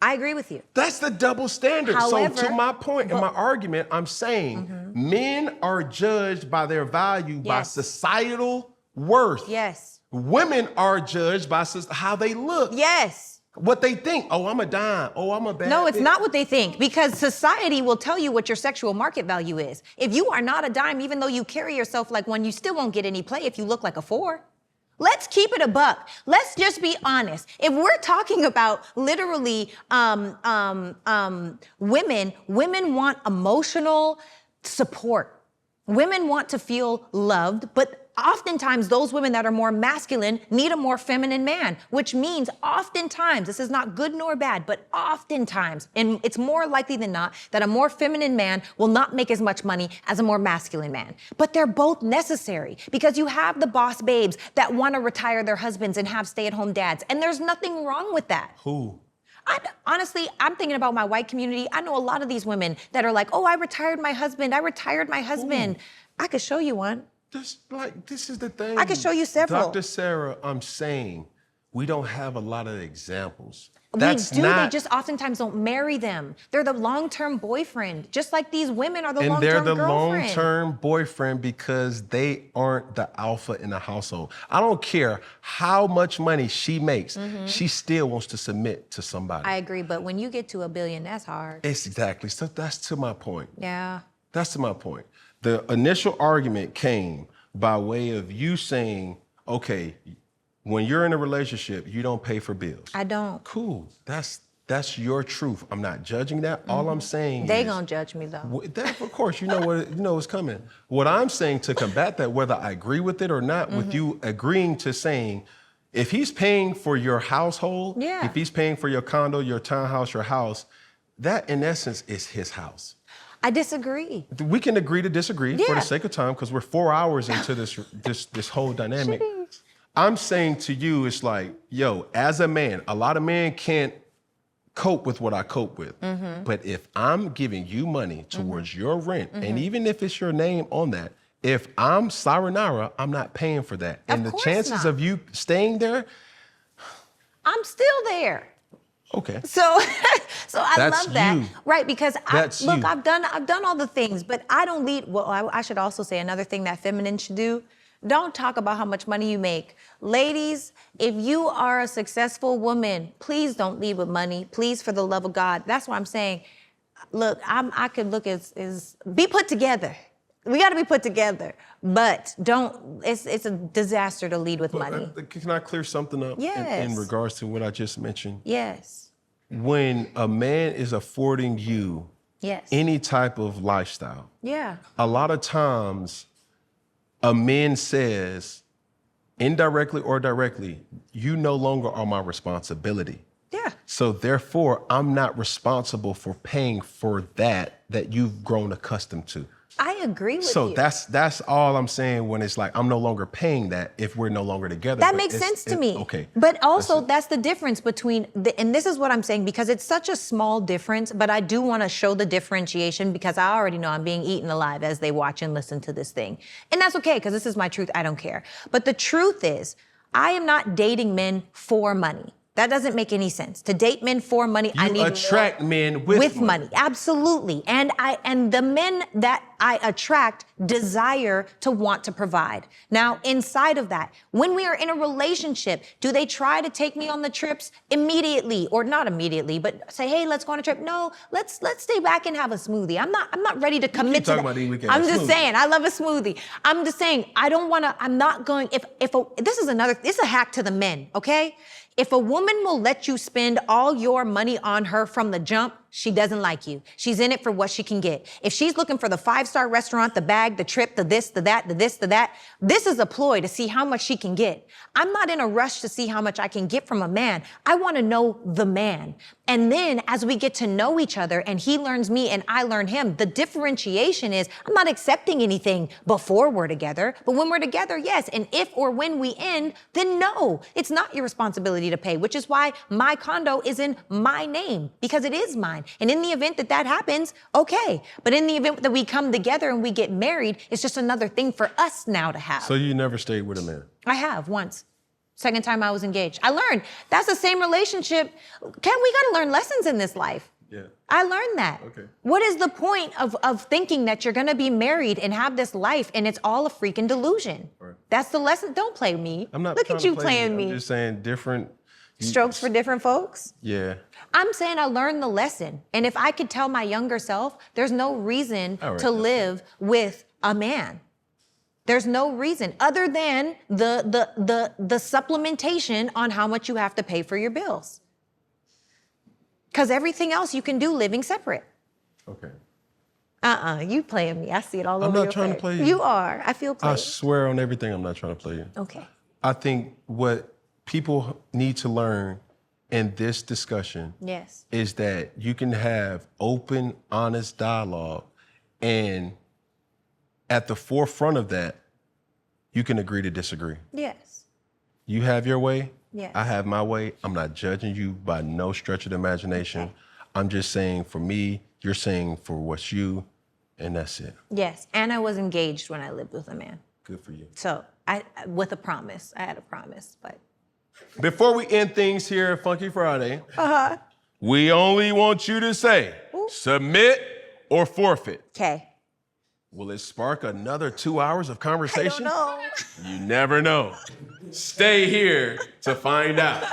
I agree with you. That's the double standard. However, so to my point in my argument, I'm saying men are judged by their value by Yes. societal worth. Yes. Women are judged by how they look. Yes. What they think. Oh, I'm a dime. Oh, I'm a bad No, it's bitch. not what they think, because society will tell you what your sexual market value is. If you are not a dime, even though you carry yourself like one, you still won't get any play if you look like a 4. Let's keep it a buck. Let's just be honest. If we're talking about literally women want emotional support. Women want to feel loved, but oftentimes those women that are more masculine need a more feminine man, which means oftentimes, this is not good nor bad, but oftentimes, and it's more likely than not, that a more feminine man will not make as much money as a more masculine man. But they're both necessary, because you have the boss babes that want to retire their husbands and have stay-at-home dads, and there's nothing wrong with that. Who? Honestly, I'm thinking about my white community. I know a lot of these women that are like, oh, I retired my husband. I could show you one. This is the thing. I could show you several. Dr. Sarah, I'm saying we don't have a lot of examples. They just oftentimes don't marry them. They're the long-term boyfriend, just like these women are the long-term girlfriend. And they're the long-term boyfriend because they aren't the alpha in the household. I don't care how much money she makes, she still wants to submit to somebody. I agree, but when you get to $1 billion, that's hard. Exactly. So that's to my point. Yeah. That's to my point. The initial argument came by way of you saying, okay, when you're in a relationship, you don't pay for bills. I don't. Cool. That's your truth. I'm not judging that. All I'm saying They is, gonna judge me though. of course, you know what's coming. What I'm saying to combat that, whether I agree with it or not, with you agreeing to saying, if he's paying for your household, Yeah. if he's paying for your condo, your townhouse, your house, that in essence is his house. I disagree. We can agree to disagree for Yeah. the sake of time, because we're 4 hours into this whole dynamic. I'm saying to you, it's like, yo, as a man, a lot of men can't cope with what I cope with. But if I'm giving you money towards your rent, and even if it's your name on that, if I'm Saranara, I'm not paying for that. And the course chances not. of you staying there, I'm still there. Okay. So, so I That's love that, you. right? Because That's you. I've done all the things, but I don't lead. Well, I should also say another thing that feminine should do. Don't talk about how much money you make. Ladies, if you are a successful woman, please don't lead with money. Please, for the love of God. That's what I'm saying. Look, I could look as be put together. We got to be put together, but don't. It's a disaster to lead with money. Can I clear something up Yes. in regards to what I just mentioned? Yes. When a man is affording you Yes. any type of lifestyle, Yeah. a lot of times a man says, indirectly or directly, you no longer are my responsibility. Yeah. So therefore, I'm not responsible for paying for that you've grown accustomed to. I agree with So you. that's all I'm saying when it's like, I'm no longer paying that if we're no longer together. That But makes sense to me. Okay. But also, that's the difference between, and this is what I'm saying, because it's such a small difference, but I do want to show the differentiation because I already know I'm being eaten alive as they watch and listen to this thing. And that's okay, because this is my truth. I don't care. But the truth is, I am not dating men for money. That doesn't make any sense. To date men for money, I need You attract men with money. Absolutely. And the men that I attract desire to want to provide. Now, inside of that, when we are in a relationship, do they try to take me on the trips immediately, or not immediately, but say, hey, let's go on a trip? No, let's stay back and have a smoothie. I'm not ready to commit to talking that. about these weekends. I'm just Smoothie. saying, I love a smoothie. I'm just saying, I'm not going, this is a hack to the men, okay? If a woman will let you spend all your money on her from the jump, she doesn't like you. She's in it for what she can get. If she's looking for the 5-star restaurant, the bag, the trip, the this, the that, the this, the that, this is a ploy to see how much she can get. I'm not in a rush to see how much I can get from a man. I want to know the man. And then as we get to know each other and he learns me and I learn him, the differentiation is I'm not accepting anything before we're together, but when we're together, yes. And if or when we end, then no, it's not your responsibility to pay, which is why my condo is in my name, because it is mine. And in the event that happens, okay. But in the event that we come together and we get married, it's just another thing for us now to have. So you never stayed with a man? I have once. Second time I was engaged. I learned that's the same relationship. We gotta learn lessons in this life. Yeah. I learned that. Okay. What is the point of thinking that you're gonna be married and have this life and it's all a freaking delusion? Right. That's the lesson. Don't play me. I'm not Look trying at to you play playing me. I'm just saying different. Strokes for different folks? Yeah. I'm saying I learned the lesson. And if I could tell my younger self, there's no reason All right, to live with a man. There's no reason other than the supplementation on how much you have to pay for your bills. Because everything else you can do living separate. Okay. You playing me. I see it all I'm over not your trying to face. play you. You are. I feel played. I swear on everything, I'm not trying to play you. Okay. I think what people need to learn in this discussion Yes. is that you can have open, honest dialogue, and at the forefront of that, you can agree to disagree. Yes. You have your way. Yes. I have my way. I'm not judging you by no stretch of the imagination. Okay. I'm just saying for me, you're saying for what's you, and that's it. Yes. And I was engaged when I lived with a man. Good for you. So with a promise. I had a promise, but. Before we end things here at Funky Friday, we only want you to say, submit or forfeit. Okay. Will it spark another 2 hours of conversation? I don't know. You never know. Stay here to find out.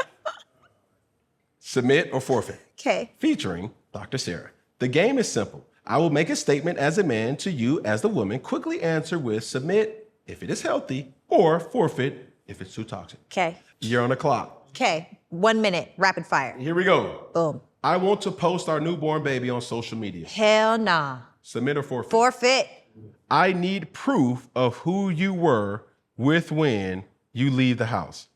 Submit or forfeit. Okay. Featuring Dr. Sarah. The game is simple. I will make a statement as a man to you as the woman. Quickly answer with submit if it is healthy or forfeit if it's too toxic. Okay. You're on the clock. Okay. 1 minute, rapid fire. Here we go. Boom. I want to post our newborn baby on social media. Hell nah. Submit or forfeit. Forfeit. I need proof of who you were with when you leave the house.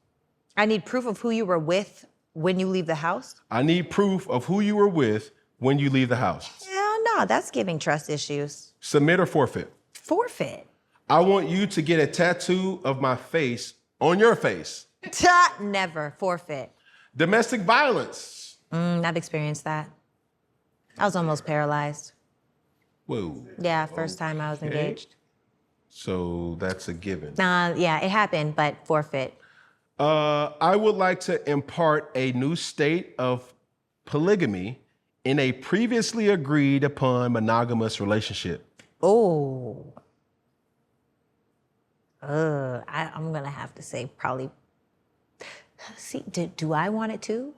I need proof of who you were with when you leave the house. I need proof of who you were with when you leave the house. Hell no, that's giving trust issues. Submit or forfeit. Forfeit. I want you to get a tattoo of my face on your face. Never. Forfeit. Domestic violence. I've experienced that. I was almost paralyzed. Whoa. Yeah, first time I was engaged. So that's a given. Yeah, it happened, but forfeit. I would like to impart a new state of polygamy in a previously agreed upon monogamous relationship? Oh. I'm gonna have to say probably. See, do I want it too?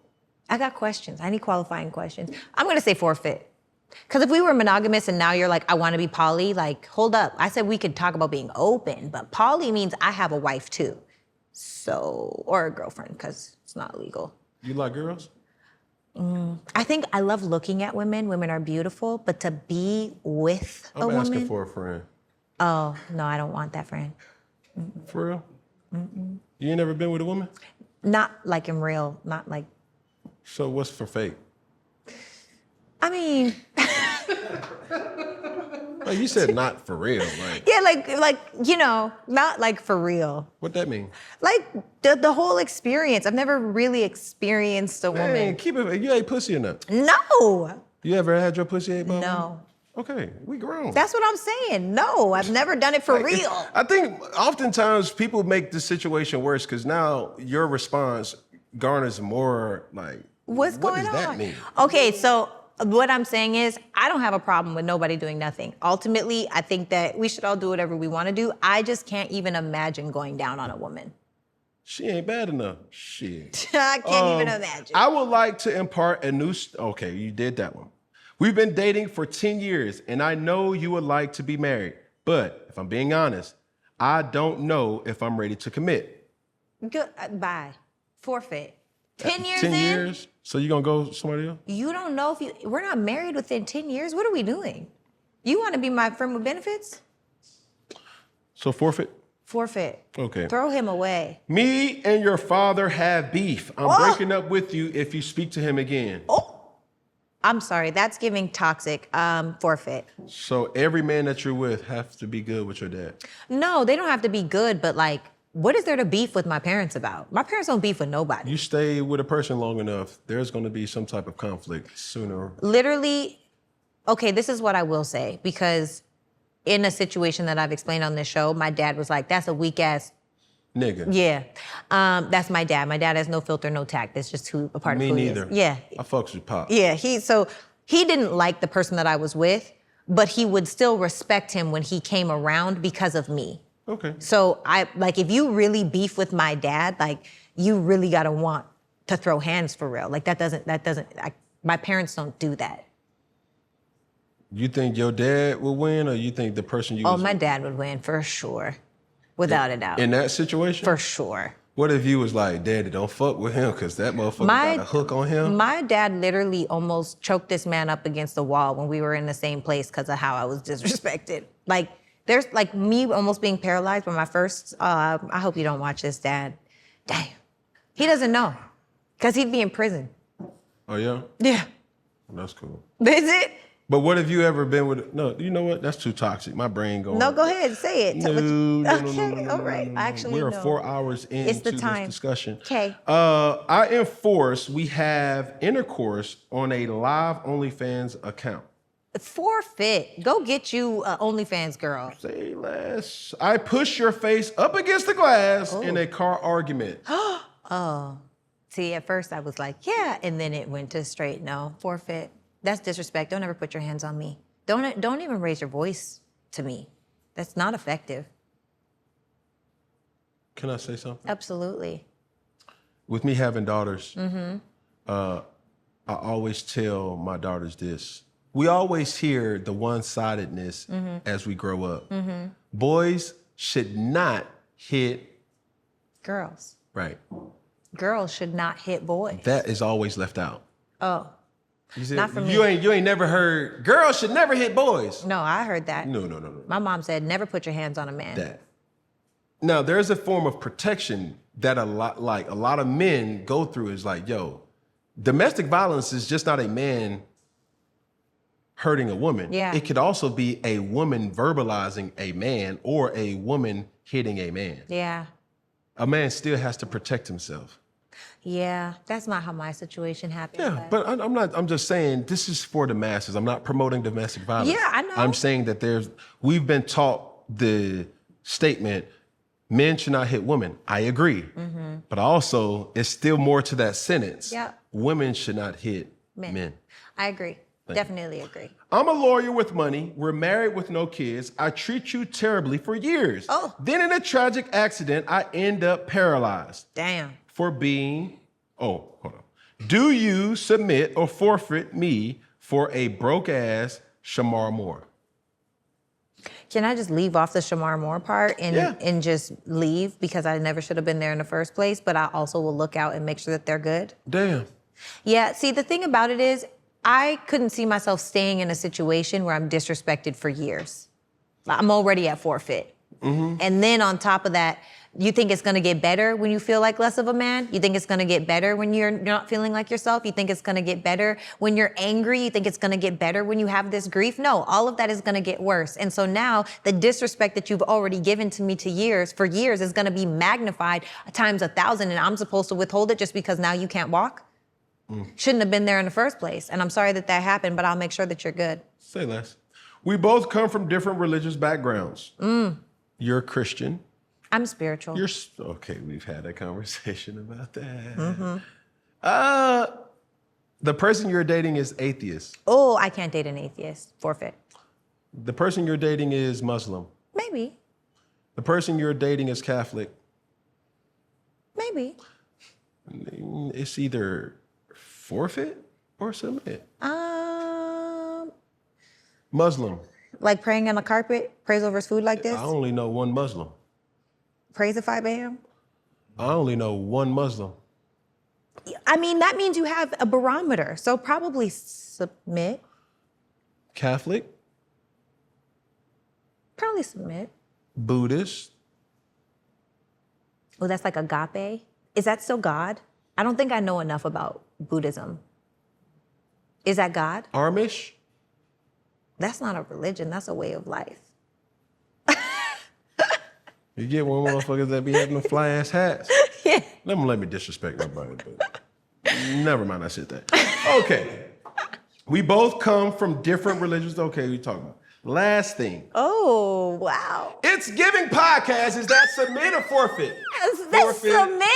I got questions. I need qualifying questions. I'm gonna say forfeit. Because if we were monogamous and now you're like, I want to be poly, like, hold up. I said we could talk about being open, but poly means I have a wife too. So, or a girlfriend, because it's not legal. You like girls? I think I love looking at women. Women are beautiful, but to be with a I'm woman. asking for a friend. Oh, no, I don't want that friend. For real? You ain't never been with a woman? Not like in real, not like. So what's for fake? I mean, Like you said, not for real. Like, yeah, like not like for real. what that mean? Like the whole experience. I've never really experienced a Man, woman. keep it. You ate pussy or not? No, You ever had your pussy ate by a woman? no. Okay, we grown. That's what I'm saying. No, I've never done it for real. I think oftentimes people make the situation worse because now your response garners more like, What's going What does on? that mean? Okay, so what I'm saying is I don't have a problem with nobody doing nothing. Ultimately, I think that we should all do whatever we want to do. I just can't even imagine going down on a woman. She ain't bad enough. Shit. I can't even imagine. I would like to impart a new. Okay, you did that one. We've been dating for 10 years, and I know you would like to be married. But if I'm being honest, I don't know if I'm ready to commit. Good. Bye. Forfeit. 10 years 10 in? years? So you gonna go somebody else? You don't know if we're not married within 10 years. What are we doing? You want to be my friend with benefits? So forfeit? Forfeit. Okay. Throw him away. Me and your father have beef. I'm Oh. breaking up with you if you speak to him again. Oh. I'm sorry. That's giving toxic. Forfeit. So every man that you're with has to be good with your dad. No, they don't have to be good, but like, what is there to beef with my parents about? My parents don't beef with nobody. You stay with a person long enough, there's gonna be some type of conflict sooner. Literally, okay, this is what I will say, because in a situation that I've explained on this show, my dad was like, that's a weak ass, Nigga. yeah. That's my dad. My dad has no filter, no tact. That's just a part Me of who neither. he is. Yeah. I fucks with Pop. Yeah, he didn't like the person that I was with, but he would still respect him when he came around because of me. Okay. So if you really beef with my dad, like you really gotta want to throw hands for real. Like my parents don't do that. You think your dad will win, or you think the person you Oh, was my dad would win for sure. Without a doubt. in that situation? For sure. What if you was like, Daddy, don't fuck with him because that motherfucker got a hook on him? My dad literally almost choked this man up against the wall when we were in the same place because of how I was disrespected. Like, there's like me almost being paralyzed by my first, I hope you don't watch this, Dad. Damn. He doesn't know because he'd be in prison. Oh, yeah? Yeah. That's cool. Is it? But what have you ever been with? No, you know what? That's too toxic. My brain going. No, go ahead, say it. No, All right. Actually, We're no. 4 hours into the this time. discussion. Okay. I enforce we have intercourse on a live OnlyFans account. Forfeit. Go get you an OnlyFans girl. Say less. I push your face up against the glass in a car argument. Oh. See, at first I was like, yeah, and then it went to straight no. Forfeit. That's disrespect. Don't ever put your hands on me. Don't even raise your voice to me. That's not effective. Can I say something? Absolutely. With me having daughters, I always tell my daughters this. We always hear the one-sidedness as we grow up. Boys should not hit. Girls. Right. Girls should not hit boys. That is always left out. Oh. You said, Not for me. you ain't never heard girls should never hit boys. No, I heard that. No. My mom said never put your hands on a man. That. Now there's a form of protection that a lot of men go through. Is like, yo, domestic violence is just not a man hurting a woman. Yeah. It could also be a woman verbalizing a man or a woman hitting a man. Yeah. A man still has to protect himself. Yeah. That's not how my situation happened. Yeah, but I'm just saying this is for the masses. I'm not promoting domestic violence. Yeah, I know. I'm saying that we've been taught the statement, men should not hit women. I agree. But also, it's still more to that sentence. Yeah. Women should not hit Men. I agree. Definitely agree. I'm a lawyer with money. We're married with no kids. I treat you terribly for years. Oh. Then in a tragic accident, I end up paralyzed Damn. for being, hold on. Do you submit or forfeit me for a broke ass Shamar Moore? Can I just leave off the Shamar Moore part and just leave because I never should have been there in the first place, but I also will look out and make sure that they're good? Damn. Yeah, see, the thing about it is I couldn't see myself staying in a situation where I'm disrespected for years. I'm already at forfeit. And then on top of that, you think it's gonna get better when you feel like less of a man? You think it's gonna get better when you're not feeling like yourself? You think it's gonna get better when you're angry? You think it's gonna get better when you have this grief? No, all of that is gonna get worse. And so now the disrespect that you've already given to me for years is gonna be magnified times 1,000, and I'm supposed to withhold it just because now you can't walk? Shouldn't have been there in the first place. And I'm sorry that happened, but I'll make sure that you're good. Say less. We both come from different religious backgrounds. You're Christian. I'm spiritual. Okay, we've had a conversation about that. The person you're dating is atheist. Oh, I can't date an atheist. Forfeit. The person you're dating is Muslim. Maybe. The person you're dating is Catholic. Maybe. It's either forfeit or submit. Muslim. Like praying on the carpet, praise over his food like this? I only know one Muslim. Praise at 5 a.m.? I only know one Muslim. I mean, that means you have a barometer, so probably submit. Catholic. Probably submit. Buddhist. Oh, that's like agape? Is that still God? I don't think I know enough about Buddhism. Is that God? Amish. That's not a religion, that's a way of life. You get one motherfuckers that be having them fly ass hats. Yeah. Let me disrespect nobody, but never mind, I said that. Okay. We both come from different religions. Okay, we talking about. Last thing. Oh, wow. It's Giving Podcast. Is that submit or forfeit? That's submit.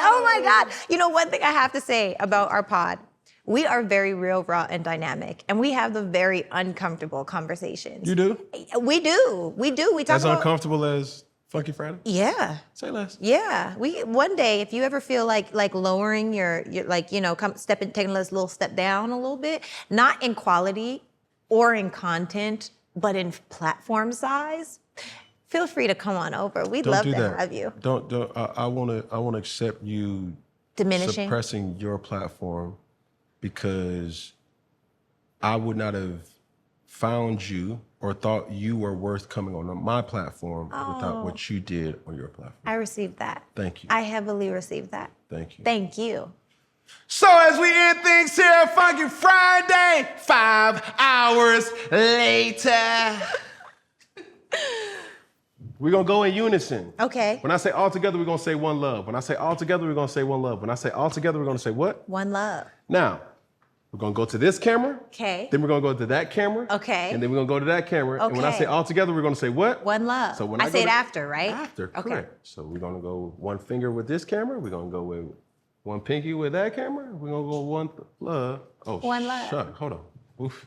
Oh my God. You know, one thing I have to say about our pod, we are very real, raw, and dynamic, and we have the very uncomfortable conversations. You do? We do. We talk As about uncomfortable as Funky Friday? Yeah. Say less. Yeah. One day, if you ever feel like lowering your like, you know, taking a little step down a little bit, not in quality or in content, but in platform size, feel free to come on over. We'd love to have you. Don't. I want to accept you Diminishing. suppressing your platform, because I would not have found you or thought you were worth coming on my platform without what you did on your platform. I received that. Thank you. I heavily received that. Thank you. Thank you. So as we end things here at Funky Friday, 5 hours later, we're going to go in unison. Okay. When I say all together, we're going to say one love. When I say all together, we're going to say one love. When I say all together, we're going to say what? One love. Now, we're going to go to this camera. Okay. Then we're going to go to that camera. Okay. And then we're going to go to that camera. And when I Okay. say all together, we're going to say what? One love. So when I go say it to- after, right? After, Okay. correct. So we're going to go one finger with this camera. We're going to go with one pinky with that camera. We're going to go one love. Oh, One love. Shuck. Hold on. Oof.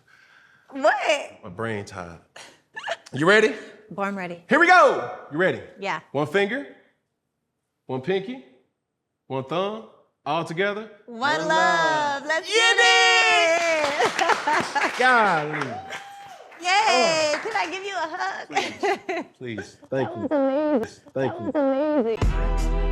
What? My brain tired. You ready? Born ready. Here we go. You ready? Yeah. One finger, one pinky, one thumb, all together. One love. Let's get it. Golly. Yay. Can I give you a hug? Please. Thank you. Thank you. Amazing.